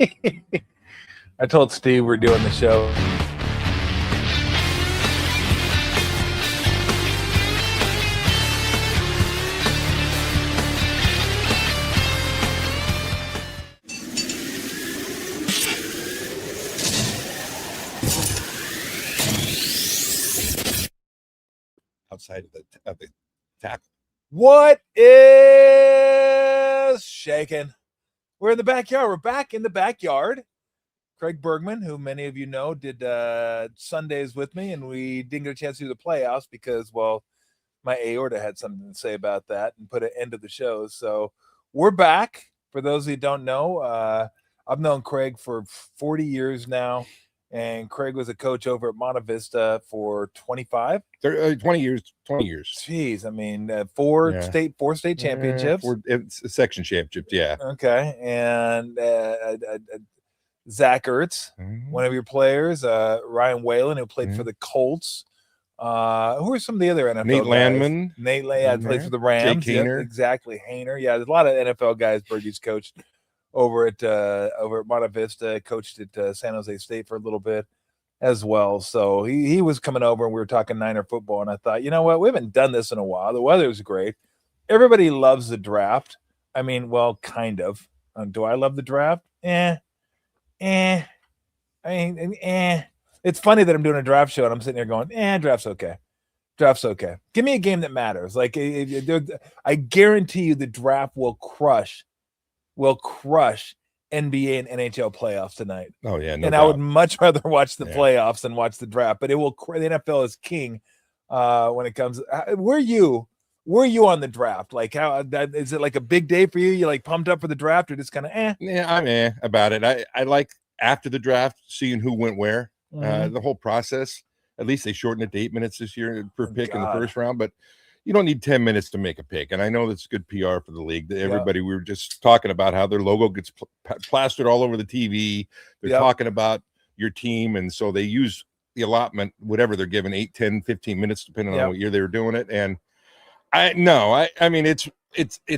I told Steve we're doing the show. Outside of the tackle. What is shaking? We're in the backyard. We're back in the backyard. Craig Bergman, who many of you know, did Sundays with me, and we didn't get a chance to do the playoffs because, well, my aorta had something to say about that and put an end to the show. So we're back. For those who don't know, I've known Craig for 40 years now, and Craig was a coach over at Monte Vista for 25. 20 years. Jeez, I mean, four state championships. It's a section championship, yeah. Okay, and Zach Ertz, one of your players, Ryan Whalen, who played for the Colts. Who are some of the other NFL Nate guys? Landman. Nate Landman played for the Rams. Jake Haener. Yep, exactly, Haener. Yeah, there's a lot of NFL guys Bergie's coached over at Monte Vista, coached at San Jose State for a little bit as well. So he was coming over and we were talking Niner football, and I thought, you know what, we haven't done this in a while. The weather's great. Everybody loves the draft. I mean, well, kind of. Do I love the draft? I mean, It's funny that I'm doing a draft show and I'm sitting there going, draft's okay. Draft's okay. Give me a game that matters. Like, I guarantee you the draft will crush NBA and NHL playoffs tonight. Oh, yeah. No and doubt. I would much rather watch the playoffs than watch the draft, but it will. The NFL is king when it comes. Were you on the draft? Like, how is it like a big day for you? You like pumped up for the draft or just kind of Yeah, I'm about it. I like after the draft seeing who went where. The whole process. At least they shortened it to 8 minutes this year per pick in the first round, but you don't need 10 minutes to make a pick. And I know that's good PR for the league. Everybody, we were just talking about how their logo gets plastered all over the TV. They're talking about your team. And so they use the allotment, whatever they're given, 8, 10, 15 minutes, depending on what year they were doing it. And I mean, it's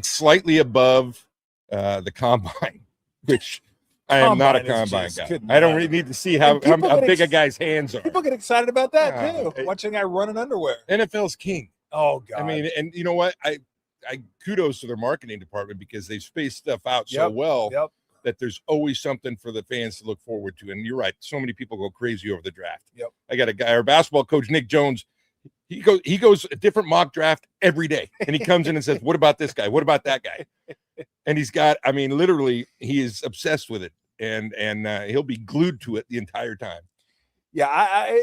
slightly above the combine, which I am not a combine guy. I don't really need to see how big a guy's hands are. People get excited about that too. Watching a guy run in underwear. NFL's king. Oh God! I mean, and you know what? I kudos to their marketing department because they spaced stuff out so well that there's always something for the fans to look forward to. And you're right. So many people go crazy over the draft. Yep. I got a guy, our basketball coach, Nick Jones. He goes a different mock draft every day, and he comes in and says, "What about this guy? What about that guy?" And he's got, I mean, literally, he is obsessed with it, and he'll be glued to it the entire time. Yeah,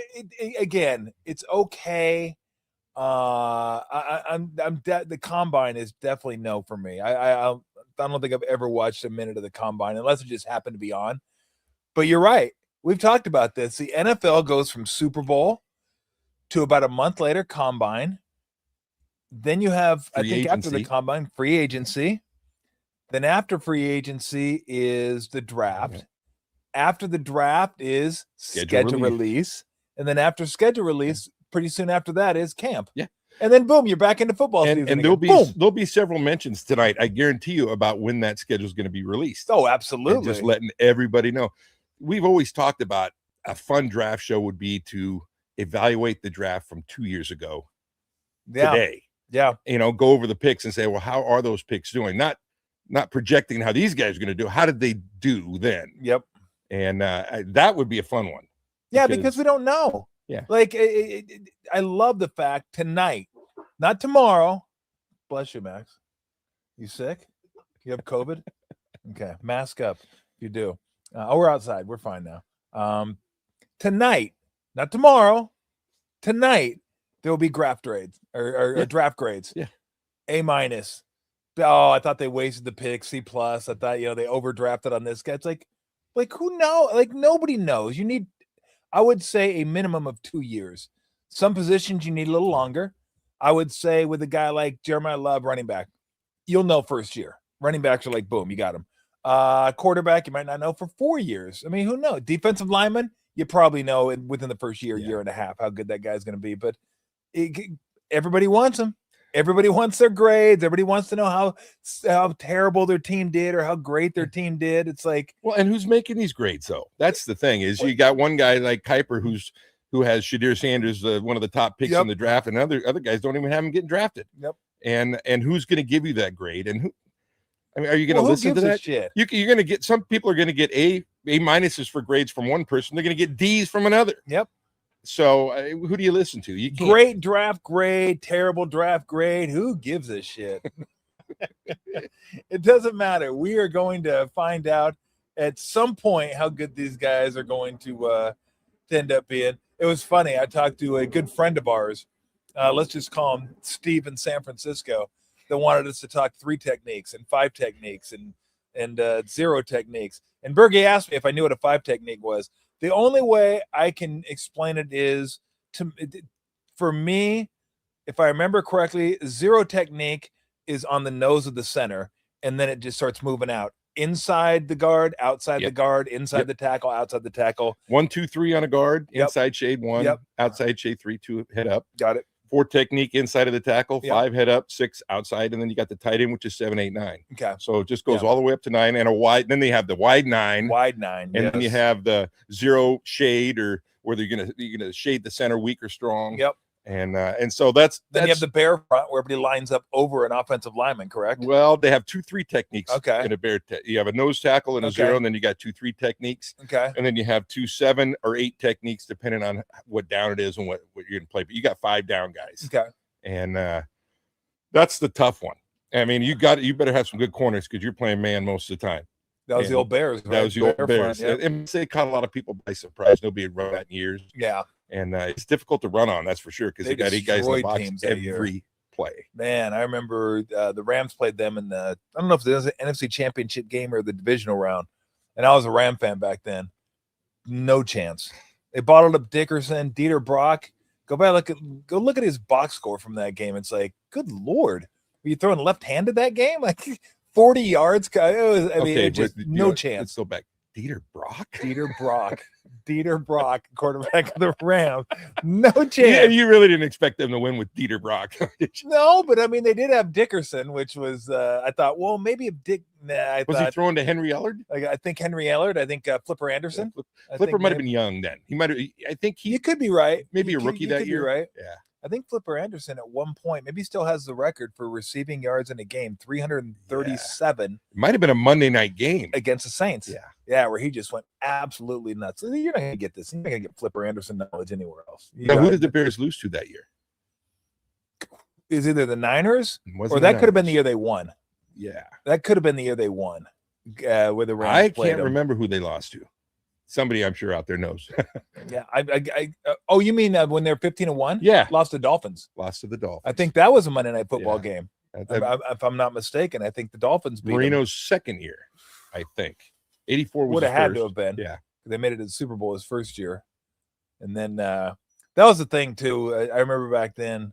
again, it's okay. The combine is definitely no for me. I don't think I've ever watched a minute of the combine unless it just happened to be on. But you're right. We've talked about this. The NFL goes from Super Bowl to about a month later combine. Then you have, after the combine, free agency. Then after free agency is the draft. Okay. After the draft is schedule release. And then after schedule release, pretty soon after that is camp. Yeah. And then boom, you're back into football season. And there'll be several mentions tonight, I guarantee you, about when that schedule is going to be released. Oh, absolutely. And just letting everybody know. We've always talked about a fun draft show would be to evaluate the draft from 2 years ago today. Yeah. You know, go over the picks and say, well, how are those picks doing? Not projecting how these guys are going to do. How did they do then? Yep. And that would be a fun one. Yeah, because we don't know. Yeah. Like, I love the fact tonight, not tomorrow. Bless you, Max. You sick? You have COVID? Okay. Mask up if you do. We're outside. We're fine now. Tonight, not tomorrow, tonight, there will be draft grades or draft grades. Yeah. A-. Oh, I thought they wasted the pick. C+. I thought, they overdrafted on this guy. It's like who knows? Like, nobody knows. You need, I would say, a minimum of 2 years. Some positions you need a little longer. I would say with a guy like Jeremiah Love, running back, you'll know first year. Running backs are like, boom, you got him. Quarterback, you might not know for 4 years. I mean, who knows? Defensive lineman, you probably know within the first year and a half how good that guy's going to be. But everybody wants him. Everybody wants their grades. Everybody wants to know how terrible their team did or how great their team did. It's like, well, and who's making these grades though? That's the thing is you got one guy like Kuiper who has Shadir Sanders, one of the top picks in the draft, and other guys don't even have him getting drafted. Yep. And who's going to give you that grade? And who? I mean, are you going to listen to that? Shit? You're going to get, some people are going to get A minuses for grades from one person. They're going to get D's from another. Yep. So who do you listen to? You can't. Great draft grade, terrible draft grade. Who gives a shit? It doesn't matter. We are going to find out at some point how good these guys are going to end up being. It was funny. I talked to a good friend of ours. Let's just call him Steve in San Francisco, that wanted us to talk 3 techniques and 5 techniques and 0 techniques. And Berge asked me if I knew what a 5 technique was. The only way I can explain it is for me, if I remember correctly, 0 technique is on the nose of the center, and then it just starts moving out. Inside the guard, outside the guard, inside the tackle, outside the tackle. 1, 2, 3 on a guard, inside shade 1, outside shade 3, 2 head up. Got it. 4 technique inside of the tackle, 5 head up, 6 outside, and then you got the tight end, which is 7, 8, 9. Okay. So it just goes all the way up to 9 and a wide. Then they have the wide 9. Wide 9. And then you have the 0 shade, or whether you're gonna shade the center weak or strong. Yep. And so that's then you have the bear front where everybody lines up over an offensive lineman, correct? Well, they have 2, 3 techniques. Okay. In a bear, you have a nose tackle and a 0, and then you got 2, 3 techniques. Okay. And then you have 2, 7 or 8 techniques depending on what down it is and what you're gonna play. But you got 5 down guys. Okay. And that's the tough one. I mean, you better have some good corners because you're playing man most of the time. That was the old Bears. Right? That was the old Bears. Front, and they caught a lot of people by surprise. Nobody had run that in years. Yeah. And it's difficult to run on, that's for sure, because they got 8 guys in the box every play. Man, I remember the Rams played them in the, I don't know if it was an NFC Championship game or the divisional round, and I was a Ram fan back then. No chance. They bottled up Dickerson, Dieter Brock. Go look at his box score from that game. It's like, good Lord, were you throwing left-handed that game? Like 40 yards. No chance. Let's go back. Dieter Brock, quarterback of the Rams. No chance. Yeah, you really didn't expect them to win with Dieter Brock. No, but I mean, they did have Dickerson, which was, I thought, well, maybe if Dick. Nah, was he throwing to Henry Ellard? I think Henry Ellard. I think Flipper Anderson. Yeah, Flipper might have been young then. He might have. I think you could be right. Maybe a rookie that year. Right. Yeah. I think Flipper Anderson at one point maybe still has the record for receiving yards in a game, 337. It might have been a Monday night game against the Saints. Yeah. Yeah, where he just went absolutely nuts. You're not going to get this. You're not going to get Flipper Anderson knowledge anywhere else. Now, who did the Bears lose to that year? Is either the Niners or that could have been the year they won. Yeah. That could have been the year they won. Where the Rams I can't remember who they lost to. Somebody I'm sure out there knows. Yeah. Oh, you mean when they're 15-1? Yeah. Lost to Dolphins. Lost to the Dolphins. I think that was a Monday Night Football game. If I'm not mistaken, I think the Dolphins beat Marino's second year, I think. 84 would have had to have been. Yeah. They made it to the Super Bowl his first year. And then that was the thing, too. I remember back then,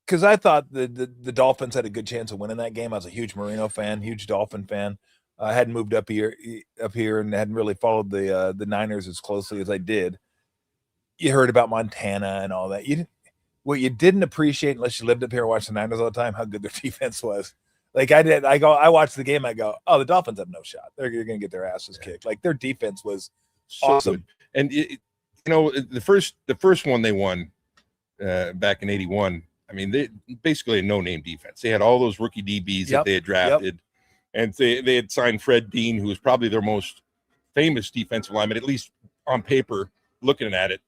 because I thought the Dolphins had a good chance of winning that game. I was a huge Marino fan, huge Dolphin fan. I hadn't moved up here and hadn't really followed the Niners as closely as I did. You heard about Montana and all that. What you didn't appreciate unless you lived up here and watched the Niners all the time, how good their defense was. Like I did. I watched the game. I go, oh, the Dolphins have no shot. They're going to get their asses kicked. Like their defense was awesome. And the first one they won back in '81. I mean, they basically a no-name defense. They had all those rookie DBs that they had drafted, and they had signed Fred Dean, who was probably their most famous defensive lineman, at least on paper, looking at it.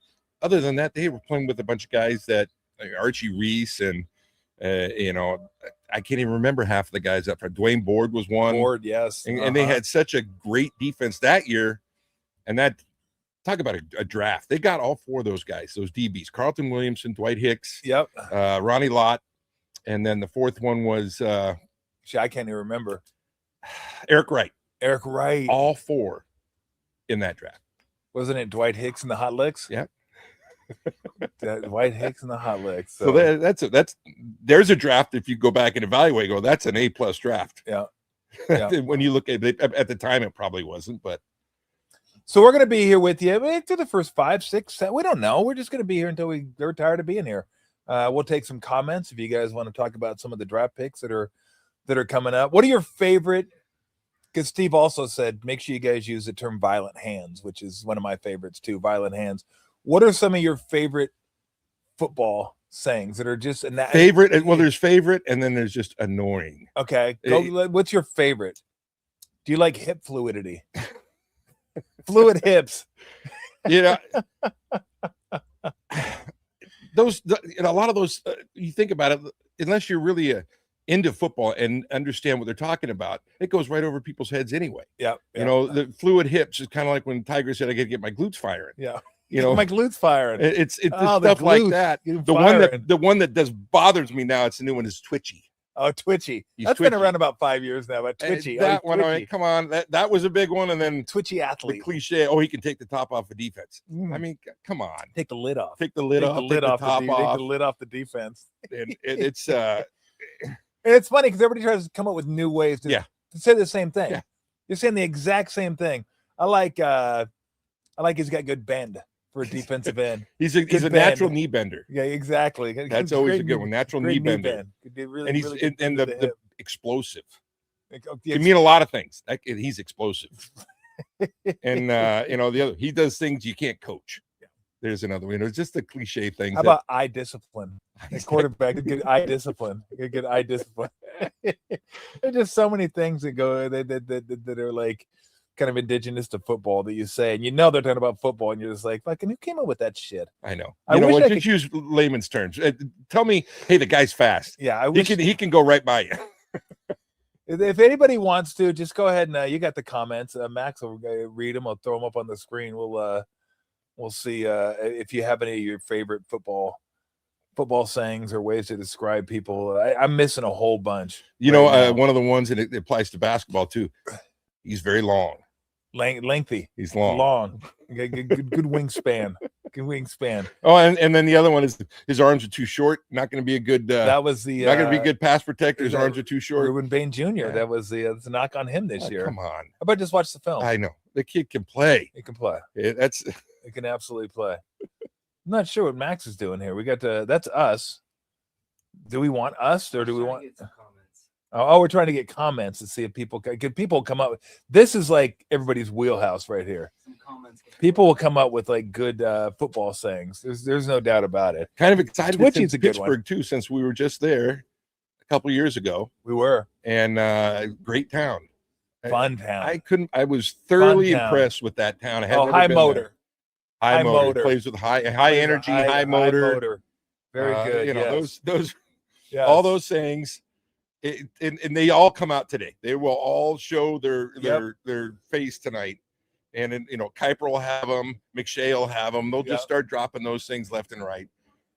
Other than that, they were playing with a bunch of guys that like Archie Reese and I can't even remember half of the guys up front. Dwayne Board was one. Board, yes. And they had such a great defense that year. And that, talk about a draft. They got all 4 of those guys, those DBs. Carlton Williamson, Dwight Hicks, Ronnie Lott. And then the 4th one was I can't even remember. Eric Wright. All 4 in that draft. Wasn't it Dwight Hicks and the Hot Licks? Yeah. Dwight Hicks and the Hot Licks. So that's there's a draft. If you go back and evaluate, that's an A+ draft. Yeah. When you look at it, at the time, it probably wasn't, but. So we're going to be here with you through the first 5, 6, 7. We don't know. We're just going to be here until we're tired of being here. We'll take some comments if you guys want to talk about some of the draft picks that are coming up. What are your favorite? Because Steve also said, make sure you guys use the term violent hands, which is one of my favorites too, violent hands. What are some of your favorite football sayings that are just favorite? Well, there's favorite, and then there's just annoying. Okay. What's your favorite? Do you like hip fluidity? Fluid hips. You know, a lot of those, you think about it, unless you're really into football and understand what they're talking about, it goes right over people's heads anyway. Yeah. You know, the fluid hips is kind of like when Tiger said, I got to get my glutes firing. Yeah. You know, my glutes firing. It's stuff like that. The one that does bothers me now, it's the new one, is twitchy. Oh, twitchy. That's twitchy. Been around about 5 years now, but twitchy. That one, twitchy. Come on. That was a big one. And then twitchy athlete. The cliche, he can take the top off of defense. I mean, come on. Take the lid off. Take the lid off. Take the lid off the defense. And it's and it's funny because everybody tries to come up with new ways to say the same thing. Yeah. You're saying the exact same thing. I like he's got good bend for a defensive end. he's a natural knee bender. Yeah, exactly. That's always a good one. Natural knee bender. Really, and he's really the explosive. Yeah, can mean a lot of things. He's explosive. And the other, he does things you can't coach. Yeah. There's another one. It's just the cliche things. How about eye discipline? A quarterback, good eye discipline. Good eye discipline. There's just so many things that go that are like kind of indigenous to football that you say, and they're talking about football, and you're just like, fucking, who came up with that shit? I know. Just use layman's terms. Tell me, hey, the guy's fast. Yeah, he can go right by you. If anybody wants to, just go ahead and you got the comments. Max will read them. I'll throw them up on the screen. We'll see if you have any of your favorite football sayings or ways to describe people. I'm missing a whole bunch. One of the ones, and it applies to basketball too. He's very long. Lengthy. He's long. Good wingspan. Good wingspan. Oh, and then the other one is his arms are too short. Not going to be a good. That was the not going to be a good pass protector. His arms are too short. Ruben Bain Jr. Yeah. That was the knock on him this year. Come on. How about just watch the film? I know the kid can play. He can play. He can absolutely play. I'm not sure what Max is doing here. We got to. That's us. Do we want us or do we want? Oh, we're trying to get comments to see if people come up. This is like everybody's wheelhouse right here. People will come up with like good football sayings. There's no doubt about it. Kind of excited Twitchy's to see Pittsburgh too, since we were just there a couple years ago. We were, and great town, fun town. I was thoroughly impressed with that town. High motor. High motor plays with high energy, high motor. Very good. Those all those things. And they all come out today. They will all show their face tonight. And Kuiper will have them. McShay will have them. They'll just start dropping those things left and right.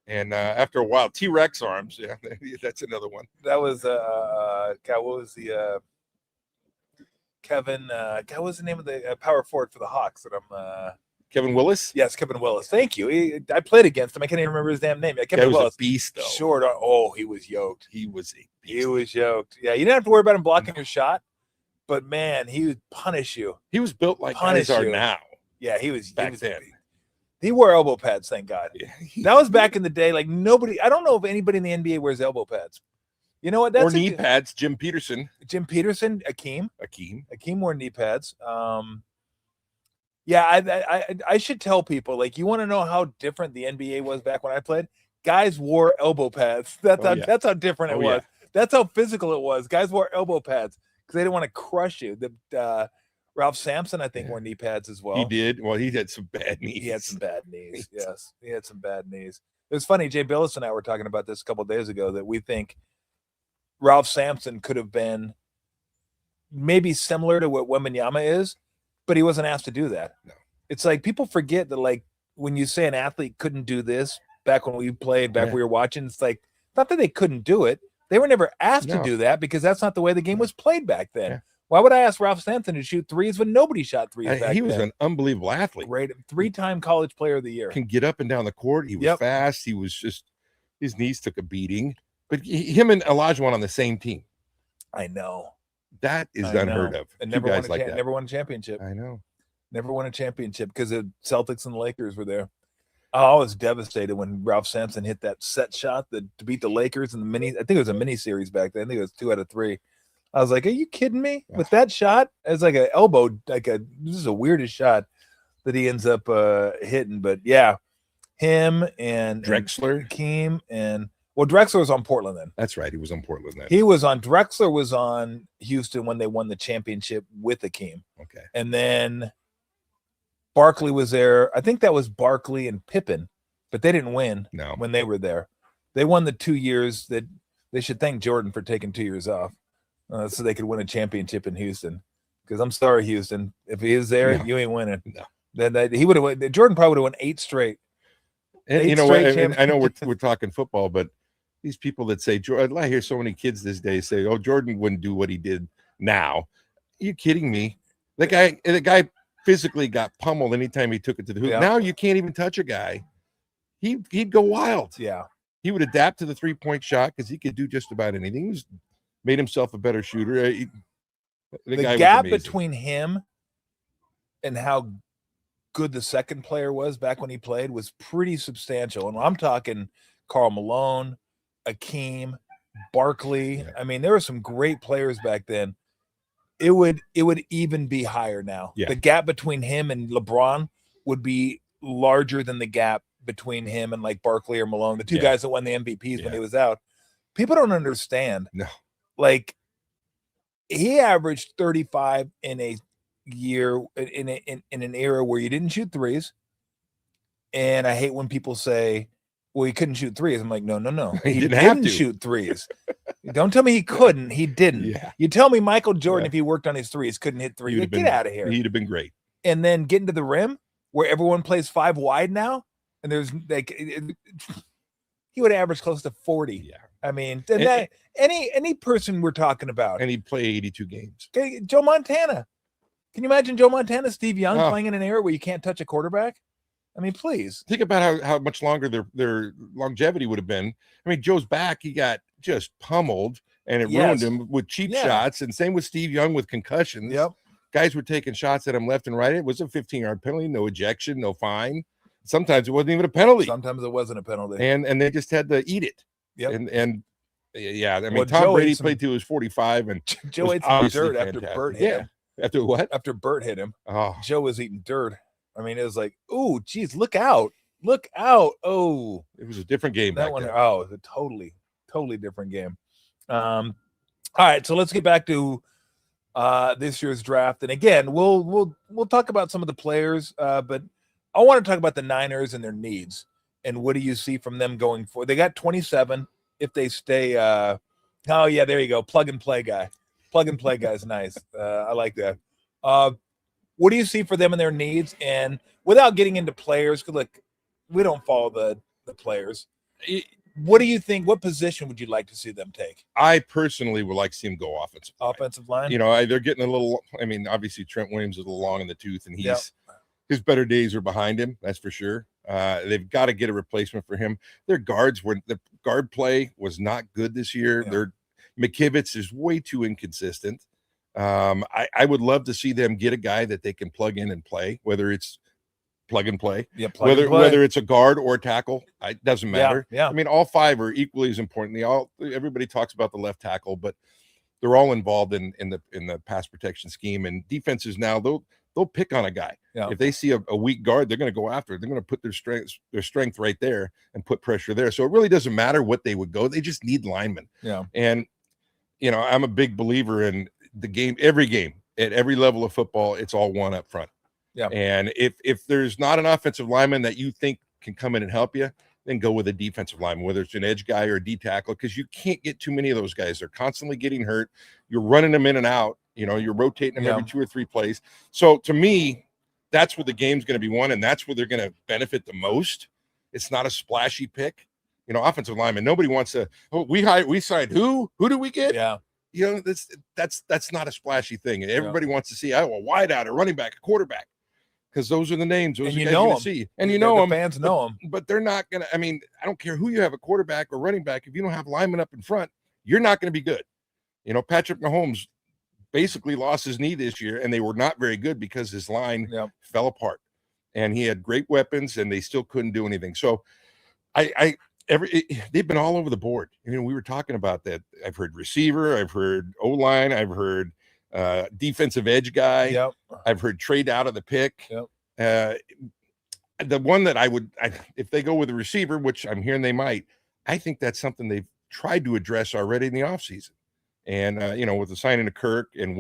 And after a while, T-Rex arms. Yeah, that's another one. That was what was the Kevin? What was the name of the power forward for the Hawks? That I'm. Kevin Willis? Yes, Kevin Willis. Thank you. I played against him. I can't even remember his damn name. Kevin was Willis. A beast, though. Short. Oh, he was yoked. He was yoked. Yeah, you didn't have to worry about him blocking your shot, but man, he would punish you. He was built like guys are now. Yeah, he was back then. He wore elbow pads. Thank God. Yeah, that was back in the day. Like nobody. I don't know if anybody in the NBA wears elbow pads. You know what? Or knee pads. Jim Peterson. Akeem wore knee pads. Yeah, I should tell people, like, you want to know how different the NBA was back when I played? Guys wore elbow pads. That's how different it was. Yeah. That's how physical it was. Guys wore elbow pads because they didn't want to crush you. Ralph Sampson, I think, wore knee pads as well. He did. Well, he had some bad knees. He had some bad knees. Yes, he had some bad knees. It was funny. Jay Billis and I were talking about this a couple of days ago that we think Ralph Sampson could have been maybe similar to what Wembanyama is, but he wasn't asked to do that. No. It's like people forget that, like, when you say an athlete couldn't do this back when we played, we were watching, it's like, not that they couldn't do it. They were never asked to do that because that's not the way the game was played back then. Yeah. Why would I ask Ralph Sampson to shoot threes when nobody shot threes back then? He was an unbelievable athlete. Great. 3-time college player of the year. Can get up and down the court. He was fast. He was just, his knees took a beating. But him and Olajuwon on the same team. I know. That is unheard of. And never won a championship. I know. Never won a championship because the Celtics and the Lakers were there. I was devastated when Ralph Sampson hit that set shot to beat the Lakers in the mini. I think it was a mini series back then. I think it was 2 out of 3. I was like, "Are you kidding me?" With that shot, it's like an elbow, this is the weirdest shot that he ends up hitting. But yeah, him and Drexler, Keem, and Drexler was on Portland then. That's right. He was on Portland then. Drexler was on Houston when they won the championship with Akeem. Okay. And then Barkley was there. I think that was Barkley and Pippen, but they didn't win when they were there. They won the 2 years that they should thank Jordan for taking 2 years off so they could win a championship in Houston. Because I'm sorry, Houston, if he is there, you ain't winning. No. Then he would have. Jordan probably would have won 8 straight. And you know what? I know we're talking football, but these people that say Jordan, I hear so many kids this day say, "Oh, Jordan wouldn't do what he did now." Are you kidding me? The guy physically got pummeled anytime he took it to the hoop. Yeah. Now you can't even touch a guy. He'd go wild. Yeah, he would adapt to the 3-point shot because he could do just about anything. He's made himself a better shooter. The gap between him and how good the second player was back when he played was pretty substantial. And I'm talking Karl Malone, Akeem, Barkley. Yeah. I mean, there were some great players back then. It would even be higher now. Yeah. The gap between him and LeBron would be larger than the gap between him and like Barkley or Malone, the two guys that won the MVPs when he was out. People don't understand. No. Like, he averaged 35 in a year in an era where you didn't shoot threes. And I hate when people say, well, he couldn't shoot threes. I'm like, no. He didn't shoot threes. Don't tell me he couldn't. He didn't. Yeah. You tell me Michael Jordan, if he worked on his threes, couldn't hit threes. Get out of here. He'd have been great. And then getting to the rim where everyone plays 5 wide now. And there's like, he would average close to 40. Yeah. I mean, any person we're talking about. And he'd play 82 games. Okay, Joe Montana. Can you imagine Joe Montana, Steve Young playing in an era where you can't touch a quarterback? I mean, please. Think about how much longer their longevity would have been. I mean, Joe's back, he got just pummeled, and it ruined him with cheap shots. And same with Steve Young with concussions. Yep. Guys were taking shots at him left and right. It was a 15-yard penalty, no ejection, no fine. Sometimes it wasn't even a penalty. Sometimes it wasn't a penalty. And they just had to eat it. Yep. And I mean, Tom Brady played till he was 45, and Joe ate some dirt after Bert hit him. After what? After Bert hit him. Oh. Joe was eating dirt. I mean, it was like, oh, geez, look out. Look out. Oh. It was a different game. That one, it was a totally different game. All right, so let's get back to this year's draft. And again, we'll talk about some of the players, but I want to talk about the Niners and their needs. And what do you see from them going forward? They got 27 if they stay. Oh, yeah, there you go. Plug and play guy. Plug and play guy is nice. I like that. What do you see for them and their needs? And without getting into players, because look, we don't follow the players. What do you think? What position would you like to see them take? I personally would like to see him go offensive. Offensive line? You know, they're getting a little, I mean, obviously Trent Williams is a little long in the tooth, and his better days are behind him. That's for sure. They've got to get a replacement for him. The guard play was not good this year. Yeah. McKivitz is way too inconsistent. I would love to see them get a guy that they can plug in and play, whether it's plug and play, whether it's a guard or a tackle, it doesn't matter. Yeah. I mean, all 5 are equally as important. Everybody talks about the left tackle, but they're all involved in the pass protection scheme, and defenses now they'll pick on a guy. Yeah. If they see a weak guard, they're going to go after it. They're going to put their strength right there and put pressure there. So it really doesn't matter what they would go. They just need linemen. Yeah. And I'm a big believer in the game. Every game at every level of football, it's all one up front. Yeah. And if there's not an offensive lineman that you think can come in and help you, then go with a defensive lineman, whether it's an edge guy or a D tackle, because you can't get too many of those guys. They're constantly getting hurt. You're running them in and out. You're rotating them every 2 or 3 plays. So to me, that's where the game's going to be won, and that's where they're going to benefit the most. It's not a splashy pick. Offensive lineman, nobody wants to, we signed who? Who do we get? Yeah. That's not a splashy thing. Everybody wants to see, a wide out, a running back, a quarterback, because those are the names. Those are guys you're going to see. And them. Fans know them. But they're not going to, I don't care who you have, a quarterback or running back. If you don't have linemen up in front, you're not going to be good. Patrick Mahomes basically lost his knee this year, and they were not very good because his line fell apart. and he had great weapons, and they still couldn't do anything. So they've been all over the board. We were talking about that. I've heard receiver, I've heard O-line, I've heard defensive edge guy. Yep. I've heard trade out of the pick. Yep. The one that if they go with a receiver, which I'm hearing they might, I think that's something they've tried to address already in the offseason. And, with the signing of Kirk and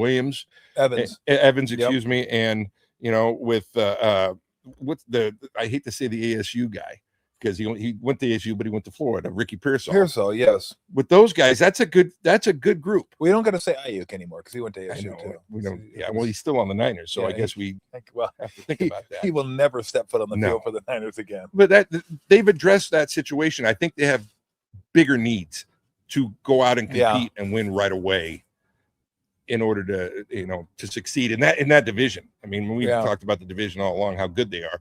Evans, excuse me. And, with I hate to say the ASU guy, because he went to ASU, but he went to Florida, Ricky Pearsall. Yes. With those guys, that's a good group. We don't got to say Ayuk anymore because he went to ASU too. We don't. Yeah, well, he's still on the Niners, so I guess we have to think about that. He will never step foot on the field for the Niners again. But they've addressed that situation. I think they have bigger needs to go out and compete and win right away in order to succeed in that division. I mean, when we talked about the division all along, how good they are.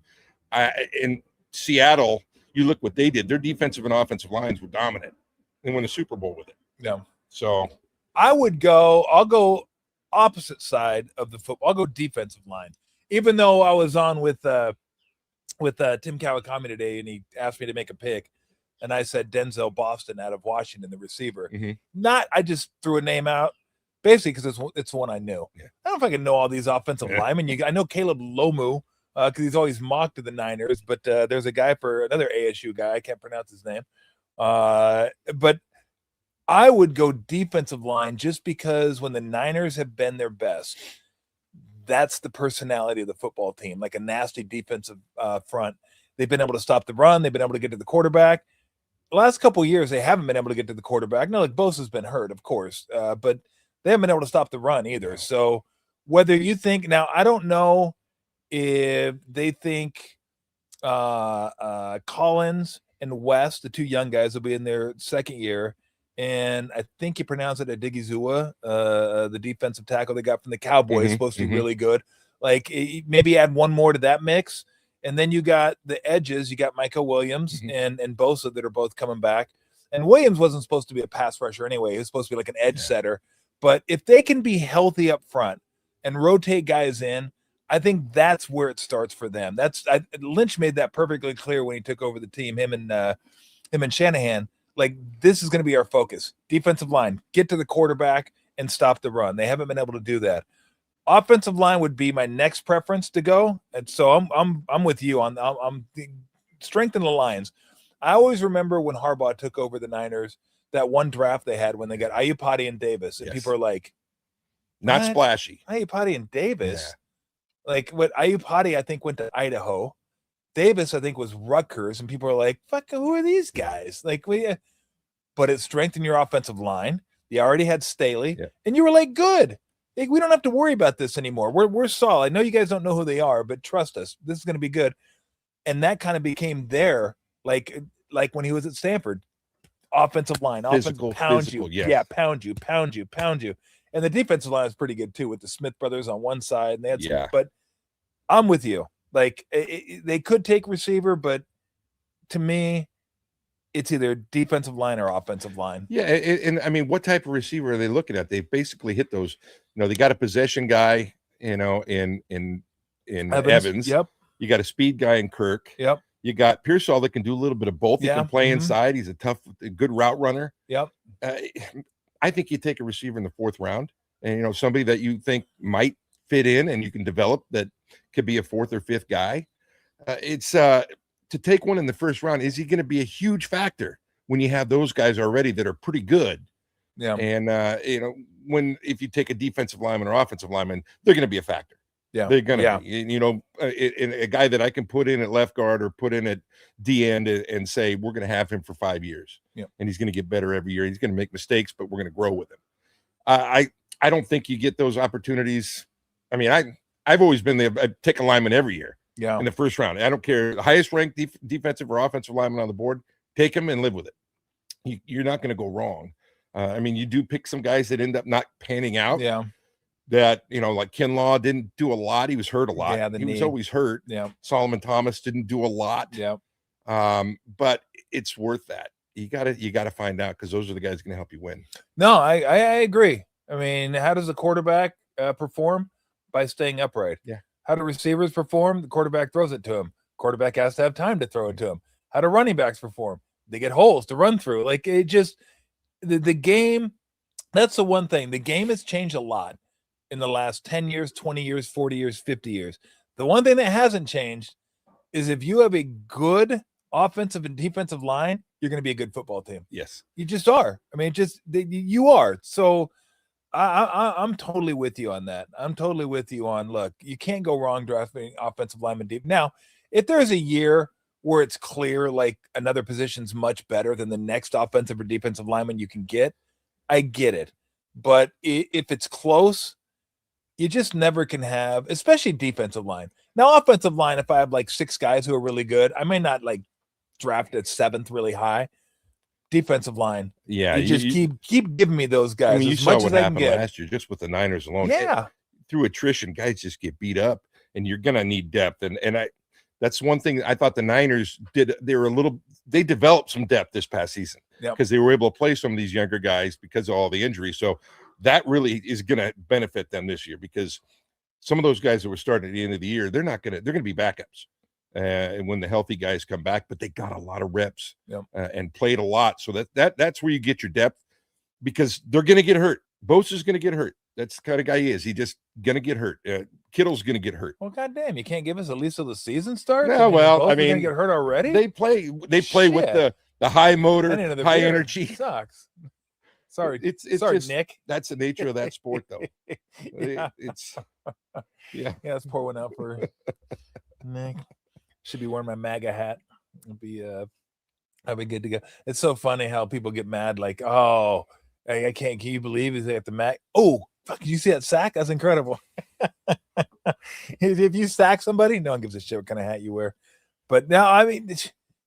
In Seattle, you look what they did. Their defensive and offensive lines were dominant. They won the Super Bowl with it. Yeah. So I'll go opposite side of the football. I'll go defensive line. Even though I was on with Tim Kawakami today, and he asked me to make a pick, and I said Denzel Boston out of Washington, the receiver. Mm-hmm. I just threw a name out, basically because it's the one I knew. Yeah. I don't know if I can know all these offensive linemen. I know Caleb Lomu because he's always mocked to the Niners, but there's a guy for another ASU guy. I can't pronounce his name. But I would go defensive line just because when the Niners have been their best, that's the personality of the football team, like a nasty defensive front. They've been able to stop the run. They've been able to get to the quarterback. The last couple of years, they haven't been able to get to the quarterback. Now, like Bosa's been hurt, of course, but they haven't been able to stop the run either. So whether you think now, I don't know if they think Collins and West, the two young guys, will be in their second year. And I think you pronounce it Adigizua, the defensive tackle they got from the Cowboys, supposed to be really good. Like maybe add one more to that mix. And then you got the edges. You got Michael Williams and Bosa that are both coming back. And Williams wasn't supposed to be a pass rusher anyway. He was supposed to be like an edge setter. But if they can be healthy up front and rotate guys in, I think that's where it starts for them. Lynch made that perfectly clear when he took over the team, him and Shanahan. Like, this is going to be our focus. Defensive line, get to the quarterback and stop the run. They haven't been able to do that. Offensive line would be my next preference to go. And so I'm with you on I'm strengthen the lines. I always remember when Harbaugh took over the Niners, that one draft they had when they got Ayupati and Davis. And people are like, not splashy. Ayupati and Davis. Yeah. Like what Ayupati, I think, went to Idaho. Davis, I think, was Rutgers, and people are like, fuck, who are these guys? Like, but it strengthened your offensive line. You already had Staley, and you were like, good. Like, we don't have to worry about this anymore. We're solid. I know you guys don't know who they are, but trust us, this is going to be good. And that kind of became their, like when he was at Stanford, offensive line, physical, pound physical, you, pound you. And the defensive line is pretty good too, with the Smith brothers on one side, and they had some, but I'm with you. Like they could take receiver, but to me, it's either defensive line or offensive line. Yeah, and I mean, what type of receiver are they looking at? They basically hit those. They got a possession guy, in Evans. Yep. You got a speed guy in Kirk. Yep. You got Pearsall that can do a little bit of both. He can play inside. He's a good route runner. Yep. I think you take a receiver in the fourth round, and somebody that you think might fit in and you can develop that could be a fourth or fifth guy. It's to take one in the first round. Is he going to be a huge factor when you have those guys already that are pretty good? Yeah. And if you take a defensive lineman or offensive lineman, they're going to be a factor. Yeah. They're going to, a guy that I can put in at left guard or put in at D end and say, we're going to have him for 5 years. Yeah. And he's going to get better every year. He's going to make mistakes, but we're going to grow with him. I don't think you get those opportunities. I mean, I've always been there. I take a lineman every year in the first round. I don't care. The highest ranked defensive or offensive lineman on the board, take him and live with it. You're not going to go wrong. I mean, you do pick some guys that end up not panning out. Yeah. That, like Kinlaw didn't do a lot. He was hurt a lot. Yeah, he was always hurt. Yeah. Solomon Thomas didn't do a lot. Yeah. But it's worth that. You gotta find out, because those are the guys going to help you win. No, I agree. I mean, how does a quarterback perform? By staying upright. Yeah. How do receivers perform? The quarterback throws it to him. Quarterback has to have time to throw it to him. How do running backs perform? They get holes to run through. Like it just the game. That's the one thing. The game has changed a lot in the last 10 years, 20 years, 40 years, 50 years. The one thing that hasn't changed is if you have a good offensive and defensive line, you're going to be a good football team. Yes. You just are. I mean, you are. So I'm totally with you on that. I'm totally with you on, look, you can't go wrong drafting offensive lineman deep. Now, if there's a year where it's clear like another position's much better than the next offensive or defensive lineman you can get, I get it. But if it's close, you just never can have, especially defensive line. Now, offensive line, if I have like 6 guys who are really good, I may not like draft at 7th really high. Defensive line, yeah, you just keep giving me those guys. I mean, you as saw much what as I can happened get. last year just with the Niners alone. Yeah, through attrition, guys just get beat up, and you're gonna need depth. And that's one thing I thought the Niners did. They developed some depth this past season because they were able to play some of these younger guys because of all the injuries. So that really is going to benefit them this year, because some of those guys that were starting at the end of the year, they're going to be backups. And when the healthy guys come back, but they got a lot of reps and played a lot. So that's where you get your depth, because they're going to get hurt. Bosa's going to get hurt. That's the kind of guy he is. He just going to get hurt. Kittle's going to get hurt. Well, goddamn, you can't give us at least till the season starts. No, well, I mean, going to get hurt already. They play with the high motor, high energy. Sucks. Sorry, sorry, just, Nick. That's the nature of that sport, though. Yeah, Let's pour one out for Nick. Should be wearing my MAGA hat. I'll be good to go. It's so funny how people get mad, like, oh, I can't. Can you believe he's at the Mac? Oh, fuck! Did you see that sack? That's incredible. If you sack somebody, no one gives a shit what kind of hat you wear. But now, I mean,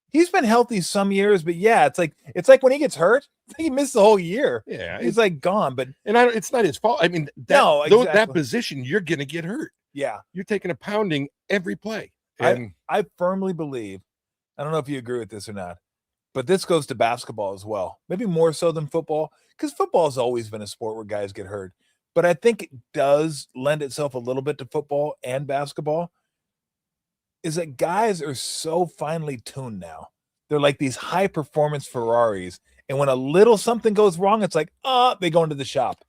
he's been healthy some years, but yeah, it's like when he gets hurt, he missed the whole year. Yeah, he's like gone. But it's not his fault. I mean, that position, you're gonna get hurt. Yeah, you're taking a pounding every play. And I firmly believe, I don't know if you agree with this or not, but this goes to basketball as well. Maybe more so than football, because football has always been a sport where guys get hurt. But I think it does lend itself a little bit to football and basketball, is that guys are so finely tuned now. They're like these high performance Ferraris. And when a little something goes wrong, it's like, they go into the shop.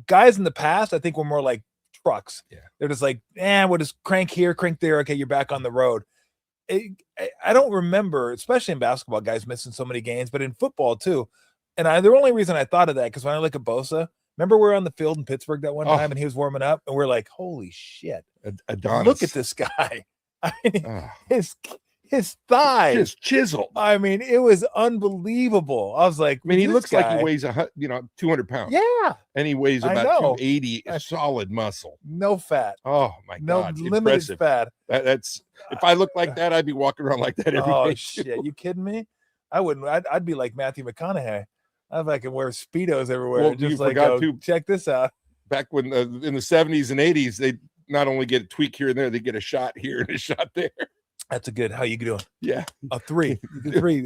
Guys in the past, I think, were more like trucks. Yeah. They're just like, we'll just crank here, crank there. Okay, you're back on the road. I don't remember, especially in basketball, guys missing so many games, but in football too. And the only reason I thought of that, because when I look at Bosa, remember we were on the field in Pittsburgh that one time and he was warming up and we're like, holy shit. Adonis. Look at this guy. I mean, his thigh just chiseled. I mean, it was unbelievable. I was like, I mean, he looks like he weighs 200 pounds. Yeah. And he weighs about 280, solid muscle. No fat. Oh my God. No limited fat. That's if I looked like that, I'd be walking around like that every day. Oh shit. You kidding me? I wouldn't. I'd be like Matthew McConaughey. I can wear Speedos everywhere. Well, just you like, forgot to check this out. Back when in the 70s and 80s, they not only get a tweak here and there, they get a shot here and a shot there. That's a good. How you doing? Yeah, a 3.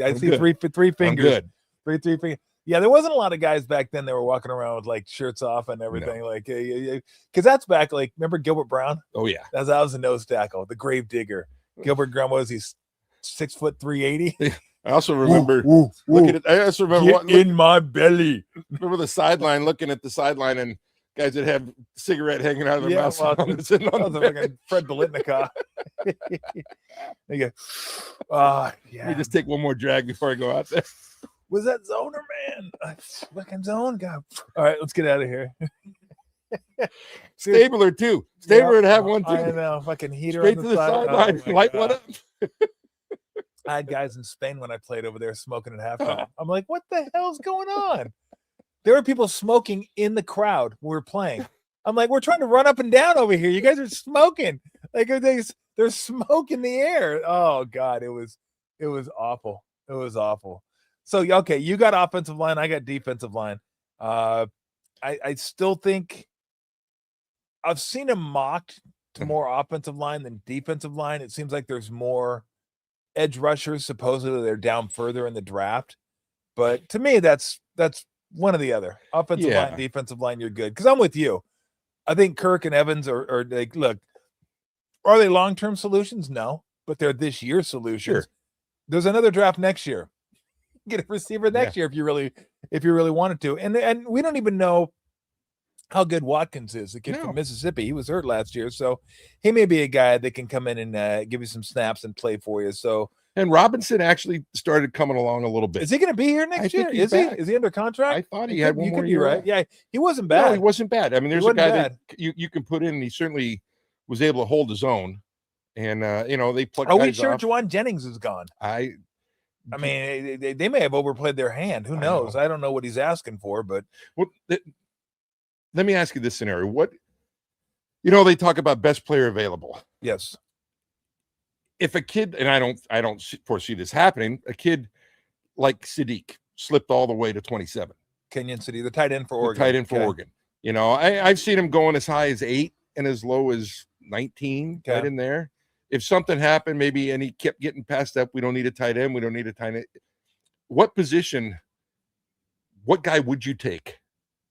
I see good. three fingers. I'm good. Three fingers. Yeah, there wasn't a lot of guys back then that were walking around with like shirts off and everything. No. Like, because that's back. Like, remember Gilbert Brown? Oh yeah, that was a nose tackle, the grave digger. Gilbert Brown was he's 6 foot 380. I also remember looking at. I also remember in my belly. Remember the sideline, looking at the sideline and guys that have cigarette hanging out of their mouth. Well, like Fred Biletnikoff. They go, Let me just take one more drag before I go out there. Was that Zoner, man? Fucking Zone. God. All right, let's get out of here. Stabler too. Stabler would have one too. I know. Fucking heater straight on to the sideline. Light one up. I had guys in Spain when I played over there smoking at halftime. I'm like, what the hell's going on? There were people smoking in the crowd when we were playing. I'm like, we're trying to run up and down over here. You guys are smoking. Like there's smoke in the air. Oh God, it was awful. It was awful. So okay, you got offensive line, I got defensive line. I still think I've seen him mocked to more offensive line than defensive line. It seems like there's more edge rushers. Supposedly they're down further in the draft, but to me, that's one or the other. Offensive line, defensive line, you're good. Because I'm with you. I think Kirk and Evans are like, look, Are they long-term solutions? No, but they're this year's solutions. Sure. There's another draft next year. Get a receiver next year if you really wanted to. And we don't even know how good Watkins is, the kid from Mississippi. He was hurt last year, so he may be a guy that can come in and give you some snaps and play for you. So, and Robinson actually started coming along a little bit. Is he going to be here next year? Is back. he? Is he under contract? I thought he had one more year. Right? Yeah, he wasn't bad. No, he wasn't bad. I mean, there's a guy that you can put in, and he certainly was able to hold his own. And they plucked. Are we sure Juwan Jennings is gone? I mean, they may have overplayed their hand. Who knows? I don't know what he's asking for, but let me ask you this scenario. What, they talk about best player available. Yes. If a kid, and I don't foresee this happening, a kid like Sadiq slipped all the way to 27. Kenyon City, the tight end for Oregon. Oregon. I've seen him going as high as 8 and as low as 19, right in there. If something happened, maybe, and he kept getting passed up, we don't need a tight end. We don't need a tight end. What position, what guy would you take?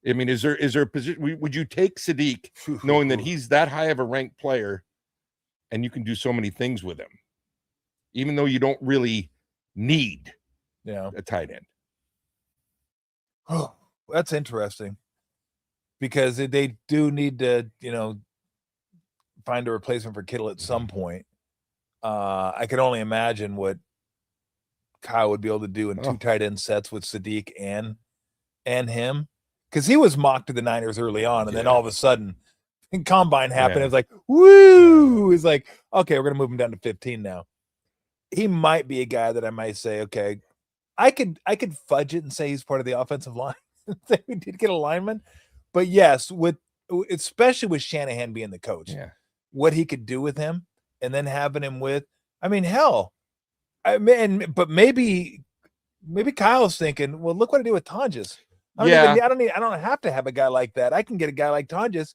I mean, is there a position? Would you take Sadiq knowing that he's that high of a ranked player and you can do so many things with him, even though you don't really need a tight end? Oh, that's interesting, because they do need to, find a replacement for Kittle at some point. I could only imagine what Kyle would be able to do in 2 tight end sets with Sadiq and him, because he was mocked to the Niners early on, and then all of a sudden, combine happened. It was like, woo! It's like, okay, we're gonna move him down to 15 now. He might be a guy that I might say, okay, I could fudge it and say he's part of the offensive line. We did get a lineman, but yes, especially with Shanahan being the coach. Yeah. What he could do with him, and then having him with, I mean, hell, but maybe Kyle's thinking, well, look what I do with Tonjes. I don't have to have a guy like that. I can get a guy like Tonjes.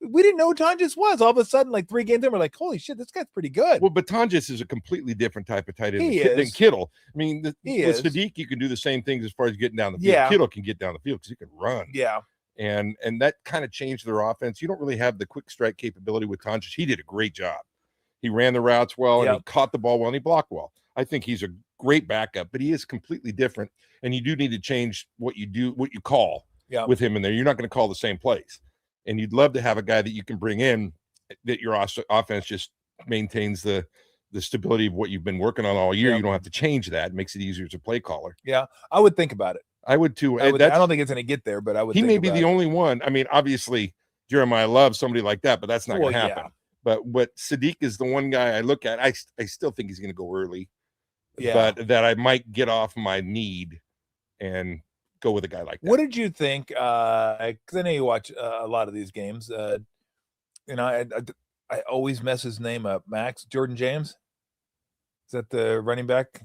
We didn't know who Tonjes was. All of a sudden, like 3 games in, we're like, holy shit, this guy's pretty good. Well, but Tonjes is a completely different type of tight end than Kittle. I mean, with Sadiq, you can do the same things as far as getting down the field. Kittle can get down the field because he can run. Yeah. And that kind of changed their offense. You don't really have the quick strike capability with Tonjes. He did a great job. He ran the routes well, and he caught the ball well, and he blocked well. I think he's a great backup, but he is completely different. And you do need to change what you call with him in there. You're not going to call the same plays. And you'd love to have a guy that you can bring in that your offense just maintains the stability of what you've been working on all year. You don't have to change that. It makes it easier as a play caller. Yeah, I would think about it. I would too. I don't think it's going to get there, but I would. He may be the only one. I mean, obviously, Jeremiah loves somebody like that, but that's not going to happen. Yeah. But Sadiq is the one guy I look at. I still think he's going to go early. Yeah. But that I might get off my need and go with a guy like that. What did you think? Because I know you watch a lot of these games. I always mess his name up. Jordan James. Is that the running back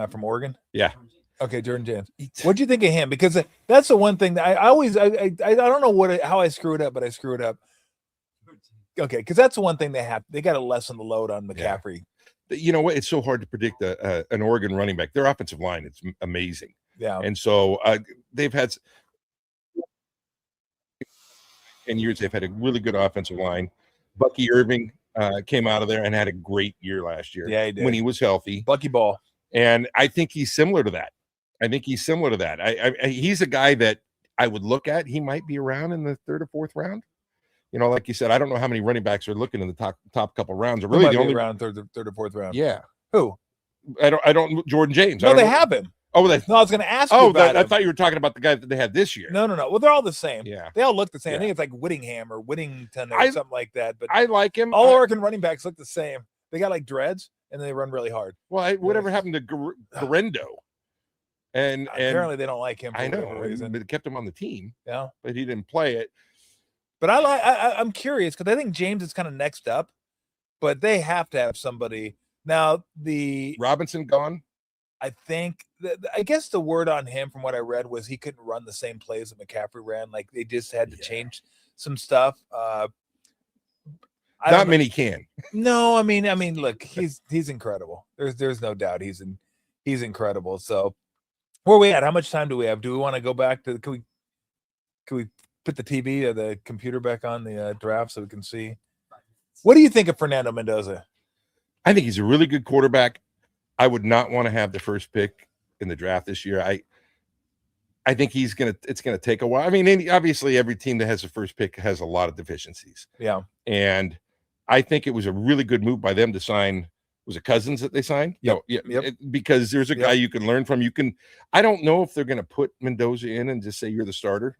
from Oregon? Yeah. Okay, Jordan James. What do you think of him? Because that's the one thing that I don't know how I screw it up, but I screw it up. Okay, because that's the one thing they got to lessen the load on McCaffrey. Yeah. You know what? It's so hard to predict an Oregon running back. Their offensive line is amazing. Yeah. And so they've had 10 years. They've had a really good offensive line. Bucky Irving came out of there and had a great year last year. Yeah, he did. When he was healthy. Bucky Ball. And I think he's similar to that. He's a guy that I would look at. He might be around in the 3rd or 4th round. Like you said, I don't know how many running backs are looking in the top couple rounds. Or really the only round, third or 4th round. Yeah. Who? I don't. Jordan James. No, they have him. Oh, no, I was going to ask you about him. I thought you were talking about the guy that they had this year. No. Well, they're all the same. Yeah. They all look the same. I think it's like Whittingham or Whittington or something like that. But I like him. All Oregon running backs look the same. They got like dreads and they run really hard. Well, whatever happened to Garendo? And apparently they don't like him. I know, but it kept him on the team. Yeah, but he didn't play it. But I'm curious because I think James is kind of next up, but they have to have somebody now. The Robinson gone. I think I guess the word on him from what I read was he couldn't run the same plays that McCaffrey ran. Like they just had to change some stuff. Not many can. No, I mean, look, he's incredible. There's no doubt he's incredible. So where are we at? How much time do we have? Do we want to go back to can we put the TV or the computer back on the draft so we can see What do you think of Fernando Mendoza? I think he's a really good quarterback. I would not want to have the first pick in the draft this year. I think it's gonna take a while. I mean, obviously every team that has the first pick has a lot of deficiencies. Yeah. And I think it was a really good move by them to sign. Was it Cousins that they signed? Yep. No, yeah, Yep. because there's a guy you can learn from. I don't know if they're going to put Mendoza in and just say you're the starter.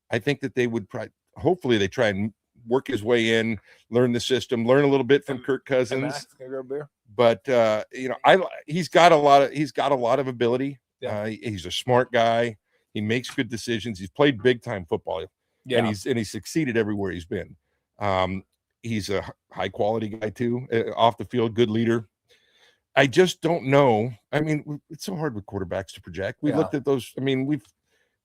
I think that they would hopefully they try and work his way in, learn the system, learn a little bit from Kirk Cousins. But he's got a lot of ability. Yeah. He's a smart guy. He makes good decisions. He's played big time football, and he's succeeded everywhere he's been. He's a high quality guy too, off the field, good leader. I just don't know. I mean, it's so hard with quarterbacks to project. We looked at those. I mean,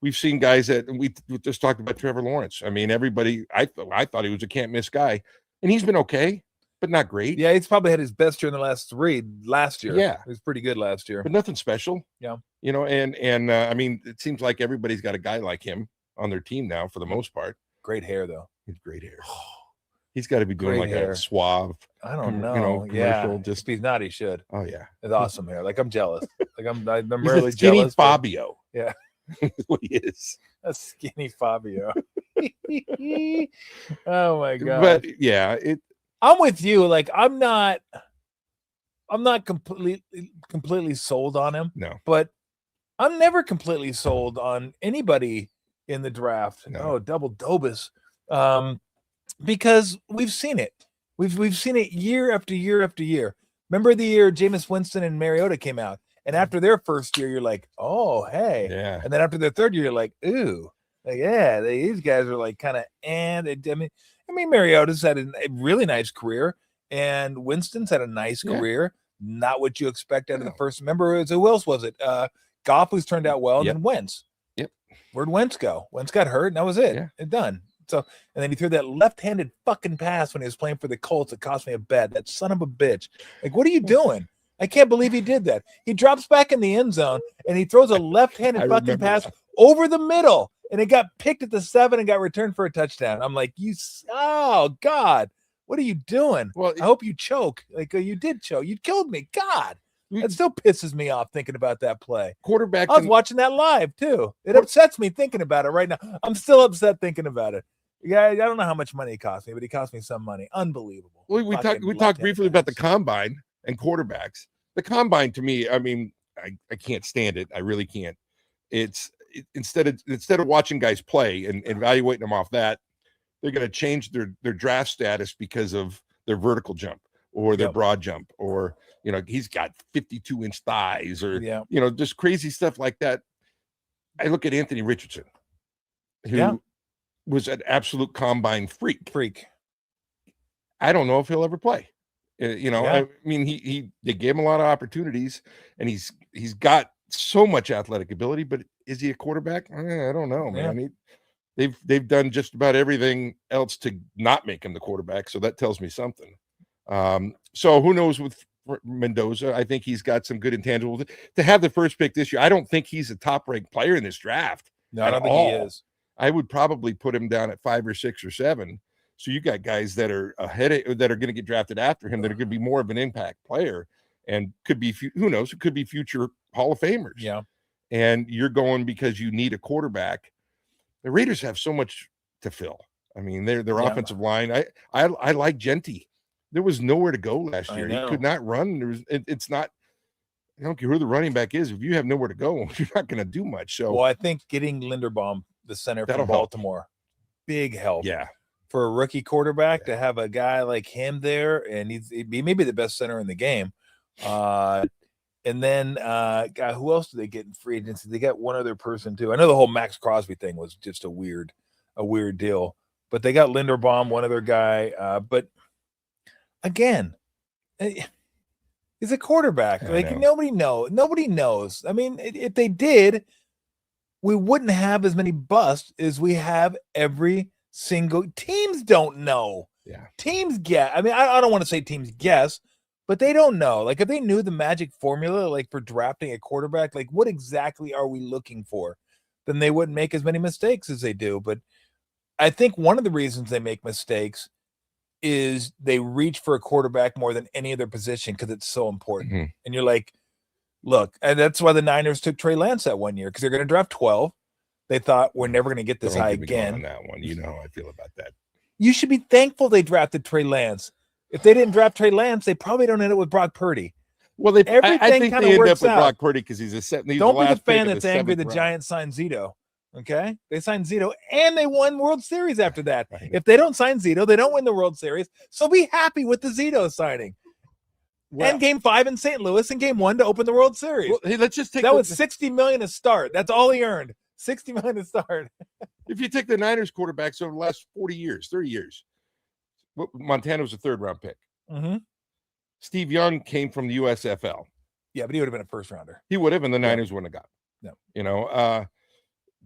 we've seen guys that we just talked about Trevor Lawrence. I mean, everybody. I thought he was a can't miss guy, and he's been okay, but not great. Yeah, he's probably had his best year in the last 3 last year. Yeah, he was pretty good last year, but nothing special. Yeah, and I mean, it seems like everybody's got a guy like him on their team now for the most part. Great hair though. He's great hair. He's got to be doing a suave. I don't know. Commercial. Yeah, just if he's not, he should. Oh yeah, it's awesome hair. Like I'm jealous. Like I'm really he's a skinny jealous. Fabio. Yeah, that's what he is. A skinny Fabio. Oh my god. But yeah, I'm with you. Like I'm not completely sold on him. No, but I'm never completely sold on anybody in the draft. No. Oh, double Dobus. Because we've seen it. We've seen it year after year after year. Remember the year Jameis Winston and Mariota came out, and after their first year, you're like, oh, hey, yeah. And then after their third year, you're like, ooh, like, yeah, these guys are like kind of. And I mean, Mariota's had a really nice career, and Winston's had a nice career. Not what you expect out of the first. Remember, who else was it? Goff, who's turned out well, and then Wentz. Yep. Where'd Wentz go? Wentz got hurt, and that was it. Yeah. It's done. So, and then he threw that left-handed fucking pass when he was playing for the Colts. It cost me a bet. That son of a bitch. Like, what are you doing? I can't believe he did that. He drops back in the end zone, and he throws a left-handed fucking pass over the middle, and it got picked at the 7 and got returned for a touchdown. I'm like, oh, God, what are you doing? Well, I hope you choke. Like, you did choke. You killed me. God. It still pisses me off thinking about that play. Quarterback. I was watching that live, too. It upsets me thinking about it right now. I'm still upset thinking about it. Yeah, I don't know how much money it cost me, but he cost me some money. Unbelievable. Well, we talked briefly about the combine and quarterbacks. The combine, to me, I mean, I can't stand it. I really can't. Instead of watching guys play and evaluating them off that, they're going to change their draft status because of their vertical jump or their broad jump, or he's got 52-inch thighs, or just crazy stuff like that. I look at Anthony Richardson, who was an absolute combine freak. I don't know if he'll ever play. I mean, they gave him a lot of opportunities, and he's got so much athletic ability, but is he a quarterback? I don't know, man. They've done just about everything else to not make him the quarterback, so that tells me something. So who knows with Mendoza? I think he's got some good intangibles to have the first pick this year. I don't think he's a top-ranked player in this draft. No, I don't think he is. I would probably put him down at 5 or 6 or 7. So you got guys that are that are going to get drafted after him that are going to be more of an impact player, and could be, who knows, it could be future Hall of Famers. Yeah. And you're going because you need a quarterback. The Raiders have so much to fill. I mean, their offensive line. I like Genty. There was nowhere to go last year. He could not run. It's not. I don't care who the running back is. If you have nowhere to go, you're not going to do much. So, well, I think getting Linderbaum, the center from Baltimore, big help. Yeah. For a rookie quarterback to have a guy like him there, and he'd be maybe the best center in the game. And then, God, who else did they get in free agency? They got one other person too. I know the whole Max Crosby thing was just a weird deal, but they got Linderbaum, one other guy. But again, he's a quarterback. Like nobody knows. I mean, if they did, we wouldn't have as many busts as we have every single. Teams don't know. Yeah. Teams guess. I mean, I don't want to say teams guess, but they don't know. Like if they knew the magic formula, like for drafting a quarterback, like what exactly are we looking for? Then they wouldn't make as many mistakes as they do. But I think one of the reasons they make mistakes is they reach for a quarterback more than any other position because it's so important. Mm-hmm. And you're like, look, and that's why the Niners took Trey Lance that 1 year, because they're going to draft 12. They thought we're never going to get this high again. On that one, you know how I feel about that. You should be thankful they drafted Trey Lance. If they didn't draft Trey Lance, they probably don't end up with Brock Purdy. Well, I think they end up with Brock Purdy because he's a set. Don't be the fan that's angry the Giants signed Zito. Okay, they signed Zito and they won World Series after that. If they don't sign Zito, they don't win the World Series. So be happy with the Zito signing. Well, and Game 5 in St. Louis and Game 1 to open the World Series. Well, hey, let's just take that was $60 million to start. That's all he earned. $60 million to start. If you take the Niners quarterbacks over the last 40 years, 30 years, Montana was a third-round pick. Mm-hmm. Steve Young came from the USFL. Yeah, but he would have been a first-rounder. He would have, and the Niners wouldn't have got him. No. You know,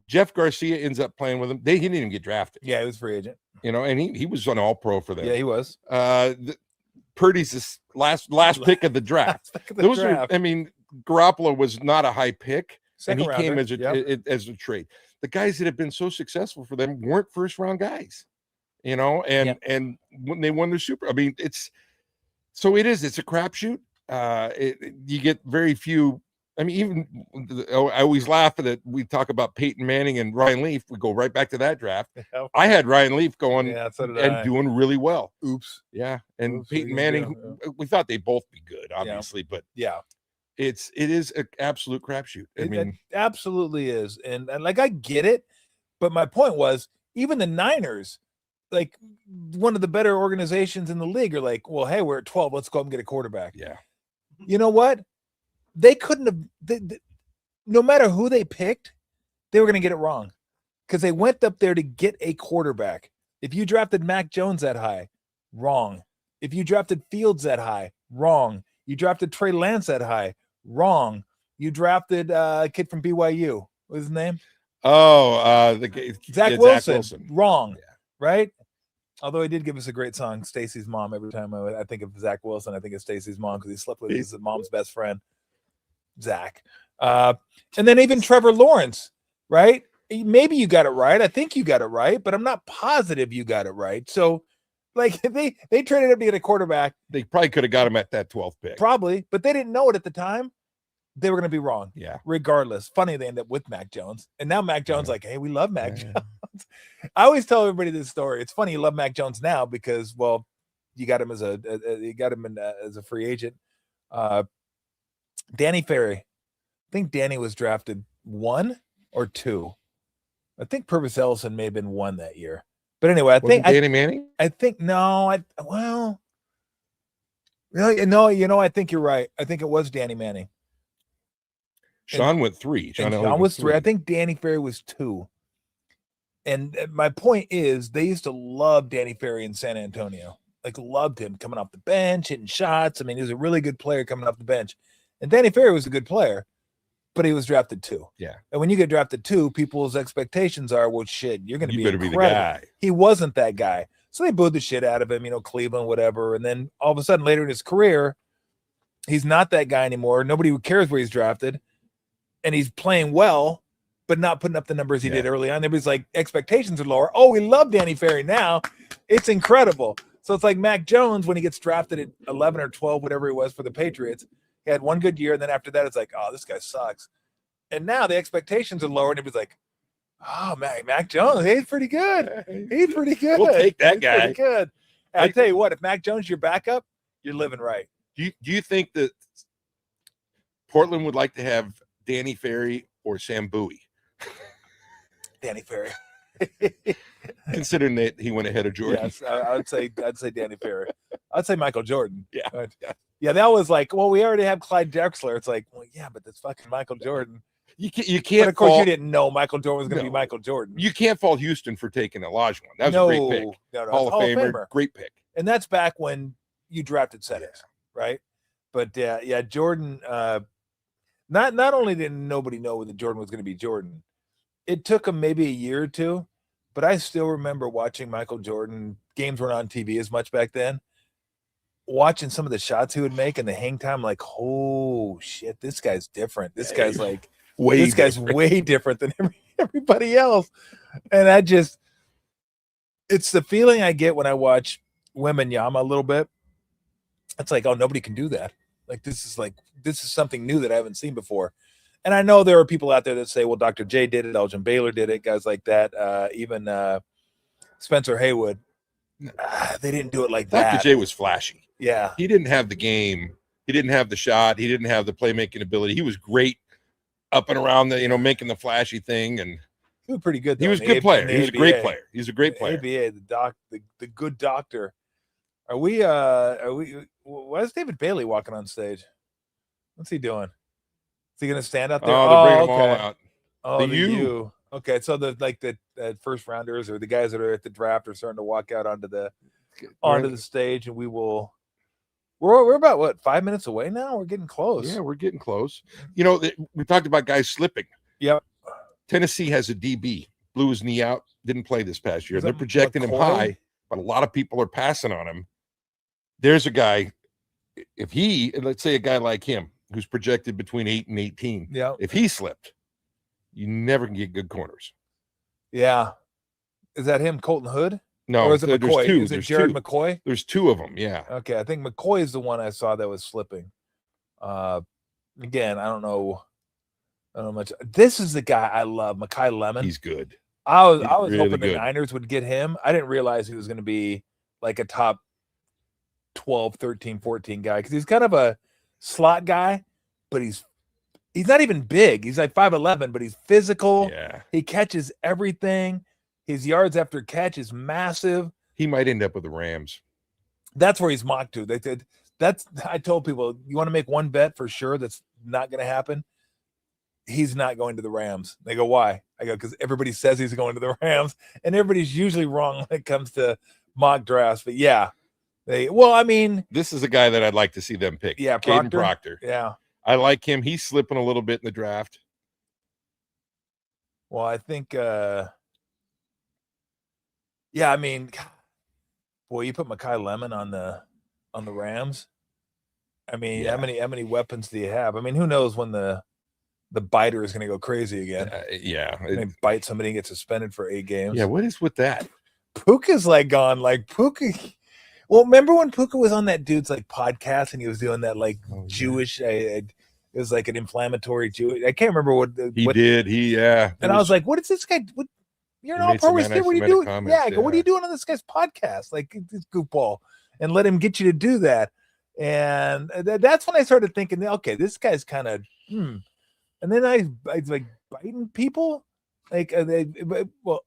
Jeff Garcia ends up playing with him. He didn't even get drafted. Yeah, he was free agent. You know, and he was an all-pro for them. Yeah, he was. Purdy's last pick of the draft. I mean, Garoppolo was not a high pick, and he came as a trade. The guys that have been so successful for them weren't first-round guys. You know, and when they won the Super, I mean, it's a crapshoot. You get very few. I mean, even I always laugh at it. We talk about Peyton Manning and Ryan Leaf. We go right back to that draft. Yeah. I had Ryan Leaf going and doing really well. Oops. Yeah. And Peyton Manning, we thought they'd both be good, obviously, but it is an absolute crapshoot. It absolutely is. And like, I get it. But my point was, even the Niners, like one of the better organizations in the league, are like, well, hey, we're at 12. Let's go up and get a quarterback. Yeah. You know what? They couldn't have, no matter who they picked, they were going to get it wrong because they went up there to get a quarterback. If you drafted Mac Jones that high, wrong. If you drafted Fields that high, wrong. You drafted Trey Lance that high, wrong. You drafted a kid from BYU. What's his name? Oh, Zach Wilson. Wrong. Yeah. Right? Although he did give us a great song, Stacy's Mom. Every time I think of Zach Wilson, I think of Stacy's mom because he slept with his mom's best friend, Zach. And then even Trevor Lawrence, right? Maybe you got it right. I think you got it right, but I'm not positive you got it right. So, like, they traded up to get a quarterback. They probably could have got him at that 12th pick. Probably, but they didn't know it at the time. They were going to be wrong. Yeah. Regardless. Funny they end up with Mac Jones. And now Mac Jones like, hey, we love Mac Jones. I always tell everybody this story. It's funny you love Mac Jones now because, well, you got him as a free agent. Danny Ferry. I think Danny was drafted 1 or 2. I think Purvis Ellison may have been 1 that year. But anyway, I think Danny Manning? I think no, I think you're right. I think it was Danny Manning. Sean went 3. Sean was 3. I think Danny Ferry was 2. And my point is, they used to love Danny Ferry in San Antonio. Like, loved him coming off the bench, hitting shots. I mean, he was a really good player coming off the bench. And Danny Ferry was a good player, but he was drafted 2. Yeah. And when you get drafted 2, people's expectations are, well, shit, you're going to be incredible. Be the guy. He wasn't that guy. So they booed the shit out of him, Cleveland, whatever. And then all of a sudden, later in his career, he's not that guy anymore. Nobody cares where he's drafted. And he's playing well, but not putting up the numbers he did early on. Everybody's like, expectations are lower. Oh, we love Danny Ferry now. It's incredible. So it's like Mac Jones when he gets drafted at 11 or 12, whatever he was for the Patriots. He had 1 good year, and then after that, it's like, oh, this guy sucks. And now the expectations are lower, and everybody's like, oh, Mac Jones, he's pretty good. He's pretty good. We'll take that guy. Pretty good. And I tell you what, if Mac Jones your backup, you're living right. Do you think that Portland would like to have Danny Ferry or Sam Bowie? Danny Ferry. Considering that he went ahead of Jordan. Yes, I'd say Danny Ferry. I'd say Michael Jordan. Yeah. That was like, well, we already have Clyde Drexler. It's like, well, yeah, but that's fucking Michael Jordan. You can't. But of course, you didn't know Michael Jordan was going to be Michael Jordan. You can't fault Houston for taking Elijah one. That was a great pick. No, Hall of Famer, great pick. And that's back when you drafted settings, right? But Jordan. Not only did nobody know that Jordan was going to be Jordan, it took him maybe a year or 2, but I still remember watching Michael Jordan. Games weren't on TV as much back then. Watching some of the shots he would make and the hang time, like, oh shit, this guy's different. This guy's like way different than everybody else. And it's the feeling I get when I watch Wembanyama a little bit. It's like, oh, nobody can do that. This is something new that I haven't seen before. And I know there are people out there that say, well, Dr. J did it, Elgin Baylor did it, guys like that, even Spencer Haywood. They didn't do it like that. Dr. J was flashy. Yeah. He didn't have the game. He didn't have the shot. He didn't have the playmaking ability. He was great up and around making the flashy thing. And he was pretty good. He was a good player. He was a great player. He's a great player. ABA, the good doctor. Are we, why is David Bailey walking on stage? What's he doing? Is he going to stand out there? Oh, they're bringing them all out. Oh, the U. Okay, so the first rounders or the guys that are at the draft are starting to walk out onto the stage, and we're about what, 5 minutes away now? We're getting close. Yeah, we're getting close. We talked about guys slipping. Yep. Tennessee has a DB, blew his knee out, didn't play this past year. They're projecting him high, but a lot of people are passing on him. There's a guy, let's say a guy like him, who's projected between 8 and 18. Yeah. If he slipped, you never can get good corners. Yeah. Is that him, Colton Hood? No, or is it McCoy? There's two. Is it Jared McCoy? There's two of them, yeah. Okay, I think McCoy is the one I saw that was slipping. Again, I don't know much. This is the guy I love, Mekhi Lemon. He's good. I was really hoping good. The Niners would get him. I didn't realize he was going to be like a top 12, 13, 14 guy, because he's kind of a slot guy, but he's not even big. He's like 5'11", but he's physical. Yeah. He catches everything. His yards after catch is massive. He might end up with the Rams. That's where he's mocked to. I told people, you want to make one bet for sure that's not going to happen? He's not going to the Rams. They go, why? I go, because everybody says he's going to the Rams, and everybody's usually wrong when it comes to mock drafts. But yeah, this is a guy that I'd like to see them pick. Yeah, Caden Proctor. Yeah, I like him. He's slipping a little bit in the draft. Well, I think, boy, you put Mekhi Lemon on the Rams. How many weapons do you have? Who knows when the biter is going to go crazy again? They bite somebody and get suspended for 8 games. Yeah, what is with that? Puka's gone. Puka. Well, remember when Puka was on that dude's podcast and he was doing that Jewish? It was like an inflammatory Jewish. I can't remember what he did. And I was like, "What is this guy? You're an all-pro wrestler. What are you doing? What are you doing on this guy's podcast? This goofball." And let him get you to do that. And that's when I started thinking, okay, this guy's kind of. And then I was biting people.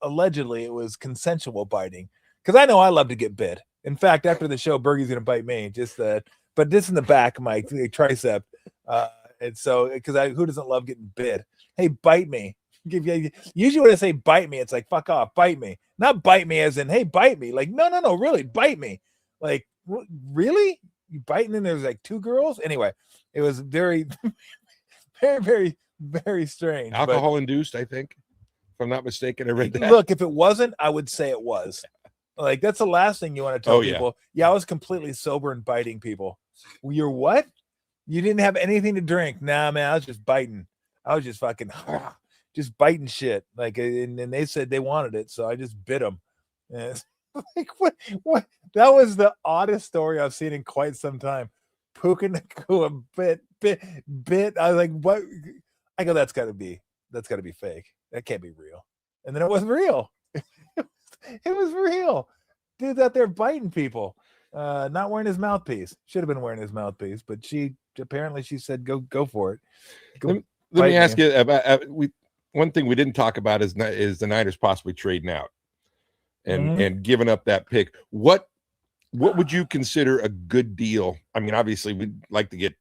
Allegedly it was consensual biting, because I know I love to get bit. In fact, after the show, Bergie's gonna bite me. But this in the back of my tricep, and so because who doesn't love getting bit? Hey, bite me. Usually when I say bite me, it's like fuck off, bite me, not bite me as in hey, bite me. No, really, bite me. Really, you biting? And there's 2 girls. Anyway, it was very, very, very, very strange. Alcohol induced, I think. If I'm not mistaken, I read that. Look, if it wasn't, I would say it was. That's the last thing you want to tell people. Yeah, I was completely sober and biting people. You're what? You didn't have anything to drink? Nah, man, I was just biting. I was just fucking just biting shit. And they said they wanted it, so I just bit them. What? That was the oddest story I've seen in quite some time. Puka Nacua bit. I was like, what? I go, that's gotta be fake. That can't be real. And then it wasn't real. It was real. Dude's out there biting people, not wearing his mouthpiece. Should have been wearing his mouthpiece, but she said go for it. Let me ask you about one thing we didn't talk about is the Niners possibly trading out and giving up that pick. What would you consider a good deal? Obviously we'd like to get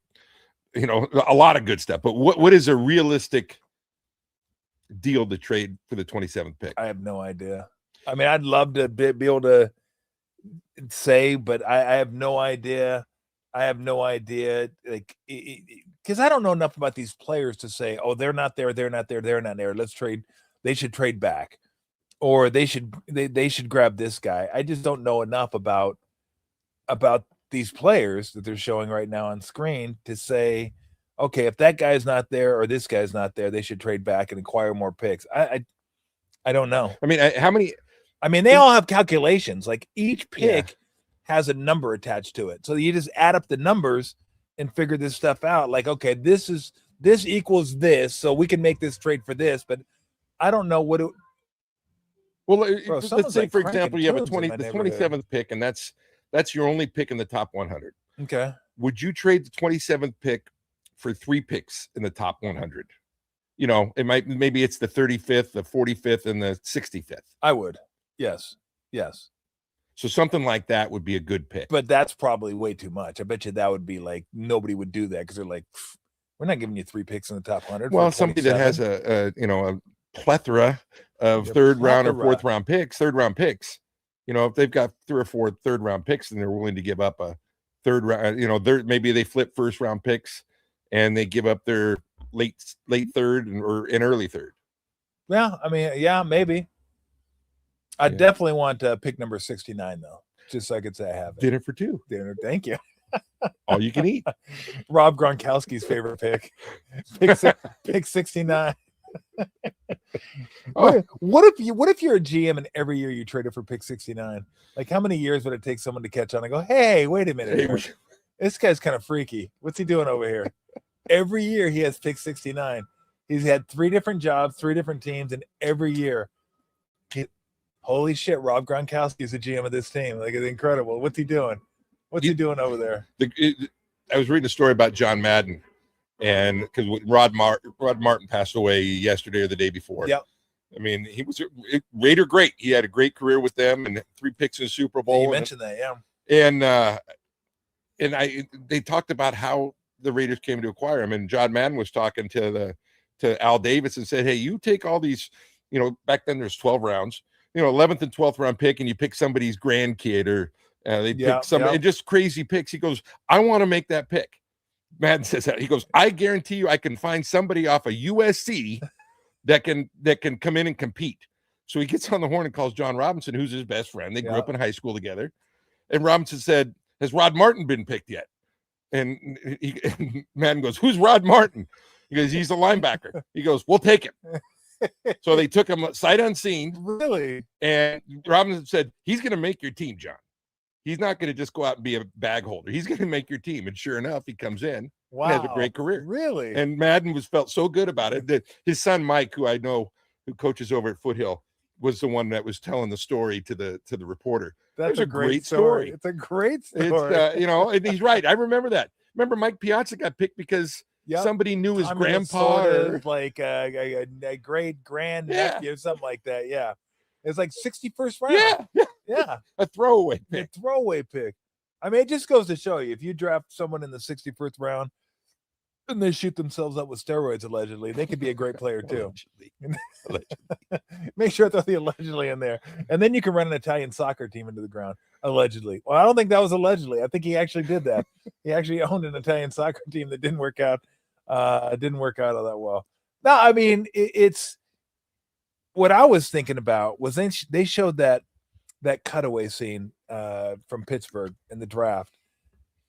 a lot of good stuff, but what is a realistic deal to trade for the 27th pick? I have no idea. I'd love to be able to say, but I have no idea. Because I don't know enough about these players to say, oh, they're not there, they're not there, they're not there. Let's trade. They should trade back, or they should grab this guy. I just don't know enough about these players that they're showing right now on screen to say, okay, if that guy's not there or this guy's not there, they should trade back and acquire more picks. I don't know. How many? They all have calculations. Each pick has a number attached to it. So you just add up the numbers and figure this stuff out. Like, okay, this equals this, so we can make this trade for this. But I don't know what it. Well, Bro, let's say, like for example, you have the 27th pick, and that's your only pick in the top 100. Okay. Would you trade the 27th pick for 3 picks in the top 100? Maybe it's the 35th, the 45th, and the 65th. I would. Yes. So something like that would be a good pick. But that's probably way too much. I bet you that would be like nobody would do that because they're like, we're not giving you 3 picks in the top 100. Well, somebody that has a plethora of third round or fourth round picks, if they've got 3 or 4 third round picks and they're willing to give up a third round, maybe they flip first round picks and they give up their late third or an early third. Yeah, I mean, yeah, maybe. I definitely want pick number 69 though, just so I could say I have it. Dinner for 2. Dinner, thank you. All you can eat. Rob Gronkowski's favorite pick. Pick 69. What if you're a GM and every year you traded for pick 69? Like, how many years would it take someone to catch on and go, hey, wait a minute, this guy's kind of freaky. What's he doing over here? Every year he has pick 69. He's had 3 different jobs, 3 different teams, and every year, holy shit, Rob Gronkowski is the GM of this team. Like, it's incredible. What's he doing? What's he doing over there? I was reading a story about John Madden, and because Rod Martin passed away yesterday or the day before. Yep. I mean, he was a Raider great. He had a great career with them and 3 picks in the Super Bowl. You mentioned that, yeah. And they talked about how the Raiders came to acquire him, and John Madden was talking to Al Davis and said, hey, you take all these, back then there's 12 rounds, 11th and 12th round pick, and you pick somebody's grandkid or they pick somebody, and just crazy picks. He goes, I want to make that pick. Madden says that. He goes, I guarantee you I can find somebody off of USC that can come in and compete. So he gets on the horn and calls John Robinson, who's his best friend. They grew up in high school together. And Robinson said, has Rod Martin been picked yet? And Madden goes, who's Rod Martin? He goes, he's a linebacker. He goes, we'll take him. So they took him sight unseen. Really? And Robinson said, he's going to make your team, John. He's not going to just go out and be a bag holder. He's going to make your team. And sure enough, he comes in and has a great career. Really? And Madden felt so good about it that his son, Mike, who I know, who coaches over at Foothill, was the one that was telling the story to the reporter. That's a great story. It's a great story. And he's right. I remember that. Remember Mike Piazza got picked because somebody knew his grandpa, or like a great grand nephew, something like that. Yeah. It's like 61st round. Yeah. A throwaway pick. I mean, it just goes to show you, if you draft someone in the 61st round and they shoot themselves up with steroids, allegedly, they could be a great player too. Allegedly. Make sure to throw the allegedly in there. And then you can run an Italian soccer team into the ground, allegedly. Well, I don't think that was allegedly. I think he actually did that. He actually owned an Italian soccer team that didn't work out. All that well. No, I mean, it's what I was thinking about was they showed that cutaway scene from Pittsburgh in the draft.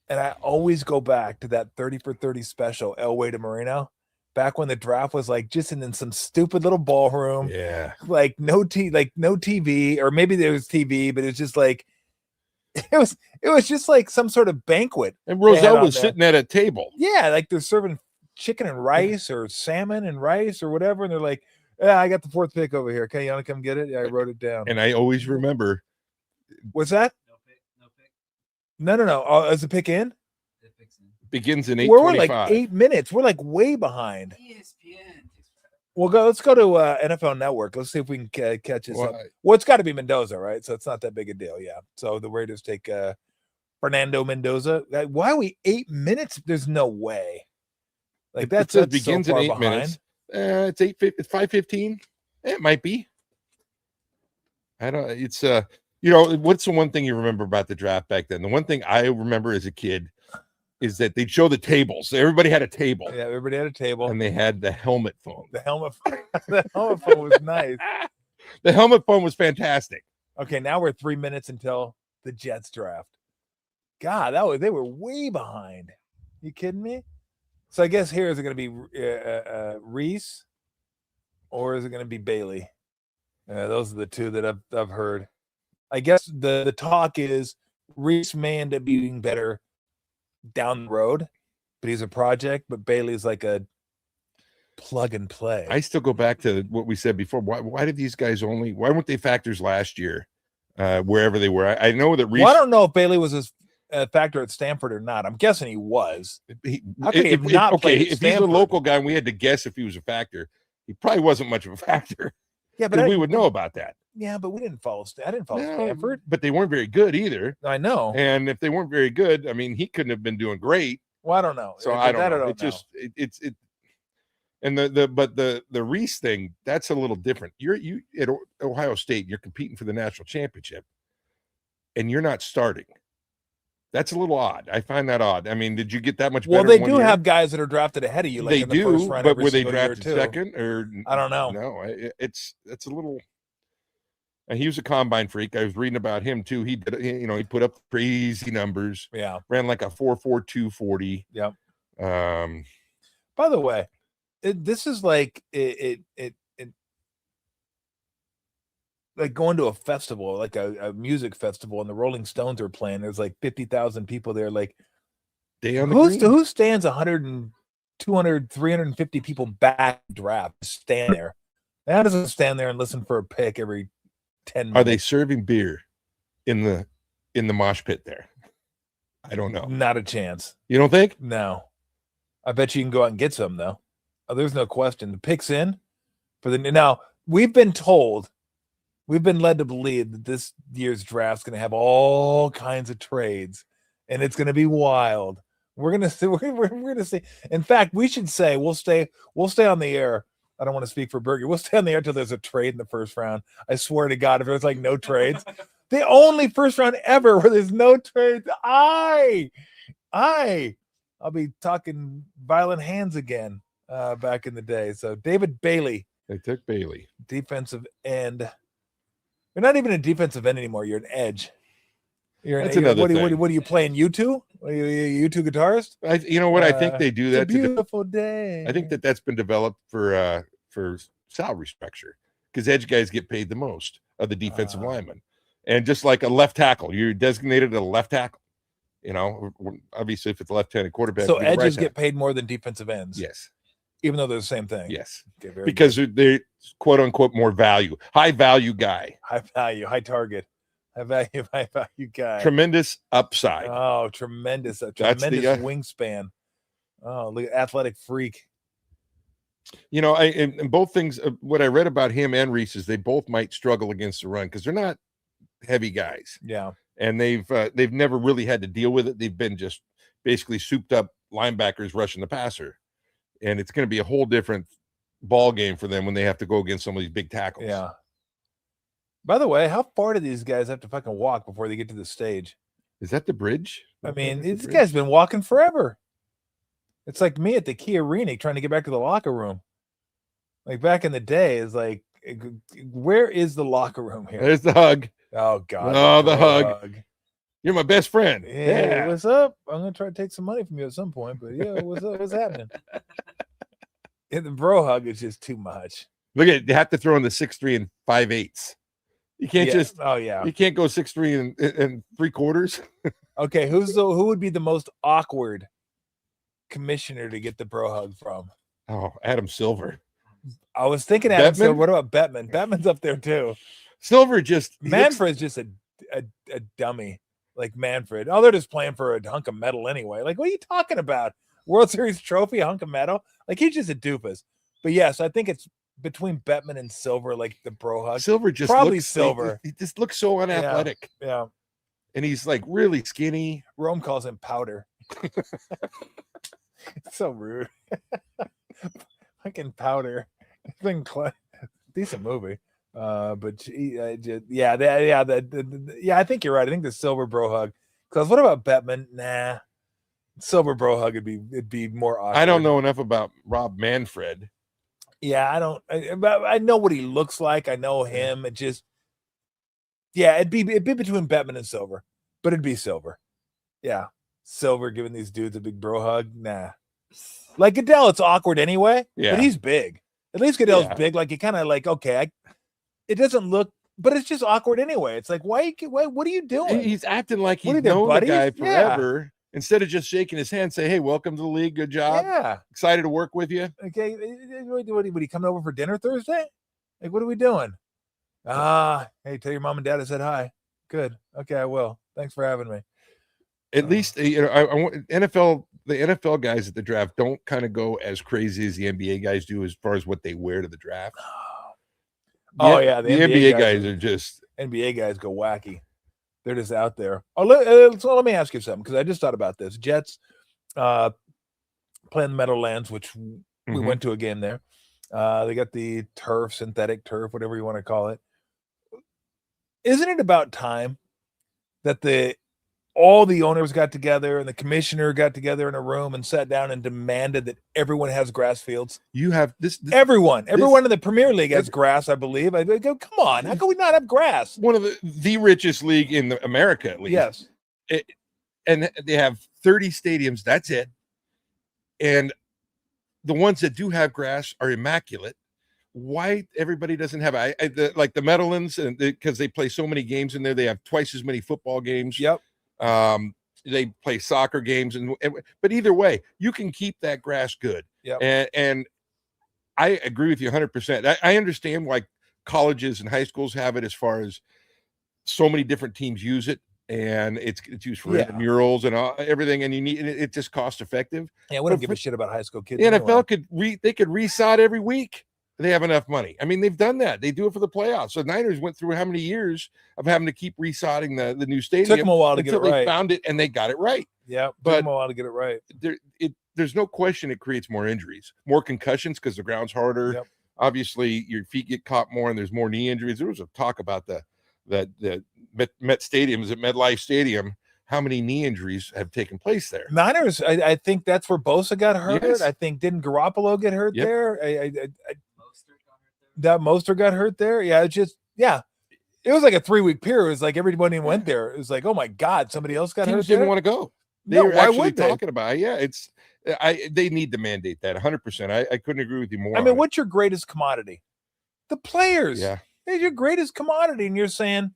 And I always go back to that 30 for 30 special, Elway to Marino, back when the draft was like just in some stupid little ballroom. Yeah. Like no TV, or maybe there was TV, but it was just like, it was just like some sort of banquet. And Roselle was sitting at a table. Yeah. Like they're serving chicken and rice or salmon and rice or whatever. And they're like, yeah, I got the 4th pick over here. Okay, you want to come get it? Yeah, I wrote it down. And I always remember. What's that? No. Is the pick in? It begins in 8:25. We're like 8 minutes. We're like way behind. ESPN. Let's go to NFL Network. Let's see if we can catch this up. Well, it's got to be Mendoza, right? So it's not that big a deal. Yeah. So the Raiders take Fernando Mendoza. Why are we 8 minutes? There's no way. Like that's begins in 8 minutes. It's 5:15. It might be. I don't. It's what's the one thing you remember about the draft back then? The one thing I remember as a kid is that they'd show the tables. Everybody had a table. Yeah, everybody had a table, and they had the helmet phone. The helmet phone was nice. The helmet phone was fantastic. Okay, now we're 3 minutes until the Jets draft. God, they were way behind. You kidding me? So I guess here, is it going to be Reese, or is it going to be Bailey? Those are the two that I've heard. I guess the talk is Reese may end up being better down the road, but he's a project. But Bailey's like a plug and play. I still go back to what we said before. Why did these guys why weren't they factors last year, wherever they were? I know that Reese. Well, I don't know if Bailey was a factor at Stanford or not. I'm guessing he was. How could he have not played at if Stanford? He's a local guy and we had to guess if he was a factor, he probably wasn't much of a factor. Yeah, but we would know about that. Yeah, but we didn't follow. I didn't follow Stanford. But they weren't very good either. I know. And if they weren't very good, I mean, he couldn't have been doing great. Well, I don't know. So I don't know. It's and the Reese thing, that's a little different. You at Ohio State, you're competing for the national championship, and you're not starting. That's a little odd. I find that odd. I mean, did you get that much better? Well, they do have guys that are drafted ahead of you. Like they in the do, first round but were they drafted second or? I don't know. No, it's a little. And he was a combine freak. I was reading about him too. He did, he put up crazy numbers. Yeah, ran like a 4.42 40. Yep. By the way, this is like it like going to a festival, like a music festival, and the Rolling Stones are playing. There's like 50,000 people there. Like, who stands 100 and 200, 350 people back draft? Stand there. How does it stand there and listen for a pick every 10 minutes? Are they serving beer in the mosh pit there? I don't know. Not a chance. You don't think? No. I bet you can go out and get some though. Oh, there's no question. The pick's in for the now. We've been led to believe that this year's draft's going to have all kinds of trades, and it's going to be wild. We're going to see. We're going to see. In fact, we should say we'll stay on the air. I don't want to speak for Berger. We'll stay on the air until there's a trade in the first round. I swear to God, if there's like no trades, the only first round ever where there's no trades, I'll be talking violent hands again back in the day. So David Bailey. They took Bailey. Defensive end. You're not even a defensive end anymore. You're an edge. That's another thing. What are you playing? U2? Are you U2 guitarist? I think they do that. It's a beautiful day. I think that's been developed for salary structure because edge guys get paid the most of the defensive linemen. And just like a left tackle, you're designated a left tackle. Obviously, if it's a left-handed quarterback, so edges get paid more than defensive ends. Yes, even though they're the same thing. Yes, okay, because they're quote unquote more value, high value guy, high value, high target, high value guy. Tremendous upside. Oh, tremendous wingspan. Oh, look, athletic freak. In both things, what I read about him and Reese is they both might struggle against the run because they're not heavy guys. Yeah. And they've never really had to deal with it. They've been just basically souped up linebackers rushing the passer, and it's going to be a whole different ball game for them when they have to go against some of these big tackles. Yeah. By the way, how far do these guys have to fucking walk before they get to the stage? Is that the bridge? I mean, this guy's been walking forever. It's like me at the Key Arena trying to get back to the locker room. Like back in the day, is like, where is the locker room here? There's the hug. Oh God! Oh, the hug. You're my best friend. Yeah. What's up? I'm gonna try to take some money from you at some point, but yeah, what's up? What's happening? The bro hug is just too much. Look at you have to throw in the 6'3" and 5/8. You can't just. Oh yeah. You can't go 6'3" and 3/4. Okay, who would be the most awkward commissioner to get the bro hug from? Oh, Adam Silver. I was thinking Adam Silver. What about Bettman? Bettman's up there too. Silver Manfred's just a dummy, like Manfred. Oh, they're just playing for a hunk of metal anyway. Like, what are you talking about? World Series trophy, a hunk of metal? Like, he's just a doofus. But yes, I think it's between Bettman and Silver, like the bro hug. Silver just probably Silver. He just looks so unathletic. Yeah. And he's like really skinny. Rome calls him Powder. It's so rude. Fucking Powder. Decent movie. But I think you're right. I think the Silver bro hug. Because what about Bettman? Nah, Silver bro hug it'd be more awkward. I don't know enough about Rob Manfred. Yeah, I know what he looks like. I know him. It just, it'd be between Bettman and Silver, but it'd be Silver. Yeah, Silver giving these dudes a big bro hug. Nah, like Goodell, it's awkward anyway. Yeah, but he's big. At least Goodell's big. Like you kind of like, okay, it doesn't look but it's just awkward anyway. It's like, why what are you doing? He's acting like What are he's they, known the guy buddies? Yeah. forever. Instead of just shaking his hand, say, "Hey, welcome to the league. Good job. Yeah. Excited to work with you." Okay. What are you coming over for dinner Thursday? Like, what are we doing? Hey, tell your mom and dad I said hi. Good. Okay, I will. Thanks for having me. At least I want the NFL guys at the draft don't kind of go as crazy as the NBA guys do as far as what they wear to the draft. Oh yeah, the NBA guys are just NBA guys go wacky. They're just out there. So let me ask you something, because I just thought about this. Jets playing the Meadowlands, which we went to a game there. They got the turf, synthetic turf, whatever you want to call it. Isn't it about time that all the owners got together and the commissioner got together in a room and sat down and demanded that everyone has grass fields? You have this everyone in the Premier League has grass, I believe. I go, come on, how can we not have grass? One of the richest league in America, at least. Yes. And they have 30 stadiums. That's it. And the ones that do have grass are immaculate. Why everybody doesn't have like the Meadowlands, and because they play so many games in there, they have twice as many football games. Yep. They play soccer games, but either way, you can keep that grass good. Yep. And I agree with you 100%. I understand why colleges and high schools have it, as far as so many different teams use it, and it's used for murals and everything, and it's just cost effective. Yeah, we don't give a shit about high school kids. The NFL could resod every week. They have enough money. I mean, they've done that. They do it for the playoffs. So Niners went through how many years of having to keep resodding the new stadium? Took them a while to get it right. They found it, and they got it right. Yeah, but took them a while to get it right. There's no question it creates more injuries, more concussions, because the ground's harder. Yep. Obviously, your feet get caught more, and there's more knee injuries. There was a talk about the Met Stadiums at MetLife Stadium. How many knee injuries have taken place there? Niners, I think that's where Bosa got hurt. Yes. I think, didn't Garoppolo get hurt there? That Mostert got hurt there. Yeah, it was like a 3-week period. It was like everybody went there. It was like, oh my God, somebody else got hurt. Didn't want to go. They were actually talking about it. Yeah, they need to mandate that 100%. I couldn't agree with you more. I mean, what's your greatest commodity? The players. Yeah, it's your greatest commodity, and you're saying,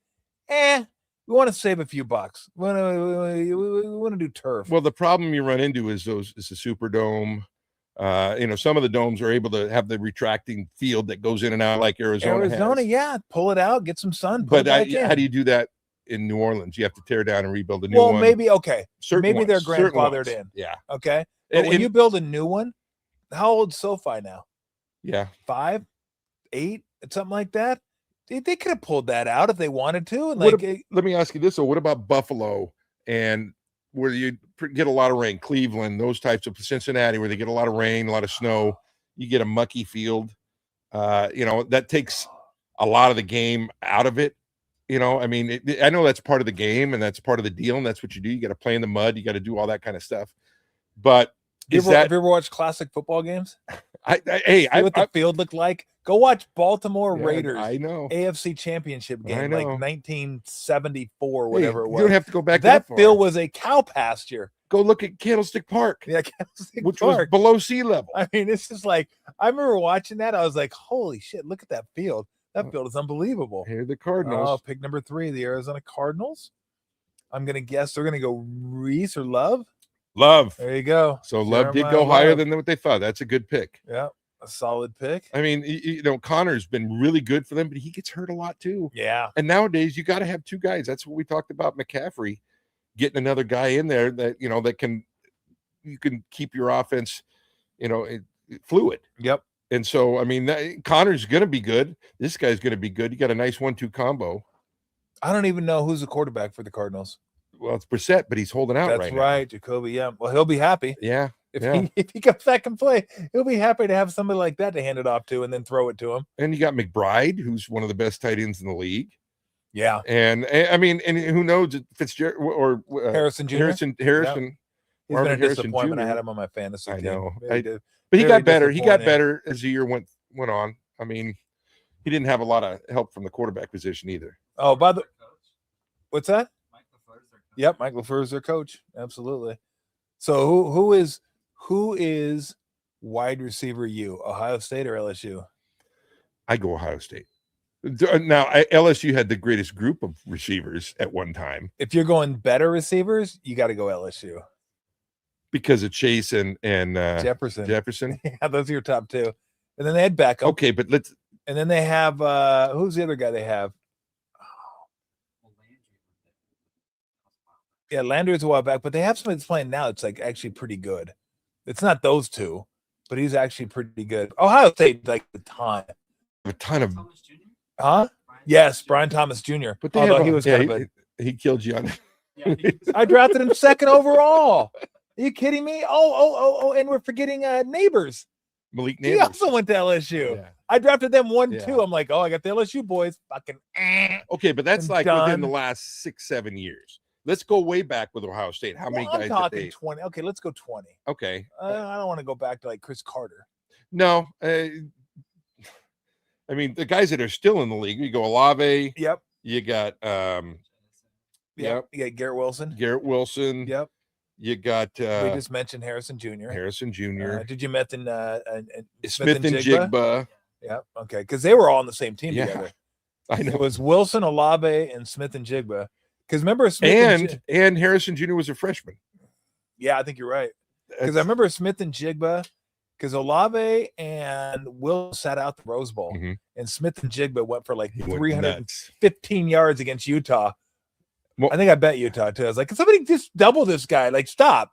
we want to save a few bucks. We want to do turf. Well, the problem you run into is the Superdome. Some of the domes are able to have the retracting field that goes in and out, like Arizona has. Yeah, pull it out, get some sun. But how do you do that in New Orleans? You have to tear down and rebuild a new one. Well, maybe maybe they're grandfathered in. Yeah. Okay. But when you build a new one, how old's SoFi now? Yeah. 5, 8, something like that. They could have pulled that out if they wanted to. And let me ask you this: so, what about Buffalo and where you get a lot of rain, Cleveland, those types of Cincinnati, where they get a lot of rain, a lot of snow, you get a mucky field. That takes a lot of the game out of it. I mean, I know that's part of the game and that's part of the deal, and that's what you do. You got to play in the mud, you got to do all that kind of stuff. But have you ever watched classic football games? What the field looked like? Go watch Baltimore Raiders. I know. AFC Championship game, like 1974, whatever it was. You don't have to go back that far. field was a cow pasture. Go look at Candlestick Park. Yeah, Candlestick Park. Was below sea level. I mean, it's just like, I remember watching that. I was like, holy shit, look at that field. That field is unbelievable. Here are the Cardinals. Oh, pick number 3, the Arizona Cardinals. I'm going to guess they're going to go Reese or Love. Love. There you go. So Love did go higher than what they thought. That's a good pick. Yeah, a solid pick. I mean, Connor's been really good for them, but he gets hurt a lot too. Yeah. And nowadays you got to have 2 guys. That's what we talked about McCaffrey, getting another guy in there that, you can keep your offense, fluid. Yep. And so, I mean, Connor's going to be good. This guy's going to be good. You got a nice 1-2 combo. I don't even know who's the quarterback for the Cardinals. Well, it's Brissett, but he's holding out That's right, Jacoby. Yeah. Well, he'll be happy. Yeah. If he comes back and play, he'll be happy to have somebody like that to hand it off to and then throw it to him. And you got McBride, who's one of the best tight ends in the league. Yeah. And I mean, and who knows, Fitzgerald or Harrison Jr. Harrison. Yep. He's been a disappointment. I had him on my fantasy team. I know. But he got better. He got better as the year went on. I mean, he didn't have a lot of help from the quarterback position either. Oh, what's that? Yep, Mike LaFleur is their coach. Absolutely. So who is wide receiver you? Ohio State or LSU? I go Ohio State. Now, LSU had the greatest group of receivers at one time If you're going better receivers, you got to go LSU. because of Chase and Jefferson. Jefferson. Yeah, those are your top two. And then they had Beckham. Okay, but let's. And then they have who's the other guy they have? Yeah, Landry's a while back, but they have somebody that's playing now. It's like actually pretty good. It's not those two, but he's actually pretty good. Ohio State like a ton. A ton of. Huh? Yes, Brian Thomas Jr. But they although have he was kind of he killed you on. I drafted him second overall. Are you kidding me? Oh, and we're forgetting Neighbors. Malik He Neighbors. also went to LSU. Yeah. I drafted them 1-2. Yeah. I'm like, I got the LSU boys. Fucking. Okay, but that's I'm like within done. the last 6-7 years. Let's go way back with Ohio State. How many I'm guys talking did they? 20. Okay, let's go 20. Okay. I don't want to go back to like Chris Carter. No. I mean, the guys that are still in the league, you go Olave. Yep. You got Yep. You got Garrett Wilson. Garrett Wilson. Yep. You got We just mentioned Harrison Jr. Harrison Jr. Did you mention Smith and Jigba. Yep. Okay, because they were all on the same team Yeah. together. I know. It was Wilson, Olave, and Smith and Jigba. Because remember Smith and Harrison Jr. was a freshman. Yeah, I think you're right. Because I remember Smith and Jigba, because Olave and Will sat out the Rose Bowl, and Smith and Jigba went for like 315 yards against Utah. Well, I think I bet Utah too. I was like, can somebody just double this guy? Like, stop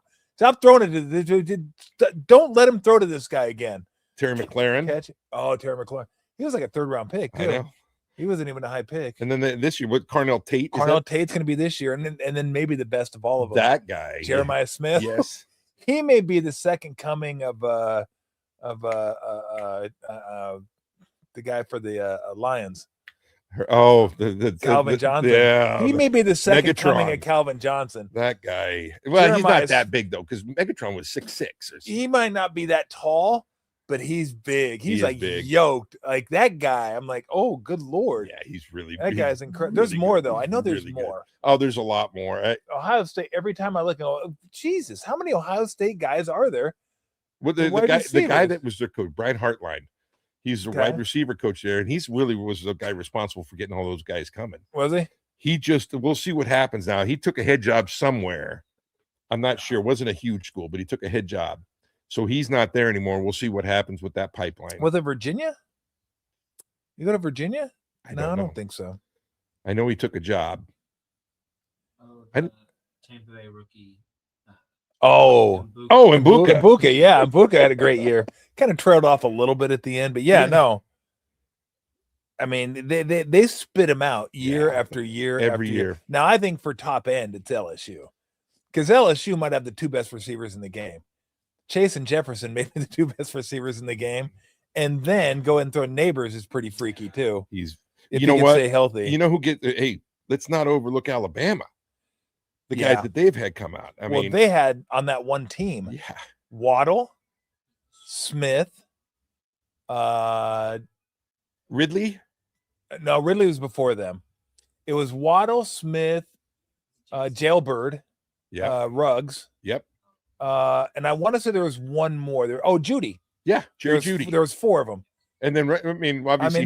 throwing it. Don't let him throw to this guy again. Terry McLaurin. Terry McLaurin. He was like a 3rd round pick too. I know. He wasn't even a high pick. And then this year, what Carnell Tate? Tate's going to be this year, and then maybe the best of all of them. That guy, Jeremiah Smith. Yes, he may be the second coming of the guy for the Lions. The Calvin Johnson. Yeah, he may be the second Megatron. coming of Calvin Johnson. That guy. Well, he's not that big though, because Megatron was 6'6". He might not be that tall, but he's big. He's like big. Yoked. Like that guy. I'm like, oh, good Lord. Yeah, he's really. That guy's incredible. There's really more good. though. I know there's really more. Good. Oh, there's a lot more. Ohio State. Every time I look, I go, Jesus, how many Ohio State guys are there? Well, the guy that was their coach, Brian Hartline, he's the wide receiver coach there, and he's really was the guy responsible for getting all those guys coming. Was he? We'll see what happens now. He took a head job somewhere. I'm not sure. It wasn't a huge school, but he took a head job. So he's not there anymore. We'll see what happens with that pipeline. Was it Virginia? You go to Virginia? I don't think so. I know he took a job. Tampa Bay rookie. And Mbuka. Mbuka, yeah. Mbuka had a great year. Kind of trailed off a little bit at the end, but no. I mean, they spit him out year after year every year. Now, I think for top end, it's LSU. Because LSU might have the 2 best receivers in the game. Chase and Jefferson may be the 2 best receivers in the game. And then go and throw Neighbors is pretty freaky too. If he can stay healthy. You know who let's not overlook Alabama. The guys that they've had come out. I mean, they had on that one team. Yeah. Waddle, Smith, Ridley. No, Ridley was before them. It was Waddle, Smith, Jailbird, Ruggs. Yep. And I want to say there was one more there. Oh, Judy. Yeah, Judy. There was 4 of them. And then obviously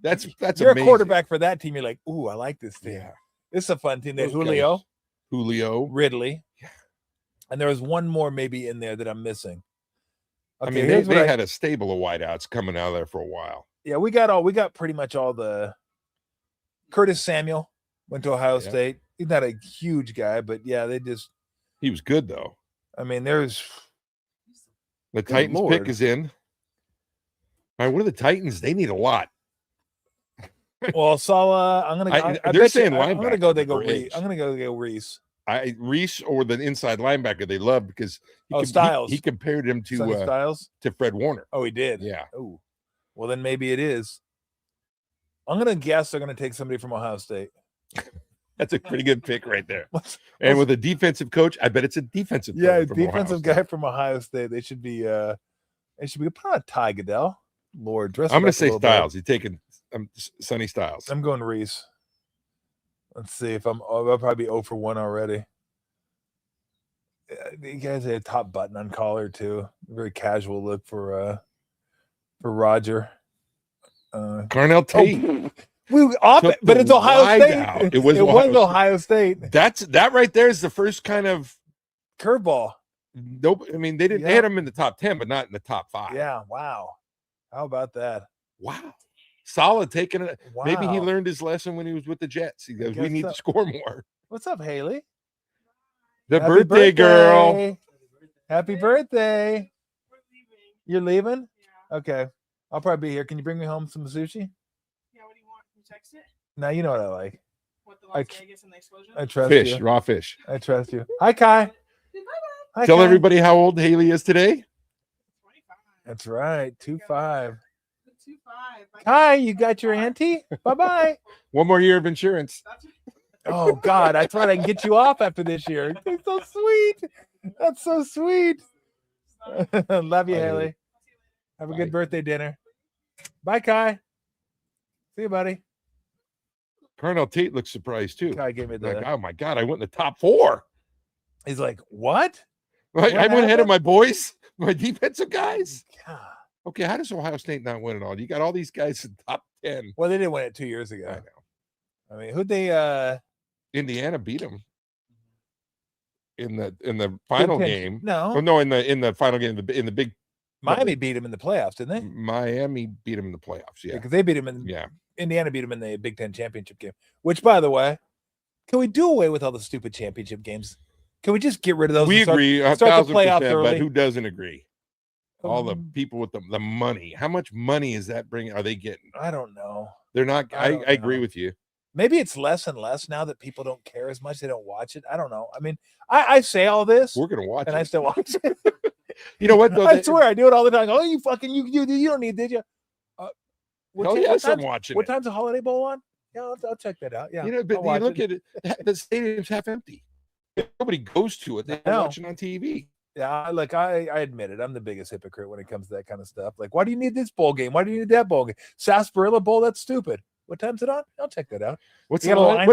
that's you're amazing. a quarterback for that team. You're like, ooh, I like this team. Yeah. This is a fun team. There's Julio, Ridley. Yeah. And there was one more maybe in there that I'm missing. Okay, I mean, they had a stable of wideouts coming out of there for a while. Yeah, we got pretty much all the. Curtis Samuel went to Ohio State. He's not a huge guy, but he was good though. I mean, there's the Titans pick is in. All right, what are the Titans? They need a lot. Well, Salah, I'm gonna. They're saying linebacker. I'm gonna go. They go. I'm gonna go Reese. Reese or the inside linebacker they love because Styles. He compared him to Styles to Fred Warner. Oh, he did. Yeah. Oh, well then maybe it is. I'm gonna guess they're gonna take somebody from Ohio State. That's a pretty good pick right there. And with a defensive coach, I bet it's a defensive. Yeah, defensive guy from Ohio State. They should be. Put on a tie, Goodell. Lord, dress. I'm gonna say Styles. He's taking Sonny Styles. I'm going Reese. Let's see if I'll probably be 0 for 1 already. You guys had a top button on collar too. Very casual look for Roger. Carnell Tate. Took but the it's Ohio wide State. out. It was Ohio State. That right there is the first kind of Curveball. nope. I mean, they didn't. They had him in the top 10, but not in the top 5. Yeah. Wow. How about that? Wow. Solid taking it. Wow. Maybe he learned his lesson when he was with the Jets. He goes, we need to score more. What's up, Haley? The birthday girl. Happy birthday. You're leaving? Yeah. Okay. I'll probably be here. Can you bring me home some sushi? Yeah, what do you want? Can you text it? No, you know what I like. What, the Las Vegas and the explosion? I trust Fish, you. raw fish. I trust you. Hi, Kai. Hi, Tell Kai. everybody how old Haley is today. 25. That's right. 2.5. 2.5. Hi, you got your auntie? Bye-bye. One more year of insurance. Oh, God. I thought I'd get you off after this year. It's so sweet. That's so sweet. Love you, Haley. Have a good birthday dinner. Bye, Kai. See you, buddy. Carnell Tate looks surprised, too. Kai gave me the... Like, oh, my God, I went in the top 4. He's like, what? I went ahead of my boys, my defensive guys. God. Okay, how does Ohio State not win it all? You got all these guys in top 10. Well, they didn't win it 2 years ago. I know. I mean, who'd they... Indiana beat them in the final game. No. Oh, no, in the final game in the big... Miami beat him in the playoffs, didn't they? Miami beat him in the playoffs, yeah. Because they beat him in... Yeah. Indiana beat him in the Big Ten championship game. Which, by the way, can we do away with all the stupid championship games? Can we just get rid of those? We agree, start 1,000%, but who doesn't agree? All the people with the money. How much money is that bringing? Are they getting? I don't know. They're not. I agree with you. Maybe it's less and less now that people don't care as much. They don't watch it. I don't know. I mean, I say all this. We're gonna watch and it. I still watch it. You know what? Though, I swear I do it all the time. Oh, you fucking you don't need, did you? Yes, I'm watching. What time's the Holiday Bowl on? Yeah, I'll check that out. Yeah, you know, but you look at it. The stadium's half empty. Nobody goes to it. They're watching on TV. Yeah, look, I admit it. I'm the biggest hypocrite when it comes to that kind of stuff. Like, why do you need this bowl game? Why do you need that bowl game? Sarsaparilla Bowl? That's stupid. What time's it on? I'll check that out. What's you got a line?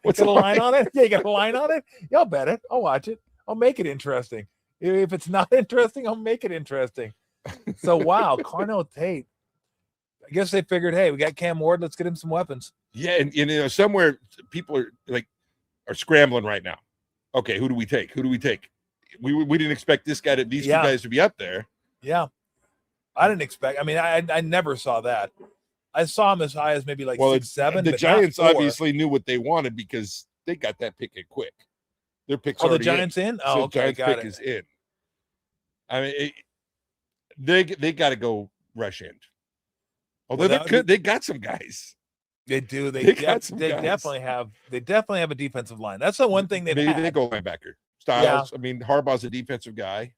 What's a line on it? Yeah, you got a line on it? Yeah, I'll bet it. I'll watch it. I'll make it interesting. If it's not interesting, I'll make it interesting. So, wow, Carnell Tate. I guess they figured, hey, we got Cam Ward. Let's get him some weapons. Yeah, and you know, somewhere people are scrambling right now. Okay, who do we take? Who do we take? We didn't expect these two guys to be up there. Yeah, I didn't expect. I mean, I never saw that. I saw him as high as maybe 6, 7. The Giants obviously knew what they wanted because they got that pick in quick. Their pick's already the Giants in. Oh, so okay, Giants got pick it. is in. I mean, they got to go rush in. Although they got some guys. They do. They guys. definitely have. They definitely have a defensive line. That's the one thing maybe they go linebacker. Styles. Yeah. I mean, Harbaugh's a defensive guy.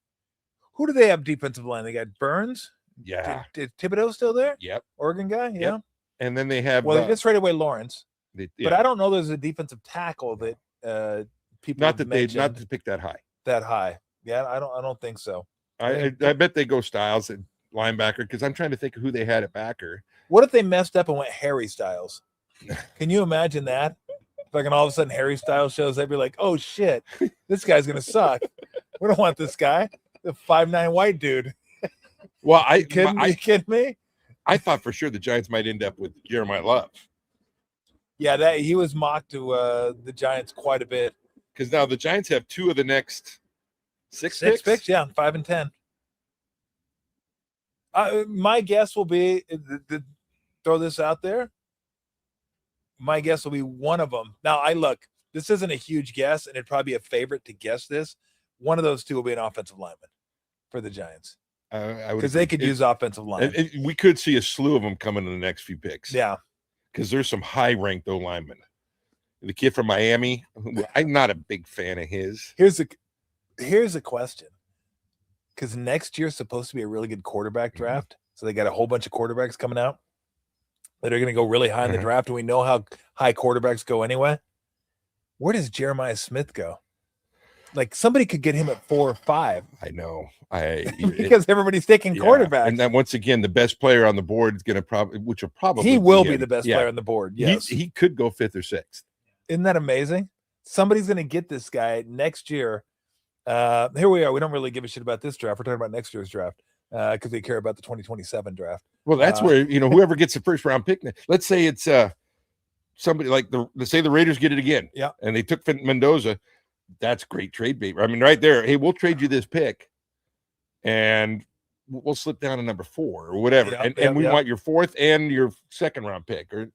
Who do they have defensive line? They got Burns. Yeah. Is Thibodeau still there? Yep. Oregon guy. Yeah. Yep. And then they have. Well, they just traded away Lawrence. But I don't know. There's a defensive tackle that people not to pick that high. That high. Yeah, I don't think so. I bet they go Styles and linebacker because I'm trying to think of who they had at backer. What if they messed up and went Harry Styles? Can you imagine that? Like, and all of a sudden Harry Styles shows up, you're like, oh shit, this guy's gonna suck. We don't want this guy, the 5'9" white dude. Well, you kidding me? I thought for sure the Giants might end up with Jeremiah Love. Yeah, he was mocked to the Giants quite a bit. Because now the Giants have 2 of the next 6 picks. Yeah, 5 and 10. My guess will be throw this out there. My guess will be one of them. Now, this isn't a huge guess, and it'd probably be a favorite to guess this. One of those two will be an offensive lineman for the Giants. Because they could use offensive line. We could see a slew of them coming in the next few picks. Yeah. Because there's some high-ranked linemen. The kid from Miami, I'm not a big fan of his. Here's a question. Because next year's supposed to be a really good quarterback draft. So they got a whole bunch of quarterbacks coming out that are going to go really high in the draft. And we know how high quarterbacks go anyway. Where does Jeremiah Smith go? Like, somebody could get him at 4 or 5. I know. Because everybody's taking quarterbacks. And then once again, the best player on the board is going to probably he will be the best player on the board. Yes. He could go 5th or 6th. Isn't that amazing? Somebody's going to get this guy next year. Here we are. We don't really give a shit about this draft. We're talking about next year's draft because we care about the 2027 draft. Well, that's where, whoever gets the first round pick, let's say it's somebody like let's say the Raiders get it again. Yeah. And they took Mendoza. That's great trade bait. I mean, right there. Hey, we'll trade you this pick, and we'll slip down to number 4 or whatever. And we want your 4th and your 2nd round pick. Or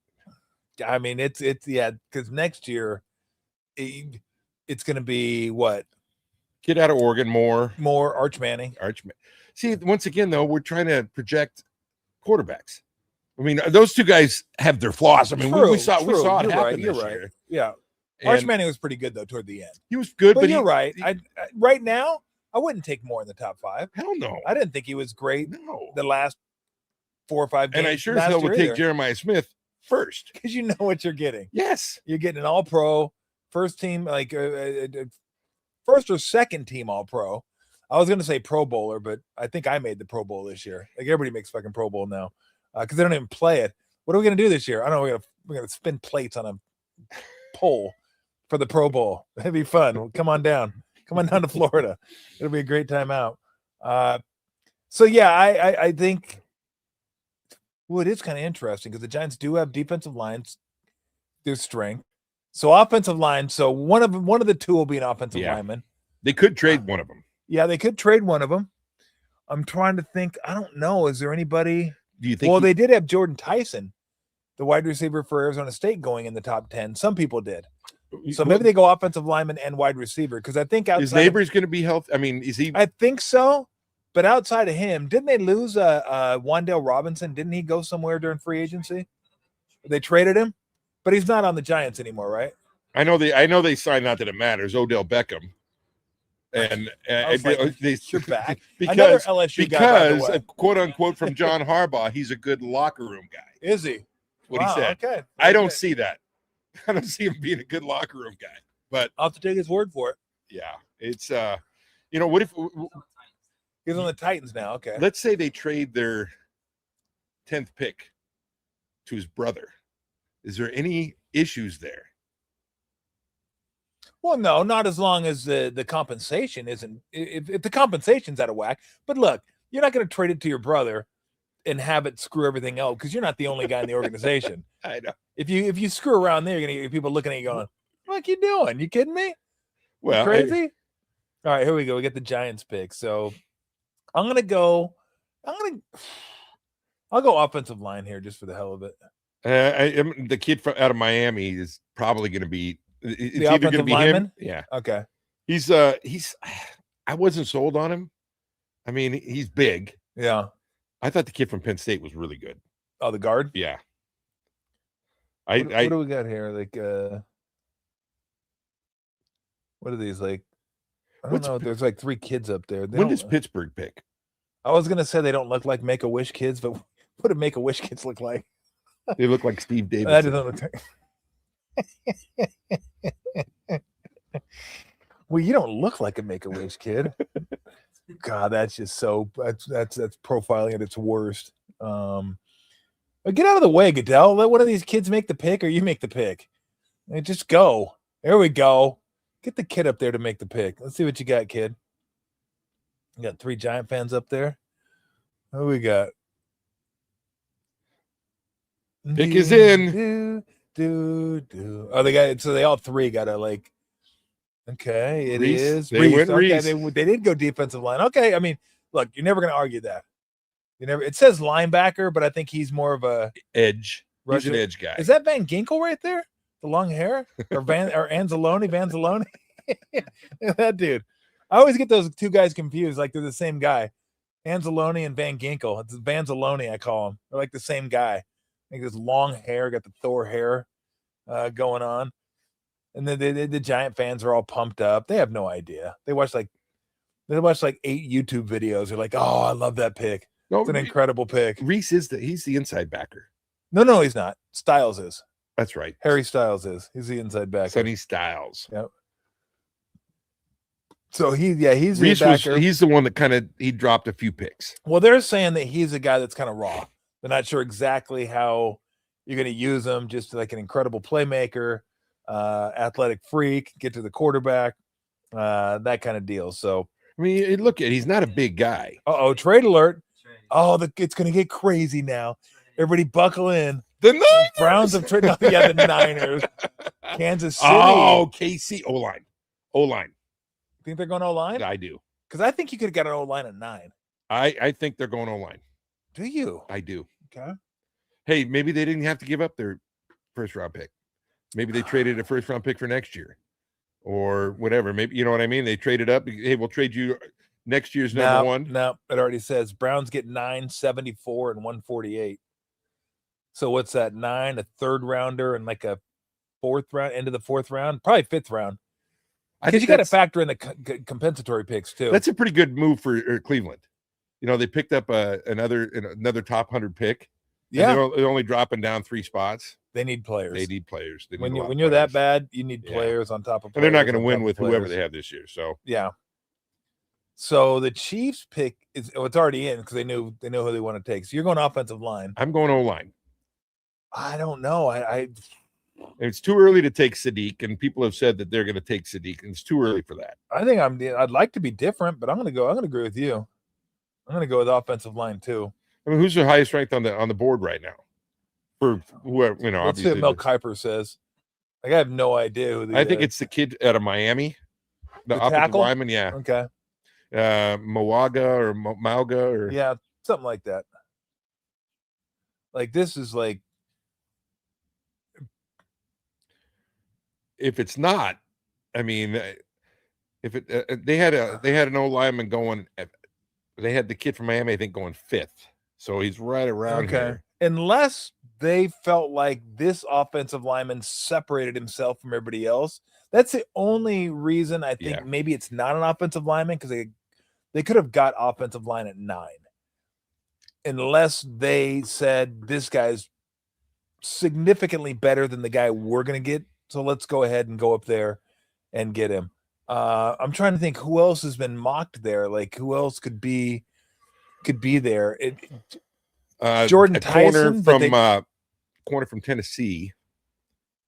I mean, it's because next year it's going to be what? Get out of Oregon more Arch Manning. See, once again, though, we're trying to project quarterbacks. I mean, those two guys have their flaws. I mean, we saw it happen this year. Yeah. Arch Manning was pretty good, though, toward the end. He was good, but you're right. Right now, I wouldn't take more in the top 5. Hell no. I didn't think he was great the last 4 or 5 games. And I sure as hell would take Jeremiah Smith first. Because you know what you're getting. Yes. You're getting an all-pro, first team, like first or second team all-pro. I was going to say Pro Bowler, but I think I made the Pro Bowl this year. Like, everybody makes fucking Pro Bowl now because they don't even play it. What are we going to do this year? I don't know. We're going to spin plates on a pole for the Pro Bowl. That'd be fun. Well, come on down. Come on down to Florida. It'll be a great time out. So, yeah, I think it is kind of interesting because the Giants do have defensive lines. Their strength. So offensive line. So one of the two will be an offensive lineman. They could trade one of them. Yeah, they could trade one of them. I'm trying to think. I don't know. Is there anybody? Do you think? Well, they did have Jordan Tyson, the wide receiver for Arizona State, going in the top 10. Some people did. So maybe they go offensive lineman and wide receiver because I think outside his neighbor's going to be healthy. I mean, is he? I think so. But outside of him, didn't they lose Wan'Dale Robinson? Didn't he go somewhere during free agency? They traded him, but he's not on the Giants anymore, right? I know they signed, not that it matters, Odell Beckham. And you're back because LSU guy, a quote unquote from John Harbaugh, he's a good locker room guy. Is he? What he said. Okay. I don't see that. I don't see him being a good locker room guy. But I'll have to take his word for it. Yeah, it's what if he's on the Titans now? Okay. Let's say they trade their 10th pick to his brother. Is there any issues there? Well, no, not as long as the compensation isn't. If the compensation's out of whack, but look, you're not going to trade it to your brother and have it screw everything out because you're not the only guy in the organization. I know. If you screw around there, you're going to get people looking at you going, "What you doing? You kidding me? Well, crazy." All right, here we go. We get the Giants pick. So I'll go offensive line here just for the hell of it. The kid out of Miami is probably going to be. It's the either going to be lineman? him. Yeah. Okay. He's. I wasn't sold on him. I mean, he's big. Yeah. I thought the kid from Penn State was really good. Oh, the guard. Yeah. What do we got here? Like, what are these like? I don't know. There's like 3 kids up there. When does Pittsburgh pick? I was gonna say they don't look like Make-A-Wish kids, but what do Make-A-Wish kids look like? They look like Steve Davis. That doesn't look. Well, you don't look like a Make-A-Wish kid. God, that's just so that's profiling at its worst. Get out of the way, Goodell. Let one of these kids make the pick, or you make the pick. Just go. There we go. Get the kid up there to make the pick. Let's see what you got, kid. You got 3 Giant fans up there. Who we got? Pick is in. Oh, they got it. So they all 3 got to like. Okay, it Reese. is. They Reese. went Okay, Reese. they did go defensive line. Okay, I mean, look, you're never going to argue that. It says linebacker, but I think he's more of a edge. Rusher. He's an edge guy. Is that Van Ginkel right there? The long hair, or Vanzalone? That dude. I always get those 2 guys confused, like they're the same guy. Anzalone and Van Ginkel. It's Vanzalone, I call him. They're like the same guy. I think this long hair, got the Thor hair going on. And then the Giant fans are all pumped up. They have no idea. They watch like 8 YouTube videos. They're like, "Oh, I love that pick. It's an incredible pick." Reese he's the inside backer. No, he's not. Styles is. That's right. Harry Styles is. He's the inside backer. Sonny Styles. Yep. So he's Reese the backer. He's the one that he dropped a few picks. Well, they're saying that he's a guy that's kind of raw. They're not sure exactly how you're going to use him. Just like an incredible playmaker, athletic freak, get to the quarterback, that kind of deal. So I mean, look at he's not a big guy. trade alert. Oh, it's going to get crazy now. Everybody buckle in. The Niners. Browns have traded. No, yeah, the Niners. Kansas City. Oh, KC O-line. Think they're going O-line? I do. Because I think you could have got an O-line at 9. I think they're going O-line. Do you? I do. Okay. Hey, maybe they didn't have to give up their first round pick. Maybe they traded a first round pick for next year or whatever. Maybe, you know what I mean? They traded up. Hey, we'll trade you next year's number one. No, it already says Browns get 9, 74, and 148. So what's that? 9, a third rounder, and like a fourth round, into the fourth round, probably fifth round. Because you got to factor in the compensatory picks too. That's a pretty good move for Cleveland. You know, they picked up another top 100 pick. Yeah, they're only dropping down 3 spots. They need players. They need players. When you're that bad, you need players on top of. And they're not going to win with whoever they have this year. So yeah. So the Chiefs pick is it's already in because they know who they want to take. So you're going offensive line. I'm going O-line. I don't know. It's too early to take Sadiq, and people have said that they're going to take Sadiq, and it's too early for that. I'd like to be different, but I'm going to agree with you. I'm going to go with offensive line too. I mean, who's the highest ranked on the board right now? For whoever, you know, let's see what Mel Kiper says. Like, I have no idea who. I think it's the kid out of Miami, the offensive tackle? lineman. Yeah. Okay. Moaga or Mauga or yeah, something like that. Like this is like. If it's not, I mean, if it they had an old lineman going. They had the kid from Miami, I think, going 5th. So he's right around here. Unless they felt like this offensive lineman separated himself from everybody else. That's the only reason I think maybe it's not an offensive lineman, because they could have got offensive line at 9. Unless they said this guy's significantly better than the guy we're going to get. So let's go ahead and go up there and get him. I'm trying to think who else has been mocked there. Like who else could be there? Jordan Tyson corner from Tennessee.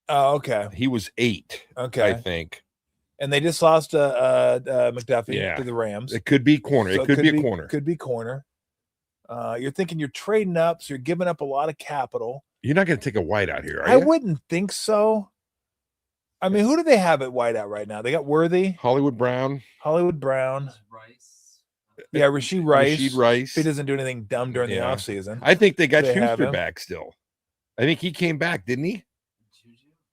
Oh, okay. He was 8. Okay, I think. And they just lost McDuffie to the Rams. It could be corner. So it could be a corner. Could be corner. You're thinking you're trading up, so you're giving up a lot of capital. You're not going to take a white out here, are I you? wouldn't think so. I mean, who do they have at wideout right now? They got Worthy, Hollywood Brown. Rice. Yeah, Rasheed Rice. If he doesn't do anything dumb during the offseason. I think they got Schuster back still. I think he came back, didn't he?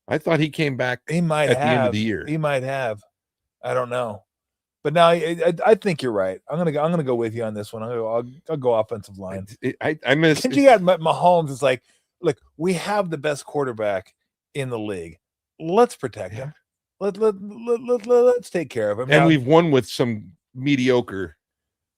I thought he came back. He might at have. the end of the year. He might have. I don't know. But now I think you're right. I'm gonna go with you on this one. I'll go offensive line. I miss. And you got Mahomes. It's like, look, we have the best quarterback in the league. Let's protect him. Let's take care of him. And we've won with some mediocre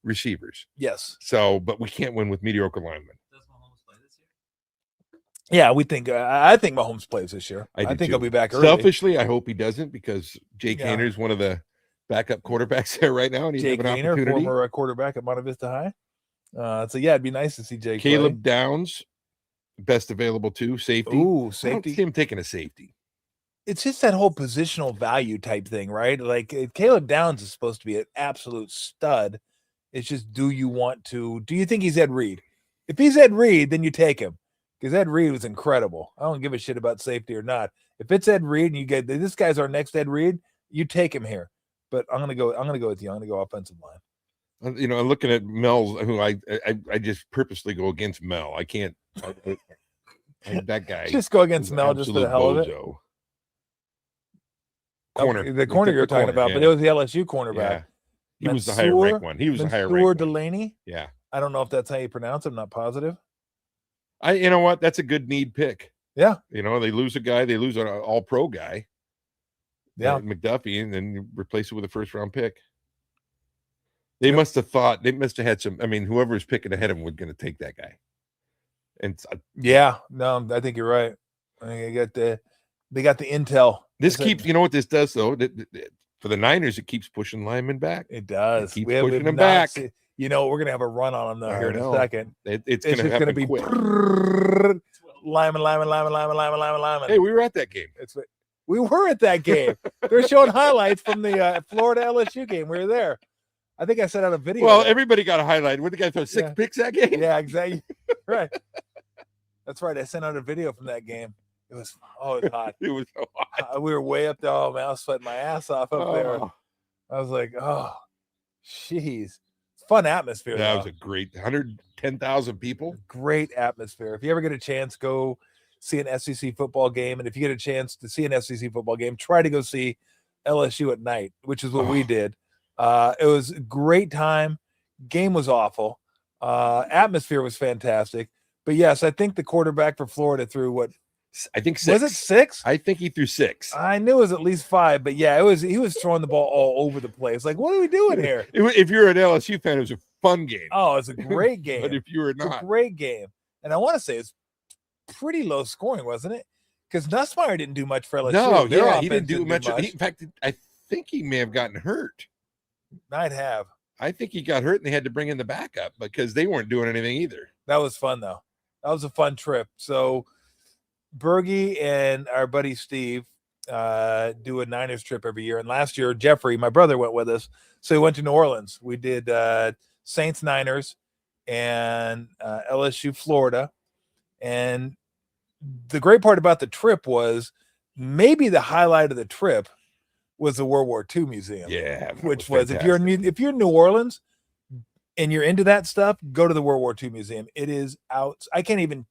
receivers. Yes. So, but we can't win with mediocre linemen. Does Mahomes play this year? Yeah, we think. I think Mahomes plays this year. I think he'll be back early. Selfishly, I hope he doesn't, because Jake Hayner is one of the backup quarterbacks there right now, and he's Jake an Hayner, opportunity. former quarterback at Monte Vista High. So yeah, it'd be nice to see Jake. Caleb Downs, best available too, safety. Ooh, I don't see him taking a safety. It's just that whole positional value type thing, right? Like Caleb Downs is supposed to be an absolute stud. It's just, do you think he's Ed Reed? If he's Ed Reed, then you take him, because Ed Reed was incredible. I don't give a shit about safety or not. If it's Ed Reed and you get this guy's our next Ed Reed, you take him here. But I'm gonna go with you. I'm gonna go offensive line. You know, looking at Mel's, who I just purposely go against Mel. I can't. That guy. Just go against Mel just for the hell of it. Corner. The corner you're talking about, but it was the LSU cornerback. Yeah. He was the higher ranked one. He was the higher ranked one. Delaney. Yeah. I don't know if that's how you pronounce it. I'm not positive. You know what? That's a good need pick. Yeah. You know, they lose a guy, they lose an all-pro guy. Yeah. McDuffie, and then you replace it with a first-round pick. They must have had some. I mean, whoever's picking ahead of him was going to take that guy. And no, I think you're right. I think they got the intel. This keeps, you know what this does though? For the Niners, it keeps pushing linemen back. It does. It keeps pushing them back. We're going to have a run on them though here in a second. It's going to happen be quick. Lineman. Hey, we were at that game. We were at that game. They're showing highlights from the Florida LSU game. We were there. I think I sent out a video. Well, everybody got a highlight. What, the guy throw 6 picks that game? Yeah, exactly. Right. That's right. I sent out a video from that game. It was hot. It was so hot. We were way up there. Oh man, I was sweating my ass off up there. Oh, I was like, oh, jeez. Fun atmosphere. that though. was a great 110,000 people. Great atmosphere. If you ever get a chance, go see an SEC football game. And if you get a chance to see an SEC football game, try to go see LSU at night, which is what we did. It was a great time. Game was awful. Atmosphere was fantastic. But yes, I think the quarterback for Florida threw what? I think 6. Was it 6? I think he threw 6. I knew it was at least 5, but yeah, he was throwing the ball all over the place. Like, what are we doing here? If you're an LSU fan, it was a fun game. Oh, it's a great game. But if you were It's not, a great game. And I want to say it's pretty low scoring, wasn't it? Because Nussmeier didn't do much for LSU. no, Their yeah, he offense didn't do much. In fact, I think he may have gotten hurt. Might have. I think he got hurt and they had to bring in the backup because they weren't doing anything either. That was fun, though. That was a fun trip. So Bergie and our buddy Steve do a Niners trip every year. And last year, Jeffrey, my brother, went with us. So he went to New Orleans. We did Saints Niners and LSU Florida. And the great part about the trip was maybe the highlight of the trip was the World War II Museum. Yeah, Which was if you're in New Orleans and you're into that stuff, go to the World War II Museum. It is out. I can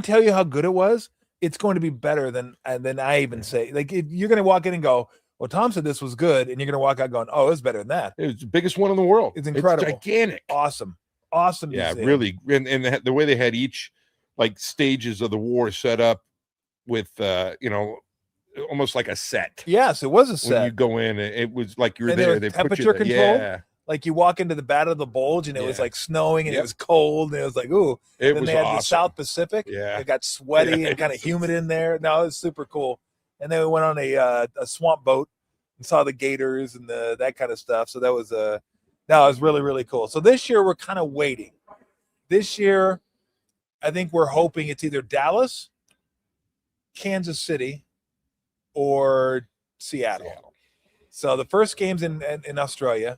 tell you how good it was. It's going to be better than I even say. Like you're going to walk in and go, well, Tom said this was good, and you're going to walk out going, oh, it was better than that. It was the biggest one in the world. It's incredible. It's gigantic. Awesome Yeah, museum. really. And the way they had each like stages of the war set up with almost like a set. Yes, it was a When you set. go in, it was like you were And there there. was They put you temperature there. control? Yeah, Like you walk into the Battle of the Bulge, and it was Yeah. like snowing, and it Yep. was cold, and it was like, ooh. it Then was they had awesome. the South Pacific. Yeah. It got sweaty Yeah. and kind of humid in there. No, it was super cool. And then we went on a swamp boat and saw the gators and that kind of stuff. So that was it was really, really cool. So this year we're kind of waiting. This year, I think we're hoping it's either Dallas, Kansas City, or Seattle. So the first game's in Australia.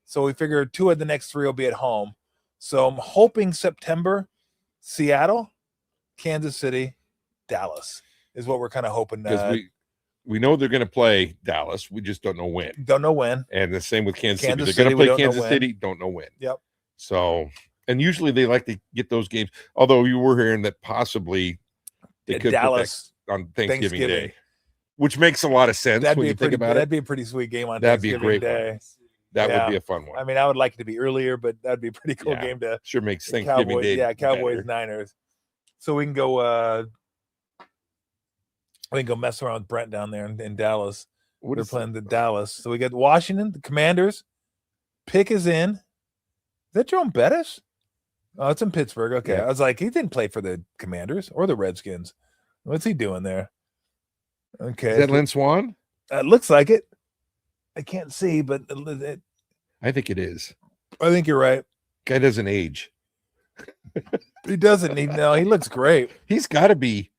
So we figure 2 of the next 3 will be at home. So I'm hoping September, Seattle, Kansas City, Dallas is what we're kind of hoping. Because we know they're going to play Dallas. We just don't know when. Don't know when. And the same with Kansas City. Kansas They're City, going we to don't play know Kansas when. City. Don't know when. Yep. So, and usually they like to get those games. Although you were hearing that possibly they At could Dallas put that on Thanksgiving Thanksgiving. Day, which makes a lot of sense That'd when be you a think pretty. about That'd it. be a pretty sweet game on That'd be a Thanksgiving great Day. one. That Yeah. would be a fun one. I mean, I would like it to be earlier, but that'd be a pretty cool Yeah. game to Sure makes Thanksgiving Cowboys. Day. Yeah, Cowboys better. Niners. So we can go. We can go mess around with Brent down there in Dallas. What They're is playing the Dallas. So we got Washington, the Commanders. Pick is in. Is that Jerome Bettis? Oh, it's in Pittsburgh. Okay. Yeah. I was like, he didn't play for the Commanders or the Redskins. What's he doing there? Okay. Is that Lynn Swan? It looks like it. I can't see, but I think it is. I think you're right. Guy doesn't age. He doesn't need no. He looks great. He's got to be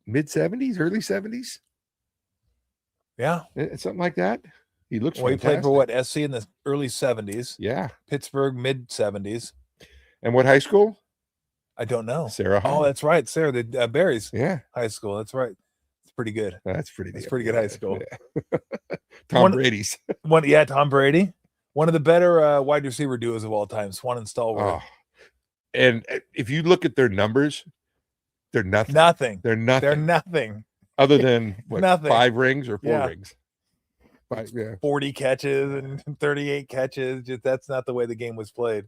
mid 70s, early 70s, Yeah. something like that. He looks. Well, he played for fantastic. what? SC in the early 70s. Yeah. Pittsburgh mid 70s. And what high school? I don't know. Sarah. Oh, High. that's right. Sarah, the Barry's Yeah, high school. That's right. It's pretty good. that's pretty. That's damn pretty good high school. Yeah. Tom One- Brady's. Tom Brady. One of the better wide receiver duos of all time, Swan and Stallworth. Oh. And if you look at their numbers, they're nothing. Nothing. They're nothing. They're nothing. Other than what, Nothing. 5 rings or 4 Yeah. rings. 5, yeah. 40 catches and 38 catches. Just that's not the way the game was played.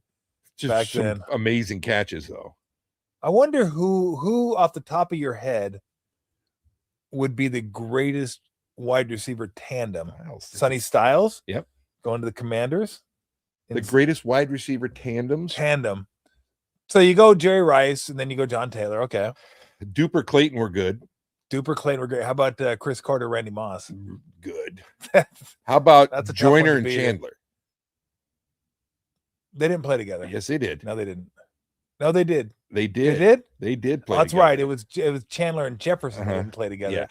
Just Back some then. amazing catches though. I wonder who off the top of your head would be the greatest wide receiver tandem. Sonny Styles. Yep. Going to the Commanders. The greatest wide receiver tandems. Tandem. So you go Jerry Rice and then you go John Taylor. Okay. Duper Clayton were good. Duper Clayton were great. How about Chris Carter, Randy Moss? Good. How about That's a tough one Joyner to and beat. Chandler? They didn't play together. Yes, they did. No, they didn't. No, they did. They They did. did. They did play. Oh, that's together. right. It was Chandler and Jefferson that Uh-huh. didn't play together.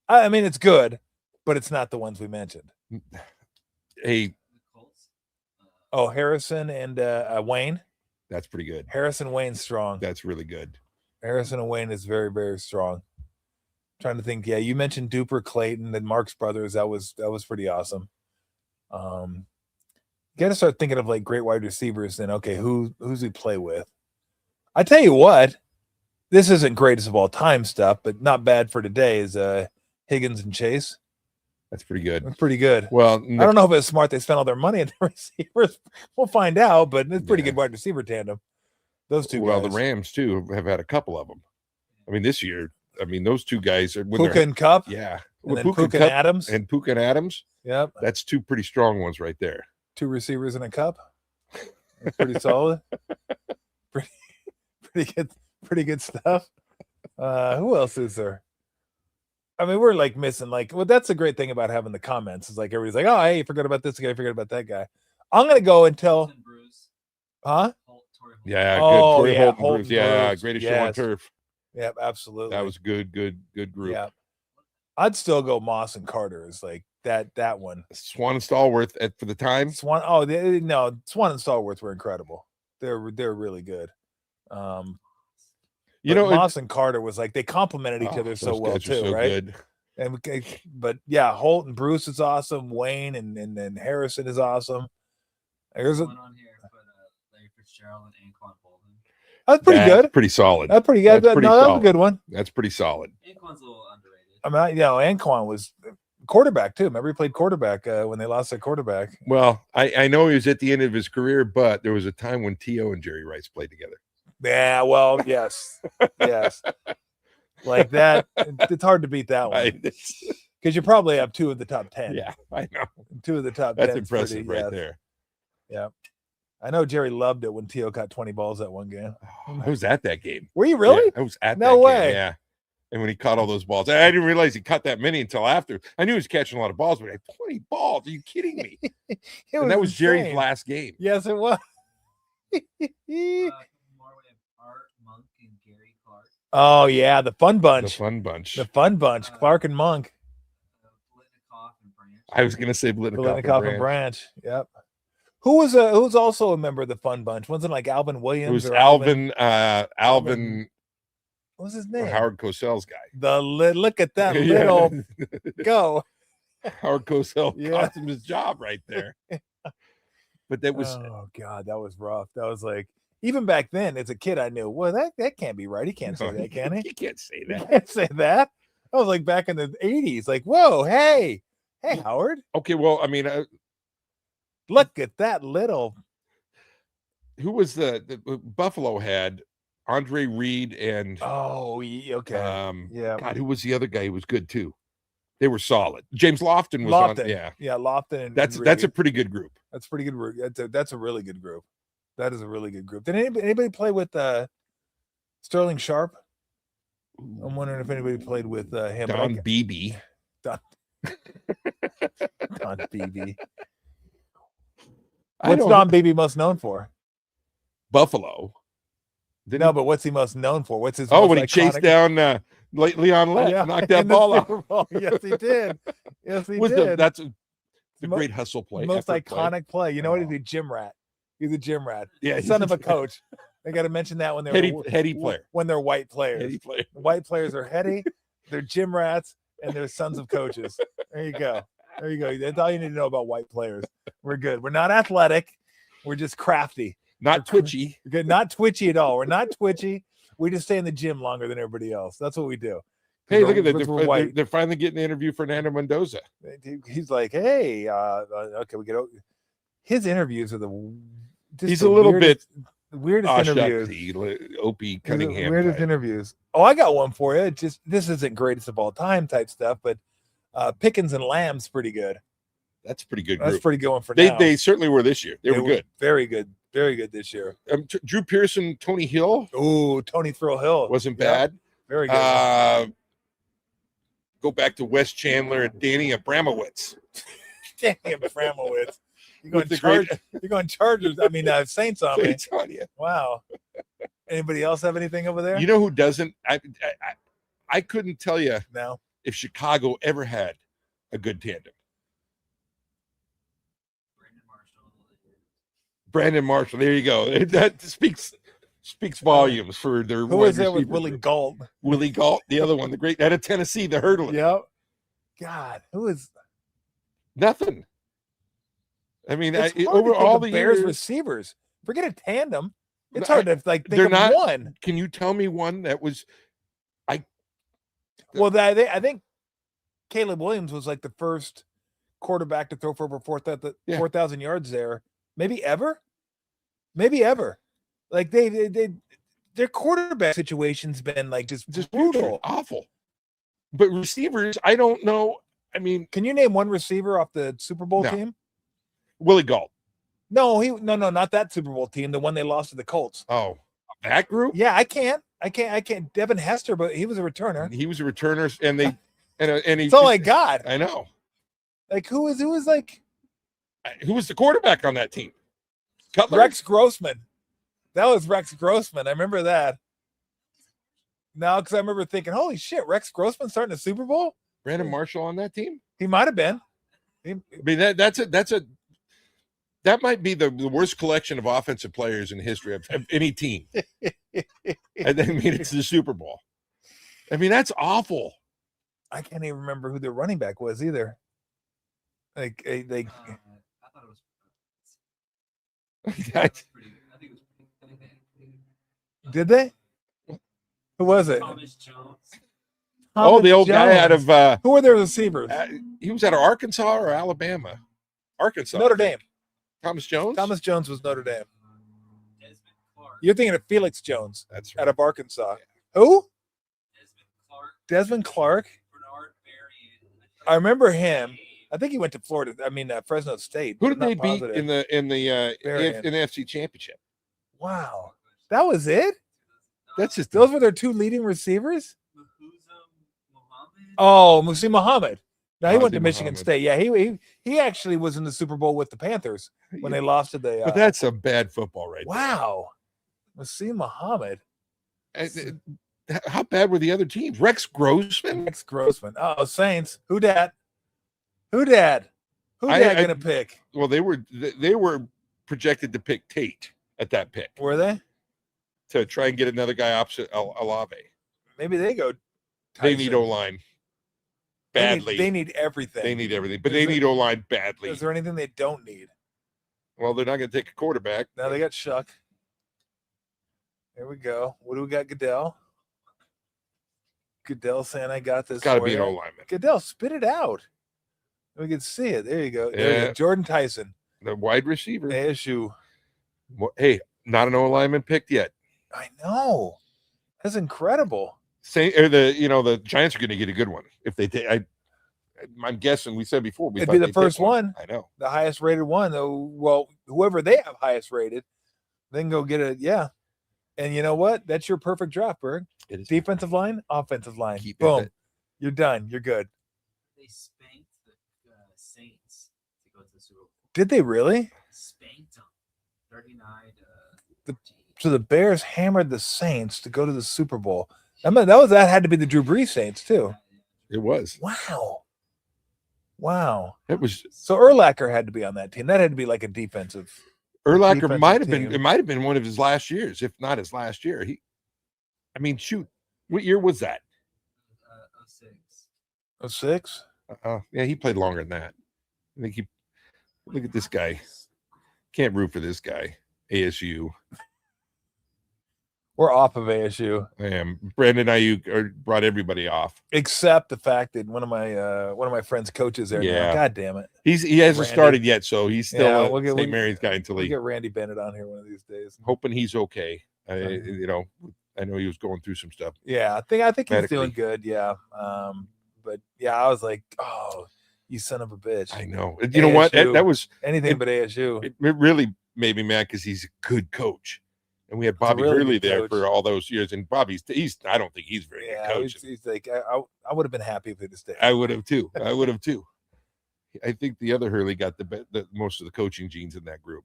I mean, it's good, but it's not the ones we mentioned. Hey, The Colts. Oh, Harrison and Wayne. That's pretty good. Harrison Wayne's strong. That's really good. Harrison and Wayne is very, very strong. Trying to think. Yeah, you mentioned Duper Clayton and Marx Brothers. That was pretty awesome. You got to start thinking of like great wide receivers. Then okay, who's we play with? I tell you what, this isn't greatest of all time stuff, but not bad for today. Is Higgins and Chase. That's pretty good. That's pretty good. Well, I don't know if it's smart they spent all their money on the receivers. We'll find out, but it's pretty good wide receiver tandem. Those two well, guys. the Rams too have had a couple of them. I mean, this year, those two guys are Puka and Cup. Yeah, And then Puka and Adams. and Puka and Adams. Yep. That's two pretty strong ones right there. 2 receivers in a cup. That's pretty solid. Pretty good stuff. Who else is there? I mean, we're like missing that's the great thing about having the comments. It's like everybody's like, oh, hey, you forgot about this guy, you forgot about that guy. I'm gonna go until huh? Yeah, good. Oh, Torrey yeah, Holt and Holt Bruce. and Yeah, Bruce. greatest show on turf. Yep, absolutely. That was good group. Yeah. I'd still go Moss and Carter is like that one. Swan and Stallworth for the time. Swan and Stallworth were incredible. They're really good. Moss and Carter was like they complemented each other so well too, right? Good. But yeah, Holt and Bruce is awesome. Wayne and then Harrison is awesome. There's One on here, but Larry Fitzgerald and Anquan Bolden. That's pretty good. Pretty solid. That's pretty good. That's pretty that was a solid. good one. That's pretty solid. Anquan's a little underrated. I mean, Anquan was quarterback too. Remember he played quarterback when they lost their quarterback. Well, I know he was at the end of his career, but there was a time when T.O. and Jerry Rice played together. Yeah, well, yes. Like that, it's hard to beat that one because you probably have 2 of the top 10. Yeah, I know. 2 of the top 10. That's impressive right there. Yeah. I know Jerry loved it when T.O. caught 20 balls that one game. I was at that game. Were you really? Yeah, I was at No that way. game. Yeah. And when he caught all those balls, I didn't realize he caught that many until after. I knew he was catching a lot of balls, but 20 balls. Are you kidding me? And that was Jerry's last game. Yes, it was. Art, Monk, and Gary Clark. Oh, yeah. The Fun Bunch. The Fun Bunch. The Fun Bunch. Clark and Monk. Blitnikoff and Branch. I was going to say Blitnikoff and Branch. Yep. Who's also a member of the Fun Bunch? Wasn't it like Alvin Williams? It was or Alvin. What's his name? Howard Cosell's guy. Look at that little go. Howard Cosell cost him his job right there. But that was God, that was rough. That was like even back then as a kid, I knew, well, that can't be right. He can't say that, can he? He can't say that. He can't say that. I was like back in the 80s, like, whoa, hey, Howard. Okay, well, I mean, look at that little. Who was the Buffalo had Andre Reed and okay. Yeah. God, who was the other guy who was good too? They were solid. James Lofton was on. Yeah, Lofton. And that's a pretty good group. That's pretty good. That's a really good group. That is a really good group. Did anybody play with Sterling Sharp? I'm wondering if anybody played with him. Don Beebe. Don Beebe. What's Don Beebe most known for? Buffalo. No, but what's he most known for? What's his? When he chased down Leon Lett, knocked that ball out. Yes, he did. Yes, he did. That's a great hustle play. Most iconic play. You know what? He's a gym rat. He's a gym rat. Yeah, son of a coach. They got to mention that when they're heady player. When they're white players. Heady player. White players are heady. They're gym rats, and they're sons of coaches. There you go. That's all you need to know about white players. We're good. We're not athletic. We're just crafty. Not twitchy. We're good. Not twitchy at all. We're not twitchy. We just stay in the gym longer than everybody else. That's what we do. Hey, look at that. They're finally getting the interview for Fernando Mendoza. He's like, hey, okay, we get his interviews are he's a little bit weirdest interviews. Opie Cunningham. Weirdest interviews. Oh, I got one for you. This isn't greatest of all time type stuff, but Pickens and Lamb's pretty good. That's a pretty good. That's pretty good one for now. They certainly were this year. They were good. Very good. Very good this year. Drew Pearson, Tony Hill. Oh, Tony Thrill Hill wasn't bad. Very good. Go back to Wes Chandler and Danny Abramowitz. Danny Abramowitz. You're going Chargers. I mean, Saints on me. Saints on you. Wow. Anybody else have anything over there? You know who doesn't? I couldn't tell you now if Chicago ever had a good tandem. Brandon Marshall. There you go. That speaks volumes for their Who wide was there with receiver Willie group. Galt? Willie Galt, the other one, the great out of Tennessee, the hurdler. Yep. God, who is? Nothing. I mean, It's hard over to think all of the Bears years, receivers. Forget a tandem. It's I- hard to like think they're of not- one. can you tell me one that was? Well, I think Caleb Williams was like the first quarterback to throw for over 4,000 yards there. Maybe ever. Like their quarterback situation's been like just brutal. awful. But receivers, I don't know. I mean, Can you name one receiver off the Super Bowl No. team? Willie Galt. No, not that Super Bowl team, the one they lost to the Colts. Oh, that group? Yeah, I can't. Devin Hester, but he was a returner. He was a returner, and they and he. That's all I got. I know. Like who was like Who was the quarterback on that team? Cutler. Rex Grossman. That was Rex Grossman. I remember that. No, because I remember thinking, holy shit, Rex Grossman starting a Super Bowl? Brandon Marshall on that team. He might have been. I mean, that might be the worst collection of offensive players in the history of any team. And they made it to the Super Bowl. I mean, that's awful. I can't even remember who their running back was either. Like I thought it was. I- I think it was pretty. did they? Who was it? Thomas Jones. Thomas the old guy out Jones. of Who were their receivers? he was out of Arkansas or Alabama? Arkansas. Notre Dame. Thomas Jones. Thomas Jones was Notre Dame. Desmond Clark. You're thinking of Felix Jones That's out right. of Arkansas. Who? Desmond Clark. Desmond Clark. Bernard Berrien. I remember him. I think he went to Florida. I mean, Fresno State. Who but did I'm they not beat positive. in the Berrien. NFC Championship? Wow, that was it. That's just Those were their two leading receivers. Mahuzam Muhammad. Oh, Musi Muhammad. No, he went Musi to Michigan Muhammad. State. Yeah, he actually was in the Super Bowl with the Panthers when they lost to the. But that's some bad football, right? wow, Musi Muhammad. there. How bad were the other teams? Rex Grossman. Rex Grossman. Oh, Saints. Who dat? Who dat gonna pick? Well, they were projected to pick Tate at that pick Were they? to try and get another guy opposite Alave. Maybe they go. They need Tyson. O-line badly. They need everything. They need everything, but Is they there- need O-line badly. Is there anything they don't need? Well, they're not going to take a quarterback. Now they got Shuck. There we go. What do we got? Goodell saying, "I got this." It's got to for be an you." O-lineman. Goodell, spit it out. We can see it. There you go. There you go. Yeah. Jordan Tyson, The wide receiver. ASU. Hey, not an O-lineman picked yet. I know. That's incredible. The Giants are going to get a good one if they take. I'm guessing. We said before. It'd be the first one. I know. The highest rated one. Though, well, whoever they have highest rated, then go get it. Yeah. And you know what? That's your perfect draft, Berg. It is. Defensive line, offensive line. Keep Boom. it. You're done. You're good. They spanked the Saints to go to the Super Bowl. Did they really? Spanked them. 39 So the Bears hammered the Saints to go to the Super Bowl. I mean, that had to be the Drew Brees Saints too. It was. Wow. It was. So Urlacher had to be on that team. That had to be like a defensive. Urlacher defensive might have been. team. It might have been one of his last years, if not his last year. Shoot. What year was that? 06. 06? Yeah, he played longer than that. I think he. Look at this guy. Can't root for this guy. ASU. We're off of ASU, I am. Brandon Ayuk brought everybody off. except the fact that one of my friends coaches there. Yeah. Now. God damn it. He hasn't Randy. started yet, so he's still Yeah, a we'll get- St. Mary's guy until We'll he. get Randy Bennett on here one of these days. Hoping he's okay. I Mhm. know he was going through some stuff. Yeah, I think he's Medically. doing good. Yeah. But yeah, I was like, oh, you son of a bitch. I know. You know what? ASU. That was Anything it- but ASU. it really made me mad because he's a good coach, and we had Bobby really Hurley good there coach. for all those years. And Bobby's I don't think he's very Yeah, good coach. he's like I would have been happy if he'd stayed. I would have too. I think the other Hurley got the most of the coaching genes in that group.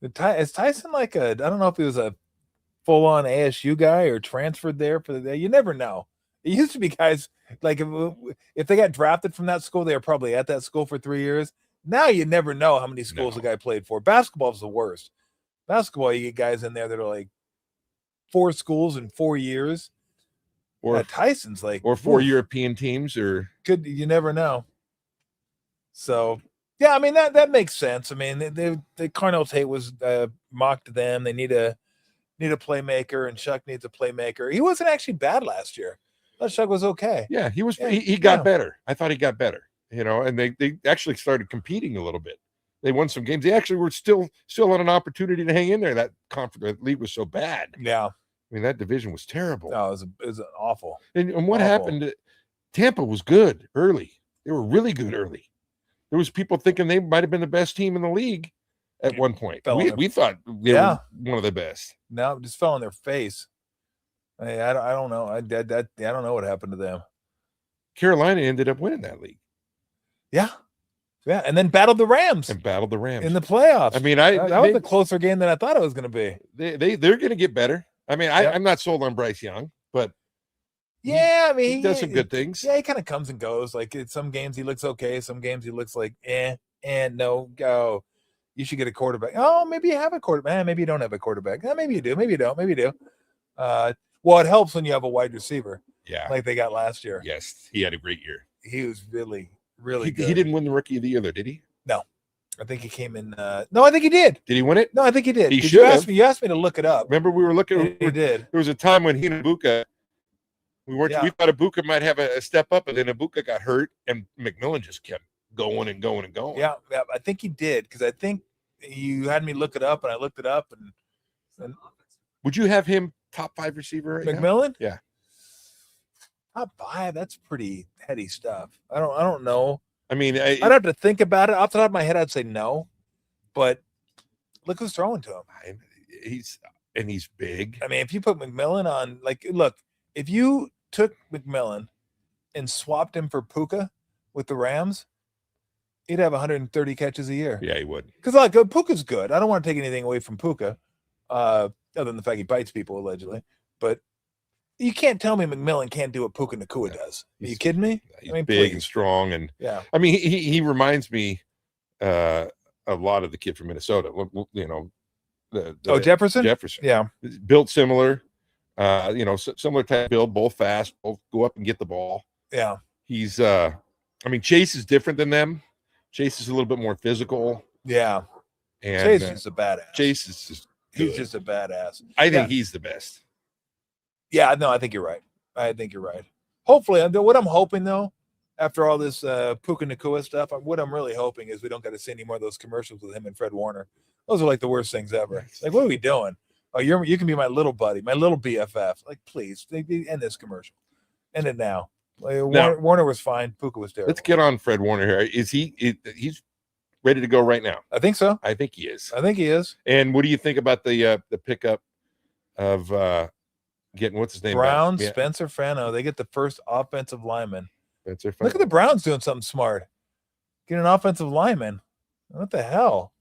Is Tyson like I don't know if he was a full on ASU guy or transferred there for the day. You never know. It used to be guys like if they got drafted from that school, they were probably at that school for 3 years. Now you never know how many schools No. the guy played for. Basketball's the worst. Basketball, you get guys in there that are like 4 schools in 4 years. Or Tyson's like, or 4 oof, European teams, or you never know. So yeah, I mean that makes sense. I mean, the Carnell Tate was mocked to them. They need a playmaker, and Shuck needs a playmaker. He wasn't actually bad last year. I thought Shuck was okay. yeah, he was. Yeah, He got yeah. better. I thought he got better. And they actually started competing a little bit. They won some games. They actually were still on an opportunity to hang in there. That conference league was so bad. Yeah. I mean, that division was terrible. No, it was awful. And what Awful. happened? Tampa was good early. They were really good early. There was people thinking they might have been the best team in the league at one point. We thought they were one of the best. No, it just fell on their face. I don't know. I don't know what happened to them. Carolina ended up winning that league. Yeah, and then battled the Rams in the playoffs. I mean, that was a closer game than I thought it was going to be. They're going to get better. I mean, I'm not sold on Bryce Young, but yeah, I mean, he does some good things. Yeah, he kind of comes and goes. Like in some games he looks okay, some games he looks like no go. You should get a quarterback. Oh, maybe you have a quarterback. Maybe you don't have a quarterback. Maybe you do. Maybe you don't. Maybe you do. Well, it helps when you have a wide receiver. Yeah, like they got last year. Yes, he had a great year. He was really good. He didn't win the Rookie of the Year, though, did he? No, I think he came in. No, I think he did. Did he win it? No, I think he did. He should should you have. asked me. You asked me to look it up. Remember, we were looking. He did. There was a time when he and Ibuka, we weren't. Yeah. We thought Ibuka might have a step up, but then Ibuka got hurt, and McMillan just kept going and going and going. Yeah, I think he did, because I think you had me look it up, and I looked it up, and would you have him top 5 receiver right McMillan? Now? Yeah. Top 5, that's pretty heady stuff. I don't know. I mean, I'd have to think about it. Off the top of my head, I'd say no. But look who's throwing to him. He's big. I mean, if you put McMillan on, look, if you took McMillan and swapped him for Puka with the Rams, he'd have 130 catches a year. Yeah, he would. Because Puka's good. I don't want to take anything away from Puka, other than the fact he bites people allegedly. But you can't tell me McMillan can't do what Puka Nacua does. Are you kidding me? He's big and strong, and yeah. I mean, he reminds me a lot of the kid from Minnesota. Jefferson. Jefferson, yeah, built similar. Similar type build, both fast, both go up and get the ball. Yeah, he's. I mean, Chase is different than them. Chase is a little bit more physical. Yeah, and Chase is a badass. Chase is just. He's just a badass. I think he's the best. Yeah, no, I think you're right. Hopefully, what I'm hoping though, after all this Puka Nacua stuff, what I'm really hoping is we don't got to see any more of those commercials with him and Fred Warner. Those are like the worst things ever. Like, what are we doing? Oh, you can be my little buddy, my little BFF. Like, please, end this commercial. End it now. Warner was fine. Puka was terrible. Let's get on Fred Warner here. He's ready to go right now? I think so. I think he is. And what do you think about the pickup of getting what's his name? Browns, yeah. Spencer Fano. They get the first offensive lineman. Spencer Fano. Look at the Browns doing something smart. Get an offensive lineman. What the hell?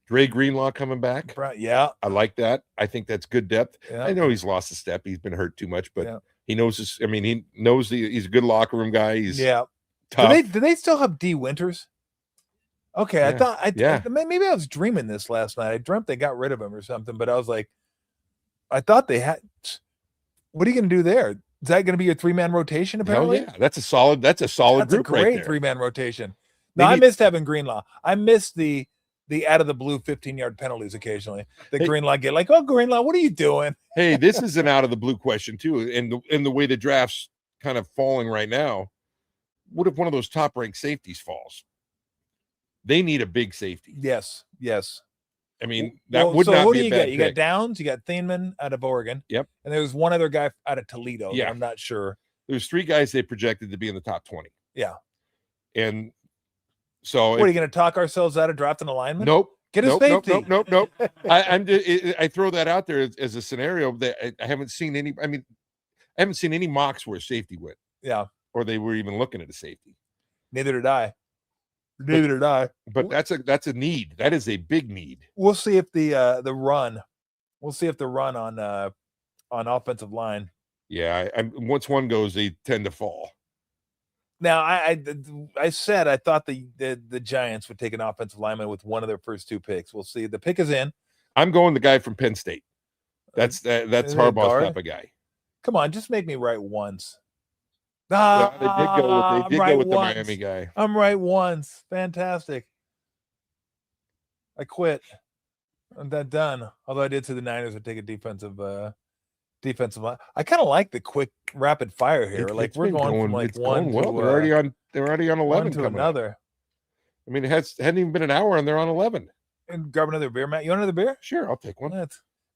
Dre Greenlaw coming back. Yeah. I like that. I think that's good depth. Yeah. I know he's lost a step. He's been hurt too much, but he knows this. I mean, he knows he's a good locker room guy. He's tough. Do they still have D Winters? Okay, yeah. I thought maybe I was dreaming this last night. I dreamt they got rid of him or something, but I was like, I thought they had. What are you going to do there? Is that going to be your 3-man rotation? Apparently, yeah, that's a solid group. That's a great right 3-man rotation. No, I missed having Greenlaw. I missed the out of the blue 15-yard penalties occasionally. Greenlaw get like, oh, Greenlaw, what are you doing? Hey, this is an out of the blue question too, and the way the draft's kind of falling right now. What if one of those top ranked safeties falls? They need a big safety. Yes. I mean, would not who be do a you bad get? pick. You got Downs, you got Thieneman out of Oregon. Yep. And there was one other guy out of Toledo. Yeah. I'm not sure. There's 3 guys they projected to be in the top 20. Yeah. And so what are you going to talk ourselves out of drafting a lineman? Nope. Get a safety. Nope. I throw that out there as a scenario that I haven't seen any. I mean, I haven't seen any mocks where a safety went. Yeah. Or they were even looking at a safety. Neither did I. But that's a need. That is a big need. We'll see if the run. We'll see if the run on offensive line. Yeah, once one goes, they tend to fall. Now, I said I thought the Giants would take an offensive lineman with one of their first 2 picks. We'll see. The pick is in. I'm going the guy from Penn State. That's Is it Harbaugh's guard? type of guy. Come on, just make me right once. Well, they did I'm go right with the once. Miami guy. I'm right once. Fantastic. I quit. I'm done. Although I did say the Niners would take a defensive line. I kind of like the quick rapid fire here. It's we're been going from like it's one going to well. They're already on 11 one to coming up. another. I mean, hadn't even been an hour and they're on 11. And grab another beer, Matt. You want another beer? Sure, I'll take one.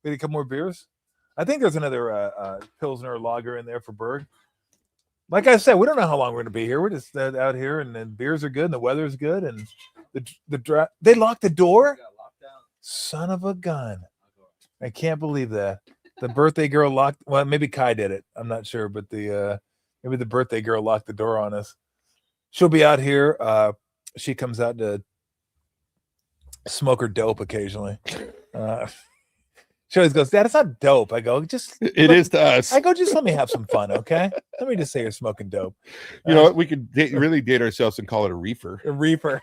Maybe a couple more beers. I think there's another Pilsner lager in there for Berg. Like I said, we don't know how long we're going to be here. We're just out here, and then beers are good, and the weather's good, and they locked the door. Got locked out. Son of a gun! I can't believe that. The birthday girl locked. Well, maybe Kai did it. I'm not sure, but maybe the birthday girl locked the door on us. She'll be out here. She comes out to smoke her dope occasionally. She always goes, "Dad, it's not dope." I go, It is to us. I go, just let me have some fun, okay? Let me just say you're smoking dope. You know what? We could really date ourselves and call it a reefer. A reefer.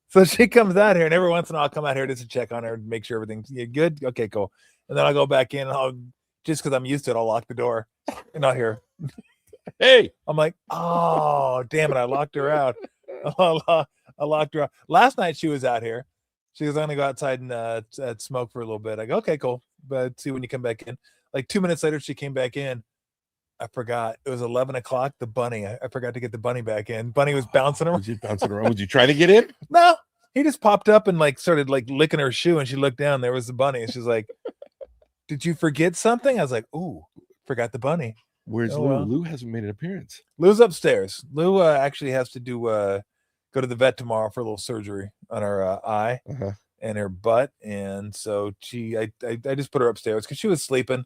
So she comes out here, and every once in a while I'll come out here just to check on her and make sure everything's good. Okay, cool. And then I'll go back in, and I'll just because I'm used to it, I'll lock the door. And I'll hear, Hey, I'm like, oh, damn it, I locked her out. I locked her out. Last night she was out here. She was going to go outside and smoke for a little bit. I go, okay, cool. But see when you come back in. Like 2 minutes later, she came back in. I forgot. It was 11 o'clock. The bunny. I forgot to get the bunny back in. Bunny was bouncing around. was you bouncing around? Was you trying to get in? No, he just popped up and started licking her shoe. And she looked down. There was the bunny. And she's like, did you forget something? I was like, ooh, forgot the bunny. Where's Oh, Lou? well. Lou hasn't made an appearance. Lou's upstairs. Lou actually has to go to the vet tomorrow for a little surgery on her eye. Uh-huh. And her butt, and so I just put her upstairs because she was sleeping,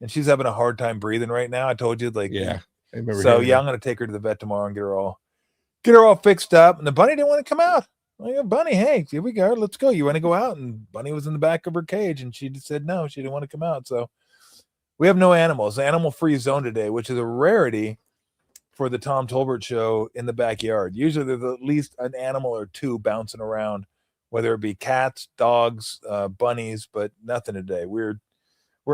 and she's having a hard time breathing right now. I told you, Yeah, I remember. So yeah, I'm gonna take her to the vet tomorrow and get her all fixed up. And the bunny didn't want to come out. Like, oh, Bunny, hey, here we go. Let's go. You want to go out? And Bunny was in the back of her cage, and she just said no. She didn't want to come out. So we have no animals. Animal-free zone today, which is a rarity for the Tom Tolbert show in the backyard. Usually there's at least an animal or two bouncing around, whether it be cats, dogs, bunnies, but nothing today. We're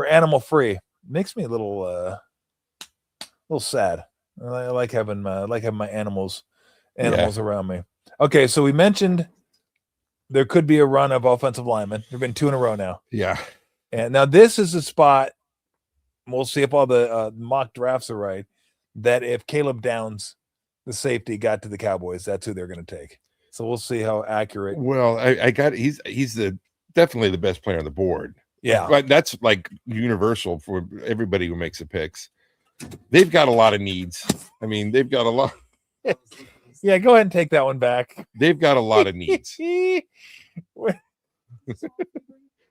animal free. Makes me a little sad. I like having my animals around me. Okay, so we mentioned there could be a run of offensive linemen. There've been 2 in a row now. Yeah. And now this is a spot. We'll see if all the mock drafts are right. That if Caleb Downs, the safety, got to the Cowboys, that's who they're going to take. So we'll see how accurate. Well, he's definitely the best player on the board. Yeah. But that's like universal for everybody who makes the picks. They've got a lot of needs. I mean, they've got a lot. Yeah, go ahead and take that one back. They've got a lot of needs.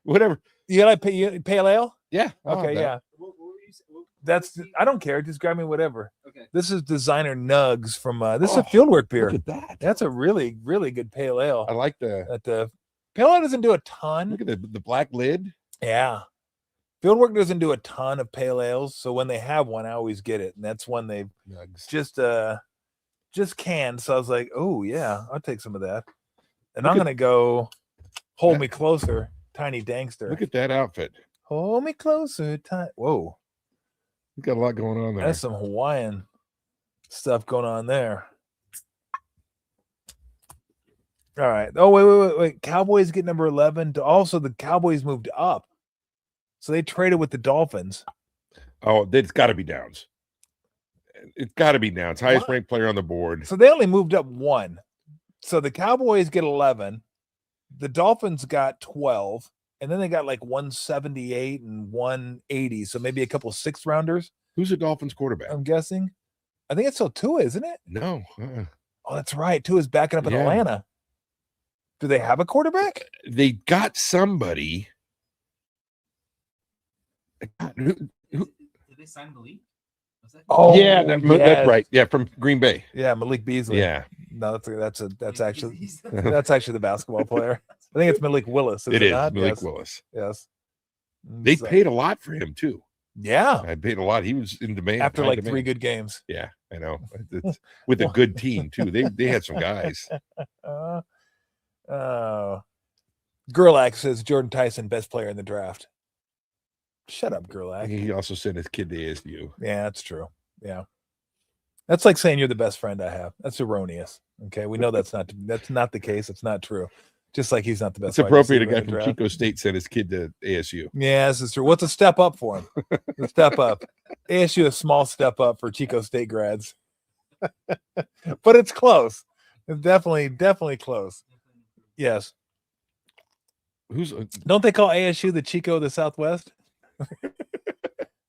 Whatever. You got pale ale? Yeah. Okay, yeah. What were you saying? That's I don't care. Just grab me whatever. Okay. This is designer Nugs from this is a fieldwork beer. Look at that. That's a really, really good pale ale. I like the Pale ale doesn't do a ton. look at the black lid. Yeah. Fieldwork doesn't do a ton of pale ales, so when they have one, I always get it. And that's one they've Nugs. just canned. So I was like, oh yeah, I'll take some of that. And I'm gonna go hold me closer, tiny dangster. Look at that outfit. Hold me closer, whoa. We've got a lot going on there. That's some Hawaiian stuff going on there. All right. Oh, wait. Cowboys get number 11. Also, the Cowboys moved up. So they traded with the Dolphins. Oh, it's got to be Downs. It's got to be Downs. Highest ranked player on the board. So they only moved up 1. So the Cowboys get 11. The Dolphins got 12. And then they got like 178 and 180. So maybe a couple 6th rounders. Who's the Dolphins quarterback? I'm guessing. I think it's still Tua, isn't it? No. Oh, that's right. Tua's backing up in Atlanta. Do they have a quarterback? They got somebody. Did they sign Malik? Was that? Oh, yeah, that's right. Yeah, from Green Bay. Yeah, Malik Beasley. Yeah. No, that's actually the basketball player. I think it's Malik Willis. It is not? Malik Yes. Willis. Yes. They paid a lot for him too. Yeah. I paid a lot. He was in demand After high like demand. 3 good games. Yeah, I know. It's with a good team too. They had some guys. Gerlach says Jordan Tyson, best player in the draft. Shut up, Gerlach. He also sent his kid to ASU. Yeah, that's true. Yeah. That's like saying you're the best friend I have. That's erroneous. Okay. We know that's not the case. It's not true. Just like he's not the best. It's appropriate a wide receiver guy in the from draft. Chico State sent his kid to ASU. Yeah, this is true. What's a step up for him? A step up. ASU a small step up for Chico State grads. But it's close. It's definitely close. Yes. Don't they call ASU the Chico of the Southwest?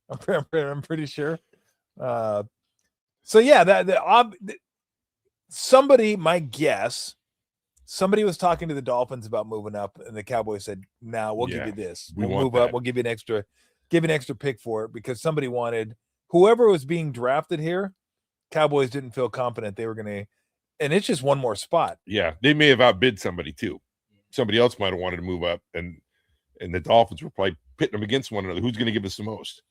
I'm pretty sure. So yeah, somebody, my guess, somebody was talking to the Dolphins about moving up, and the Cowboys said, "Now we'll give you this. We'll move up. We'll give you an extra pick for it," because somebody wanted whoever was being drafted here. Cowboys didn't feel confident they were going to, and it's just one more spot. Yeah, they may have outbid somebody too. Somebody else might have wanted to move up, and the Dolphins were probably pitting them against one another. Who's going to give us the most?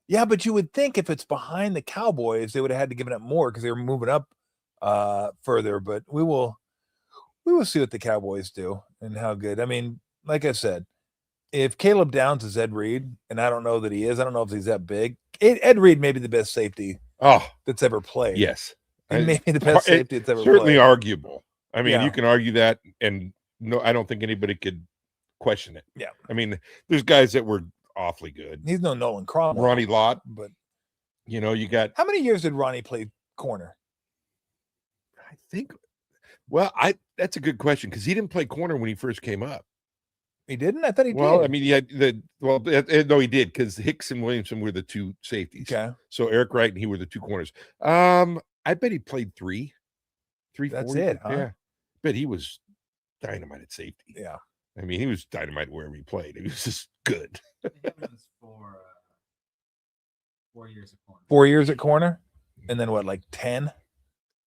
Yeah, but you would think if it's behind the Cowboys, they would have had to give it up more because they were moving up further. But we will see what the Cowboys do and how good. I mean, like I said, if Caleb Downs is Ed Reed, and I don't know that he is, I don't know if he's that big. Ed Reed may be the best safety that's ever played. Yes. He may be the best safety that's ever certainly played. Arguable. I mean, you can argue that, and no, I don't think anybody could question it. Yeah. I mean, there's guys that were awfully good. He's no Nolan Cromwell. Ronnie Lott, but you got. How many years did Ronnie play corner? I think. Well, that's a good question because he didn't play corner when he first came up. He didn't. I thought he did. Well, I mean, no, he did because Hicks and Williamson were the two safeties. Okay. So Eric Wright and he were the two corners. I bet he played three. That's 4 it. Huh? Yeah. But he was dynamite at safety. Yeah. I mean, he was dynamite wherever he played. He was just good. It was for 4 years at corner. 4 years at corner, and then what, like 10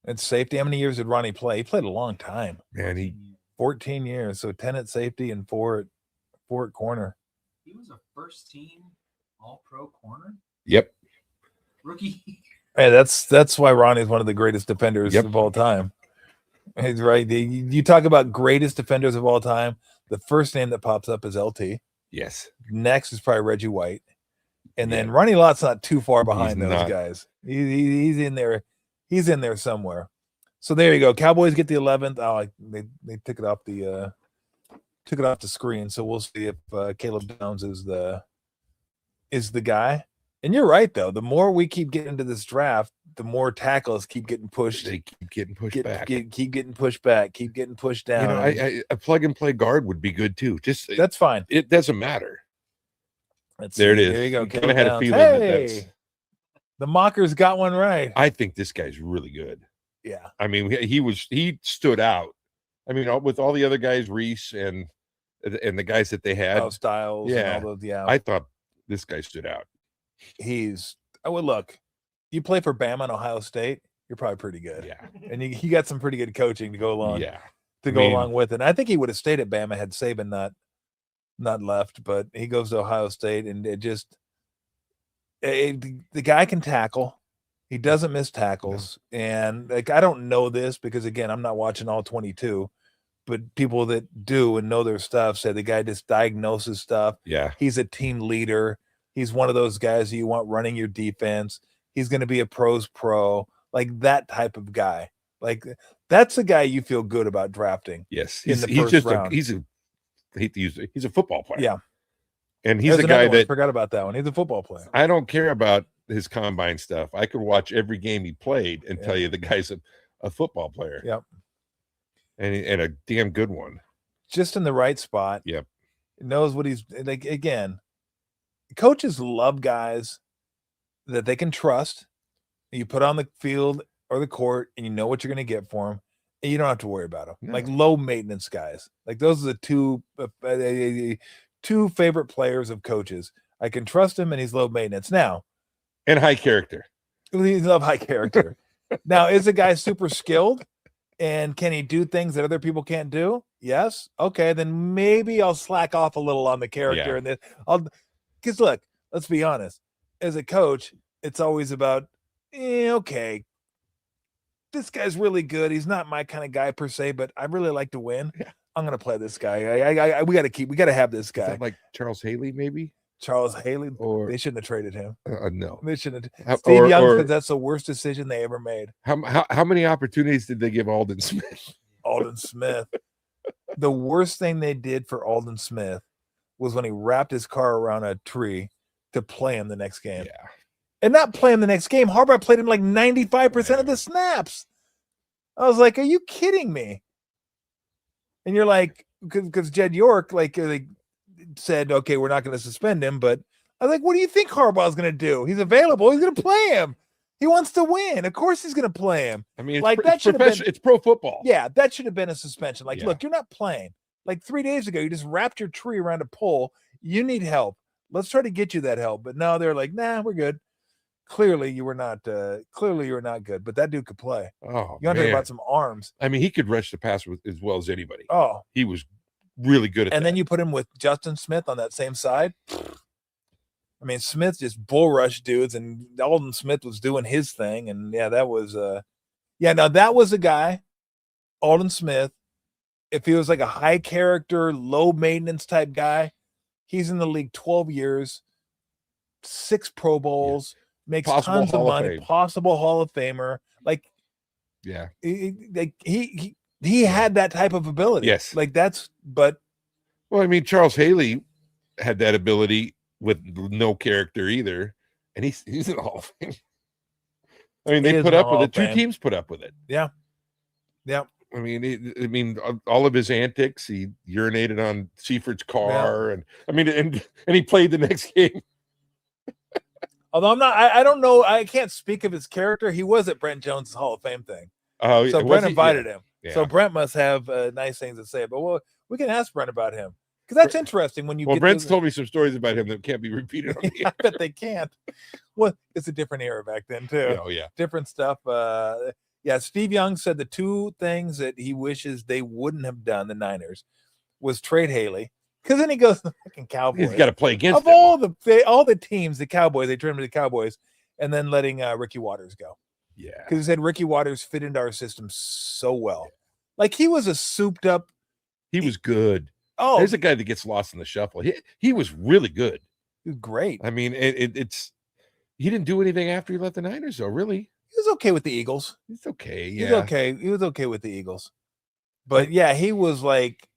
at safety? How many years did Ronnie play? He played a long time. Man, 14 years. So 10 at safety and 4 at corner. He was a first team All-Pro corner. Yep. Rookie. Hey, that's why Ronnie's one of the greatest defenders of all time. He's right. You talk about greatest defenders of all time. The first name that pops up is LT. Yes. Next is probably Reggie White, and then Ronnie Lott's not too far behind those guys. He's in there. He's in there somewhere. So there you go. Cowboys get the 11th. Oh, they took it off the screen. So we'll see if Caleb Downs is the guy. And you're right though. The more we keep getting into this draft, the more tackles keep getting pushed. They keep getting pushed back. Keep getting pushed back. Keep getting pushed down. A plug and play guard would be good too. Just that's fine. It doesn't matter. There it is. There you go. Kind of had a feeling that's the mockers got one right. I think this guy's really good. Yeah. I mean, he stood out. I mean, with all the other guys, Reese and the guys that they had, Styles. Yeah. And all those, yeah. I thought this guy stood out. Look, you play for Bama and Ohio State, you're probably pretty good. Yeah. And he got some pretty good coaching to go along. Yeah. Along with it. And I think he would have stayed at Bama had Saban not left, but he goes to Ohio State, and the guy can tackle. He doesn't miss tackles. No. And I don't know this because again, I'm not watching all 22, but people that do and know their stuff say the guy just diagnoses stuff. Yeah. He's a team leader. He's one of those guys you want running your defense. He's going to be a pro's pro, like that type of guy. Like that's the guy you feel good about drafting. Yes, he's just round. He's a football player. Yeah, and he's a guy that forgot about that one. He's a football player. I don't care about his combine stuff. I could watch every game he played and tell you the guy's a football player. Yep, and a damn good one. Just in the right spot. Yep, knows what he's like. Again, coaches love guys that they can trust. You put on the field or the court, and you know what you're going to get for them, and you don't have to worry about them. No. Like low maintenance guys. Like those are the two favorite players of coaches. I can trust him, and he's low maintenance. Now, and high character. He love high character. Now, is the guy super skilled, and can he do things that other people can't do? Yes. Okay, then maybe I'll slack off a little on the character, and then because look, let's be honest. as a coach, it's always about, okay, this guy's really good. He's not my kind of guy per se, but I really like to win. Yeah. I'm gonna play this guy. We got to have this Is guy. that like Charles Haley, maybe? Charles Haley. Or They shouldn't have traded him. no. They shouldn't. How- Steve Young or- said that's the worst decision they ever made. How many opportunities did they give Alden Smith? Alden Smith. The worst thing they did for Alden Smith was when he wrapped his car around a tree to play him the next game. Yeah. And not play him the next game. Harbaugh played him like 95% of the snaps. I was like, are you kidding me? And you're like, because Jed York said, okay, we're not going to suspend him. But I was like, what do you think Harbaugh's going to do? He's available. He's going to play him. He wants to win. Of course he's going to play him. I mean, Like, that should have been- it's pro football. Yeah, that should have been a suspension. Like, Yeah. look, you're not playing. Like 3 days ago, you just wrapped your tree around a pole. You need help. Let's try to get you that help. But now they're like, nah, we're good. Clearly you were not good, but that dude could play. Oh, You want to talk man. about some arms. I mean, he could rush the passer as well as anybody. Oh, He was really good at and that. then you put him with Justin Smith on that same side. I mean, Smith just bull rushed dudes, and Alden Smith was doing his thing. And yeah, that was now that was a guy, Alden Smith. If he was like a high character, low maintenance type guy, he's in the league 12 years, 6 Pro Bowls, makes Possible tons of Hall of money, Fame. possible Hall of Famer. Like Yeah. he had that type of ability. Yes. Like but Well, I mean, Charles Haley had that ability with no character either, and he's in the Hall of Fame. I mean, He they is put in the up with Hall it. of 2 Fame. teams put up with it. Yeah. I mean, all of his antics. He urinated on Seifert's car, and I mean, and he played the next game. Although I don't know, I can't speak of his character. He was at Brent Jones' Hall of Fame thing. Oh, So was Brent he? invited Yeah. him. Yeah. So Brent must have nice things to say. But we can ask Brent about him. Because that's interesting when you Well, get Brent's those- told me some stories about him that can't be repeated on the I bet they can't. Well, it's a different era back then too. air. Oh, yeah. Different stuff. Steve Young said the 2 things that he wishes they wouldn't have done, the Niners, was trade Haley. Because then he goes to the fucking Cowboys. He's got to play against Of him. all the teams, the Cowboys, they turned to the Cowboys, and then letting Ricky Waters go. Yeah. Because he said Ricky Waters fit into our system so well. Like he was a souped up. He was good. Oh, There's a guy that gets lost in the shuffle. He was really good. he was great. I mean, it's he didn't do anything after he left the Niners, though. Really, He was okay with the Eagles. it's okay. He was Yeah, okay. He was okay with the Eagles. But yeah, he was like,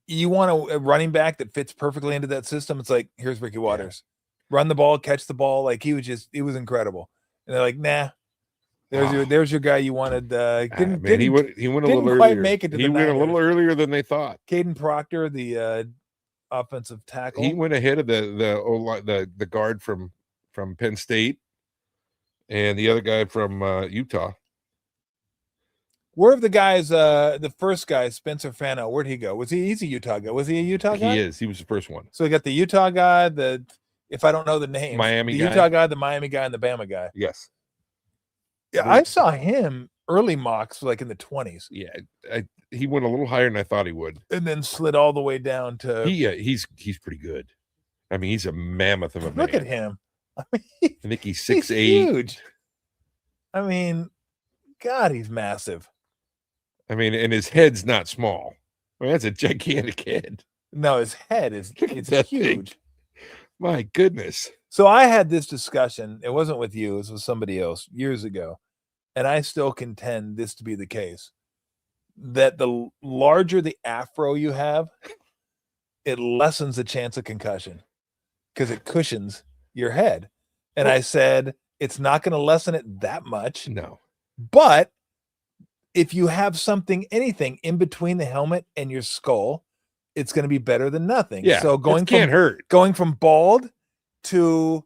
you want a running back that fits perfectly into that system. It's like, here's Ricky Waters. Run the ball, catch the ball. Like he was incredible. And they're like, nah. There's your guy you wanted. man, he went a didn't little quite earlier. make it to he the went a little Niners. earlier than they thought. Caden Proctor, the offensive tackle. He went ahead of the guard from Penn State and the other guy from Utah. Where have the guys, the first guy, Spencer Fano, where'd he go? He's a Utah guy. Was he a Utah guy? He is. He was the first one. So we got the Utah guy, if I don't know the name, Miami the guy. Utah guy, the Miami guy, and the Bama guy. Yes. Yeah, I saw him early mocks, like in the 20s, Yeah. He went a little higher than I thought he would. and then slid all the way down to. He's pretty good. I mean, he's a mammoth of a man. Look at him. I mean, I think he's he's 6'8". huge. I mean, God, he's massive. I mean, and his head's not small. I mean, that's a gigantic head. No, his head is Look at it's that thing. huge. My goodness. So I had this discussion. It wasn't with you, it was with somebody else years ago. And I still contend this to be the case. That the larger the afro you have, it lessens the chance of concussion because it cushions your head. And I said, it's not going to lessen it that much. No. But if you have anything in between the helmet and your skull, it's going to be better than nothing. Yeah. So it can't hurt. going from bald to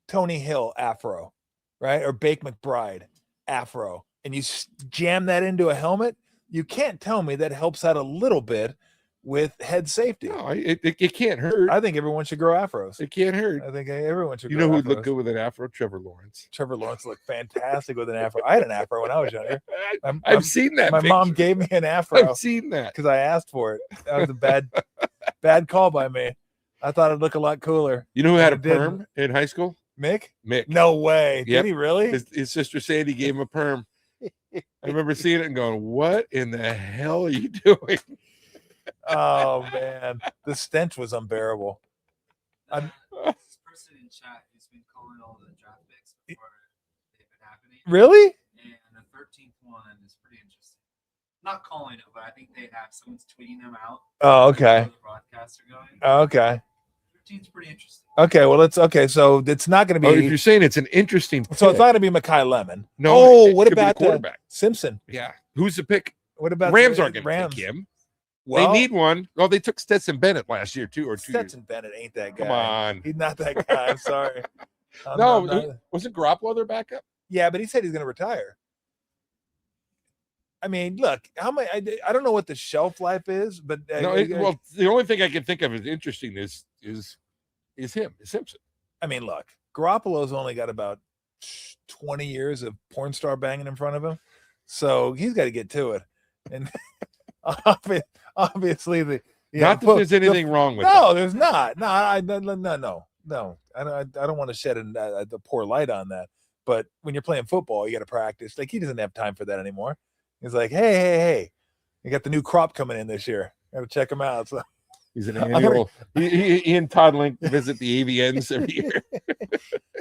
Tony Hill afro, right? Or Bake McBride afro, and you jam that into a helmet, you can't tell me that helps out a little bit with head safety. No, it can't hurt. I think everyone should grow afros. It can't hurt. I think everyone should You grow know who'd afros. look good with an afro? Trevor Lawrence. Trevor Lawrence looked fantastic with an afro. I had an afro when I was younger. I've seen that. My mom picture. gave me an afro I've seen that. because I asked for it. That was a bad call by me. I thought it'd look a lot cooler. You know who had a It didn't. perm in high school? Mick? Mick. No way. Yep. Did he really? His sister Sandy gave him a perm. I remember seeing it and going, "What in the hell are you doing?" Oh man, the stench was unbearable. This person in chat who's been calling all the draft picks before they've been happening. Really? And the 13th one is pretty interesting. Not calling it, but I think they have someone's tweeting them out. Oh, okay. The broadcasts are going. Oh, okay. 13's pretty interesting. Okay. Well, so it's not going to Oh, be. if you're saying it's an interesting, So it's pick. not going to be Makai Lemon. No. Oh, it what could be the about the quarterback? Simpson? Yeah. Who's the pick? What about Rams the aren't going to Rams? pick him. Well, they need one. Oh, they took Stetson Bennett last year too, or 2 years. Stetson Bennett ain't that guy. Come on. He's not that guy. I'm sorry. No, not- wasn't Garoppolo their backup? Yeah, but he said he's going to retire. I mean, look, how many? I don't know what the shelf life is, but No. Well, the only thing I can think of is interesting is him, Simpson. I mean, look, Garoppolo's only got about 20 years of porn star banging in front of him, so he's got to get to it. And obviously, Not that there's anything wrong with no, that. there's not. No, no. I don't want to shed the poor light on that. But when you're playing football, you got to practice. Like he doesn't have time for that anymore. He's like, hey, you got the new crop coming in this year. Got to check him out. So. He's an annual. He and Todd Link visit the AVNs every year.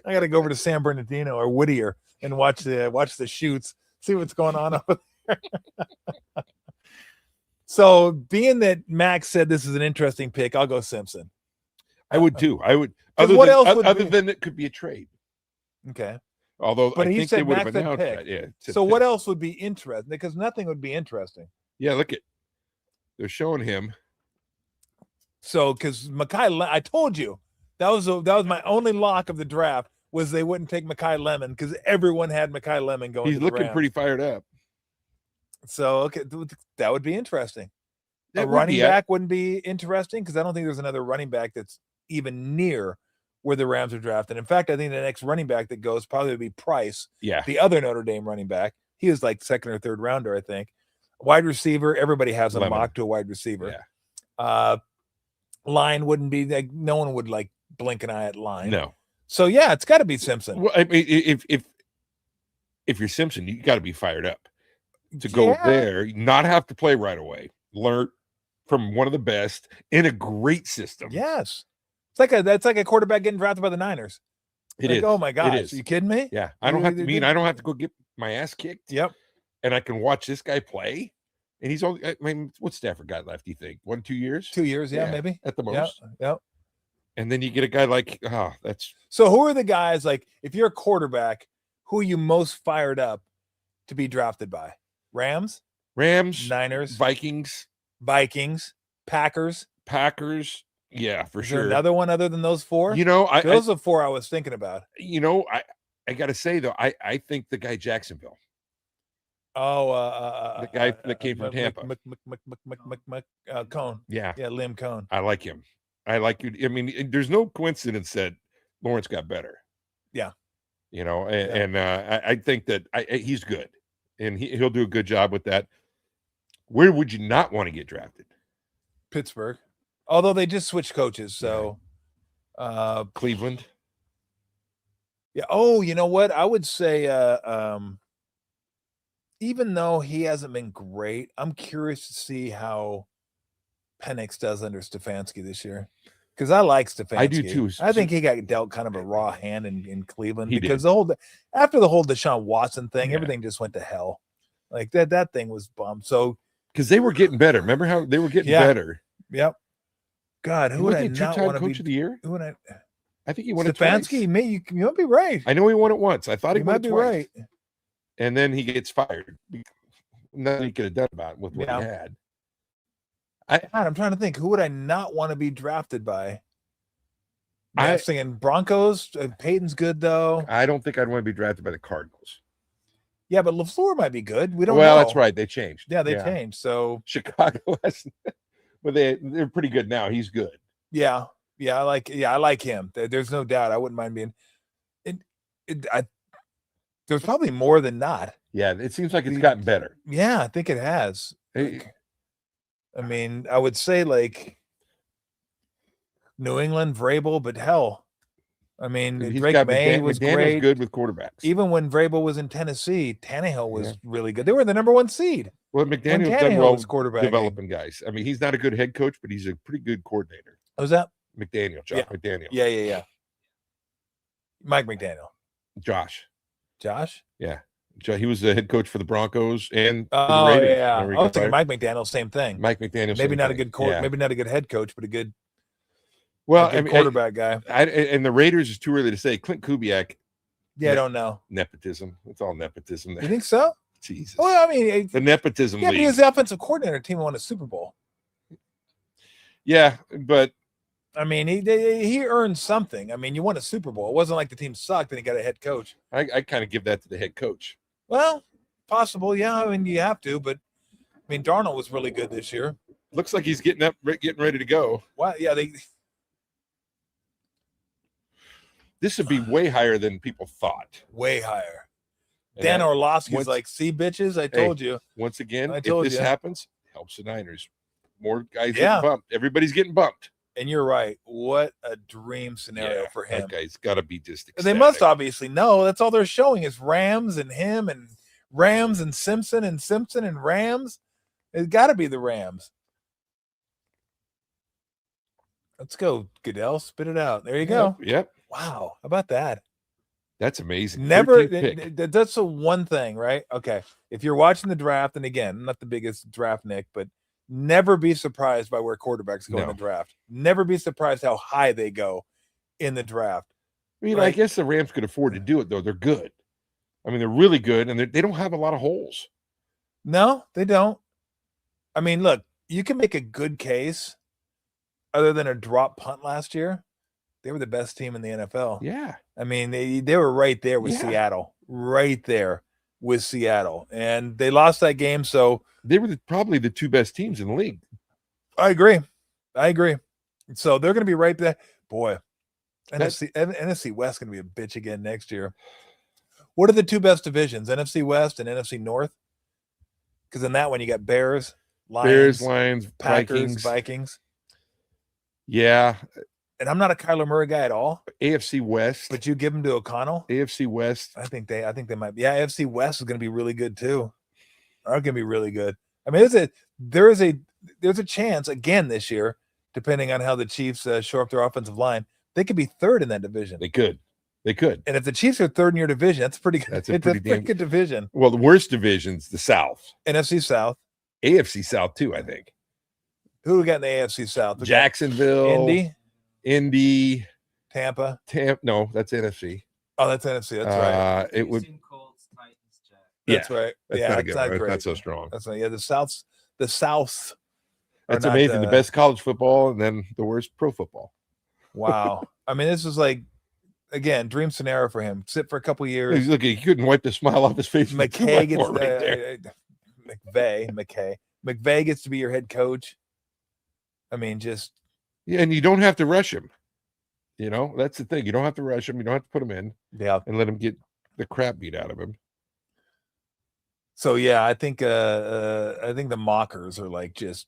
I got to go over to San Bernardino or Whittier and watch the shoots, see what's going on over there. So, being that Max said this is an interesting pick, I'll go Simpson. I would too. I would. What else would other be- than it could be a trade. Okay. Although But I he think said they would have Max had announced picked. that. Yeah. it's a So, what pick. else would be interesting? Because nothing would be interesting. Yeah. Look at. They're showing him. So, because I told you that was my only lock of the draft was they wouldn't take Makai Lemon because everyone had Makai Lemon going. He's to the looking Rams. pretty fired up. So, okay, that would be interesting. That A would running be back wouldn't be interesting because I don't think there's another running back that's even near where the Rams are drafted. In fact, I think the next running back that goes probably would be Price, Yeah. the other Notre Dame running back. He was like second or third rounder, I think. Wide receiver, everybody has a Lemon. mock to a wide receiver. Yeah. Line wouldn't be like no one would like blink an eye at line. No. So yeah, it's got to be Simpson. Well, I mean, if you're Simpson, you got to be fired up to go Yeah. there, not have to play right away, learn from one of the best in a great system. Yes, that's like a quarterback getting drafted by the Niners. It Like, is. oh my gosh, is. are you kidding me? Yeah, I don't have to It- I don't have to go get my ass kicked. Yep. And I can watch this guy play. And he's only, I mean, what's Stafford got left? Do you think 1-2 years? 2 years, yeah, Yeah. maybe At the Yeah, most. yep. And then you get a guy like, that's So who are the guys like if you're a quarterback, who are you most fired up to be drafted by? Rams, Rams, Niners, Vikings, Vikings, Packers. Packers. Yeah, for Is there sure. another one other than those four? You know, Those are four I was thinking about. I got to say though, I think the guy Jacksonville, Oh, the guy that came from Tampa. Cone. Yeah, Yeah, Liam Cone. I like him. I like you. I mean, there's no coincidence that Lawrence got better. Yeah. You know, and I think that he's good, and he'll do a good job with that. Where would you not want to get drafted? Pittsburgh. Although they just switched coaches, so Cleveland. yeah. Oh, you know what? I would say even though he hasn't been great, I'm curious to see how Penix does under Stefanski this year. Because I like Stefanski. I do too. I think he got dealt kind of a raw hand in Cleveland He because did. after the whole Deshaun Watson thing, Yeah. everything just went to hell. Like that thing was bummed. So Because they were getting better. Remember how they were getting Yeah. better? yep. God, who would I Wasn't he not two-time want to coach be? of the year? Who would I? I think he won it twice. Stefanski, you might be right. I know he won it once. I thought he You won might it be twice. right. And then he gets fired. Nothing he could have done about it with what Yeah. he had. God, I'm trying to think. Who would I not want to be drafted by? I- I'm thinking Broncos. Peyton's good though. I don't think I'd want to be drafted by the Cardinals. Yeah, but LaFleur might be good. We don't Well, know. that's right. They changed. Yeah, they changed. So Chicago has, but they're pretty good now. He's good. yeah, I like him. There's no doubt. I wouldn't mind being. There's probably more than not. Yeah, it seems like it's gotten better. Yeah, I think it has. Hey, I mean, I would say like, New England, Vrabel, but hell, I mean, He's Drake got May was McDaniel's great. good with quarterbacks. Even when Vrabel was in Tennessee, Tannehill was really good. They were the number 1 seed. Well, When McDaniel's done Tannehill well was quarterbacking. developing guys. I mean, he's not a good head coach, but he's a pretty good coordinator. Was that McDaniel, Josh McDaniel. Yeah. Mike McDaniel. Josh. Yeah. He was the head coach for the Broncos and for the Oh Raiders. yeah. I Remember he was got thinking fired? Mike McDaniel, same thing. Mike McDaniel. Maybe same not a thing. good maybe not a good head coach, but a good quarterback guy. And the Raiders is too early to say. Clint Kubiak. Yeah, I don't know. Nepotism. It's all nepotism there. You think so? Jesus. Well, I mean, The nepotism yeah, but league. he was the offensive coordinator. Team won a Super Bowl. Yeah, but I mean, he earned something. I mean, you won a Super Bowl. It wasn't like the team sucked and he got a head coach. I kind of give that to the head coach. Well, possible, yeah. I mean, you have to, but I mean, Darnold was really good this year. Looks like he's getting ready to go. Wow, yeah, This would be way higher than people thought. way higher. And Dan that- Orlovsky's once- like, see, bitches, I told you. Once again, I if told this you. happens, helps the Niners. More guys Yeah. getting bumped. Everybody's getting bumped. And you're right. What a dream scenario for him. That guy's got to be just They must ecstatic. obviously know. That's all they're showing is Rams and him and Rams and Simpson and Rams. It's got to be the Rams. Let's go, Goodell. Spit it out. There you go. Yep. Wow. How about that? That's amazing. Never. 13th pick. That's the one thing, right? Okay. If you're watching the draft, and again, I'm not the biggest draft Nick, but never be surprised by where quarterbacks go in the No. draft. Never be surprised how high they go in the draft. I mean, I Right. guess the Rams could afford to do it, though. They're good. I mean, they're really good, and they don't have a lot of holes. No, they don't. I mean, look, you can make a good case other than a drop punt last year. They were the best team in the NFL. Yeah. I mean, they were right there with Yeah. Seattle, right there with Seattle. And they lost that game. So They were probably the 2 best teams in the league. I agree. So they're going to be right there. Boy, NFC West going to be a bitch again next year. What are the 2 best divisions, NFC West and NFC North? Because in that one, you got Bears, Lions, Packers, Vikings. Vikings. Yeah. And I'm not a Kyler Murray guy at all, AFC West. but you give him to O'Connell. AFC West. I think they might be. Yeah, AFC West is going to be really good too. Are going to be really good. I mean, there's a chance again this year, depending on how the Chiefs show up their offensive line, they could be third in that division. They could. And if the Chiefs are third in your division, that's pretty good. That's a It's pretty a pretty good division. Well, the worst division's the South. NFC South. AFC South too, I think. Who we got in the AFC South? We got Jacksonville, Indy, Tampa. No, that's NFC. Oh, that's NFC. That's right. It would. Houston, Colts, Titans, Jets. That's right. That's Yeah, not a it's good not one. great. Not so strong. That's right. Yeah, the South. are That's not, amazing. The best college football and then the worst pro football. Wow. I mean, this is like, again, dream scenario for him. Sit for a couple years. Look, he couldn't wipe the smile off his face. with the McKay gets 2x4 right there. McVay gets to be your head coach. I mean, just Yeah, and you don't have to rush him. You know, that's the thing. You don't have to rush him. You don't have to put him in yeah. and let him get the crap beat out of him. So yeah, I think the mockers are like just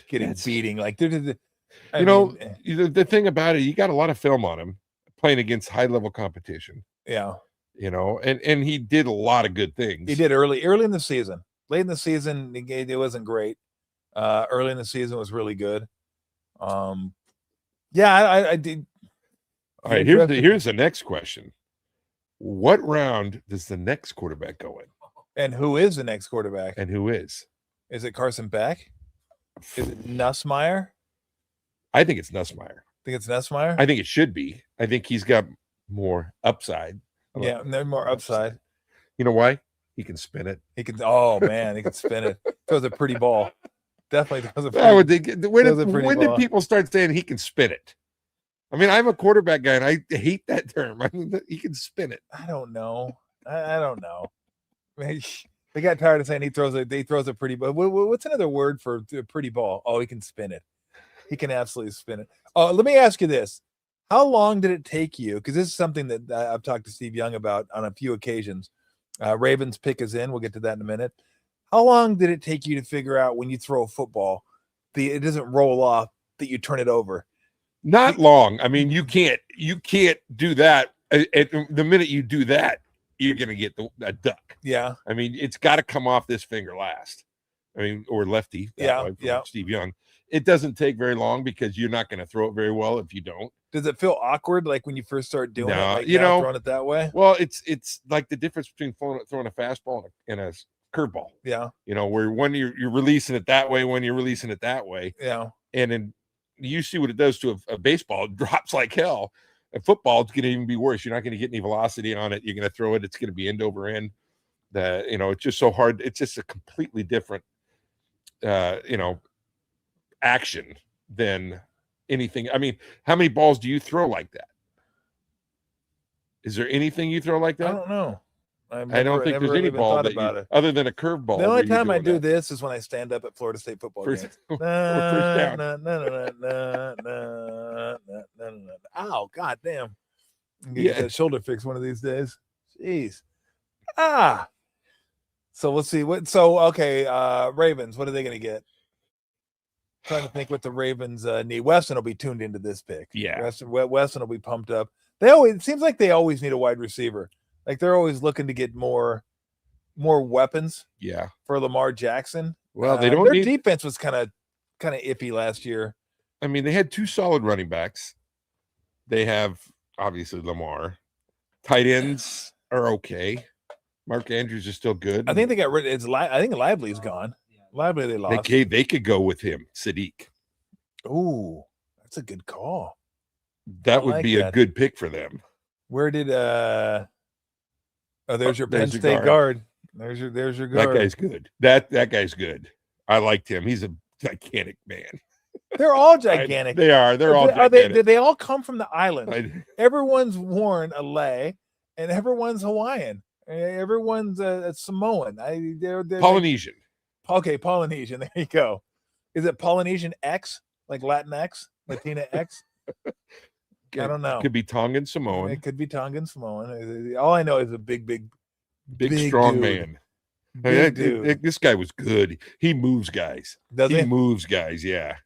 getting That's- beating. Like I You know, mean, the thing about it, you got a lot of film on him playing against high level competition. yeah, You know, and he did a lot of good things. he did early in the season. Late in the season, it wasn't great. Early in the season was really good. Yeah, I did. All right, here's the next question. What round does the next quarterback go in? And who is the next quarterback? And who is? Is it Carson Beck? Is it Nussmeier? I think it's Nussmeier. Think it's Nussmeier? I think it should be. I think he's got more upside. Yeah, and they're more upside. You know why? He can spin it. He can. Oh man, he can spin it. Throws a pretty ball. Definitely throws a I would pretty. think, when Those are pretty did ball. people start saying he can spin it? I mean, I'm a quarterback guy, and I hate that term. I mean, he can spin it. I don't know. I don't know. I mean, they got tired of saying he throws a pretty ball. What's another word for a pretty ball? Oh, he can spin it. He can absolutely spin it. Oh, let me ask you this: how long did it take you? Because this is something that I've talked to Steve Young about on a few occasions. Ravens pick is in. We'll get to that in a minute. How long did it take you to figure out when you throw a football, it doesn't roll off, that you turn it over? Not long. I mean, you can't do that. The minute you do that, you're going to get a duck. Yeah. I mean, it's got to come off this finger last. I mean, or lefty. Yeah. Steve Young. It doesn't take very long because you're not going to throw it very well if you don't. Does it feel awkward like when you first start doing it? Like you know, throwing it that way? Well, it's like the difference between throwing a fastball and a curveball. Yeah. You know, where when you're releasing it that way, when you're releasing it that way. Yeah. And then you see what it does to a baseball. It drops like hell. And football, it's going to even be worse. You're not going to get any velocity on it. You're going to throw it. It's going to be end over end. It's just so hard. It's just a completely different, action than anything. I mean, how many balls do you throw like that? Is there anything you throw like that? I don't know. I don't think there's any ball that other than a curveball. The only time I do this is when I stand up at Florida State football games. First down. Ow, god damn. Yeah. Get that shoulder fixed one of these days. Jeez. So we'll see. Ravens, what are they going to get? Trying to think what the Ravens need. Weston will be tuned into this pick. Yeah. Weston will be pumped up. It seems like they always need a wide receiver. Like they're always looking to get more weapons. Yeah. For Lamar Jackson. Well, they don't. Their defense was kind of iffy last year. I mean, they had two solid running backs. They have obviously Lamar. Tight ends are okay. Mark Andrews is still good. I think they got rid of I think Lively's gone. Lively they lost. They could go with him, Sadiq. Ooh, that's a good call. That would be a good pick for them. Where did there's your Penn State guard. There's your guard. That guy's good. That guy's good. I liked him. He's a gigantic man. They're all gigantic. They are. They're all gigantic. Did they all come from the island? Everyone's worn a lei, and everyone's Hawaiian. Everyone's Samoan. They're Polynesian. Polynesian. There you go. Is it Polynesian X, like Latin X, Latina X? I don't know. It could be Tongan Samoan. It could be Tongan Samoan. All I know is a big strong dude. Man. Big dude. This guy was good. He moves guys. Does he? He moves guys. Yeah.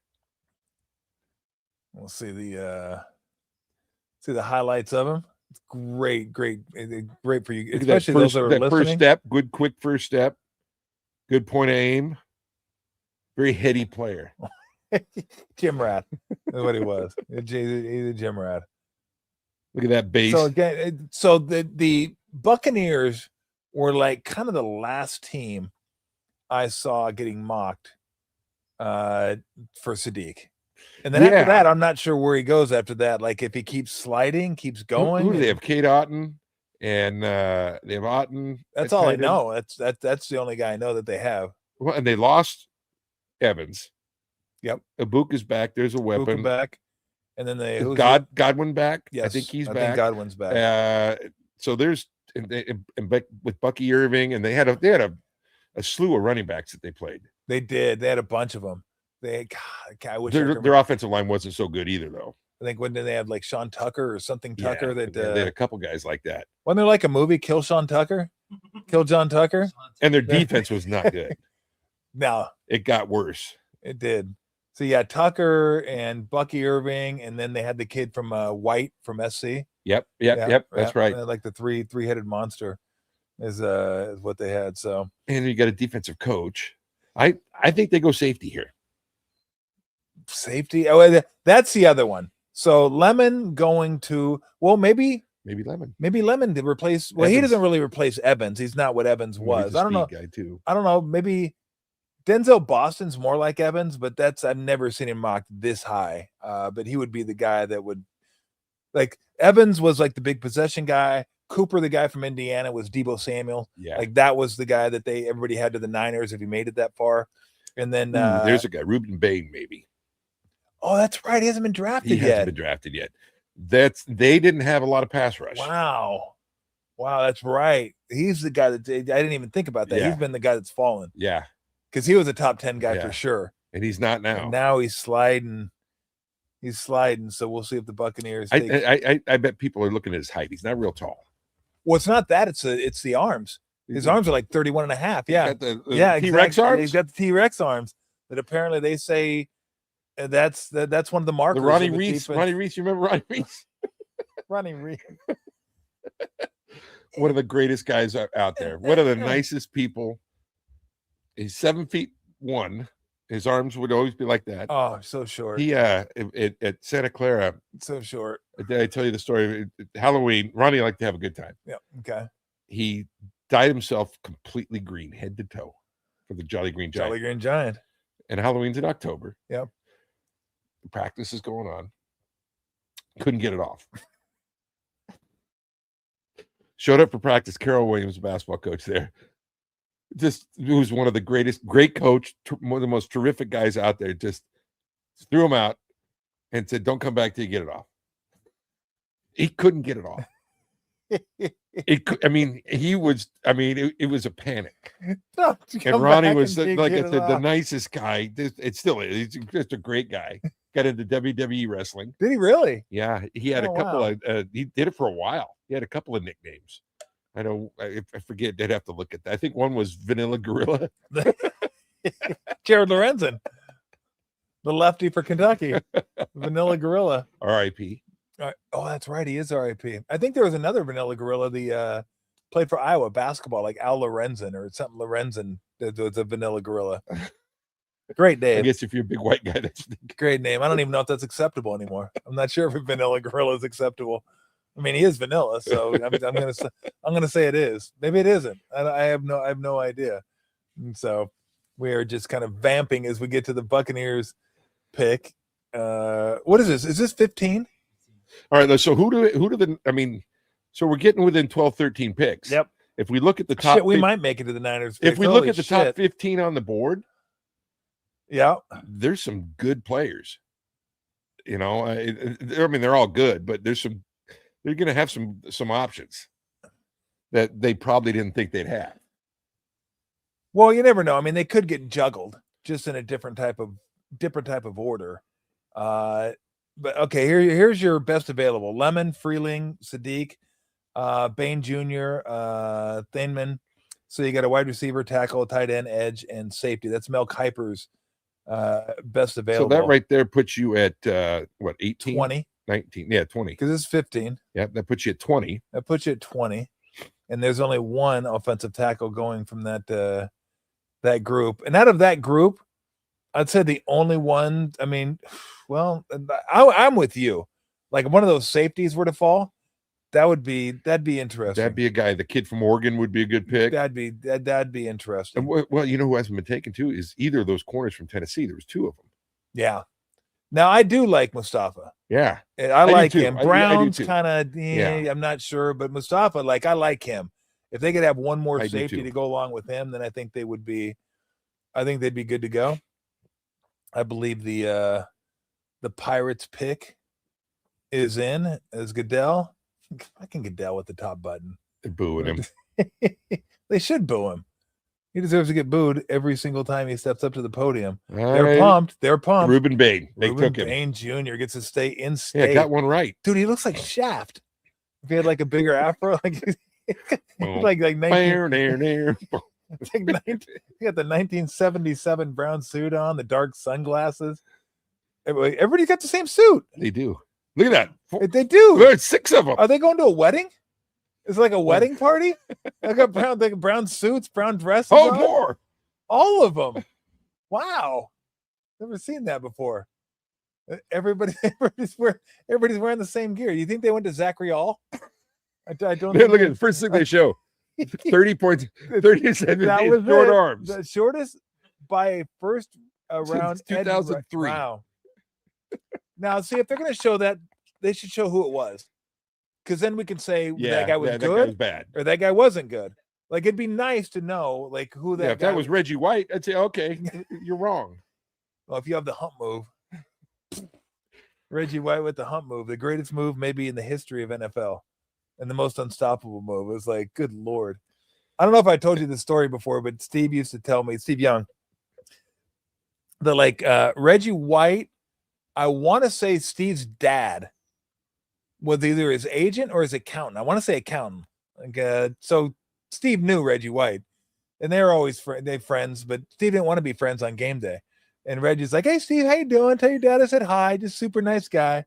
We'll see the highlights of him. It's great for you, especially those that are listening. First step, good quick first step, good point of aim. Very heady player. Gym rat. That's what he was. He's a gym rat. Look at that base. So again, the Buccaneers were like kind of the last team I saw getting mocked for Sadiq. And then after that, I'm not sure where he goes after that. Like if he keeps sliding, keeps going. Who do they have? Kate Otten and they have Otten. That's all I know. That's the only guy I know that they have. Well, and they lost Evans. Yep. Ibuka's back. There's a weapon. Ibuka back. And then they Godwin back. Yes, I think he's back. I think Godwin's back. So there's with Bucky Irving, and they had a slew of running backs that they played. They did. They had a bunch of them. I wish their offensive line wasn't so good either, though. I think when did they have like Sean Tucker or something Tucker that they had a couple guys like that. Wasn't there like a movie, Kill Sean Tucker? Kill John Tucker? And their defense was not good. No. It got worse. It did. So yeah, Tucker and Bucky Irving, and then they had the kid from White from SC. Yep. That's right. Like the three-headed monster is what they had. So and you got a defensive coach. I think they go safety here. Safety. Oh, that's the other one. So Lemon going to maybe Lemon to replace. Well, Evans. He doesn't really replace Evans. He's not what Evans was. I don't know. Guy too. I don't know. Maybe Denzel Boston's more like Evans, but I've never seen him mocked this high. But he would be the guy that would like Evans was like the big possession guy. Cooper, the guy from Indiana, was Deebo Samuel. Yeah, like that was the guy that everybody had to the Niners if he made it that far. And then there's a guy, Ruben Bain, maybe. Oh, that's right. He hasn't been drafted yet. He hasn't been drafted yet. They didn't have a lot of pass rush. Wow, that's right. He's the guy that I didn't even think about that. Yeah. He's been the guy that's fallen. Yeah, because he was a top 10 guy for sure, and he's not now. And now he's sliding. So we'll see if the Buccaneers. I bet people are looking at his height. He's not real tall. Well, it's not that. It's the arms. His arms are like 31 and a half. Yeah, T-Rex arms. He's got the T-Rex arms that apparently they say That's one of the markers. The Ronnie of a Reese. defense. Ronnie Reese. You remember Ronnie Reese? Ronnie Reese. One of the greatest guys out there. One of the nicest people. He's 7'1". His arms would always be like that. Oh, so short. He at Santa Clara. So short. Did I tell you the story? Halloween. Ronnie liked to have a good time. Yeah. Okay. He dyed himself completely green, head to toe, for the Jolly Green Giant. Jolly Green Giant. And Halloween's in October. Yep. Practice is going on. Couldn't get it off. Showed up for practice. Carol Williams, basketball coach there. Just who's one of the great coach, one of the most terrific guys out there. Just threw him out and said, "Don't come back till you get it off." He couldn't get it off. It was a panic. And Ronnie was, like I said, the nicest guy. It still is. He's just a great guy. Got into WWE wrestling. Did he really? Yeah, he had a couple of. He did it for a while. He had a couple of nicknames. I know. I forget. I'd have to look at that. I think one was Vanilla Gorilla. Jared Lorenzen, the lefty for Kentucky. Vanilla Gorilla. R.I.P. Oh, that's right. He is R.I.P. I think there was another Vanilla Gorilla. The played for Iowa basketball, like Al Lorenzen or something. Lorenzen. That was a Vanilla Gorilla. Great name. I guess if you're a big white guy, that's great name. I don't even know if that's acceptable anymore. I'm not sure if a Vanilla Gorilla is acceptable. I mean, he is vanilla, so I'm gonna say it is. Maybe it isn't. I have no idea. And so we are just kind of vamping as we get to the Buccaneers pick. What is this? Is this 15? All right. So so we're getting within 12, 13 picks. Yep. If we look at the top, we might make it to the Niners. If we look at the top 15 on the board, yeah, there's some good players. You know, they're all good, but they're going to have some options that they probably didn't think they'd have. Well, you never know. I mean, they could get juggled just in a different type of order. But okay, here's your best available: Lemon, Freeling, Sadiq, Bain Jr., Thainman. So you got a wide receiver, tackle, tight end, edge, and safety. That's Mel Kiper's best available. So that right there puts you at 18? 20. 19. Yeah, 20. Because it's 15. Yeah, that puts you at 20. That puts you at 20. And there's only one offensive tackle going from that group. And out of that group, I'd say the only one, I mean, well, I'm with you. Like one of those safeties were to fall, that'd be interesting. That'd be a guy. The kid from Oregon would be a good pick. That'd be interesting. And well, you know who hasn't been taken too is either of those corners from Tennessee. There was two of them. Yeah. Now I do like Mustafa. Yeah, I like him. I Brown's kind of, I'm not sure, but Mustafa, I like him. If they could have one more safety to go along with him, then I think they'd be good to go. I believe the Pirates pick is in as Goodell. I can Goodell with the top button. They're booing him. They should boo him. He deserves to get booed every single time he steps up to the podium. All They're right. pumped. They're pumped. Ruben Bain. They took him. Bain Jr. gets to stay in state. Yeah, got one right. Dude, he looks like Shaft. If he had like a bigger afro, like 19, He he got the 1977 brown suit on, the dark sunglasses. Everybody's got the same suit. They do. Look at that. They do. There's 6 of them. Are they going to a wedding? It's like a wedding party. I got brown suits, brown dresses. Oh, on. more. All of them. Wow. Never seen that before. Everybody's wearing the same gear. You think they went to Zachary All? I don't. Look at the first thing they show. 30 points. 30 that was short arms. The shortest by first round. Since 2003. Wow. Now, see, if they're going to show that, they should show who it was. Because then we can say that guy was good, that guy was bad, or that guy wasn't good. Like it'd be nice to know, like who that. Yeah, if guy that was Reggie White, I'd say okay, you're wrong. Well, if you have the hump move, Reggie White with the hump move, the greatest move maybe in the history of NFL, and the most unstoppable move. It was like, good Lord. I don't know if I told you this story before, but Steve used to tell me, Steve Young, that Reggie White, I want to say Steve's dad was either his agent or his accountant. I want to say accountant. So Steve knew Reggie White, and they were always friends, but Steve didn't want to be friends on game day. And Reggie's like, "Hey, Steve, how you doing? Tell your dad I said hi. Just super nice guy."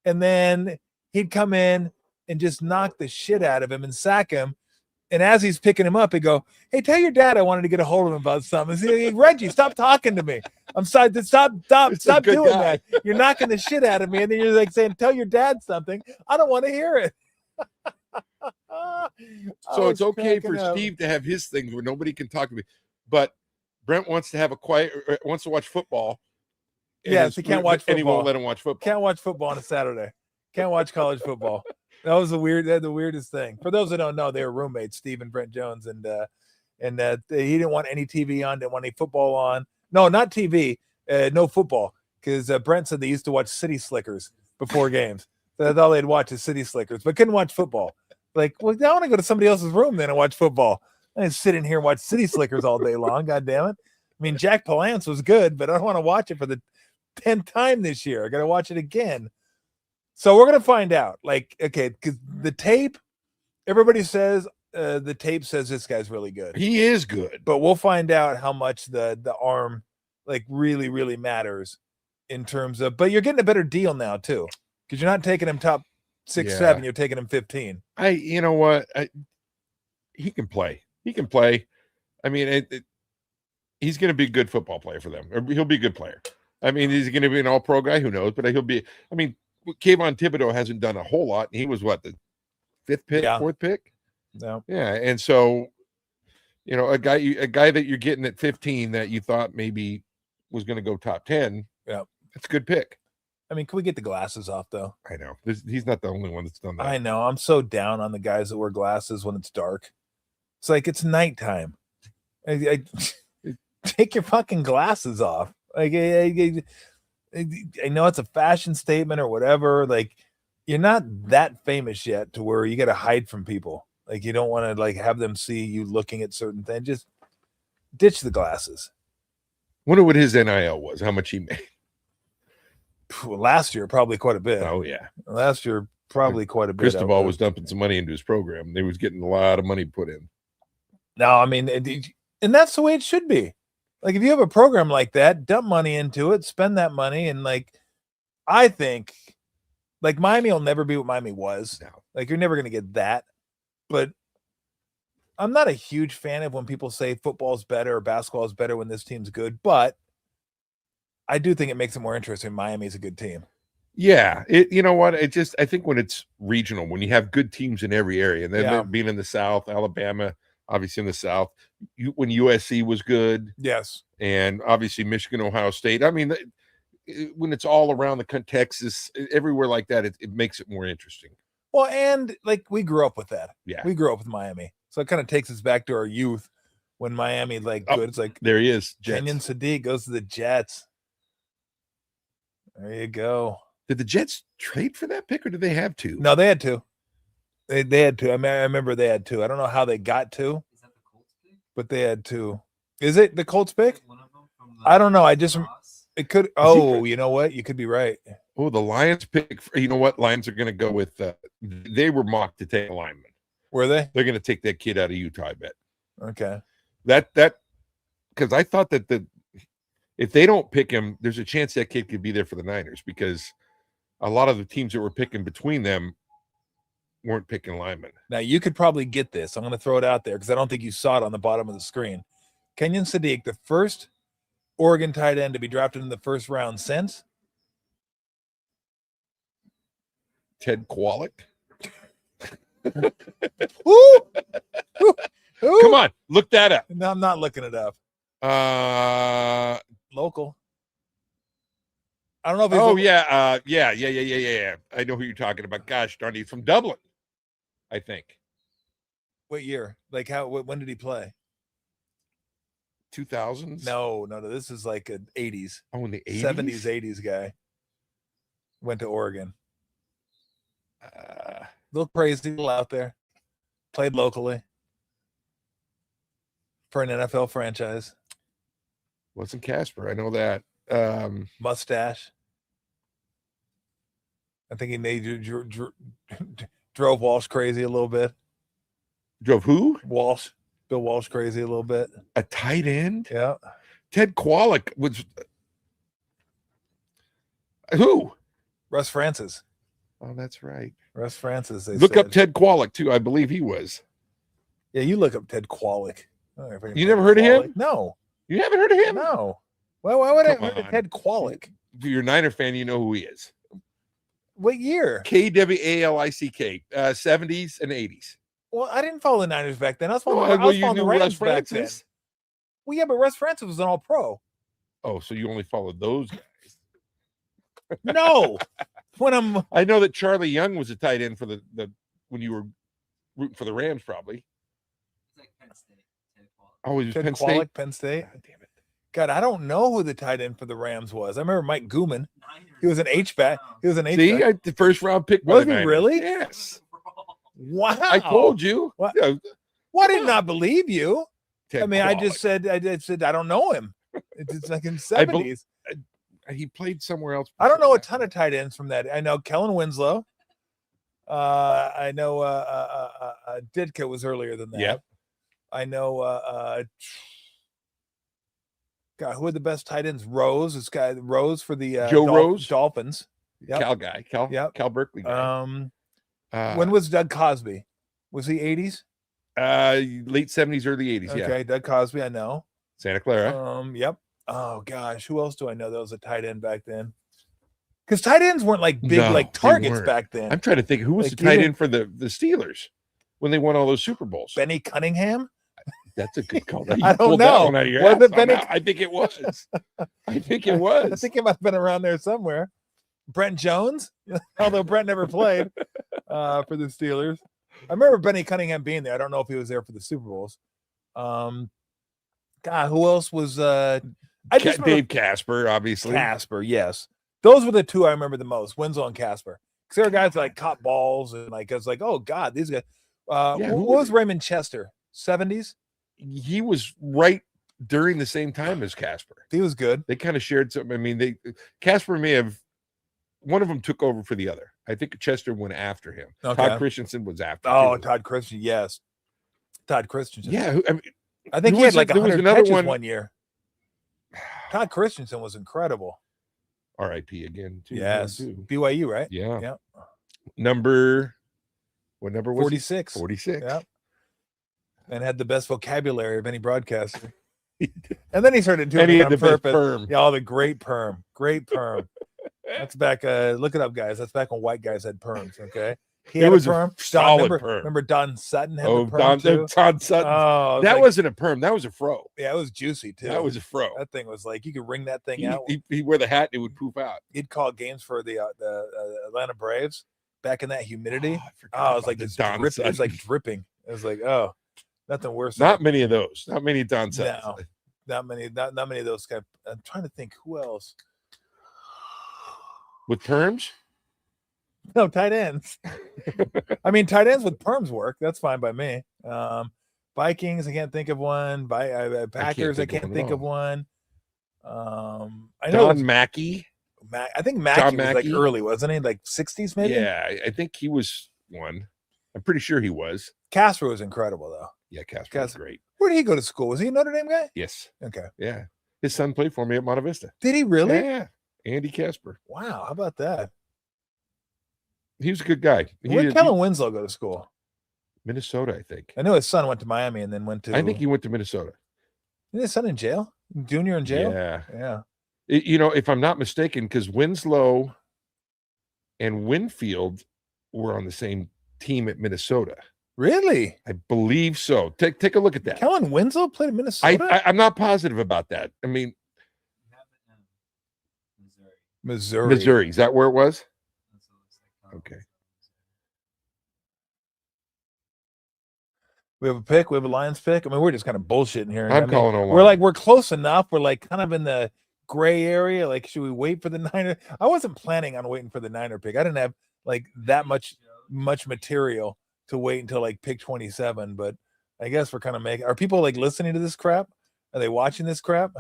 And then he'd come in and just knock the shit out of him and sack him. And as he's picking him up, he'd go, "Hey, tell your dad I wanted to get a hold of him about something." Hey, Reggie, stop talking to me. I'm sorry. Stop doing guy. that. You're knocking the shit out of me. And then you're like saying, "Tell your dad something." I don't want to hear it. So it's okay for Steve to have his things where nobody can talk to me. But Brent wants to have wants to watch football. Yes, he can't watch football. And he won't let him watch football. Can't watch football on a Saturday. Can't watch college football. That was the weirdest thing. For those that don't know, they were roommates, Steve and Brent Jones, and he didn't want any TV on, didn't want any football on. No, not TV, no football, because Brent said they used to watch City Slickers before games. So that's all they'd watch is City Slickers, but couldn't watch football. Like, well, I want to go to somebody else's room then and watch football. I didn't sit in here and watch City Slickers all day long. God damn it! I mean, Jack Palance was good, but I don't want to watch it for the 10th time this year. I got to watch it again. So we're going to find out, like, okay, because the tape, everybody says the tape says this guy's really good. He is good. But we'll find out how much the arm, like, really, really matters in terms of, but you're getting a better deal now, too, because you're not taking him top 6, 7, you're taking him 15. You know what? He can play. He can play. I mean, he's going to be a good football player for them. Or he'll be a good player. I mean, he's going to be an all-pro guy. Who knows? But he'll be, I mean, Kayvon Thibodeau hasn't done a whole lot. He was what, the 5th pick, 4th pick? No. Yeah. And so, you know, a guy that you're getting at 15 that you thought maybe was going to go top 10. Yeah. It's a good pick. I mean, can we get the glasses off, though? I know. He's not the only one that's done that. I know. I'm so down on the guys that wear glasses when it's dark. It's like, it's nighttime. I take your fucking glasses off. Like, I know it's a fashion statement or whatever. Like, you're not that famous yet to where you got to hide from people. Like, you don't want to like have them see you looking at certain things. Just ditch the glasses. Wonder what his NIL was. How much he made? Last year, probably quite a bit. Oh yeah, last year probably quite a bit. Cristobal was dumping some money into his program. They was getting a lot of money put in. No, I mean, and that's the way it should be. Like, if you have a program like that, dump money into it, spend that money. And like, I think like Miami will never be what Miami was. No. Like, you're never going to get that. But I'm not a huge fan of when people say football's better or basketball is better when this team's good. But I do think it makes it more interesting. Miami's a good team. Yeah. You know what? I think when it's regional, when you have good teams in every area, and then being in the South, Alabama, obviously in the South, when USC was good. Yes. And obviously Michigan, Ohio State. I mean, when it's all around the Texas, everywhere like that, it makes it more interesting. Well, and like, we grew up with that. Yeah. We grew up with Miami. So it kind of takes us back to our youth when Miami, like, good. It's like, there he is. Kenyon Sadiq goes to the Jets. There you go. Did the Jets trade for that pick, or did they have to? No, they had to. They had to. I mean, I remember they had to. I don't know how they got to. Is that the Colts pick? But they had to. Is it the Colts pick? One of them from I don't know. I just Ross? it could. Oh, you know what? You could be right. Oh, the Lions pick. You know what? Lions are going to go with. They were mocked to take a lineman. Were they? They're going to take that kid out of Utah. I bet. Okay. That because I thought that if they don't pick him, there's a chance that kid could be there for the Niners, because a lot of the teams that were picking between them weren't picking linemen. Now, you could probably get this. I'm going to throw it out there because I don't think you saw it on the bottom of the screen. Kenyon Sadiq, the first Oregon tight end to be drafted in the first round since Ted Kowalik. Ooh! Ooh! Come on, look that up. No, I'm not looking it up. Local. I don't know if he's local. Yeah. I know who you're talking about. Gosh darn, he's from Dublin, I think. What year? Like, when did he play? 2000s? No. This is like an 80s. Oh, in the 80s? 70s, 80s guy. Went to Oregon. A little crazy, a little out there. Played locally for an NFL franchise. Wasn't Casper, I know that. Mustache. I think he drove Walsh crazy a little bit. Drove who? Bill Walsh crazy a little bit. A tight end? Yeah. Ted Kowalik was Who? Russ Francis. Oh, that's right. Russ Francis. They Look up said. Ted Kwolek too. I believe he was. Yeah, you look up Ted Kwolek. I don't know if I can You Ted never heard of him? Kwolek. No. You haven't heard of him? No. Well, why would I Come have heard of on. Ted Kwolek? If you're a Niner fan, you know who he is. What year? Kwalick, 70s and 80s. Well, I didn't follow the Niners back then. I was Oh, following, I was you following the knew Rams Russ back then. Francis? Well, yeah, but Russ Francis was an all-pro. Oh, so you only followed those guys. No. When I know that Charlie Young was a tight end for the when you were rooting for the Rams, probably. It's like Penn State. Ted Kwolek. Oh, he was Ted Penn Kwolek, State. Penn State. God damn it. God, I don't know who the tight end for the Rams was. I remember Mike Gooman. Niners. He was an H-back. He was an See, H-back. the first round pick. by Was the he Niners. really? Yes. Wow. I told you. What? Yeah, Well, I did not believe you. Ted I mean, I just Kwolek. said I don't know him. It's like in the I bel- 70s. He played somewhere else. I don't know a before ton of tight ends from that. I know Kellen Winslow. I know Ditka was earlier than that. Yep. I know God, who are the best tight ends? Rose. This guy Rose for the Joe Rose? Dolphins. that. Yep. Cal guy. Cal Berkeley guy. When was Doug Cosby? Was he 80s? Late 70s, early 80s. Okay, Yeah. Doug Cosby, I know. Santa Clara. Yep. Oh gosh, who else do I know that was a tight end back then? Because tight ends weren't like big No, like they targets weren't. back then. I'm trying to think who was Like, the tight even- end for the Steelers when they won all those Super Bowls. Benny Cunningham. That's a good call. I You don't pulled that know. one out of your Was ass it on Benny- that. I think it was. I think it I was. think he might have been around there somewhere. Brent Jones, although Brent never played for the Steelers. I remember Benny Cunningham being there. I don't know if he was there for the Super Bowls. God, who else was? I just remember Dave Casper, obviously. Casper. Yes, those were the two I remember the most. Winslow and Casper. Because there were guys that like caught balls and like I was like, oh God, these guys. Yeah, What who was was Raymond Chester? 70s. He was right during the same time as Casper. He was good. They kind of shared something. I mean, Casper may have one of them took over for the other. I think Chester went after him. Okay. Todd Christensen was after. Oh, too. Todd Christensen. Yes, Todd Christensen. Yeah. I mean, I think Who he had was like it? There was 100 another catches one- year. Todd Christensen was incredible. R.I.P. again. Too, Yes, too. BYU, right? Yeah. Yeah. What number was 46. 46. Yeah. And had the best vocabulary of any broadcaster. And then he started doing And he it had on the best purpose. perm. Yeah, all the great perm. That's back. Look it up, guys. That's back when white guys had perms. Okay. He It had was a a perm. solid remember, perm. remember Don Sutton had Oh, the perm too? Don Sutton. Oh, it was that like- wasn't a perm. That was a fro. yeah, it was juicy too. That was a fro. that thing was like you could wring that thing He, out. he wear the hat and it would poof out. He'd call games for the Atlanta Braves back in that humidity. I forgot Oh, it was about like the this Don dripping. It was like Sutton. dripping. It was like, oh, nothing worse. Not many of those. Not many Don Suttons. No. Not many. Not many of those guys. I'm trying to think who else. With perms? No, tight ends. I mean, tight ends with perms work. That's fine by me. Vikings, I can't think of one. Packers, I think of can't one at think of all. one. I know. Don Mackey. I think Mackey was like Mackey? early, wasn't he? Like 60s, maybe. Yeah, I think he was one. I'm pretty sure he was. Casper was incredible, though. Yeah, Casper was Casper. great. Where did he go to school? Was he a Notre Dame guy? Yes. Okay. Yeah. His son played for me at Monte Vista. Did he really? Yeah. Andy Casper. Wow. How about that? He was a good guy. Where did Kellen Winslow go to school? Minnesota, I think. I know his son went to Miami and then went to. I think he went to Minnesota. Isn't his son in jail? Junior in jail? Yeah. Yeah. If I'm not mistaken, because Winslow and Winfield were on the same team at Minnesota. Really? I believe so. Take a look at that. Kellen Winslow played in Minnesota? I'm not positive about that. I mean, You have it in Missouri. Missouri. Is that where it was? That's what it looks like. Okay. We have a pick. We have a Lions pick. I mean, we're just kind of bullshitting here. I'm calling on We're close enough. We're like kind of in the gray area. Like, should we wait for the Niner? I wasn't planning on waiting for the Niner pick. I didn't have like that much material to wait until like pick 27. But I guess we're kind of making. Are people like listening to this crap? Are they watching this crap?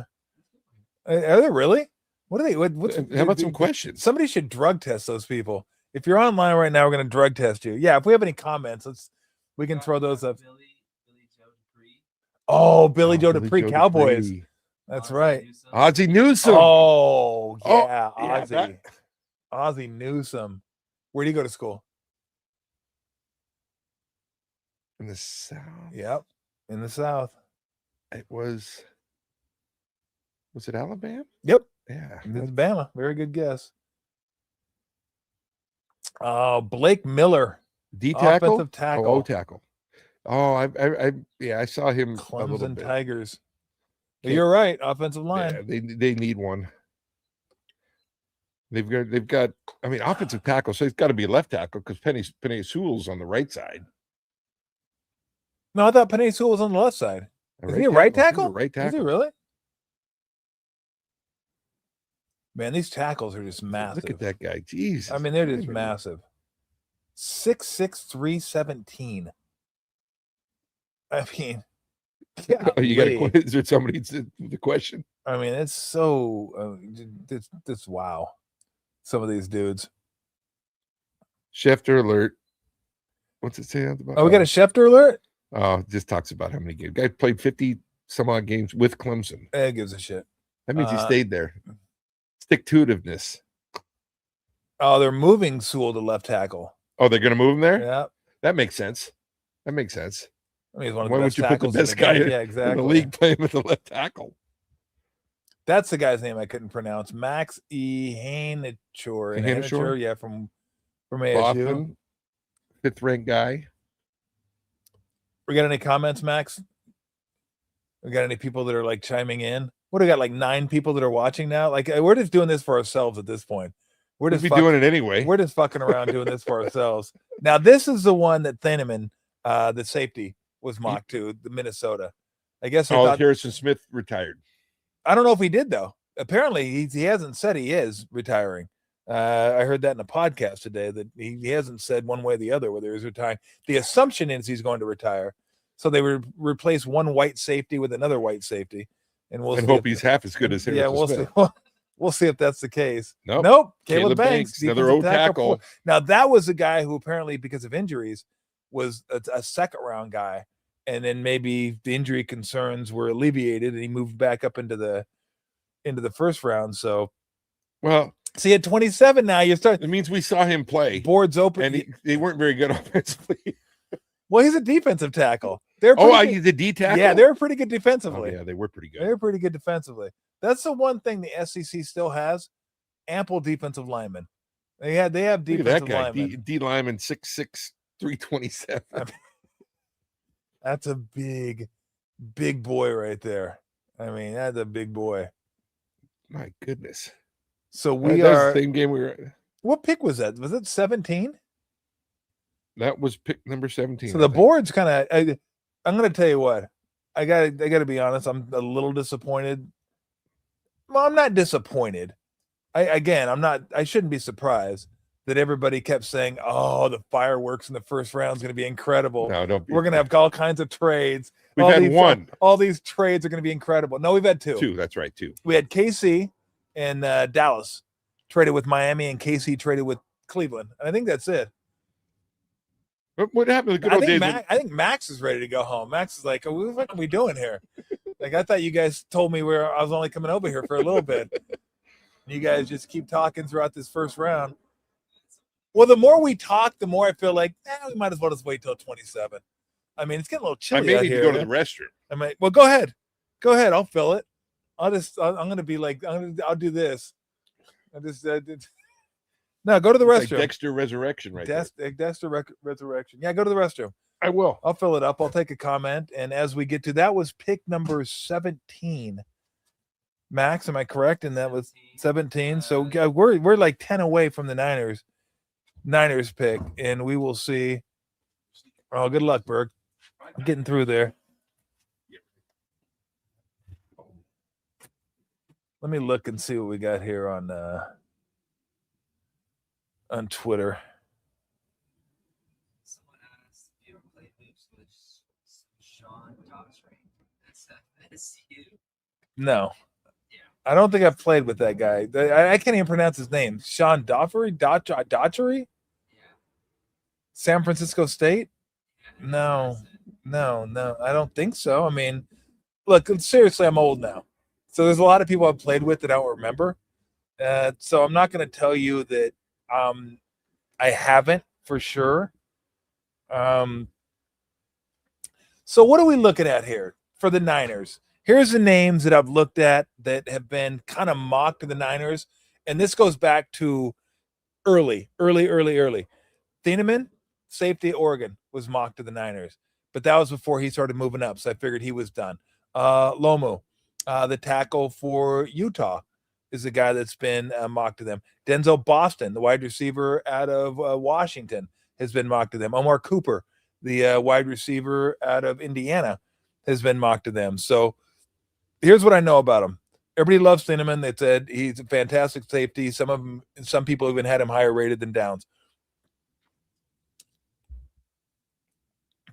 Are they really? What are they? What's, How about some questions? Somebody should drug test those people. If you're online right now, we're going to drug test you. Yeah. If we have any comments, we can throw those up. Billy Joe Dupree. Oh, Billy Joe Billy Dupree, Joe Cowboys. Dupree. That's Ozzie right. Newsome. Ozzie Newsome. Oh, yeah, yeah, Ozzie. Ozzie Newsome. Where did he go to school? In the South. Yep, in the South. It was it Alabama? Yep, Yeah. it's Bama. Very good guess. Blake Miller, D tackle? offensive tackle. Oh, O tackle. Oh, I saw him a little Clemson bit. Tigers. Can't- You're right, offensive line. Yeah, they need one. They've got. I mean, offensive tackle. So it's got to be a left tackle because Penny Sewell's on the right side. No, I thought Penei Sewell was on the left side. Is he a right tackle? Right tackle. Is he really? Man, these tackles are just massive. Look at that guy. Jesus. I mean, they're just massive. 6'6", 317. I mean, Oh, you got a, is there somebody the question? I mean, it's so it's wow. Some of these dudes. Schefter alert. What's it say about? Oh, we got a Schefter alert? Oh, it just talks about how many games. Guy played 50 some odd games with Clemson. It gives a shit. That means he stayed there. Stick-to-itiveness. Oh, they're moving Sewell to left tackle. Oh, they're gonna move him there? Yeah. That makes sense. That makes sense. I mean, he's one of the Why best would you put the tackles best in guy game. in, Yeah, exactly. in the league playing with the left tackle? That's the guy's name I couldn't pronounce. Max Hanachur, yeah, from ASU. Boston, 5th ranked guy. We got any comments, Max? We got any people that are like chiming in? What do we got? Like 9 people that are watching now? Like we're just doing this for ourselves at this point. We're just doing it anyway. We're just fucking around doing this for ourselves. Now, this is the one that Thieneman, the safety, was mocked to, the Minnesota. I guess Harrison Smith retired. I don't know if he did though. Apparently, he hasn't said he is retiring. I heard that in a podcast today that he hasn't said one way or the other whether he's retiring. The assumption is he's going to retire. So they would replace one white safety with another white safety, and we'll hope he's half as good as Harrison Smith. See. We'll see if that's the case. Nope. Caleb Banks, another O tackle. Now that was a guy who apparently, because of injuries, was a second round guy, and then maybe the injury concerns were alleviated, and he moved back up into the first round. So, see at 27 now, you start. It means we saw him play. Boards open, and they weren't very good offensively. Well, he's a defensive tackle. He's a D tackle. Yeah, they're pretty good defensively. Oh, yeah, they were pretty good. They're pretty good defensively. That's the one thing the SEC still has: ample defensive linemen. They have defensive linemen. D lineman 6'6", 327. I mean, that's a big boy right there. I mean, that's a big boy. My goodness. So that's the same game we were. What pick was that? Was it 17? That was pick number 17. So the board's kind of. I'm going to tell you what. I got to be honest. I'm a little disappointed. Well, I'm not disappointed. I shouldn't be surprised that everybody kept saying, "Oh, the fireworks in the first round is going to be incredible." No, don't. We're going to have all kinds of trades. We've had one. All these trades are going to be incredible. No, we've had 2. 2. That's right, 2. We had KC and Dallas traded with Miami, and KC traded with Cleveland. And I think that's it. What happened to the good old days? I think Max is ready to go home. Max is like, "Oh, what are we doing here?" Like, I thought you guys told me I was only coming over here for a little bit. You guys just keep talking throughout this first round. Well, the more we talk, the more I feel like we might as well just wait till 27. I mean, it's getting a little chilly. I may out need here. to go to the restroom. I mean, well, go ahead. I'll fill it. I'm going to be like, I'll do this. No, go to the restroom. Like Dexter Resurrection, right there. Dexter Resurrection. Yeah, go to the restroom. I will. I'll fill it up. I'll take a comment. And as we get to that was pick number 17. Max, am I correct? And that was 17. So we're like 10 away from the Niners pick, and we will see. Oh, good luck, Berg. Getting through there. Let me look and see what we got here on Twitter. Someone asked if you ever played hoops with Sean Daughtry. That's FSU. No. Yeah. I don't think I've played with that guy. I can't even pronounce his name. Sean Daughtry? Daughtry? Yeah. San Francisco State? No. I don't think so. I mean, look, seriously, I'm old now. So there's a lot of people I've played with that I don't remember. So I'm not going to tell you that I haven't for sure. So what are we looking at here for the Niners? Here's the names that I've looked at that have been kind of mocked to the Niners, and this goes back to early. Thieneman, safety at Oregon, was mocked to the Niners, but that was before he started moving up, so I figured he was done. Lomu, the tackle for Utah, is the guy that's been mocked to them. Denzel Boston, the wide receiver out of Washington, has been mocked to them. Omar Cooper, the wide receiver out of Indiana, has been mocked to them. So here's what I know about him. Everybody loves Thieneman. They said he's a fantastic safety. Some people even had him higher rated than Downs.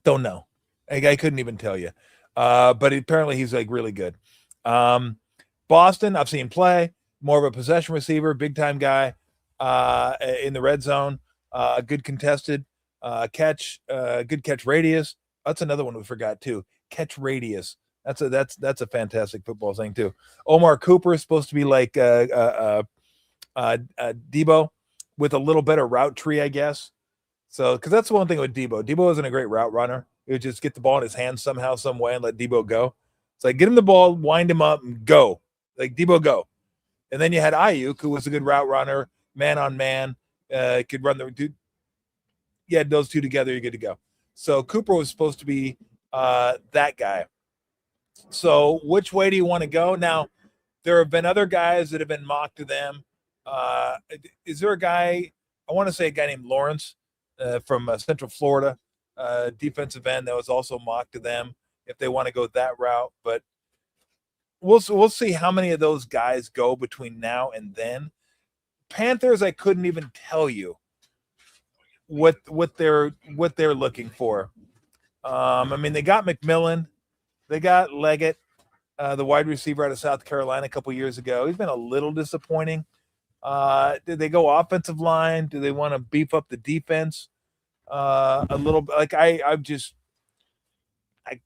Don't know. I couldn't even tell you. But apparently he's like really good. Boston, I've seen play. More of a possession receiver, big time guy in the red zone. Good contested catch, good catch radius. That's another one we forgot too. Catch radius. That's a fantastic football thing too. Omar Cooper is supposed to be like Debo with a little better route tree, I guess. So, because that's the one thing with Debo. Debo isn't a great route runner. He would just get the ball in his hands somehow, some way, and let Debo go. It's like get him the ball, wind him up, and go. Like Debo, go. And then you had Ayuk, who was a good route runner, man on man, could run the dude. Yeah, those two together, you're good to go. So Cooper was supposed to be that guy. So which way do you want to go? Now, there have been other guys that have been mocked to them. Is there a guy? I want to say a guy named Lawrence from Central Florida, defensive end that was also mocked to them if they want to go that route. But we'll see how many of those guys go between now and then. Panthers, I couldn't even tell you what they're looking for. I mean, they got McMillan, they got Leggett, the wide receiver out of South Carolina a couple years ago. He's been a little disappointing. Did they go offensive line? Do they want to beef up the defense a little bit? Like I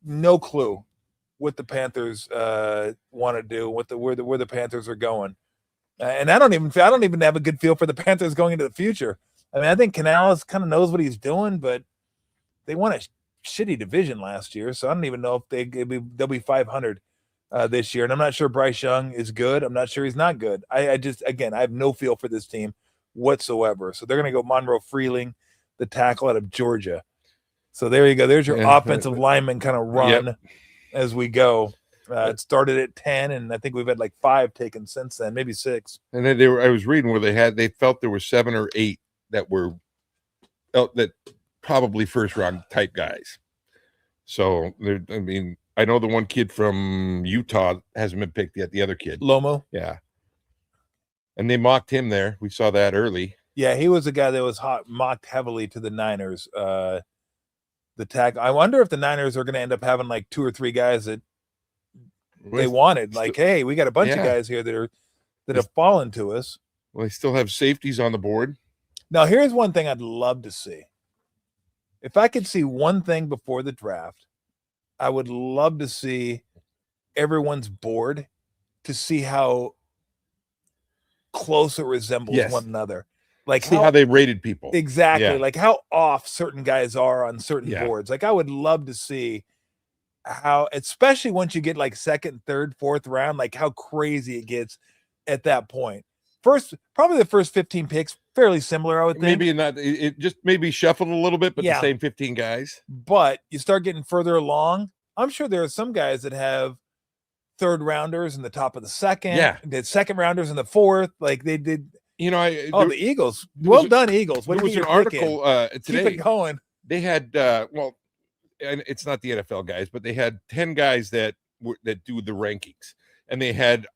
no clue what the Panthers want to do, where the Panthers are going, and I don't even have a good feel for the Panthers going into the future. I mean, I think Canales kind of knows what he's doing, but they won a shitty division last year, so I don't even know if they'll be 500 this year. And I'm not sure Bryce Young is good. I'm not sure he's not good. I have no feel for this team whatsoever. So they're going to go Monroe Freeling, the tackle out of Georgia. So there you go. There's your offensive lineman kind of run as we go. It started at 10, and I think we've had like 5 taken since then, maybe 6. And then I was reading where they felt there were 7 or 8 that were that probably first round type guys. So I mean, I know the one kid from Utah hasn't been picked yet. The other kid, Lomo, yeah, and they mocked him there. We saw that early. Yeah, he was a guy that was mocked heavily to the Niners. The tackle. I wonder if the Niners are going to end up having like 2 or 3 guys that they wanted. Like, hey, we got a bunch of guys here that have fallen to us. Well, they still have safeties on the board. Now, here's one thing I'd love to see. If I could see one thing before the draft, I would love to see everyone's board to see how close it resembles one another. Like see how they rated people. Exactly. Yeah. Like how off certain guys are on certain boards. Like I would love to see how, especially once you get like 2nd, 3rd, 4th round, like how crazy it gets at that point. Probably the first 15 picks, fairly similar, I would think. Maybe not. It just maybe shuffled a little bit, but the same 15 guys. But you start getting further along. I'm sure there are some guys that have 3rd rounders in the top of the 2nd. Yeah. Did 2nd rounders in the 4th. Like they did. You know, the Eagles. Well done, Eagles. There was an article today. Keep it going. They had, well, and it's not the NFL guys, but they had 10 guys that do the rankings, and they had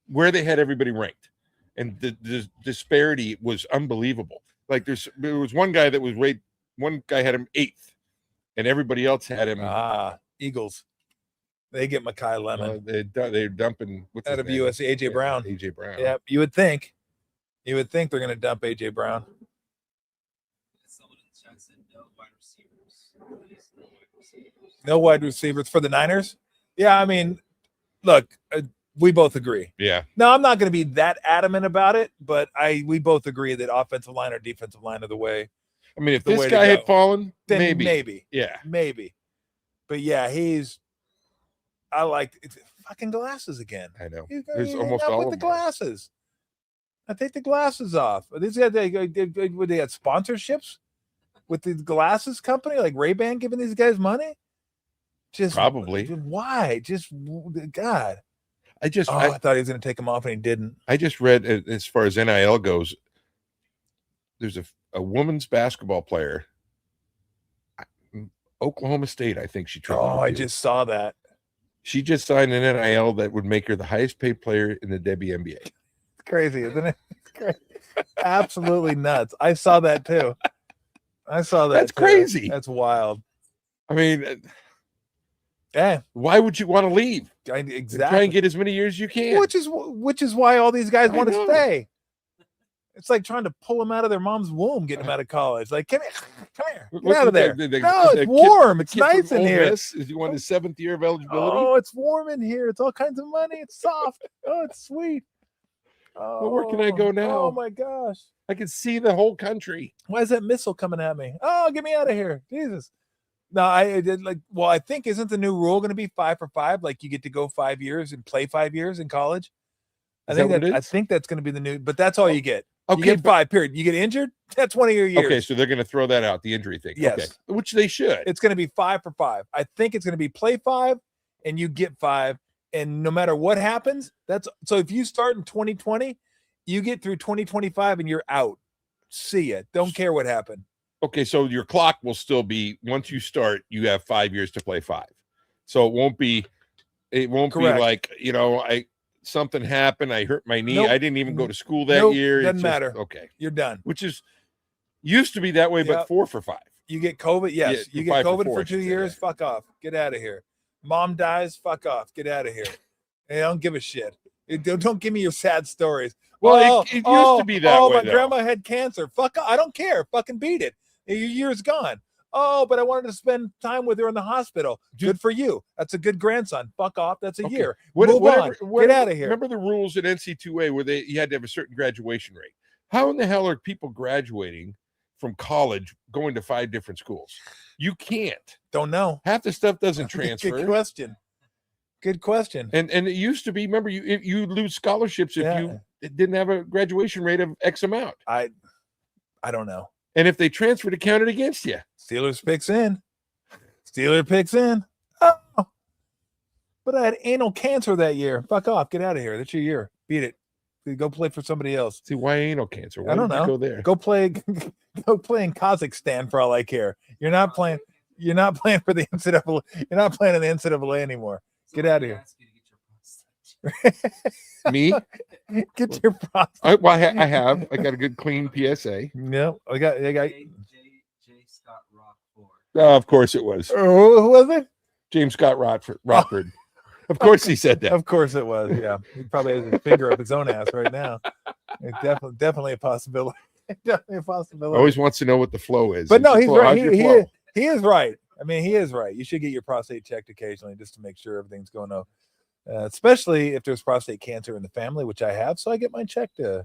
where they had everybody ranked. And the disparity was unbelievable. Like there was one guy that was rated, one guy had him 8th, and everybody else had him. Eagles. They get Mekhi Lemon. They're dumping out of USC, AJ Brown. AJ Brown. Yeah, you would think they're going to dump AJ Brown. No wide receivers for the Niners. Yeah, I mean, look, We both agree. Yeah. Now, I'm not going to be that adamant about it, but we both agree that offensive line or defensive line are the way. I mean, if The this way to guy go. had fallen, Then maybe. Yeah. maybe. But yeah, I like fucking glasses again. I know. You There's you almost enough all with of the them. glasses. I take the glasses off. These guys, they had sponsorships with the glasses company, like Ray-Ban giving these guys money. Just Probably. why? Just God. I thought he was going to take them off, and he didn't. I just read, as far as NIL goes, there's a women's basketball player, Oklahoma State, I think she transferred. I just saw that. She just signed an NIL that would make her the highest paid player in the WNBA. It's crazy, isn't it? It's crazy. Absolutely nuts. I saw that too. That's crazy. That's wild. I mean, Yeah, why would you want to leave? exactly. Try and get as many years as you can. Which is why all these guys I want to know. stay. It's like trying to pull them out of their mom's womb, getting them out of college. Like, come here, get out of there. No, it's warm. It's nice in here. Is he on his 7th year of eligibility? Oh, it's warm in here. It's all kinds of money. It's soft. Oh, it's sweet. Oh, Well, where can I go now? Oh my gosh. I can see the whole country. Why is that missile coming at me? Oh, get me out of here. Jesus. No, I did I think isn't the new rule going to be 5 for 5? Like you get to go 5 years and play 5 years in college. I think that's going to be the new, but that's all you get. Okay, you get 5, period. You get injured, that's one of your years. Okay, so they're going to throw that out, the injury thing. Yes. Okay, which they should. It's going to be 5 for 5. I think it's going to be play 5 and you get 5. And no matter what happens, so if you start in 2020, you get through 2025 and you're out. See ya. Don't care what happened. Okay, so your clock will still be, once you start, you have 5 years to play 5. So it won't be Correct. like, something happened, I hurt my knee. Nope. I didn't even go to school that year. Doesn't It's matter. Okay. You're done. Which is used to be that way, Yep. but 4 for 5. You get COVID. Yes. Yeah, you get 5 for COVID 4, for I 2 should say, years. yeah. Fuck off. Get out of here. Mom dies. Fuck off. Get out of here. Hey, I don't give a shit. Don't give me your sad stories. Well, it used to be that way, my though. grandma had cancer. Fuck, I don't care. Fucking beat it. Your year's gone. Oh, but I wanted to spend time with her in the hospital. Good for you. That's a good grandson. Fuck off. That's a Okay. year. Whatever, Get out of here. Remember the rules at NC2A where you had to have a certain graduation rate. How in the hell are people graduating from college going to 5 different schools? You can't. Don't know. Half the stuff doesn't transfer. Good question. And it used to be, remember, you lose scholarships if you didn't have a graduation rate of X amount. I don't know. And if they transferred, it counted against you. Steelers picks in. Oh, but I had anal cancer that year. Fuck off. Get out of here. That's your year. Beat it. Go play for somebody else. See, why anal cancer? Why I don't did know. you go there? Go play in Kazakhstan for all I care. You're not playing for the NCAA. You're not playing in the NCAA anymore. Get out of here. Me? Get your prostate. I have. I got a good clean PSA. No, I got. J. Scott Rockford. Oh, of course it was. Who was it? James Scott Rockford. Of course he said that. Of course it was. Yeah, he probably has his finger up his own ass right now. It's definitely a possibility. Definitely a possibility. Always wants to know what the flow is. But no, he's right. How's your flow? He is right. I mean, he is right. You should get your prostate checked occasionally just to make sure everything's going on. Especially if there's prostate cancer in the family, which I have. So I get mine checked. Go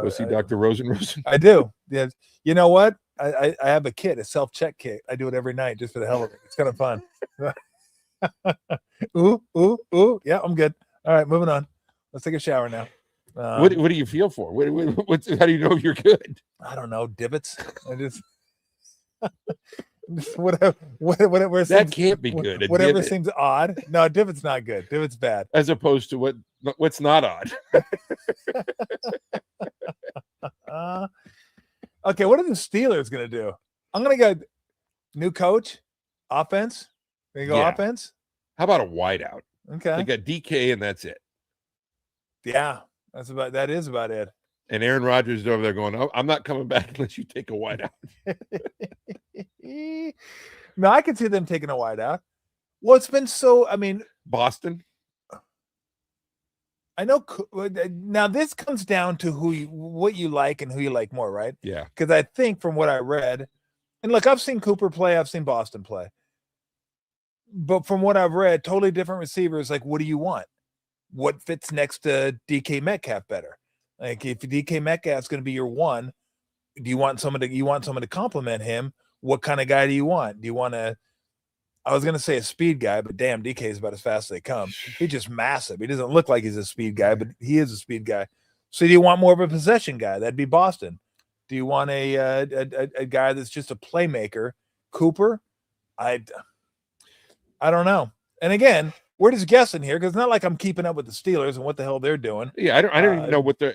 see Dr. Rosen. I do. Yeah. You know what? I have a kit, a self-check kit. I do it every night just for the hell of it. It's kind of fun. Ooh. Yeah, I'm good. All right, moving on. Let's take a shower now. What do you feel for? How do you know you're good? I don't know. Divots. I just whatever That seems, can't be good. Whatever seems odd. No, divot's not good. Divot's bad. As opposed to what's not odd. Okay, what are the Steelers going to do? I'm going to go new coach, offense. They go offense. How about a wideout? Okay. They got DK and that's it. Yeah, that is about it. And Aaron Rodgers is over there going, "Oh, I'm not coming back unless you take a wideout." No, I can see them taking a wideout. Well, it's been so. I mean, Boston. I know. Now this comes down to what you like and who you like more, right? Yeah. Because I think from what I read, and look, I've seen Cooper play, I've seen Boston play, but from what I've read, totally different receivers. Like, what do you want? what fits next to DK Metcalf better. Like if DK Metcalf's going to be your one, do you want someone to complement him? What kind of guy do you want? Do you want I was going to say a speed guy, but damn, DK is about as fast as they come. He's just massive. He doesn't look like he's a speed guy, but he is a speed guy. So do you want more of a possession guy? That'd be Boston. Do you want a guy that's just a playmaker? Cooper? I don't know. And again, we're just guessing here because it's not like I'm keeping up with the Steelers and what the hell they're doing. Yeah, I don't even know what they're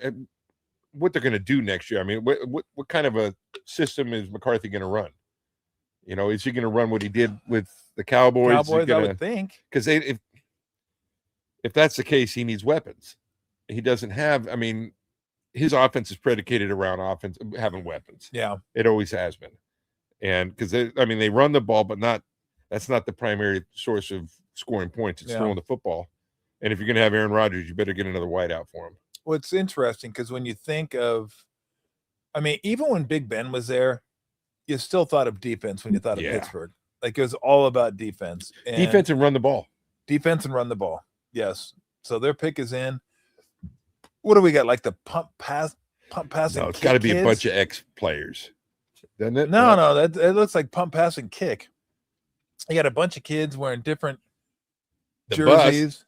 going to do next year. I mean, what kind of a system is McCarthy going to run? You know, is he going to run what he did with the Cowboys? I would think, because if that's the case, he needs weapons. He doesn't have. I mean, his offense is predicated around having weapons. Yeah, it always has been, and because they run the ball, but that's not the primary source of scoring points. It's throwing the football. And if you're going to have Aaron Rodgers, you better get another wideout for him. Well, it's interesting because when you think of, even when Big Ben was there, you still thought of defense when you thought of Pittsburgh. Like it was all about defense. Defense and run the ball. Defense and run the ball. Yes. So their pick is in. What do we got? Like the pump pass. No, it's got to be a bunch of ex-players, doesn't it? No, that it looks like pump, pass, and kick. You got a bunch of kids wearing different jerseys.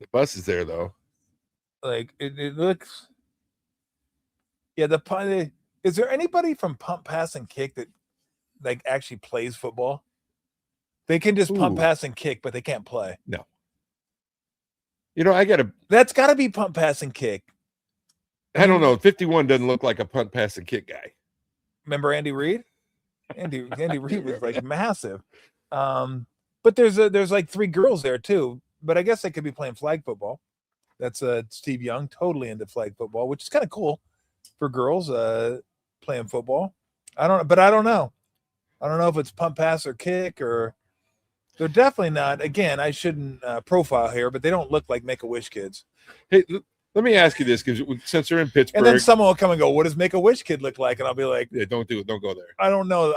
The bus is there though. Like it looks. Yeah, is there anybody from pump, pass, and kick that like actually plays football? They can just pump, pass, and kick, but they can't play. No. You know, that's got to be pump, pass, and kick. I don't know. 51 doesn't look like a punt, pass, and kick guy. Remember Andy Reid? Andy Reid was like massive. But there's like 3 girls there too. But I guess they could be playing flag football. That's Steve Young, totally into flag football, which is kind of cool for girls playing football. I don't know. I don't know if it's pump, pass, or kick, or they're definitely not. Again, I shouldn't profile here, but they don't look like Make-A-Wish kids. Hey, let me ask you this, because since they're in Pittsburgh, and then someone will come and go, "What does Make-A-Wish kid look like?" And I'll be like, "Yeah, don't do it. Don't go there." I don't know.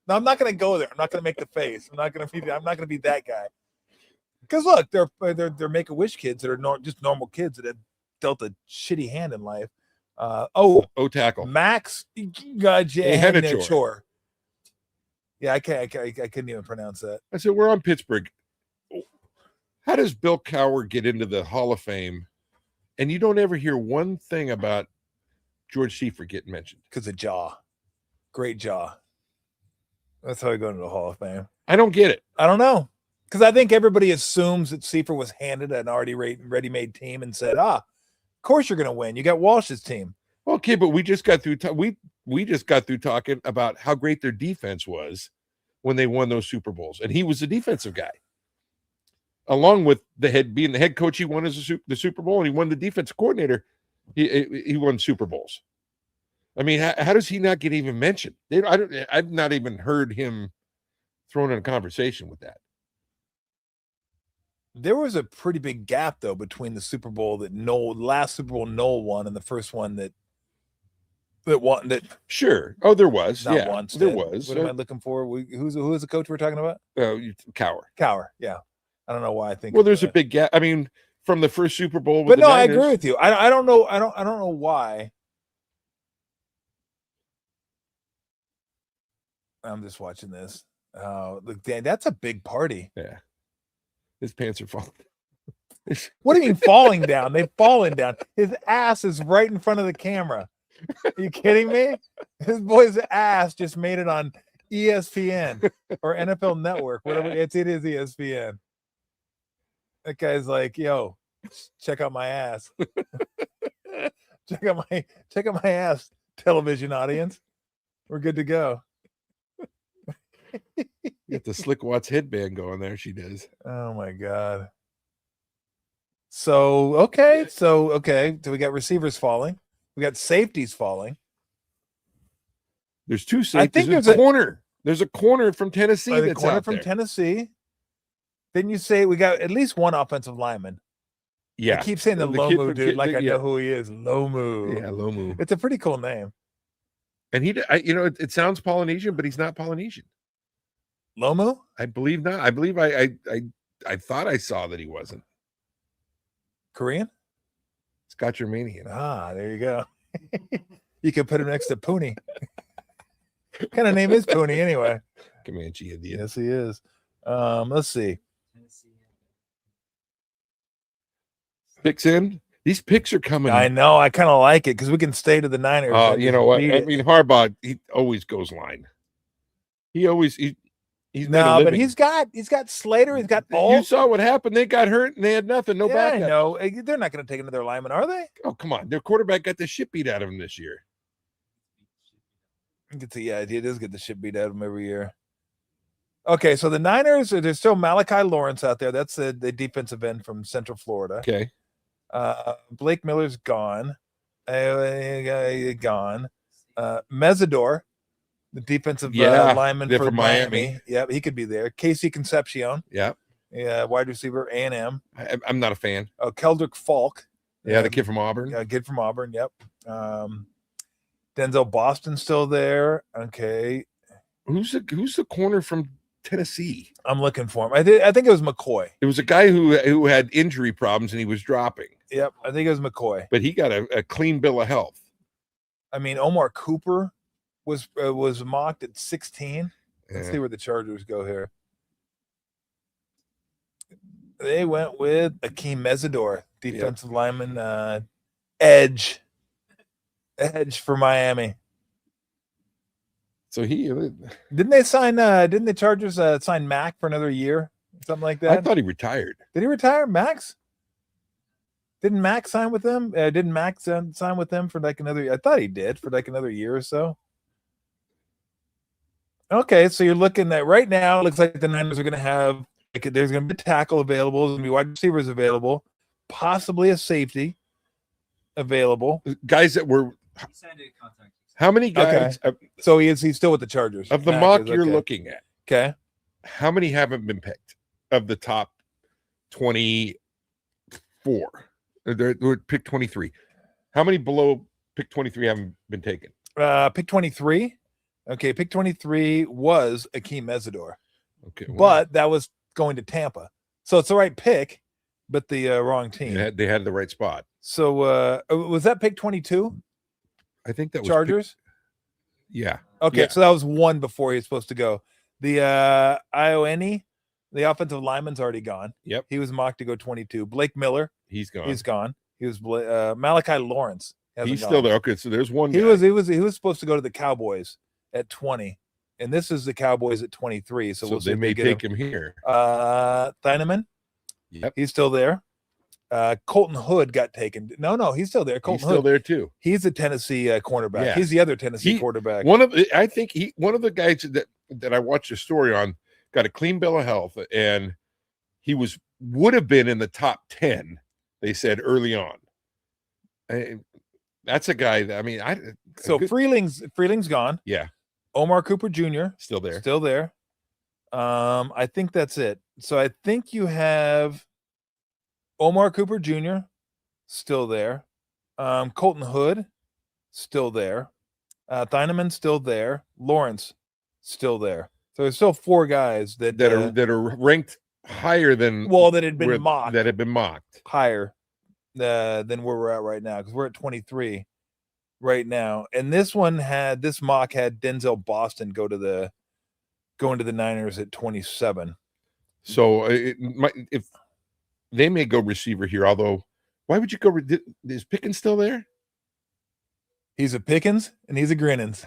No, I'm not going to go there. I'm not going to make the face. I'm not going to be that guy. Because look, they're Make-A-Wish kids that are just normal kids that have dealt a shitty hand in life. Tackle Max Gajanichor. Yeah, I couldn't even pronounce that. I said, we're on Pittsburgh. How does Bill Cowher get into the Hall of Fame, and you don't ever hear one thing about George Seifert getting mentioned? Because of jaw. Great jaw. That's how I go into the Hall of Fame. I don't get it. I don't know. Because I think everybody assumes that Seifert was handed an already ready-made team and said, of course you're going to win. You got Walsh's team. Okay, but we just got through we just got through talking about how great their defense was when they won those Super Bowls, and he was the defensive guy. Along with being the head coach, he won the Super Bowl, and he won the defensive coordinator. He won Super Bowls. I mean, how does he not get even mentioned? I've not even heard him thrown in a conversation with that. There was a pretty big gap though between the Super Bowl last Super Bowl Noel won and the first one that won. Sure. Oh, there was. Not yeah, once. There was. What am I looking for? Who's the coach we're talking about? Cowher. Cowher. Yeah. I don't know why I think. Well, there's a big gap. I mean, from the first Super Bowl. But no, I agree with you. I don't know. I don't know why. I'm just watching this. Look, Dan, that's a big party. Yeah. His pants are falling. What do you mean falling down? They've fallen down. His ass is right in front of the camera. Are you kidding me? His boy's ass just made it on ESPN or NFL Network, whatever. It is ESPN. That guy's like, yo, check out my ass. check out my ass, television audience. We're good to go. Get the Slick Watts headband going there. She does. Oh my God. So okay. So we got receivers falling. We got safeties falling. There's 2 safeties. I think there's a corner. There's a corner from Tennessee. The corner from Tennessee. Didn't you say we got at least one offensive lineman? Yeah. I keep saying the Lomu dude, like I know who he is. Lomu. Yeah, Lomu. It's a pretty cool name. And it sounds Polynesian, but he's not Polynesian. Lomu? I believe not. I believe I thought I saw that he wasn't. Korean? Scott Germanian. Ah, there you go. You could put him next to Pooney. What kind of name is Pooney anyway? Comanche Indian. Yes, he is. Let's see. Tennessee. Picks in. These picks are coming. I know. I kind of like it because we can stay to the Niners. and You just know what? beat I it. mean, Harbaugh, he always goes line. He's made a No, but living. he's got Slater. He's got all. You saw what happened. They got hurt and they had nothing. No yeah, backup. I know. They're not going to take another lineman, are they? Oh, come on. Their quarterback got the shit beat out of him this year. Yeah, he does get the shit beat out of him every year. Okay, so the Niners, there's still Malachi Lawrence out there. That's the defensive end from Central Florida. Okay. Blake Miller's gone. Gone. Mesidor, the defensive lineman they're for from Miami. Yep, he could be there. Casey Concepcion, Yeah. wide receiver, A&M. I'm not a fan. Keldrick Falk. Yeah, the kid from Auburn. Kid from Auburn, yep. Denzel Boston's still there. Okay. Who's the corner from Tennessee? I'm looking for him. I think it was McCoy. It was a guy who had injury problems and he was dropping. Yep, I think it was McCoy. But he got a clean bill of health. I mean, Omar Cooper was mocked at 16. Let's Yeah. see where the Chargers go here. They went with Akeem Mesidor, defensive lineman, edge for Miami. So didn't they sign? Didn't the Chargers sign Mack for another year, something like that? I thought he retired. Did he retire, Max? Didn't Mack sign with them? Didn't Max sign with them for like another? I thought he did for like another year or so. Okay, so you're looking at right now. It looks like the Niners are going to have there's going to be a tackle available, there's going to be wide receivers available, possibly a safety available. Guys that were. He signed a contract. How many guys So he's still with the Chargers. of the Mack mock is, you're okay. looking at? Okay. How many haven't been picked of the top 24? They're pick 23. How many below pick 23 haven't been taken? Pick 23. Okay, pick 23 was Akeem Mesidor, Okay, but that was going to Tampa, so it's the right pick, but the wrong team. they had the right spot. So was that pick 22? I think that was Chargers. Yeah. Okay, Yeah. so that was one before he was supposed to go. The Ione, the offensive lineman's already gone. Yep. He was mocked to go 22. Blake Miller, He's gone. he's gone. He was Malachi Lawrence. He's gone. still there. Okay, so there's one. He guy. was supposed to go to the Cowboys at 20, and this is the Cowboys at 23. So, we'll see they if may get take him here. Thieneman, Yep. he's still there. Colton Hood got taken. No, he's still there. He's Colton still Hood. there too. He's a Tennessee cornerback. Yeah. He's the other Tennessee quarterback. One of the guys that I watched a story on got a clean bill of health, and he would have been in the top 10. They said early on. That's a guy that Freeling's gone. Yeah. Omar Cooper Jr. Still there. Still there. I think that's it. So I think you have Omar Cooper Jr. still there. Colton Hood still there. Thieneman still there. Lawrence still there. So there's still four guys that are ranked higher than that had been mocked. That had been mocked Higher than where we're at right now, because we're at 23 right now. And this mock had Denzel Boston going to the Niners at 27. So if they may go receiver here, although why would you go? Is Pickens still there? He's a Pickens and he's a Grinnins.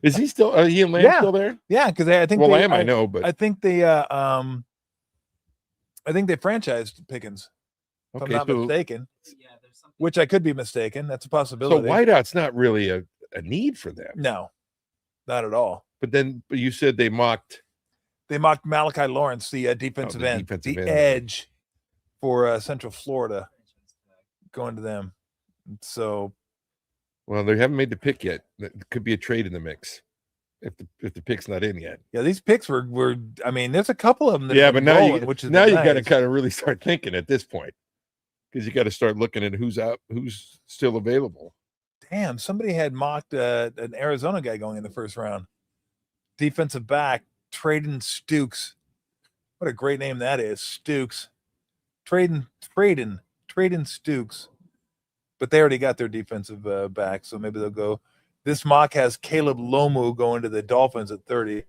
Is he still? Are he and Lamb still there? Yeah, because I think Lamb I know, but I think they franchised Pickens. If I'm not mistaken, Yeah, there's something. which I could be mistaken. That's a possibility. So wideout's not really a need for them. No, not at all. But you said they mocked Malachi Lawrence, the defensive end, the edge for Central Florida, going to them. So, well, they haven't made the pick yet. It could be a trade in the mix if the pick's not in yet. yeah, these picks were. I mean, there's a couple of them. Yeah, but now you which is now you nice. got to kind of really start thinking at this point, because you got to start looking at who's out, who's still available. Damn, somebody had mocked an Arizona guy going in the first round. Defensive back, Traden Stukes. What a great name that is, Stukes. trading Stukes, but they already got their defensive back, so maybe they'll go. This mock has Caleb Lomu going to the Dolphins at 30.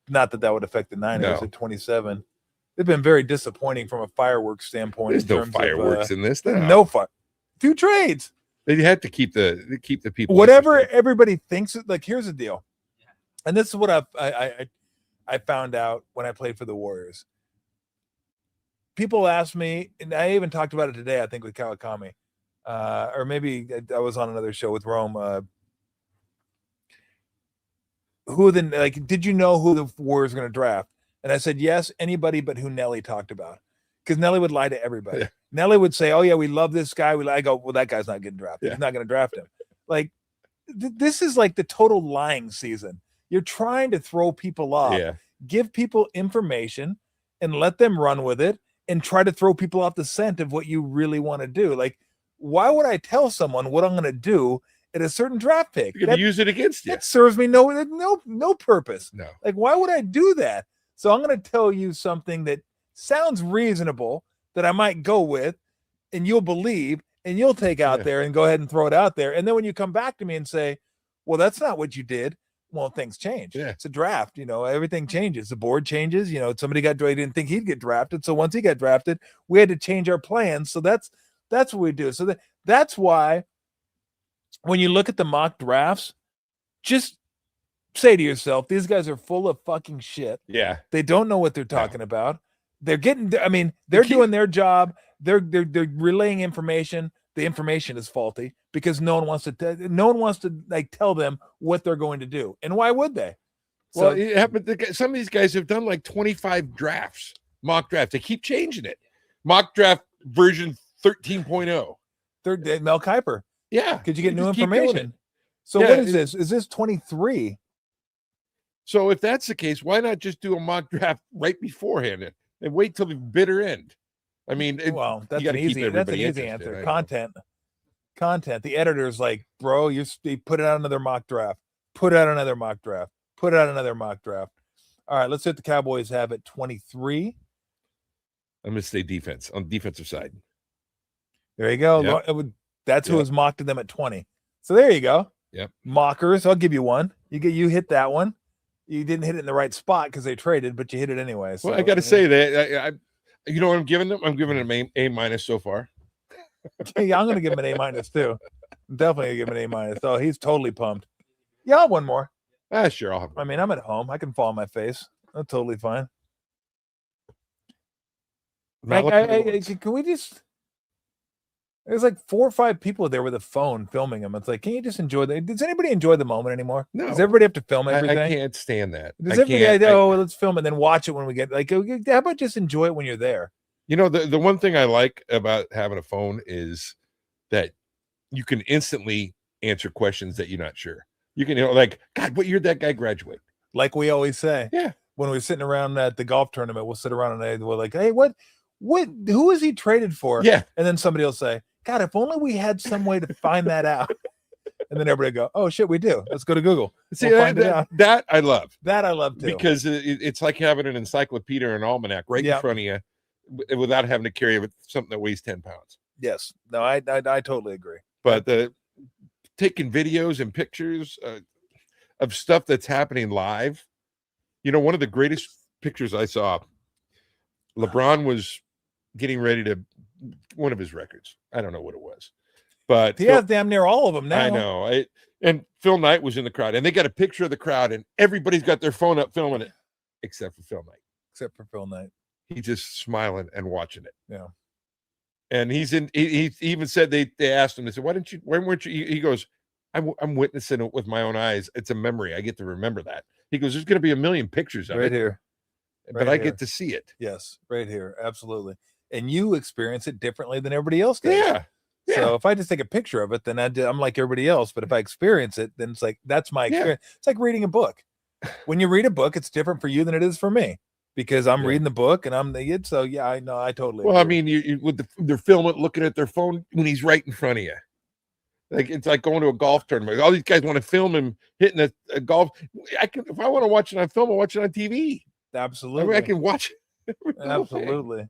Not that would affect the Niners at 27. They've been very disappointing from a fireworks standpoint. There's no fireworks in this. No fire. 2 trades. They had to keep the people. Whatever everybody thinks. Like, here's the deal, and this is what I found out when I played for the Warriors. People ask me, and I even talked about it today, I think, with Kawakami, or maybe I was on another show with Rome. Did you know who the Warriors are going to draft? And I said, yes, anybody but who Nelly talked about. Because Nelly would lie to everybody. Yeah. Nelly would say, oh, yeah, we love this guy. I go, well, that guy's not getting drafted. Yeah. He's not going to draft him. Like, this is like the total lying season. You're trying to throw people off. Yeah. Give people information and let them run with it and try to throw people off the scent of what you really want to do. Like, why would I tell someone what I'm going to do at a certain draft pick? You're going to use it against you. That serves me no purpose. No. Like, why would I do that? So I'm going to tell you something that sounds reasonable that I might go with, and you'll believe, and you'll take out there and go ahead and throw it out there. And then when you come back to me and say, well, that's not what you did. Well, things change. Yeah. It's a draft, everything changes. The board changes. Somebody didn't think he'd get drafted. So once he got drafted, we had to change our plans. So that's what we do. So that's why when you look at the mock drafts, just say to yourself, these guys are full of fucking shit. Yeah. They don't know what they're talking about. They're doing their job. They're relaying information. The information is faulty because no one wants to like tell them what they're going to do. And why would they? Well, it happened. Some of these guys have done like 25 drafts, mock drafts. They keep changing it. Mock draft version 13.0. Third Mel Kiper. Yeah. Because you get new information. So what is this? Is this 23? So if that's the case, why not just do a mock draft right beforehand and wait till the bitter end? I mean, that's an easy answer. Content. The editor's like, bro, you put it out another mock draft. Put out another mock draft. Put out another mock draft. All right, let's see what the Cowboys have at 23. I'm going to stay defense on the defensive side. There you go. Yep. That's who was mocked to them at 20. So there you go. Yep. Mockers. I'll give you one. You hit that one. You didn't hit it in the right spot because they traded, but you hit it anyway. So, well, I got to say that you know what I'm giving them? I'm giving them A- so far. Yeah, I'm going to give him an A- too. Definitely give him an A-. Oh, he's totally pumped. Yeah, I'll have one more. Sure. I'll have one. I mean, I'm at home. I can fall on my face. That's totally fine. Can we just... There's like 4 or 5 people there with a phone filming them. It's like, can you just enjoy does anybody enjoy the moment anymore? No. Does everybody have to film everything? I can't stand that. Does everybody let's film and then watch it when we get how about just enjoy it when you're there? The one thing I like about having a phone is that you can instantly answer questions that you're not sure. You can, like, God, what year did that guy graduate? Like we always say. Yeah. When we're sitting around at the golf tournament, we'll sit around and we're like, hey, who is he traded for? Yeah. And then somebody will say, God, if only we had some way to find that out. And then everybody go, oh shit, we do. Let's go to Google. See, that I love. That I love too. Because it's like having an encyclopedia or an almanac right in front of you without having to carry with something that weighs 10 pounds. Yes. No, I totally agree. But taking videos and pictures of stuff that's happening live. One of the greatest pictures I saw, LeBron was getting ready to one of his records. I don't know what it was, but he has damn near all of them now. I know. And Phil Knight was in the crowd, and they got a picture of the crowd, and everybody's got their phone up filming it, except for Phil Knight. Except for Phil Knight. He's just smiling and watching it. Yeah. And he even said they asked him, they said, why weren't you? He goes, I'm witnessing it with my own eyes. It's a memory. I get to remember that. He goes, there's going to be a million pictures of right it here. But I get to see it. Yes, right here. Absolutely. And you experience it differently than everybody else does. Yeah. So if I just take a picture of it, then I'm like everybody else. But if I experience it, then it's like, that's my experience. It's like reading a book. When you read a book, it's different for you than it is for me because I'm reading the book and I'm the kid. So yeah, I know. I totally agree. I mean, they're filming, looking at their phone when he's right in front of you. Like it's like going to a golf tournament. All these guys want to film him hitting a golf. If I want to watch it on film, I'll watch it on TV. Absolutely. I can watch it. Absolutely.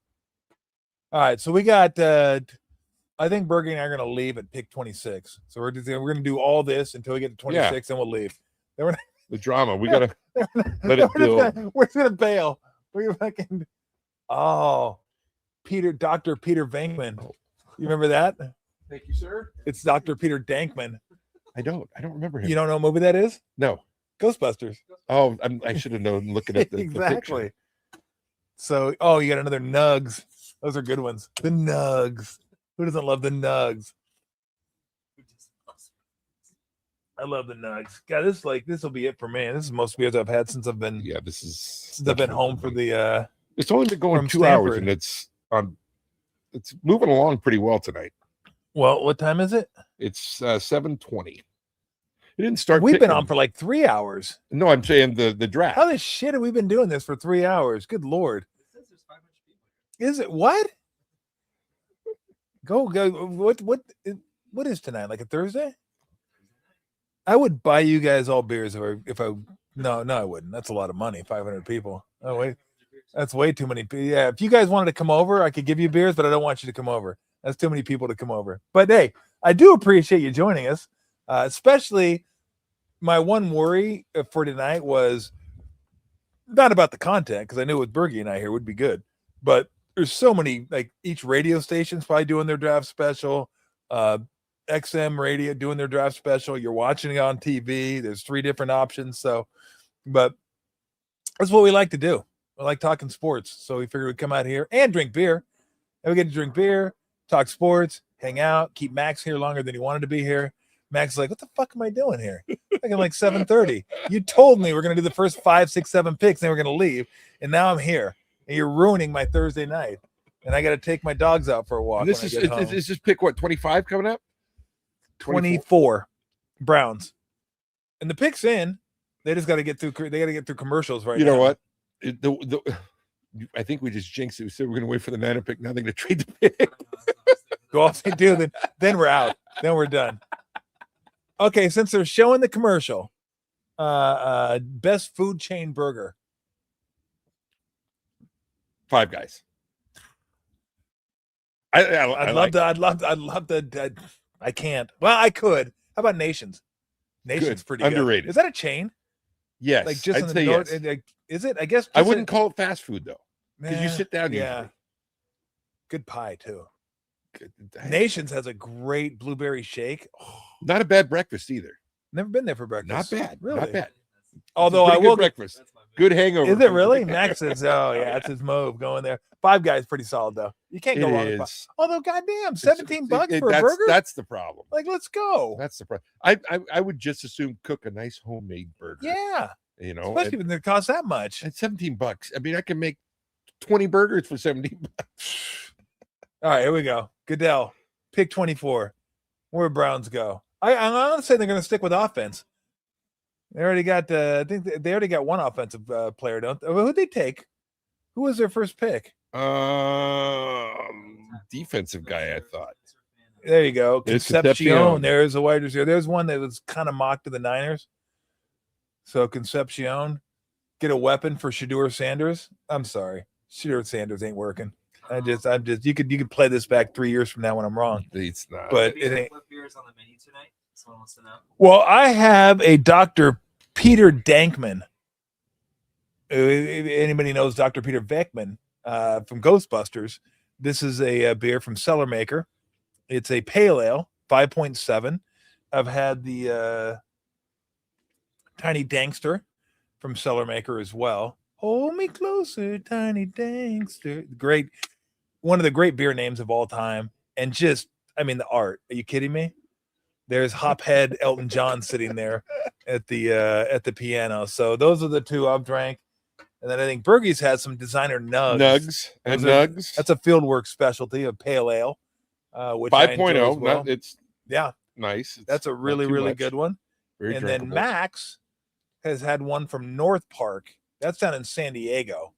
All right, so we got. I think Bergie and I are going to leave at pick 26. So we're going to do all this until we get to 26, and we'll leave. Then we're The drama. We gotta let we're it just build. we're just gonna bail. We're fucking. Oh, Dr. Peter Venkman. You remember that? Thank you, sir. It's Dr. Peter Dankman. I don't remember him. You don't know what movie that is? No. Ghostbusters. Oh, I should have known looking at the Exactly. picture. So, you got another Nugs. Those are good ones. The Nugs. Who doesn't love the Nugs? I love the Nugs. God, this will be it for me. This is the most beers I've had since I've been Since I've been home for the It's only been going from 2 hours, Stanford. and it's moving along pretty well tonight. well, what time is it? It's 7:20. It didn't start. We've been picking. on for like 3 hours. No, I'm saying the draft. How the shit have we been doing this for 3 hours? Good Lord. It says there's 500 people. Is it what? Go. What is tonight? Like a Thursday? I would buy you guys all beers if I no, I wouldn't. That's a lot of money. 500 people. Oh wait, that's way too many. Yeah, if you guys wanted to come over, I could give you beers, but I don't want you to come over. That's too many people to come over. But hey, I do appreciate you joining us. Especially my one worry for tonight was not about the content, because I knew with Bergie and I here would be good, but there's so many, like each radio station's probably doing their draft special, XM radio doing their draft special. You're watching it on TV. There's 3 different options. So, but that's what we like to do. We like talking sports. So we figured we'd come out here and drink beer. And we get to drink beer, talk sports, hang out, keep Max here longer than he wanted to be here. Max is like, what the fuck am I doing here? Like 7:30. You told me we're going to do the first 5, 6, 7 picks, then we're going to leave. And now I'm here. And you're ruining my Thursday night. And I got to take my dogs out for a walk. And this is just pick what 25 coming up. 24 Browns. And the pick's in. They just got to get through. They got to get through commercials right now. You know what? I think we just jinxed it. We said we're going to wait for the 9 pick. Now they're going to trade the pick. Go off and do then we're out. Then we're done. Okay, since they're showing the commercial, best food chain burger. Five Guys. I'd love to. I can't. Well, I could. How about Nations? Nations Good. pretty Underrated. good. Is that a chain? Yes, Like just I'd in the say north? yes. Is it? I guess I wouldn't call it fast food though, because you Nah, sit down. Yeah. Usually. Good pie too. Good. Nations has a great blueberry shake. Oh, Not a bad breakfast either. never been there for Not breakfast. bad. Really? Not bad. Although It's a I pretty will. good breakfast. Good hangover. Is it really? Max says, "Oh yeah, that's his move going there." Five Guys pretty solid though. You can't It go wrong. With is. Although, goddamn, $17 for a that's, burger. That's the problem. Like, let's go. That's the problem. I would just assume cook a nice homemade burger. Yeah, You know, especially when it costs that much. at $17. I mean, I can make 20 burgers for $17. All right, here we go. Goodell, pick 24. Where Browns go? I'm gonna say they're gonna stick with offense. They already got. I think they already got one offensive player. Don't? Who'd they take? Who was their first pick? Defensive guy, I thought. There you go. It's Concepcion. Concepcion. There's a wide receiver. There's one that was kind of mocked to the Niners. So Concepcion, get a weapon for Shedeur Sanders. I'm sorry, Shedeur Sanders ain't working. I'm just. You could play this back 3 years from now when I'm wrong. It's not. But Maybe it ain't. what beer is on the menu tonight? Someone wants to know. Well, I have a Dr. Peter Dankman. If anybody knows Dr. Peter Venkman from Ghostbusters, this is a beer from Cellar Maker. It's a pale ale, 5.7. I've had the Tiny Dankster from Cellar Maker as well. Hold me closer, Tiny Dankster. Great, one of the great beer names of all time. And just, I mean, the art. Are you kidding me? There's Hophead Elton John sitting there at the piano. So those are the two I've drank. And then I think Bergie's has some designer nugs. Nugs. That's a fieldwork specialty of pale ale. Which I enjoy 5.0. as well. It's Yeah, nice. It's that's a not really, too really much. good one. Very And then drinkable. Max has had one from North Park. That's down in San Diego.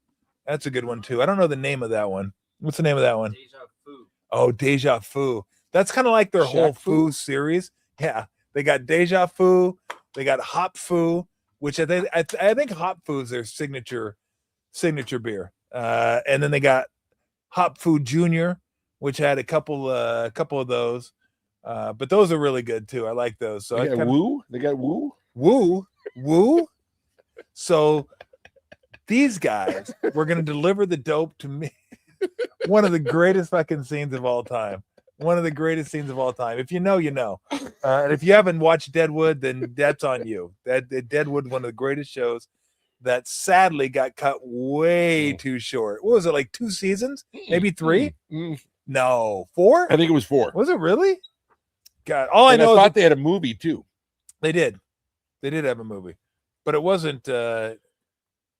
That's a good one too. I don't know the name of that one. What's the name of that one? Deja Vu. Oh, Deja Vu. That's kind of like their whole Shaq Fu? Fu series. Yeah, they got Deja Vu. They got Hop Fu, which I think Hop Fu is their signature beer. And then they got Hop Fu Junior, which had a couple of those. But those are really good too. I like those. So They got Woo. They got Woo. Woo. So these guys were going to deliver the dope to me. One of the greatest fucking scenes of all time. One of the greatest scenes of all time. If you know, you know. And if you haven't watched Deadwood, then that's on you. Deadwood, one of the greatest shows that sadly got cut way too short. What was it, like 2 seasons? Maybe 3? No, 4? I think it was 4. Was it really? God, all I know I thought is they had a movie too. they did. They did have a movie, but it wasn't. Oh,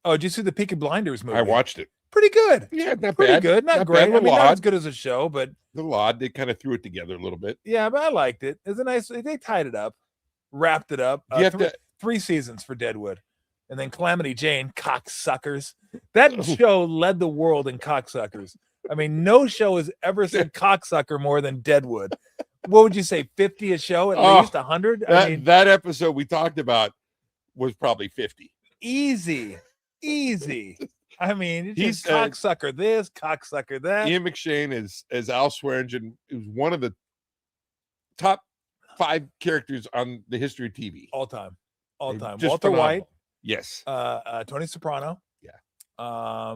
did you see the Peaky Blinders movie? I watched it. Pretty good. Yeah, not Pretty bad. good. Not great. Bad, I mean, not odd. as good as a show, but The Lod, they kind of threw it together a little bit. yeah, but I liked it. It's a nice. They tied it up, wrapped it up. You have 3 seasons for Deadwood, and then Calamity Jane, cocksuckers. That show led the world in cocksuckers. I mean, no show has ever said cocksucker more than Deadwood. What would you say? 50 a show, at least 100? I mean, that episode we talked about was probably 50. easy. I mean, it's He's just cocksucker this, cocksucker that. Ian McShane as Al Swearingen is one of the top 5 characters on the history of TV. All time. Just Walter phenomenal. White, Yes. Tony Soprano. Yeah.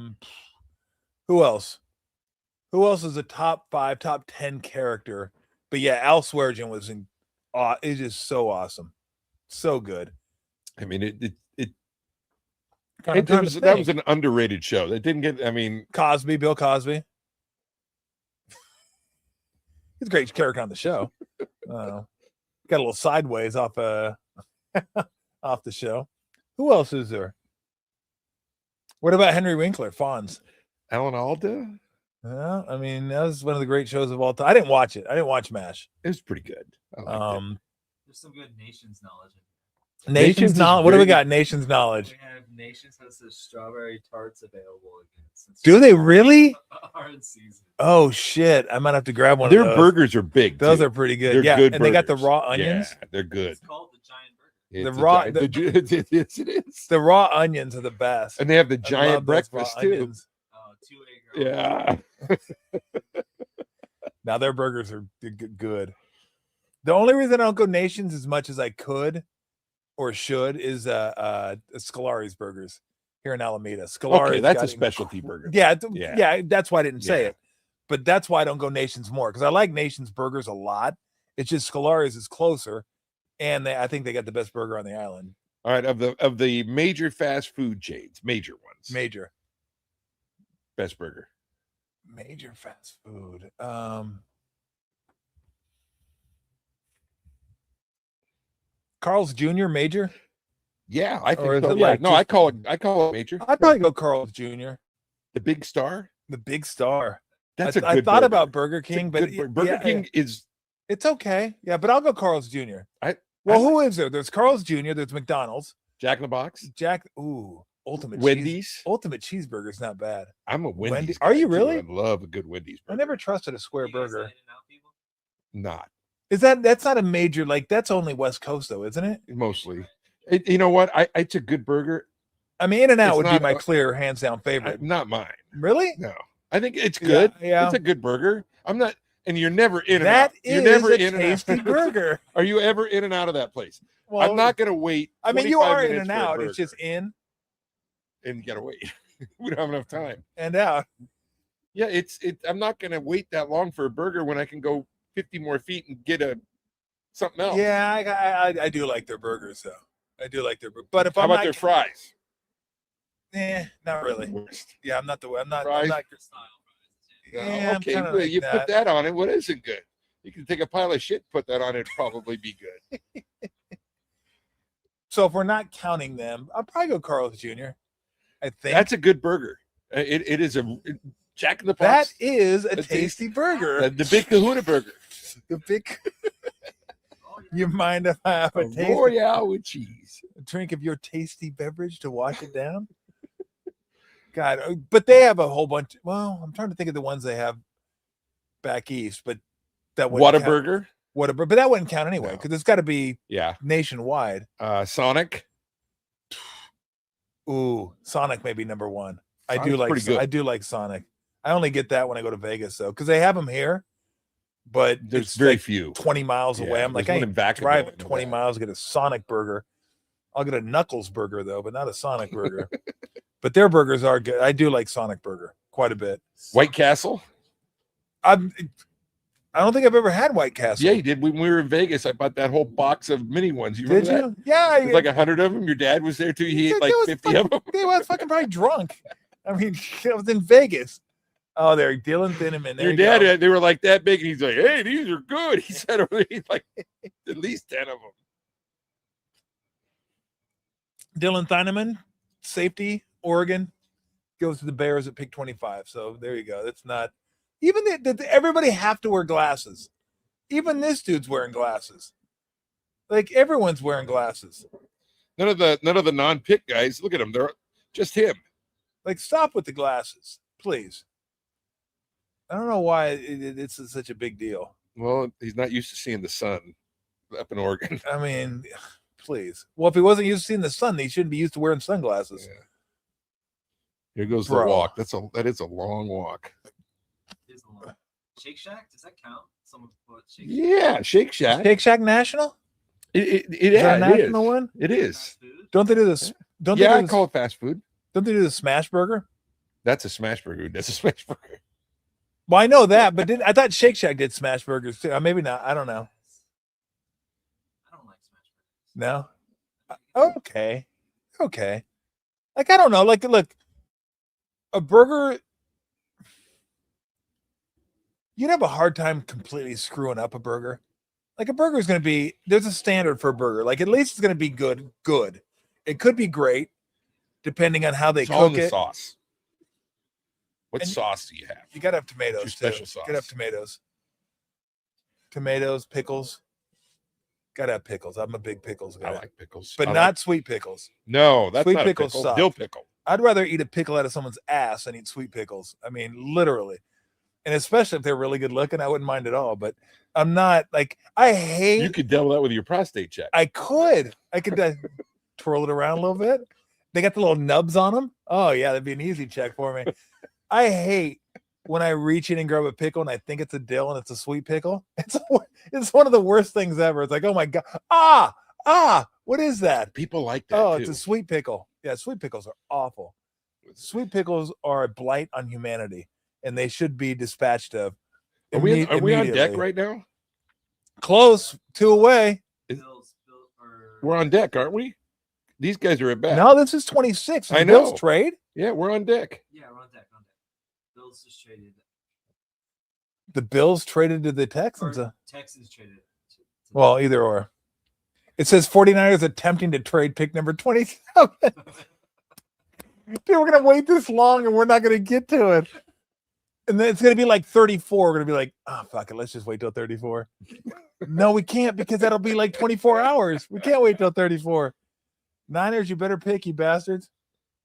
Who else? Who else is a top 5, top 10 character? But yeah, Al Swearingen was it's just so awesome. So good. I mean, I'm trying to that think. was an underrated show. That didn't get. I mean, Bill Cosby. He's a great character on the show. Got a little sideways off off the show. Who else is there? What about Henry Winkler, Fonz? Alan Alda. Well, I mean, that was one of the great shows of all time. I didn't watch it. I didn't watch MASH. It was pretty good. I liked it. There's some good Nations knowledge. Nations is knowledge. What do we very- got? Nations knowledge. We have Nations has the strawberry tarts available again. Since Do they really? are in season. Oh shit! I might have to grab one Their of those. burgers are big. Those too. are pretty good. They're Yeah, good and they got the burgers. raw onions. Yeah, they're good. It's called the giant burger. It's The raw- yes, it is. The raw onions are the best. And they have the I giant love those raw breakfast too. onions. 2 egg. Yeah. Now their burgers are good. The only reason I don't go Nations as much as I could or should is Scolari's burgers here in Alameda. Scolari's Okay, that's got a specialty burger. Yeah, Yeah. yeah, that's why I didn't say Yeah. it. But that's why I don't go Nations more, because I like Nations burgers a lot. It's just Scolari's is closer, and I think they got the best burger on the island. All right, of the major fast food chains, major ones, Major best burger. fast food. Carl's Jr. Major. Yeah, I Or is think so. it Yeah, like no, just- I call it major. I'd probably go Carl's Jr. The Big Star. The Big Star. That's I a good thought burger. about Burger It's a King, good but Burger yeah, King is. it's okay. Yeah, but I'll go Carl's Jr. I Who is there? There's Carl's Jr. There's McDonald's. Jack in the Box, Ultimate Wendy's. Ultimate cheeseburger's not bad. I'm a Wendy's. Wendy- Are guy, you too. really? I love a good Wendy's I burger. never trusted a square You guys burger. like In-N-Out people? Not That's not a major, like that's only West Coast though, isn't it? mostly. You know what? It's a good burger. I mean, In-N-Out It's would be not my clear hands down favorite. Not mine. Really? No, I think it's good. Yeah. It's a good burger. I'm not, and you're never in and That out. You're is never a in and tasty out. burger. Are you ever in and out of that place? Well, I'm not going to wait. I mean, you 25 are in minutes and for a out. It's burger, just in and you got to wait. We don't have enough time. and out. Yeah, I'm not going to wait that long for a burger when I can go 50 more feet and get something else. Yeah, I do like their burgers though. I do like their, but if How I'm about not, their fries? not really. Worst. Yeah, I'm not. I'm not Fries? Your style fries, too. Yeah, I'm okay, kinda well, like you that. put that on it. What isn't good? You can take a pile of shit, put that on it, probably be good. So if we're not counting them, I'll probably go Carl's Jr. I think That's a good burger. It is a Jack in the that Box. is a A tasty burger. The Big Kahuna burger. The big. Oh, You mind if I have a taste? Royale with cheese. A drink of your tasty beverage to wash it down? God, but they have a whole bunch. Well, I'm trying to think of the ones they have back east, but that wouldn't count. Whataburger. Whataburger, but that wouldn't count anyway No. because it's got to be Yeah. nationwide. Sonic. Ooh, Sonic may be number one. I do Sonic's like. pretty good. I do like Sonic. I only get that when I go to Vegas though, because they have them here, but There's it's very like few. 20 miles away. I'm there's like, I one in ain't Vacaville driving in the 20 back. miles to get a Sonic burger. I'll get a Knuckles burger though, but not a Sonic burger. But their burgers are good. I do like Sonic burger quite a bit. White Castle? I don't think I've ever had White Castle. Yeah, you did. When we were in Vegas, I bought that whole box of mini ones. You Did remember you? Yeah. that? There's like 100 of them. Your dad was there too. He ate like 50 of them. They was fucking probably drunk. I mean, I was in Vegas. Oh, there, Dylan Thinneman. There Your you dad, go. they were like that big, and he's like, "Hey, these are good." He said, "He's like at least 10 of them." Dylan Thinneman, safety, Oregon, goes to the Bears at pick 25. So there you go. That's not even everybody have to wear glasses. Even this dude's wearing glasses. Like everyone's wearing glasses. None of the non-pick guys. Look at them. They're just him. Like stop with the glasses, please. I don't know why it's such a big deal. Well, he's not used to seeing the sun up in Oregon. I mean, please. Well, if he wasn't used to seeing the sun, he shouldn't be used to wearing sunglasses. Yeah. Here goes Bro. the walk. That is a long walk. Is a lot. Shake Shack, does that count? Someone put Shake Shack. Yeah, Shake Shack. Shake Shack National? It Is that a it is. national one? It is. Fast food? Don't they do this? Don't Yeah, they I do this, call it fast food. don't they do the smash burger? That's a smash burger. That's a smash burger. Well, I know that, but I thought Shake Shack did smash burgers too. Maybe not. I don't know. I don't like smash burgers. No. Okay. Okay. Like I don't know. Like look, a burger. You'd have a hard time completely screwing up a burger. Like a burger is going to be. There's a standard for a burger. Like at least it's going to be good. Good. It could be great, depending on how they It's all in cook the it. sauce. What And sauce do you have? You gotta have tomatoes What's your too. special Gotta have sauce? tomatoes. Tomatoes, pickles. Gotta have pickles. I'm a big pickles guy. I like pickles, but I not like- sweet pickles. no. That's sweet not pickles a pickle. suck. Dill pickle. I'd rather eat a pickle out of someone's ass than eat sweet pickles. I mean, literally. And especially if they're really good looking, I wouldn't mind at all. But I'm not like I hate. You could double that with your prostate check. I could twirl it around a little bit. They got the little nubs on them. Oh yeah, that'd be an easy check for me. I hate when I reach in and grab a pickle and I think it's a dill and it's a sweet pickle. It's one of the worst things ever. It's like, oh my god, what is that? People like that. Oh, too. it's a sweet pickle. Yeah, sweet pickles are awful. Sweet pickles are a blight on humanity, and they should be dispatched of. Are we on deck immediately. right now? Close, 2 away. Bills, or We're on deck, aren't we? These guys are at bat. No, this is 26. I Bills know. trade. Yeah, we're on deck. yeah, we're on deck. Bills just traded. The Bills traded to the Texans. Or Texans traded. To Well, either or. It says 49ers attempting to trade pick number 27. Dude, we're going to wait this long and we're not going to get to it. And then it's going to be like 34. We're going to be like, oh, fuck it. Let's just wait till 34. No, we can't because that'll be like 24 hours. We can't wait till 34. Niners, you better pick, you bastards.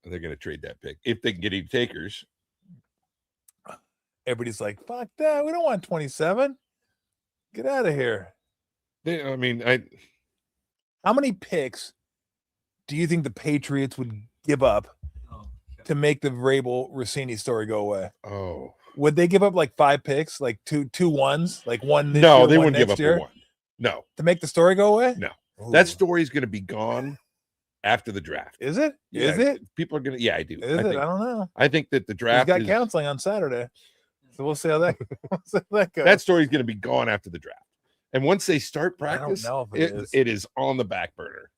They're going to trade that pick if they can get any takers. Everybody's like, fuck that. We don't want 27. Get out of here. How many picks do you think the Patriots would give up oh, okay. to make the Vrabel Rossini story go away? Oh Would they give up like 5 picks, like two ones, like one this no, year, they one wouldn't give next up year, a one. No, to make the story go away? No. Ooh. that story is going to be gone after the draft. Is it? Yeah, Is it? People are going to. Yeah, I do. Is it? I don't know. I think that the He's draft got is, counseling on Saturday, so we'll see how that, we'll see how that goes. that story is going to be gone after the draft. And once they start I don't practice, know if it is. it is on the back burner.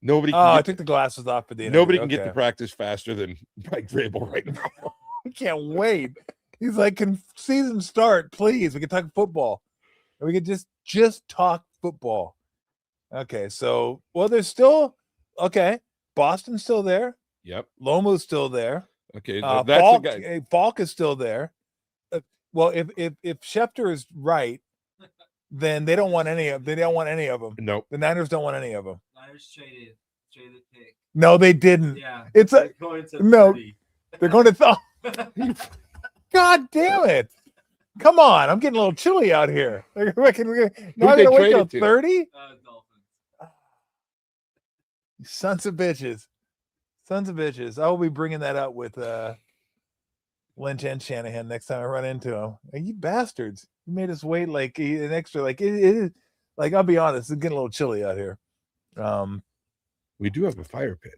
Nobody Oh, I can, took the glasses off for the interview. nobody can get Okay. to practice faster than Mike Vrabel right now. I can't wait. He's like, can season start, please? We can talk football. We could just talk football. Okay, so there's still Boston's still there. Yep. Lomu's still there. Okay. Falk, That's the guy. Falk is still there. Well, if Schefter is right, then they don't want any of them. Nope. The Niners don't want any of them. Niners traded pick. No, they didn't. Yeah. It's a they're going to no. 30. they're going to God damn it. Come on, I'm getting a little chilly out here. Now I'm they gonna wait till traded to? 30? Dolphins. Sons of bitches. I will be bringing that up with Lynch and Shanahan next time I run into them. Hey, you bastards! You made us wait like an extra. Like it like I'll be honest, it's getting a little chilly out here. We do have a fire pit.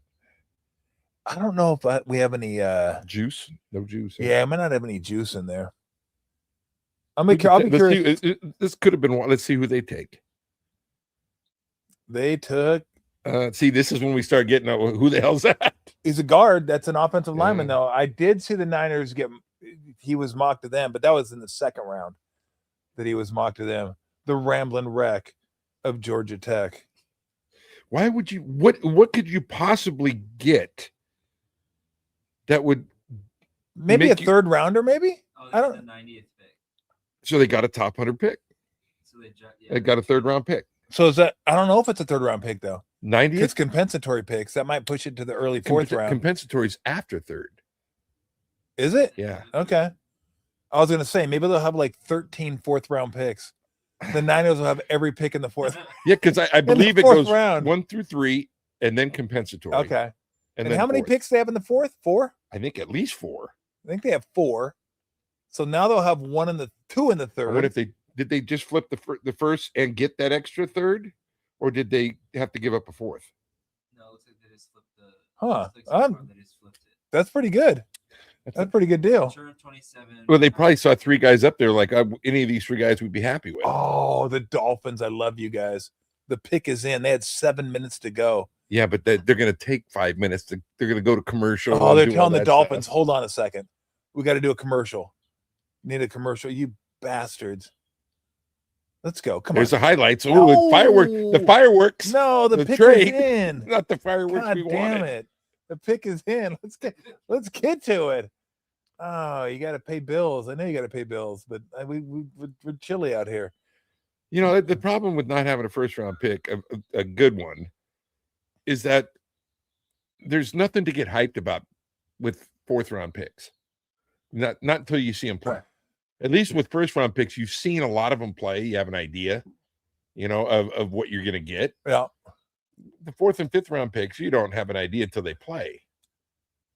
I don't know if we have any Juice? No juice. Yeah, I might not have any juice in there. I'll We be could curious. this could have been one. Let's see who they take. They took. See, this is when we start getting who the hell's that? He's a guard. That's an offensive lineman, Yeah. though. I did see the Niners get. He was mocked to them, but that was in the second round that he was mocked to them. The rambling wreck of Georgia Tech. Why would you? What could you possibly get that would? Maybe a Make you- third rounder, maybe. Oh, I it's don't- the 90th pick. So they got a top 100 pick. So They got a third round pick. So is that? I don't know if it's a third round pick though. 90th. It's compensatory picks that might push it to the early fourth round. Compensatories after third. Is it? Yeah. Okay. I was gonna say maybe they'll have like 13 fourth round picks. The Niners will have every pick in the fourth. Yeah, because I the believe it fourth goes round. 1 through 3 and then compensatory. Okay. And then how many fourth. picks they have in the fourth? 4? I think at least 4. I think they have 4. So now they'll have 1 in the 2 in the third. What if did they just flip the first and get that extra third, or did they have to give up a fourth? No, it looks like they just flipped the. Huh. looks like so far they just flipped it. That's pretty good. That's a pretty good deal. Sure, 27. Well, they probably saw 3 guys up there. Like any of these 3 guys we'd be happy with. Oh, the Dolphins. I love you guys. The pick is in. They had 7 minutes to go. Yeah, but they're going to take 5 minutes. They're going to go to commercial. Oh, and they're do all telling the that Dolphins, stuff. hold on a second. We got to do a commercial. Need a commercial. You bastards. Let's go. Come There's on. the highlights. Oh, the fireworks. The No. fireworks. No, the the pick trade. is in. Not the fireworks God we damn wanted. it. The pick is in. Let's get to it. Oh, you got to pay bills. I know you got to pay bills, but we're chilly out here. You know, the problem with not having a first round pick, a good one, is that there's nothing to get hyped about with fourth round picks. Not until you see them play. Right. At least with first round picks, you've seen a lot of them play. You have an idea, of what you're going to get. Yeah. The fourth and fifth round picks, you don't have an idea until they play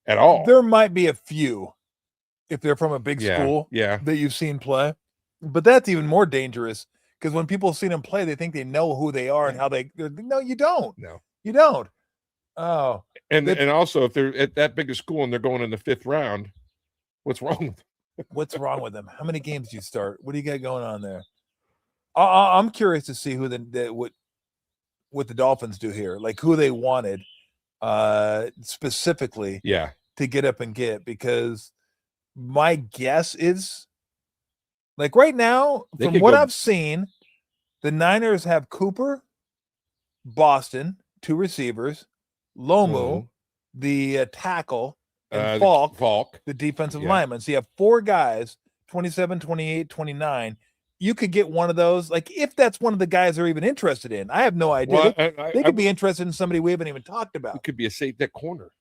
at all. There might be a few if they're from a big school Yeah. that you've seen play, but that's even more dangerous because when people see them play, they think they know who they are and how no, you don't. No. You don't. Oh, And also, if they're at that big a school and they're going in the fifth round, what's wrong with them? what's wrong with them? How many games do you start? What do you got going on there? I'm curious to see who what the Dolphins do here, like who they wanted specifically Yeah. to get up and get, because my guess is like right now, They from could what go- I've seen, the Niners have Cooper, Boston, 2 receivers, Lomu, the tackle, and Falk, the defensive Yeah. lineman. So you have 4 guys, 27, 28, 29. You could get one of those, like if that's one of the guys they're even interested in. I have no idea. Well, They could be interested in somebody we haven't even talked about. it could be a safe that corner.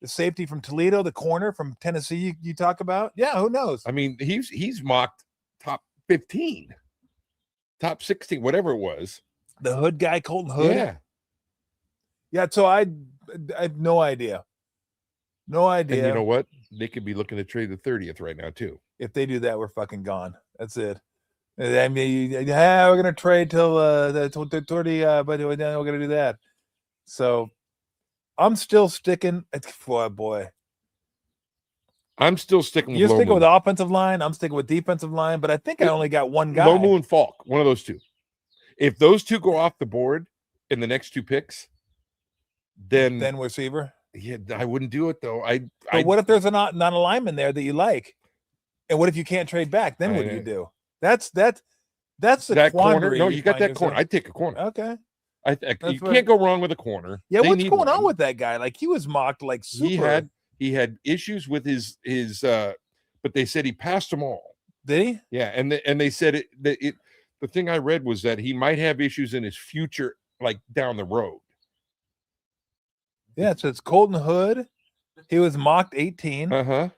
The safety from Toledo, the corner from Tennessee you talk about. Yeah, who knows? I mean, he's mocked top 15, top 16, whatever it was. The Hood guy, Colton Hood. Yeah. Yeah, so I have no idea. No idea. And you know what? They could be looking to trade the 30th right now, too. If they do that, we're fucking gone. That's it. I mean, yeah, we're gonna trade till the 30, but then we're gonna do that. So I'm still sticking. Boy. I'm still sticking with You're Lomu. sticking with offensive line. I'm sticking with defensive line, but I think I only got one guy. Lomu and Falk, one of those two. If those two go off the board in the next 2 picks, then receiver. yeah, I wouldn't do it though. But what if there's a not a lineman there that you like? And what if you can't trade back? Then what do you do? That's the that corner. quandary. No, you got find that corner. yourself- I'd take a corner. Okay. You what- can't go wrong with a corner. Yeah, They what's need going on one. with that guy? Like he was mocked like super. He had issues with his but they said he passed them all. Did he? Yeah, and they said the thing I read was that he might have issues in his future, like down the road. Yeah, so it's Colton Hood. He was mocked 18. Uh-huh.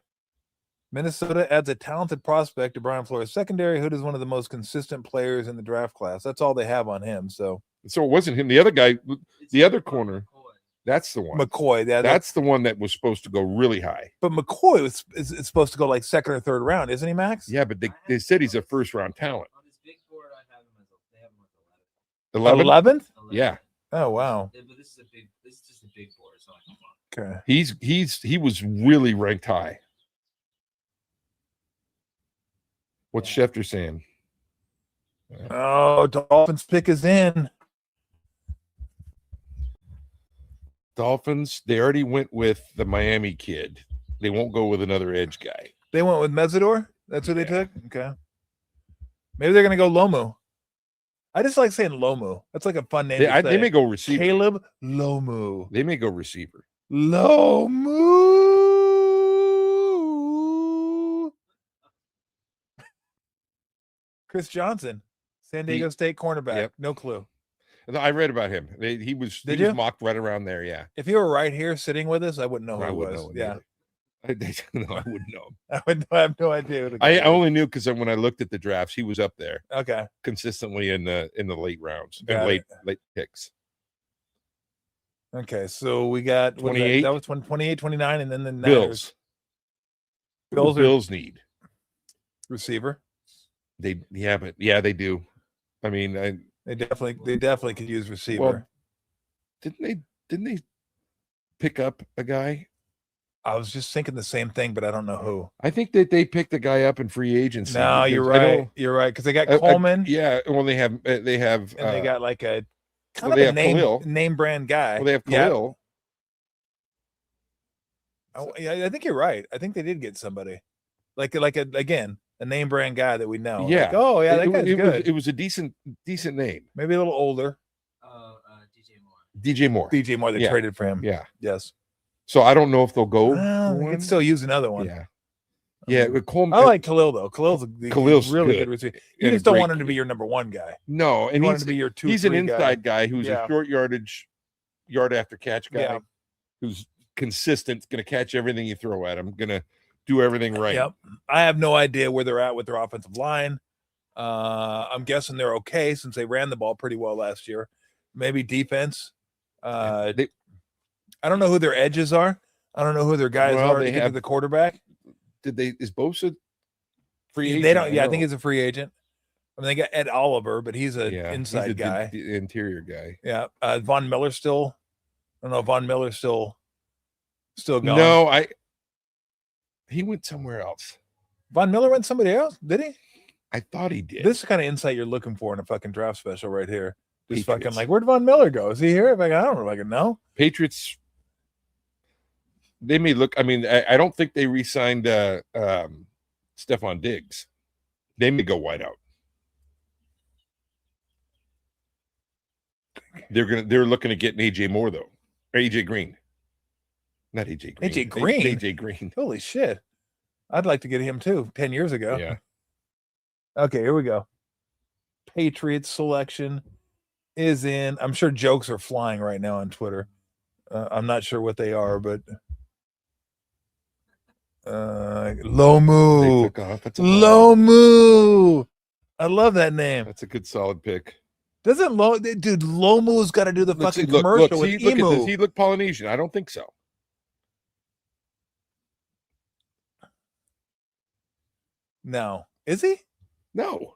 Minnesota adds a talented prospect to Brian Flores' secondary. Hood is one of the most consistent players in the draft class. That's all they have on him. So So it wasn't him. The other guy, It's the other Mark corner. McCoy. That's the one. McCoy. Yeah, That's the one that was supposed to go really high. but McCoy is supposed to go like second or third round, isn't he, Max? Yeah, but they said he's a first round talent. On his big board, I have him as they have him as 11? 11th? 11. Yeah. Oh wow. But this is just a big board. So come on. Okay. He was really ranked high. What's Schefter saying? Oh, Dolphins pick is in. Dolphins, they already went with the Miami kid. They won't go with another edge guy. They went with Mesidor. That's who they took. Okay. Maybe they're gonna go Lomu. I just like saying Lomu. That's like a fun name. They may go receiver. Caleb Lomu. They may go receiver. Lomu. Chris Johnson, San Diego State cornerback. Yep. No clue. I read about him. He was mocked right around there. Yeah. If he were right here sitting with us, I wouldn't know who I he wouldn't was. know him Yeah. No, I wouldn't know him. I have no idea. Who the I guy is. only knew because when I looked at the drafts, he was up there Okay. consistently in the late rounds Got and late picks. Okay. So we got 28. That was 28, 29, and then the Bills. Bills are Bills need. receiver. They do. I mean, They definitely could use receiver. well, didn't they pick up a guy? I was just thinking the same thing, but I don't know who. I think that they picked the guy up in free agency. No, because you're I right. know- You're right because they got Coleman. yeah, well, they have and they got like a kind well, of they a have Khalil. name brand guy. well, they have Yeah. Khalil. I think you're right. I think they did get somebody like a name brand guy that we know. Yeah. Like, oh yeah, that It- guy's it was- good. it was a decent name. Maybe a little older. DJ Moore. DJ Moore. DJ Moore, they Yeah. traded for him. Yeah. Yes. So I don't know if they'll go. Well, we one. can still use another one. Yeah. Yeah. With Coleman. I like Khalil though. Khalil's really good. good receiver. You And a just don't great want him to be kid. your number one guy. No, and You want him to be your two. he's an 3 guy. inside guy who's Yeah. a short yard after catch guy, Yeah. who's consistent, going to catch everything you throw at him, going to do everything right. Yep. I have no idea where they're at with their offensive line. I'm guessing they're okay since they ran the ball pretty well last year. Maybe defense. I don't know who their edges are. I don't know who their guys Well, are to they get to have- the quarterback. Is Bosa free agent? They don't. I Yeah, I know. think he's a free agent. I mean, they got Ed Oliver, but he's an Yeah, inside he's guy. the interior guy. Yeah, Von Miller still. I don't know. If Von Miller's still gone. No, he went somewhere else. Von Miller went somebody else. Did he? I thought he did. This is the kind of insight you're looking for in a fucking draft special right here. Just fucking Patriots. like, where'd Von Miller go? Is he here? Like, I don't know if I can know. Patriots. They may look. I mean, I don't think they re-signed Stephon Diggs. They may go wide out. They're looking to get an AJ Moore though, or AJ Green. Not AJ Green. AJ Green? AJ Green. Holy shit. I'd like to get him too 10 years ago. Yeah. Okay, here we go. Patriots selection is in. I'm sure jokes are flying right now on Twitter. I'm not sure what they are, but They Lomu. took off. That's a Lomu. I love that name. That's a good solid pick. Doesn't dude Lomu's got to do the Let's see, fucking commercial with look at Emu. this. He look Polynesian. I don't think so. No. Is he? No.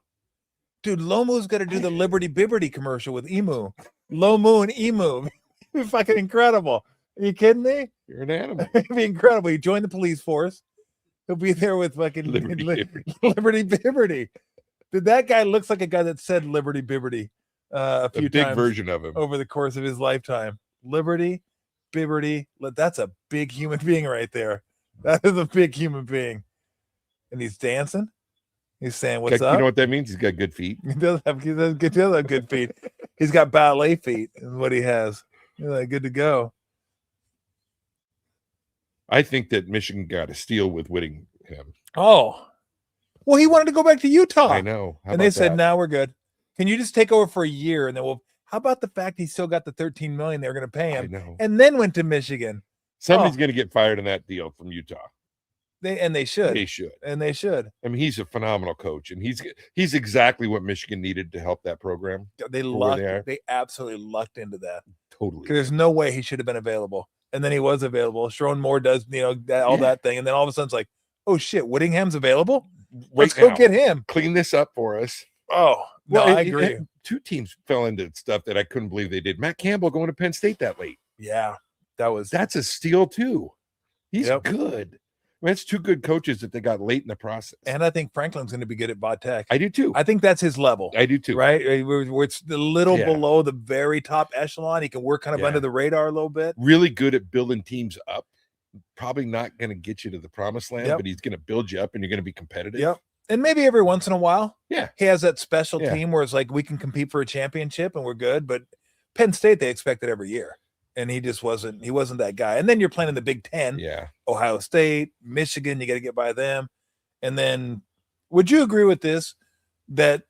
Dude, Lomu's got to do the Liberty Bibberty commercial with Emu. Lomu and Emu. It'd be fucking incredible. Are you kidding me? You're an animal. It'd be incredible. He joined the police force. He'll be there with fucking Liberty Bibberty. Liberty Bibberty. Dude, that guy looks like a guy that said Liberty Bibberty a A few big times version of him. over the course of his lifetime. Liberty Bibberty. That's a big human being right there. That is a big human being. And he's dancing. He's saying, "What's up?" You know what that means? He's got good feet. He does have good feet. He's got ballet feet, is what he has. He's like, good to go. I think that Michigan got a steal with Whittingham. Oh, well, he wanted to go back to Utah. I know. How And they about said, that? "No, we're good. Can you just take over for a year?" And then how about the fact he still got the $13 million they were going to pay I him, know. and then went to Michigan? Somebody's going to get fired in that deal from Utah. They should. They should. And they should. I mean, he's a phenomenal coach, and he's exactly what Michigan needed to help that program. They absolutely lucked into that. Totally. Because there's no way he should have been available. And then he was available. Sharon Moore does, that thing. And then all of a sudden it's like, oh shit, Whittingham's available? Let's go get him. Clean this up for us. Oh, no, I agree. Two teams fell into stuff that I couldn't believe they did. Matt Campbell going to Penn State that late. Yeah, that's a steal too. He's good. I mean, it's two good coaches that they got late in the process. And I think Franklin's going to be good at Bot Tech. I do too. I think that's his level. I do too. Right? Where it's a little below the very top echelon. He can work kind of under the radar a little bit. Really good at building teams up. Probably not going to get you to the promised land, but he's going to build you up and you're going to be competitive. Yep. And maybe every once in a while, he has that special team where it's like we can compete for a championship and we're good. But Penn State, they expect it every year. And he just wasn't that guy. And then you're playing in the Big Ten. Yeah. Ohio State, Michigan, you got to get by them. And then would you agree with this, that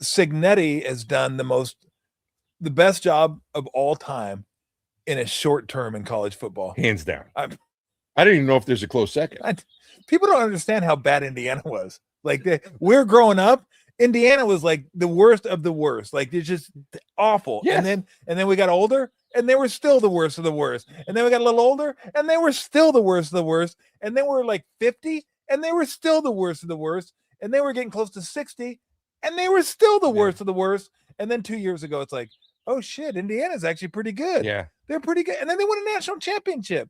Cignetti has done the best job of all time in a short term in college football? Hands down. I don't even know if there's a close second. People don't understand how bad Indiana was. Like we're growing up, Indiana was like the worst of the worst. Like it's just awful. Yes. And then we got older and they were still the worst of the worst. And then we got a little older and they were still the worst of the worst. And then we're like 50 and they were still the worst of the worst. And then we're getting close to 60 and they were still the worst of the worst. And then 2 years ago, it's like, oh shit, Indiana's actually pretty good. Yeah. They're pretty good. And then they won a national championship.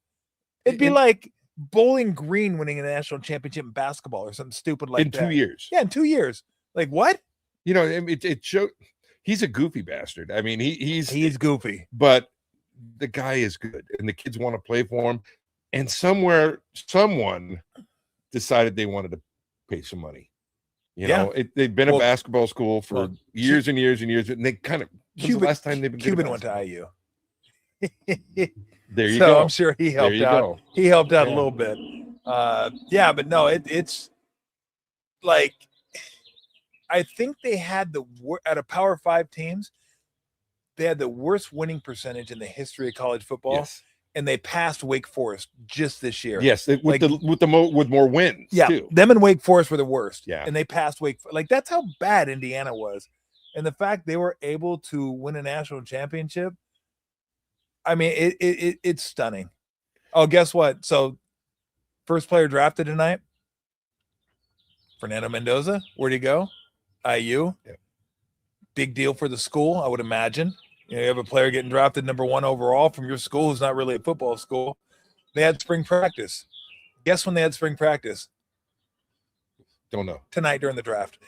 It'd be like Bowling Green winning a national championship in basketball or something stupid like that. In 2 years. Yeah, in 2 years. Like what? It showed he's a goofy bastard. I mean, he's goofy, but the guy is good, and the kids want to play for him. And someone decided they wanted to pay some money. They've been a basketball school for years and years and years, and they kind of the last time they've been. Cuban went to IU. There you go. I'm sure he helped out. Go. He helped out a little bit. But no, it's like I think they had out of Power 5 teams, they had the worst winning percentage in the history of college football. Yes. And they passed Wake Forest just this year. Yes, with more wins. Yeah, too. Them and Wake Forest were the worst. Yeah, and they passed like that's how bad Indiana was, and the fact they were able to win a national championship. I mean, it's stunning. Oh, guess what? So, first player drafted tonight, Fernando Mendoza. Where'd he go? IU. Yeah. Big deal for the school, I would imagine. You have a player getting drafted number 1 overall from your school who's not really a football school. They had spring practice. Guess when they had spring practice? Don't know. Tonight during the draft.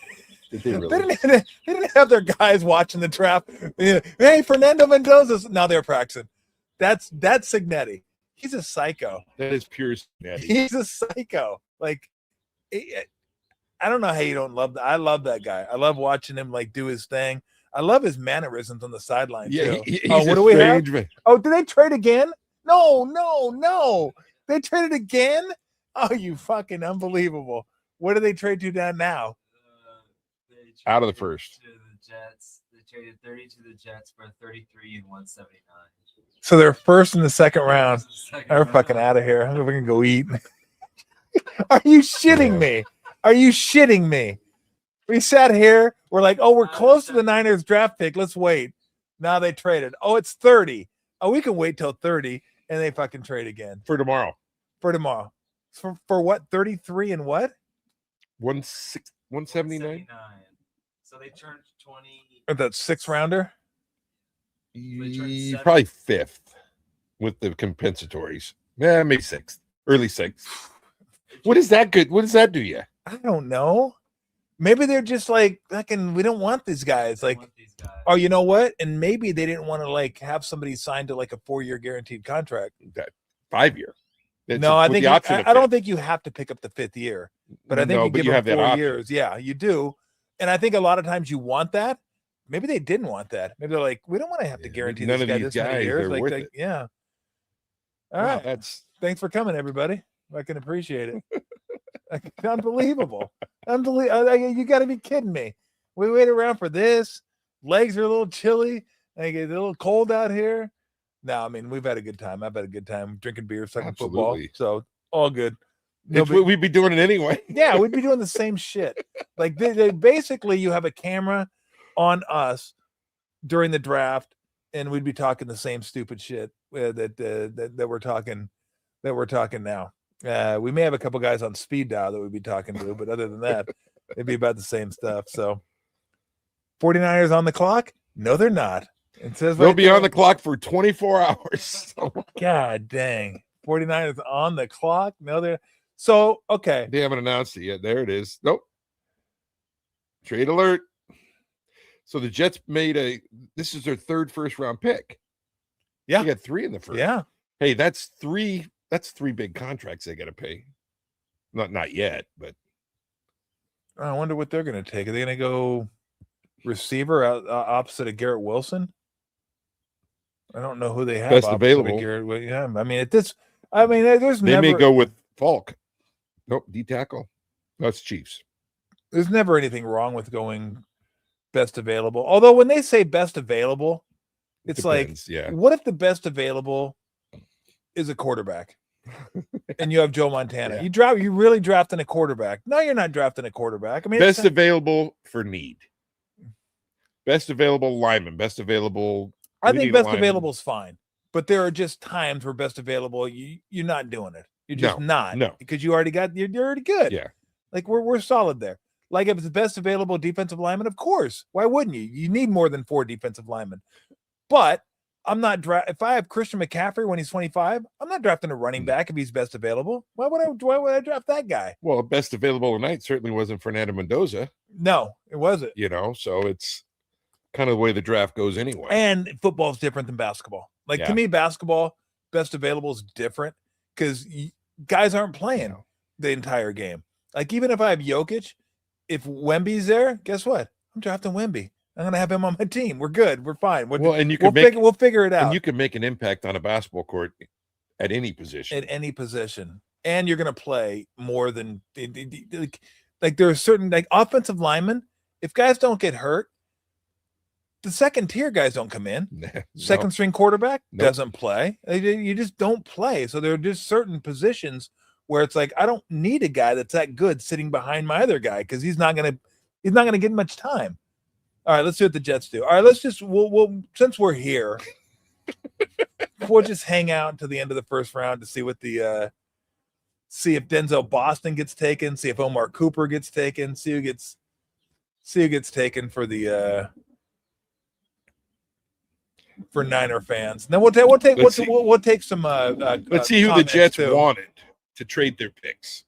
Did they really? They didn't have their guys watching the draft. Hey, Fernando Mendoza. Now they're practicing. That's Cignetti. He's a psycho. That is pure Cignetti. He's a psycho. Like, I don't know how you don't love that. I love that guy. I love watching him do his thing. I love his mannerisms on the sideline. Yeah. Too. What do we have? Man. Oh, did they trade again? No. They traded again? Oh, you fucking unbelievable. What do they trade to down now? Out of the first. To the Jets. They traded 30 to the Jets for 33 and 179. So they're first in the second round. They're fucking out of here. We're going to go eat. Are you shitting me? Are you shitting me? We sat here. We're like, oh, we're close to the Niners draft pick. Let's wait. Now they traded. Oh, it's 30. Oh, we can wait till 30. And they fucking trade again. For tomorrow. For what? 33 and what? 179. So they turned 20. Or that 6th rounder? Probably 5th with the compensatories. Yeah, maybe 6th. Early 6th. What is that good? What does that do you? I don't know. Maybe they're just like, fucking, we don't want these guys. Oh, you know what? And maybe they didn't want to have somebody signed to a 4-year guaranteed contract. That 5-year. No, I think I don't think you have to pick up the 5th year, but I think you give them 4 years. Yeah, you do. And I think a lot of times you want that. Maybe they didn't want that. Maybe they're like, we don't want to have to guarantee this guy this many years. Yeah. All right. Thanks for coming, everybody. I can appreciate it. Unbelievable. You got to be kidding me. We wait around for this. Legs are a little chilly. It's a little cold out here. No, I mean, we've had a good time. I've had a good time drinking beer, sucking football. So all good. We'd be doing it anyway. Yeah, we'd be doing the same shit. Like they basically, you have a camera on us during the draft, and we'd be talking the same stupid shit that we're talking now. We may have a couple guys on speed dial that we'd be talking to, but other than that, it'd be about the same stuff. So 49ers on the clock? No, they're not. It says They'll right be there. on the clock for 24 hours. God dang. 49ers on the clock? No, they're so okay. They haven't announced it yet. There it is. Nope. Trade alert. So the Jets this is their third first round pick. Yeah. They got 3 in the first. Yeah. Hey, that's three big contracts they got to pay. Not yet, but I wonder what they're going to take. Are they going to go receiver opposite of Garrett Wilson? I don't know who they have. Best opposite available. of Garrett. Yeah, I mean, there's they never may go with Falk. Nope, D tackle. That's Chiefs. there's never anything wrong with going best available. Although when they say best available, it's Depends, like, yeah. what if the best available is a quarterback, and you have Joe Montana? Yeah. You really drafting a quarterback? No, you're not drafting a quarterback. I mean, Best available for need. Best available lineman. Best available. I we think need a best lineman. available is fine, but there are just times where best available you're not doing it. You're just not. No. Because you're already good. Yeah. Like we're solid there. Like if it's the best available defensive lineman, of course. Why wouldn't you? You need more than 4 defensive linemen. But I'm not if I have Christian McCaffrey when he's 25, I'm not drafting a running back if he's best available. Why would I draft that guy? Well, best available tonight certainly wasn't Fernando Mendoza. No, it wasn't. So it's kind of the way the draft goes anyway. And football's different than basketball. Like to me, basketball best available is different because guys aren't playing the entire game. Like even if I have Jokic, if Wemby's there, guess what? I'm drafting Wemby. I'm gonna have him on my team. We're good. We're fine. And we'll figure it out. And you can make an impact on a basketball court at any position. At any position, and you're gonna play more than like there are certain like offensive linemen. If guys don't get hurt, the second tier guys don't come in. Second string quarterback doesn't play. You just don't play. So there are just certain positions where it's like I don't need a guy that's that good sitting behind my other guy because he's not gonna get much time. All right, let's see what the Jets do. All right, let's just we'll since we're here, we'll just hang out until the end of the first round to see what see if Denzel Boston gets taken, see if Omar Cooper gets taken, see who gets taken for the for Niner fans. And then we'll take some let's see who the Jets wanted to trade their picks.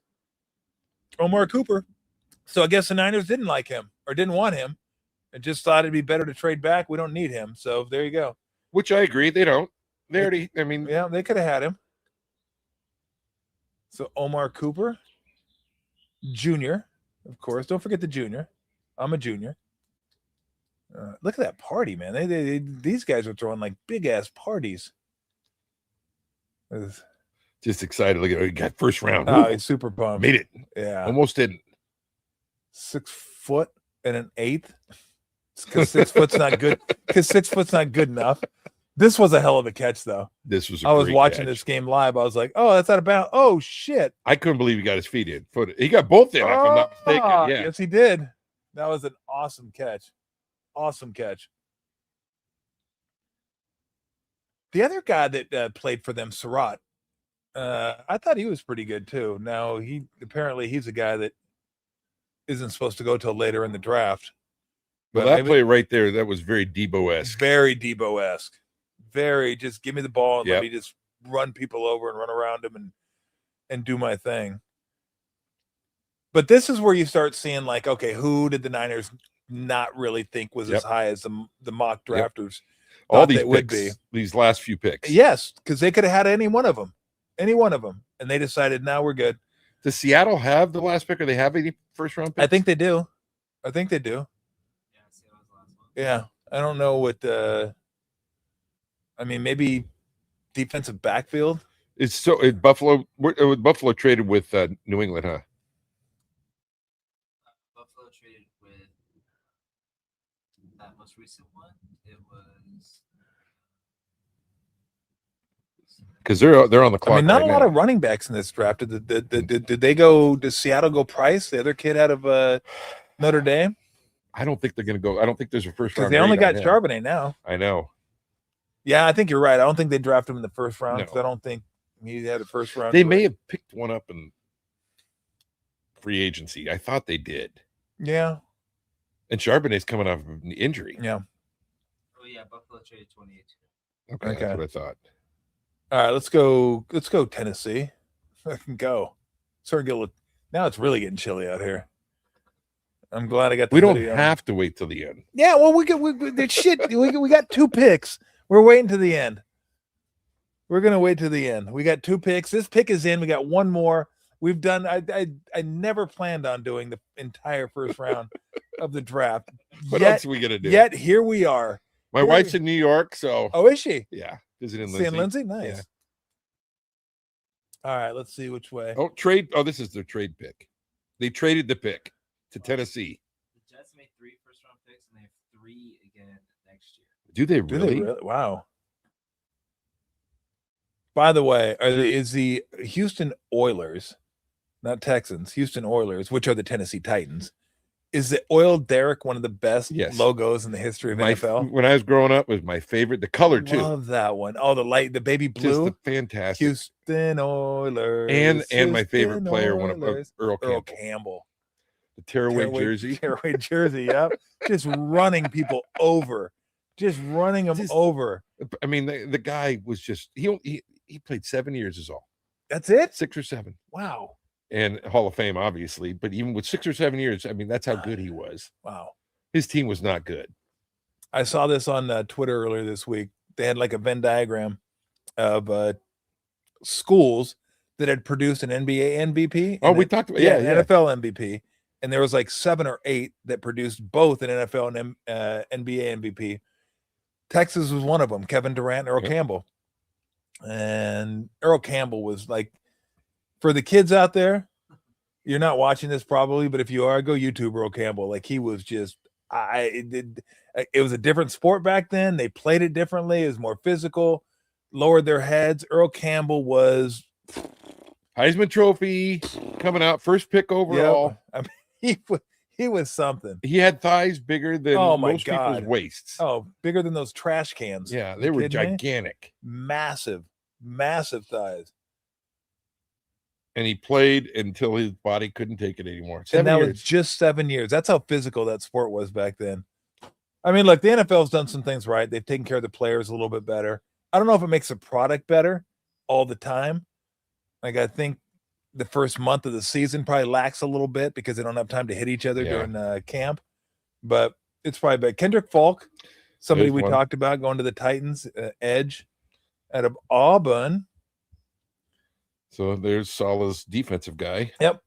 Omar Cooper. So I guess the Niners didn't like him or didn't want him and just thought it'd be better to trade back. We don't need him. So there you go. Which I agree. They don't. They already, yeah, they could have had him. So Omar Cooper, Jr., of course. Don't forget the junior. I'm a junior. Look at that party, man. These guys are throwing like big ass parties. Just excited. Look at it. He got first round. Oh, he's super pumped. Made it. Yeah. Almost didn't. 6 foot and an eighth. Because 6 foot's not good. Because 6 foot's not good enough. This was a hell of a catch, though. I was watching this game live. I was like, "Oh, that's out of bounds." Oh shit! I couldn't believe he got his feet in. He got both in. If I'm not mistaken. Yeah. Yes, he did. That was an awesome catch. Awesome catch. The other guy that played for them, Surratt, I thought he was pretty good too. Now he's a guy that isn't supposed to go till later in the draft. Well, that play right there, that was very Debo-esque. Very Debo-esque. Very just give me the ball and let me just run people over and run around him and do my thing. But this is where you start seeing like, okay, who did the Niners not really think was as high as the mock drafters? All these picks, these last few picks. Yes, because they could have had any one of them. And they decided, now we're good. Does Seattle have the last pick, or they have any first round picks? I think they do. Yeah. I don't know what maybe defensive backfield. Buffalo traded with New England, huh? Buffalo traded with that most recent one. It was because they're on the clock. I mean, not right a lot now. of running backs in this draft. Did they go? Does Seattle go Price, the other kid out of Notre Dame? I don't think they're going to go. I don't think there's a first Because round. they only got grade on him. Charbonnet now. I know. Yeah, I think you're right. I don't think they draft him in the first round because No. I don't think he had a first round. They grade. may have picked one up in free agency. I thought they did. Yeah, And Charbonnet's coming off of an injury. yeah. Oh yeah, Buffalo traded 28. Okay, Okay. that's what I thought. All right, let's go. Let's go Tennessee. I can go. Now it's really getting chilly out here. I'm glad I got. We don't video. have to wait till the end. Yeah, well, we got 2 picks. We're waiting to the end. We're gonna wait to the end. We got 2 picks. This pick is in. We got one more. We've done. I never planned on doing the entire first round of the draft. What else are we gonna do? Yet here we are. My wife's in New York, so Oh, is she? yeah, visiting Seeing Lindsay. Lindsay? Nice. Yeah. All right, let's see which way. Oh, trade. Oh, this is their trade pick. They traded the pick to Tennessee. The Jets made 3 first-round picks, and they have 3 again next year. Do they Do really? they really? Wow. By the way, is the Houston Oilers, not Texans, Houston Oilers, which are the Tennessee Titans, is the Oil Derrick one of the best Yes. logos in the history of NFL? When I was growing up, was my favorite. The color too. Love that one. Oh, the baby Just blue. the fantastic. Houston Oilers. And my favorite Houston player, one of Oilers. Earl Earl Campbell. Campbell. The tearaway jersey. Tearaway jersey, yep. Just running people over. Just running them over. I mean, the guy was just he played 7 years is all. That's it? 6 or 7. Wow. And Hall of Fame, obviously, but even with 6 or 7 years, I mean, that's how good he was. Wow. His team was not good. I saw this on Twitter earlier this week. They had like a Venn diagram of schools that had produced an NBA MVP. Oh, and we then- talked about yeah. NFL MVP, and there was like 7 or 8 that produced both an NFL and NBA MVP. Texas was one of them. Kevin Durant and Earl Yep. Campbell, and Earl Campbell was like, for the kids out there, you're not watching this probably, but if you are, go YouTube Earl Campbell. Like he was just, it was a different sport back then. They played it differently. It was more physical, lowered their heads. Earl Campbell was Heisman Trophy coming out, first pick overall. I mean, he was something. He had thighs bigger than Oh my most God. people's waists. Oh, bigger than those trash cans. Yeah, You they were kidding me? gigantic. Massive thighs. And he played until his body couldn't take it anymore. And 7 that years. was just 7 years. That's how physical that sport was back then. I mean, look, the NFL's done some things right. They've taken care of the players a little bit better. I don't know if it makes the product better all the time. Like, I think the first month of the season probably lacks a little bit because they don't have time to hit each other Yeah. during camp. But it's probably better. Kendrick Falk, somebody There's we one. talked about going to the Titans, edge out of Auburn. So there's Salah's defensive guy. Yep.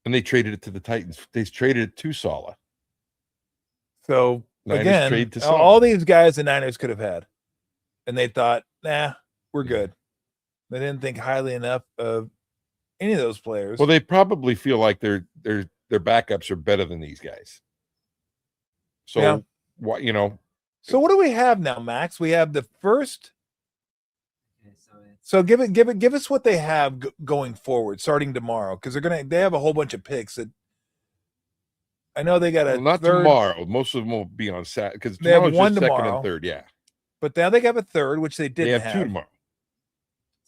And they traded it to the Titans. They traded it to Salah. So Niners again, trade to all Salah. these guys the Niners could have had, and they thought, nah, we're good. They didn't think highly enough of any of those players. Well, they probably feel like their backups are better than these guys. So Yeah. what So what do we have now, Max? We have the first. Okay, so it's So give us what they have going forward, starting tomorrow, because they have a whole bunch of picks that. I know they got a well, not third, tomorrow. Most of them will be on Saturday because They have tomorrow's one just second tomorrow. and third. Yeah, but now they have a third, which they they didn't have 2 tomorrow.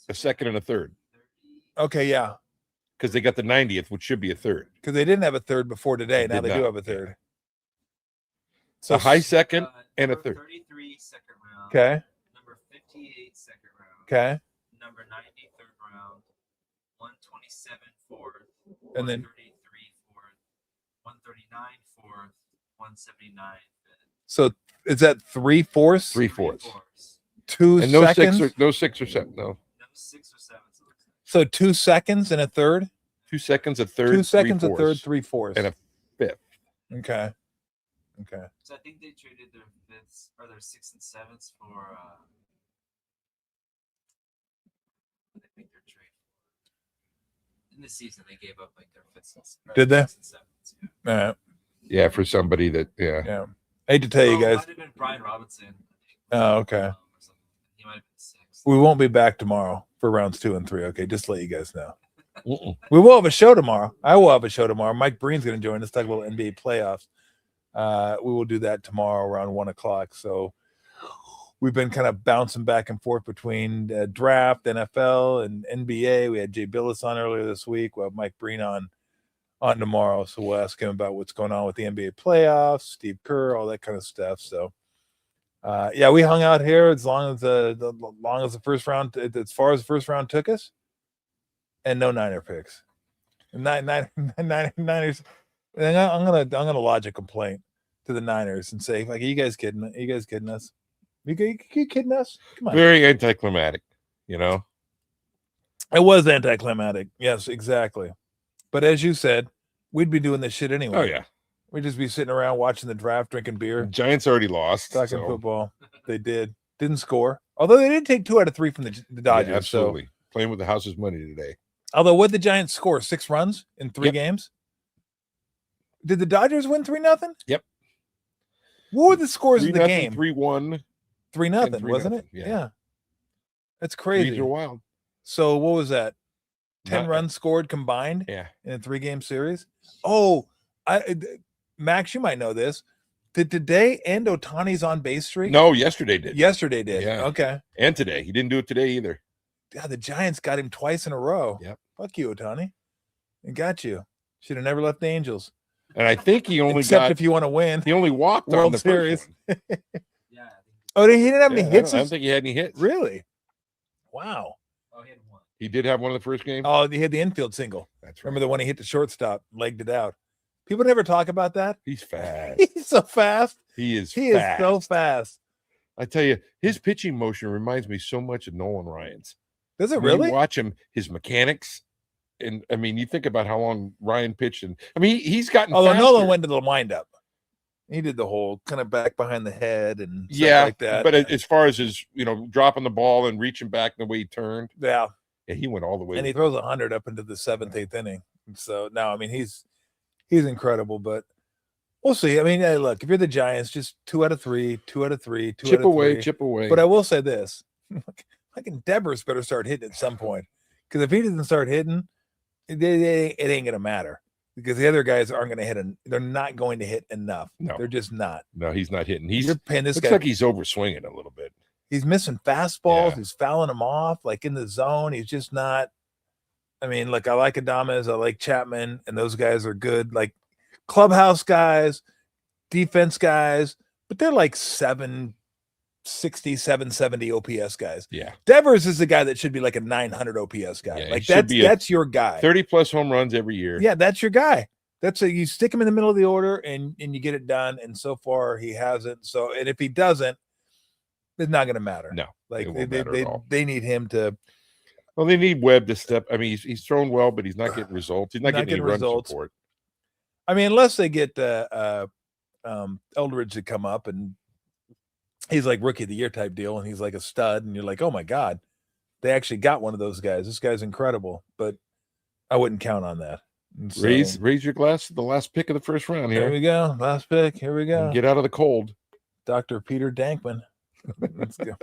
A second and a third 30. Okay, yeah, because they got the 90th, which should be a third. because they didn't have a third before today. They Now did they do not, have a yeah. third. So a high second and a Number third. 33 second round. Okay, Number 58 second round. okay, Number 90 third round. 127 fourth. And then- 133 fourth. 139 fourth. 179 fifth. so is that 3/4? 3/4. fourths. 2 And no seconds? 6 or 7. No, No 6 or 7. It looks like. So 2 seconds and a third? 2 seconds, a third. 2 seconds, a 3/4. third, 3/4. And a fifth. Okay. Okay. So I think they traded their fifths or their 6th and 7ths for what did they make their trade for? In the season they gave up like their 5ths and Did they? 6th and 7ths, yeah. All right. Yeah, for somebody that Yeah. I hate to tell you Oh, guys. might have been Brian Robinson. I think. Oh, okay. Or something. He might have been 6. We won't be back tomorrow for rounds 2 and 3. Okay, just to let you guys know. Mm-mm. We will have a show tomorrow. I will have a show tomorrow. Mike Breen's going to join us, talk about NBA playoffs. We will do that tomorrow around 1:00. So we've been kind of bouncing back and forth between draft, NFL, and NBA. We had Jay Billis on earlier this week. We'll have Mike Breen on tomorrow. So we'll ask him about what's going on with the NBA playoffs, Steve Kerr, all that kind of stuff. So yeah, we hung out here as long as the first round, as far as the first round took us, and no Niner picks. Niners. I'm gonna lodge a complaint to the Niners and say, like, are you guys kidding? Are you guys kidding us? You kidding us? Come on. Very anticlimactic, you know. It was anticlimactic. Yes, exactly. But as you said, we'd be doing this shit anyway. Oh yeah, We'd just be sitting around watching the draft, drinking beer, Giants already lost. talking so, football. They didn't score. Although they did take 2 out of 3 from the Dodgers. yeah, absolutely. Playing with the house's money today. Although what did the Giants score? 6 runs in 3 Yep. games? Did the Dodgers win 3-0? Yep. What were the scores of the 3-0, game? 3-1. 3-0, 3-0, wasn't it? yeah. That's Threes crazy. are wild. So what was that? 10 Not- runs scored combined Yeah. in a 3-game series? Oh, Max, you might know this. Did today end Ohtani's on base streak? No, yesterday did. Yesterday did. Yeah. Okay. And today. He didn't do it today either. Yeah, the Giants got him twice in a row. Yep. Fuck you, Ohtani. It got you. Should have never left the Angels. And I think he only Except got if you want to win. he only walked on World the Series. first one. Yeah. Oh, he didn't have any Yeah, hits? I don't think he had any hits. Really? Wow. Oh, he had 1. He did have one of the first games. Oh, he had the infield single. That's right. Remember the one he hit the shortstop, legged it out. People never talk about that. He's fast. He's so fast. He is He fast. is so fast. I tell you, his pitching motion reminds me so much of Nolan Ryan's. Does it When you really? watch him, his mechanics, and I mean, you think about how long Ryan pitched, and I mean, he's gotten. Although faster. Nolan went to the windup. He did the whole kind of back behind the head and stuff yeah, like that. but as far as his, dropping the ball and reaching back the way he turned, yeah. yeah, he went all the way. And he throws 100 up into the 7th, 8th inning. So no, I mean he's incredible, but we'll see. I mean, hey, look, if you're the Giants, just 2 out of 3, 2 out of 3, 2 chip out of away, 3. chip away. But I will say this: fucking Devers better start hitting at some point, because if he doesn't start hitting, it ain't gonna matter. Because the other guys aren't gonna hit. They're not going to hit enough. No. They're just not. No, he's not hitting. You're paying this looks guy. like he's over swinging a little bit. He's missing fastballs. Yeah. He's fouling them off, like in the zone. He's just not. I mean, look, I like Adames. I like Chapman, and those guys are good. Like clubhouse guys, defense guys, but they're like 760, 770 OPS guys. Yeah, Devers is the guy that should be like a 900 OPS guy. Yeah, he like should be that's your guy. 30+ home runs every year. Yeah, that's your guy. You stick him in the middle of the order and you get it done. And so far he hasn't. So, and if he doesn't, it's not going to matter. No, like it won't matter at all. they need him to. Well, they need Webb to step. I mean, he's thrown well, but he's not getting results. He's not getting any run results. support. I mean, unless they get Eldridge to come up and he's like rookie of the year type deal, and he's like a stud, and you're like, oh my god, they actually got one of those guys. This guy's incredible, but I wouldn't count on that. And so, Raise your glass to the last pick of the first round here here. we go, last pick. Here we go. And get out of the cold. Dr. Peter Dankman. Let's go.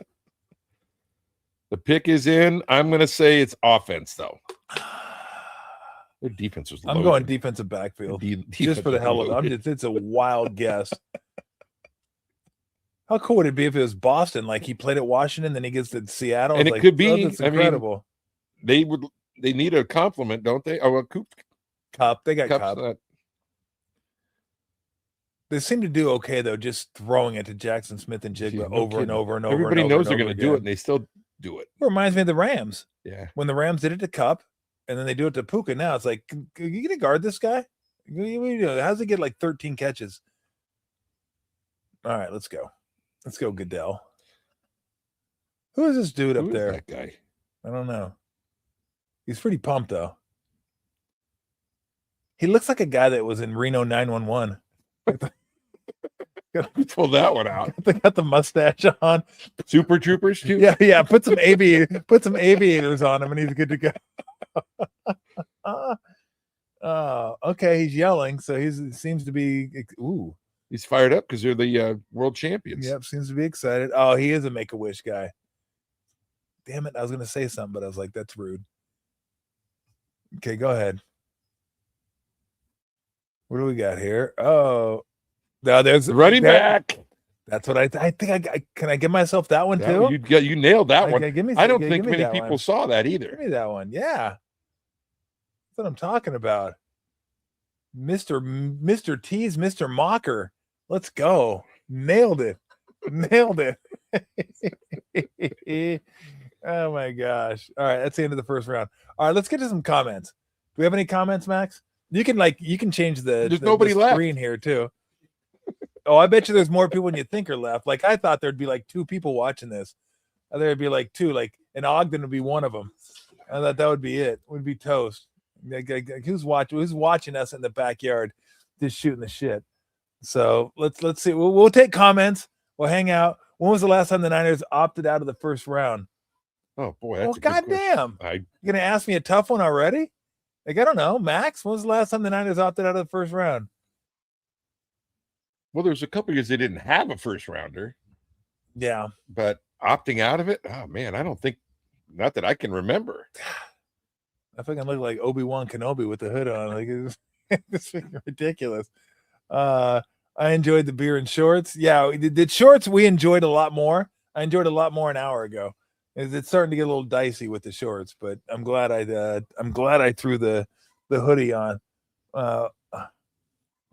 The pick is in. I'm going to say it's offense, though. Their defense was. I'm going defensive backfield just for the hell of it. It's a wild guess. How cool would it be if it was Boston? Like he played at Washington, then he gets to Seattle, And it's it like, could be. That's I mean, incredible. They need a compliment, don't they? Oh, well, Cup, they got Cup's Cup. not- They seem to do okay though, just throwing it to Jackson Smith and Jigba Yeah, no over and kidding. over and over. Everybody and over knows and they're over going to do again. it, and they still do it. It reminds me of the Rams Yeah. when the Rams did it to Cup, and then they do it to Puka. Now it's like, are you going to guard this guy? What are you doing? How's he get like 13 catches? All right, let's go. Let's go, Goodell. Who is this dude Who up is there? that guy? I don't know. He's pretty pumped though. He looks like a guy that was in Reno 911. Pull that one out. They got the mustache on. Super Troopers too. Yeah. Put some aviators on him, and he's good to go. Okay. He's yelling, so he seems to be. Ooh. He's fired up because they're the world champions. Yep. Seems to be excited. Oh, he is a Make-A-Wish guy. damn it, I was gonna say something, but I was like, that's rude. Okay, go ahead. What do we got here? Oh, no, there's The running back. That's what I think. I can I give myself that one That- too? you nailed that one. Okay, give me. I don't give think me many that people one. saw that Give either. me that one. Yeah, that's what I'm talking about. Mr. T's Mr. Mocker. Let's go. Nailed it. Nailed it. Oh my gosh. All right, that's the end of the first round. All right, let's get to some comments. Do we have any comments, Max? You can change There's nobody left. screen here too. Oh, I bet you there's more people than you think are left. Like I thought there'd be like 2 people watching this. There'd be like 2, like and Ogden would be one of them. I thought that would be it. Would be toast. Who's watching us in the backyard, just shooting the shit. So let's see. We'll take comments. We'll hang out. When was the last time the Niners opted out of the first round? Oh boy, that's a good goddamn! question. You're gonna ask me a tough one already? Like I don't know, Max. When was the last time the Niners opted out of the first round? Well, there's a couple years they didn't have a first rounder, Yeah, but opting out of it. Oh man, I don't think. Not that I can remember. I fucking look like Obi-Wan Kenobi with the hood on. Like it's ridiculous. I enjoyed the beer and shorts. Yeah, the shorts we enjoyed a lot more. I enjoyed a lot more an hour ago. It's starting to get a little dicey with the shorts, but I'm glad I threw the hoodie on.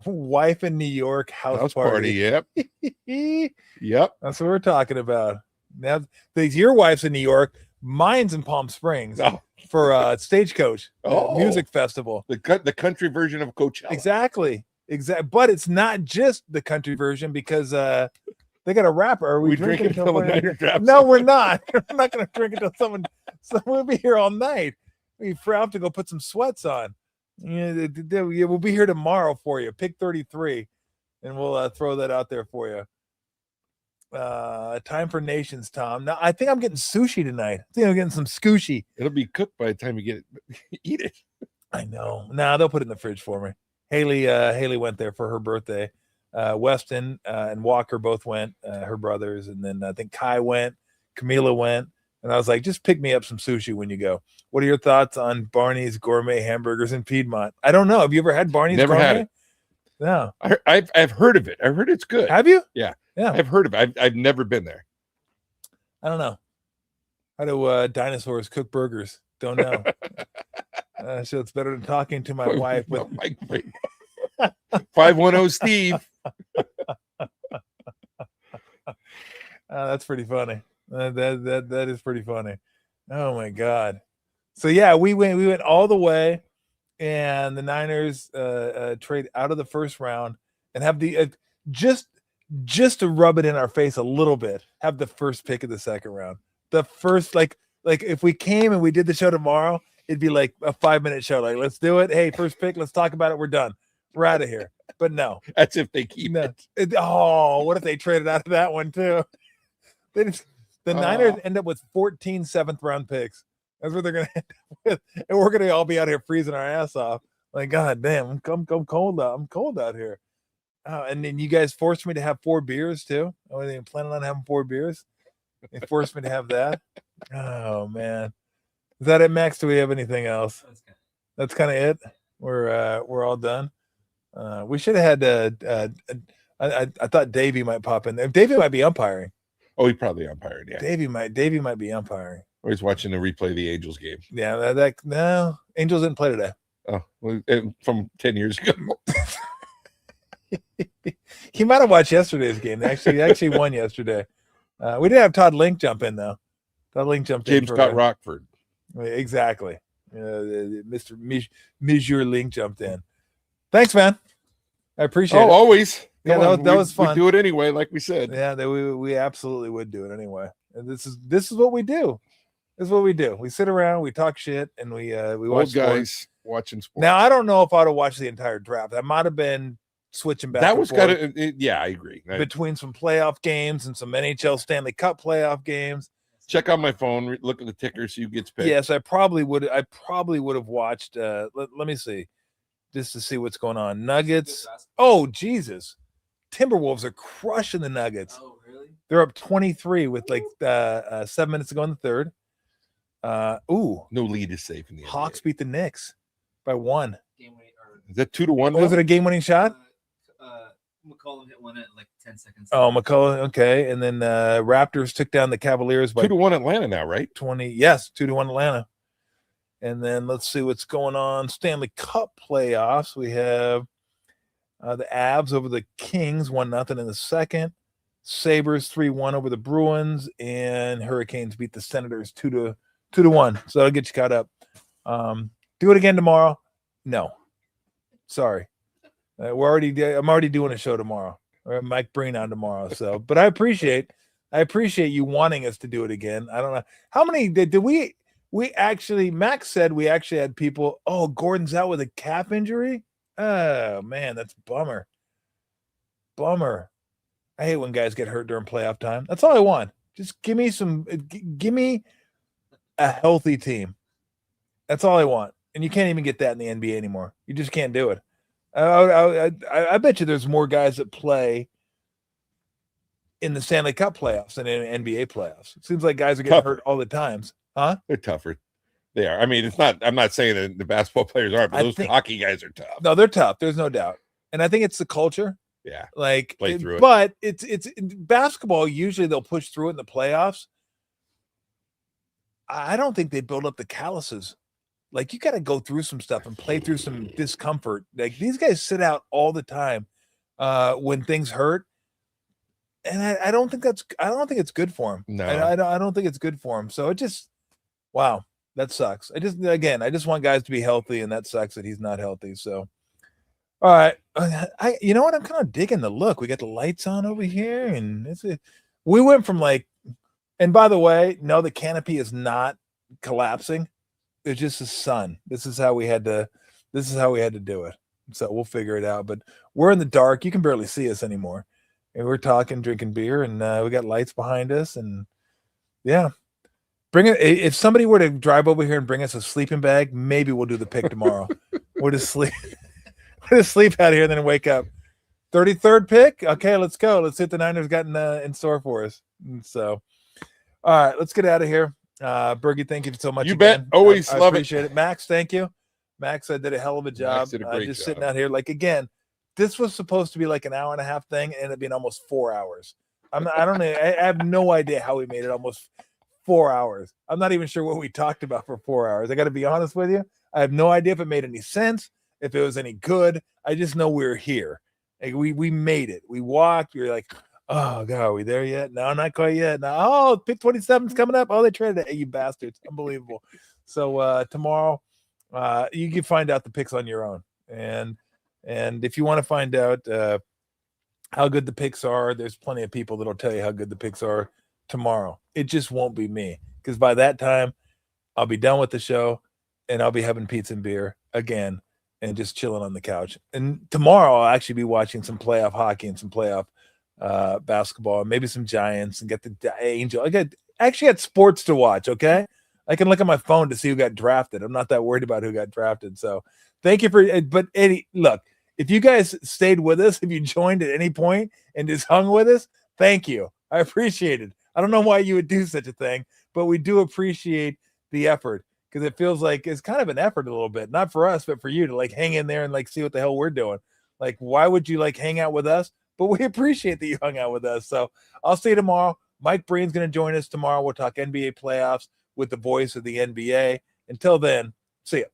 Wife in New York house party. Yep. Yep. That's what we're talking about. Now, your wife's in New York. Mine's in Palm Springs for Stagecoach Music Festival. The country version of Coachella. Exactly. But it's not just the country version because they got a rapper. Are we drinking until the Niner drops? No, we're not. We're not going to drink until someone will be here all night. We have to go put some sweats on. Yeah, we'll be here tomorrow for you. Pick 33, and we'll throw that out there for you. Time for nations, Tom. Now I think I'm getting sushi tonight. I think I'm getting some scooshy. It'll be cooked by the time you get it. Eat it. I know. Nah, they'll put it in the fridge for me. Haley went there for her birthday. Weston and Walker both went, her brothers, and then I think Kai went, Camila went, and I was like, just pick me up some sushi when you go. What are your thoughts on Barney's gourmet hamburgers in Piedmont? I don't know. Have you ever had Barney's? Never gourmet? had it. No. I've heard of it. I've heard it's good. Have you? Yeah. Yeah. I've heard of it. I've never been there. I don't know. How do dinosaurs cook burgers? Don't know. So it's better than talking to my wife. But 510 Steve. That's pretty funny. That is pretty funny. Oh my god. So yeah, we went all the way, and the Niners trade out of the first round and have the just to rub it in our face a little bit, have the first pick of the second round. The first like if we came and we did the show tomorrow, it'd be like a 5-minute show. Like, let's do it. Hey, first pick, let's talk about it. We're done. We're out of here. But no. That's if they keep it. What if they traded out of that one too? The Niners end up with 14 7th-round picks. That's what they're gonna end up with. And we're gonna all be out here freezing our ass off. Like, god damn, I'm cold out. I'm cold out here. And then you guys forced me to have 4 beers too. Oh, they planning on having 4 beers. They forced me to have that. Oh man, is that it, Max? Do we have anything else? That's kind of it. We're all done. We should have had. I thought Davey might pop in there. Davey might be umpiring. Oh, he probably umpired. Yeah, Davey might be umpiring. Or he's watching the replay of the Angels game. Yeah, no, Angels didn't play today. Oh, well, from 10 years ago. He might have watched yesterday's game. They actually won yesterday. We did have Todd Link jump in though. Todd Link jumped James in. Scott Rockford. Exactly. Mr. Monsieur Link jumped in. Thanks, man. I appreciate it. Oh, always. Yeah, that was fun. We do it anyway, like we said. Yeah, we absolutely would do it anyway. And this is what we do. This is what we do. We sit around, we talk shit, and we watch Old guys watching sports. Now I don't know if I'd have watched the entire draft. I might have been switching back. That was kind of yeah, I agree. Between some playoff games and some NHL Stanley Cup playoff games. Check on my phone, look at the ticker, see who gets picked. Yes, I probably would have watched let me see. Just to see what's going on. Nuggets. Oh, Jesus. Timberwolves are crushing the Nuggets. Oh, really? They're up 23 with like 7 minutes to go in the third. Ooh, No lead is safe in the Hawks NBA. beat the Knicks by 1. Game winning, or Is that 2-1? Was now? it a game-winning shot? McCollum hit one at like 10 seconds. Oh, McCullough. Okay, and then Raptors took down the Cavaliers by 2-1 Atlanta now, right? 20. Yes, 2-1 Atlanta. And then let's see what's going on. Stanley Cup playoffs. We have the Avs over the Kings, 1-0 in the second. Sabres 3-1 over the Bruins, and Hurricanes beat the Senators 2-1. So that'll get you caught up. Do it again tomorrow? No, sorry. I'm already doing a show tomorrow. Mike Breen on tomorrow. So, but I appreciate you wanting us to do it again. I don't know how many did we actually. Max said we actually had people. Oh, Gordon's out with a calf injury. Oh man, that's bummer. I hate when guys get hurt during playoff time. That's all I want. Just give me a healthy team. That's all I want. And you can't even get that in the NBA anymore. You just can't do it. I bet you there's more guys that play in the Stanley Cup playoffs than in NBA playoffs. It seems like guys are getting hurt all the times. Huh? They're tougher. They are. I mean, it's not. I'm not saying that the basketball players aren't, but those hockey guys are tough. No, they're tough. There's no doubt. And I think it's the culture. Yeah. Like, play through it. But it's basketball. Usually they'll push through it in the playoffs. I don't think they build up the calluses. Like, you got to go through some stuff and play through some discomfort. Like, these guys sit out all the time when things hurt, and I don't think it's good for them. No, I don't think it's good for them. So it just, wow, that sucks. I just want guys to be healthy, and that sucks that he's not healthy. So, all right, you know what? I'm kind of digging the look. We got the lights on over here, and we went from like, and by the way, no, the canopy is not collapsing. It's just the sun. This is how we had to do it. So we'll figure it out. But we're in the dark. You can barely see us anymore. And we're talking, drinking beer, and we got lights behind us. And yeah, bring it. If somebody were to drive over here and bring us a sleeping bag, maybe we'll do the pick tomorrow. We'll just sleep out here and then wake up. 33rd pick. Okay, let's go. Let's see what the Niners got in store for us. And so, all right, let's get out of here. Bergie, thank you so much. You bet. Always love it. Appreciate it. Max, thank you. Max, I did a hell of a job. Max did a great just job. sitting out here. Like, again, this was supposed to be like an hour and a half thing, and it ended up being almost 4 hours. I have no idea how we made it almost 4 hours. I'm not even sure what we talked about for 4 hours. I got to be honest with you. I have no idea if it made any sense, if it was any good. I just know we're here. Like, we made it. We walked. We were like, oh, God, are we there yet? No, not quite yet. No, oh, pick 27's coming up. Oh, they traded it. Hey, you bastards. Unbelievable. So tomorrow, you can find out the picks on your own. And if you want to find out how good the picks are, there's plenty of people that'll tell you how good the picks are tomorrow. It just won't be me, because by that time, I'll be done with the show, and I'll be having pizza and beer again and just chilling on the couch. And tomorrow, I'll actually be watching some playoff hockey and some playoff basketball, and maybe some Giants, and get the Angel. I actually got sports to watch. Okay, I can look at my phone to see who got drafted. I'm not that worried about who got drafted. So thank you for. But Eddie, look, if you guys stayed with us, if you joined at any point and just hung with us, thank you. I appreciate it. I don't know why you would do such a thing, but we do appreciate the effort, because it feels like it's kind of an effort a little bit, not for us, but for you to like hang in there and like see what the hell we're doing. Like, why would you like hang out with us? But we appreciate that you hung out with us. So I'll see you tomorrow. Mike Breen's going to join us tomorrow. We'll talk NBA playoffs with the voice of the NBA. Until then, see ya.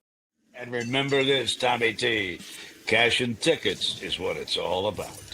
And remember this, Tommy T, cash and tickets is what it's all about.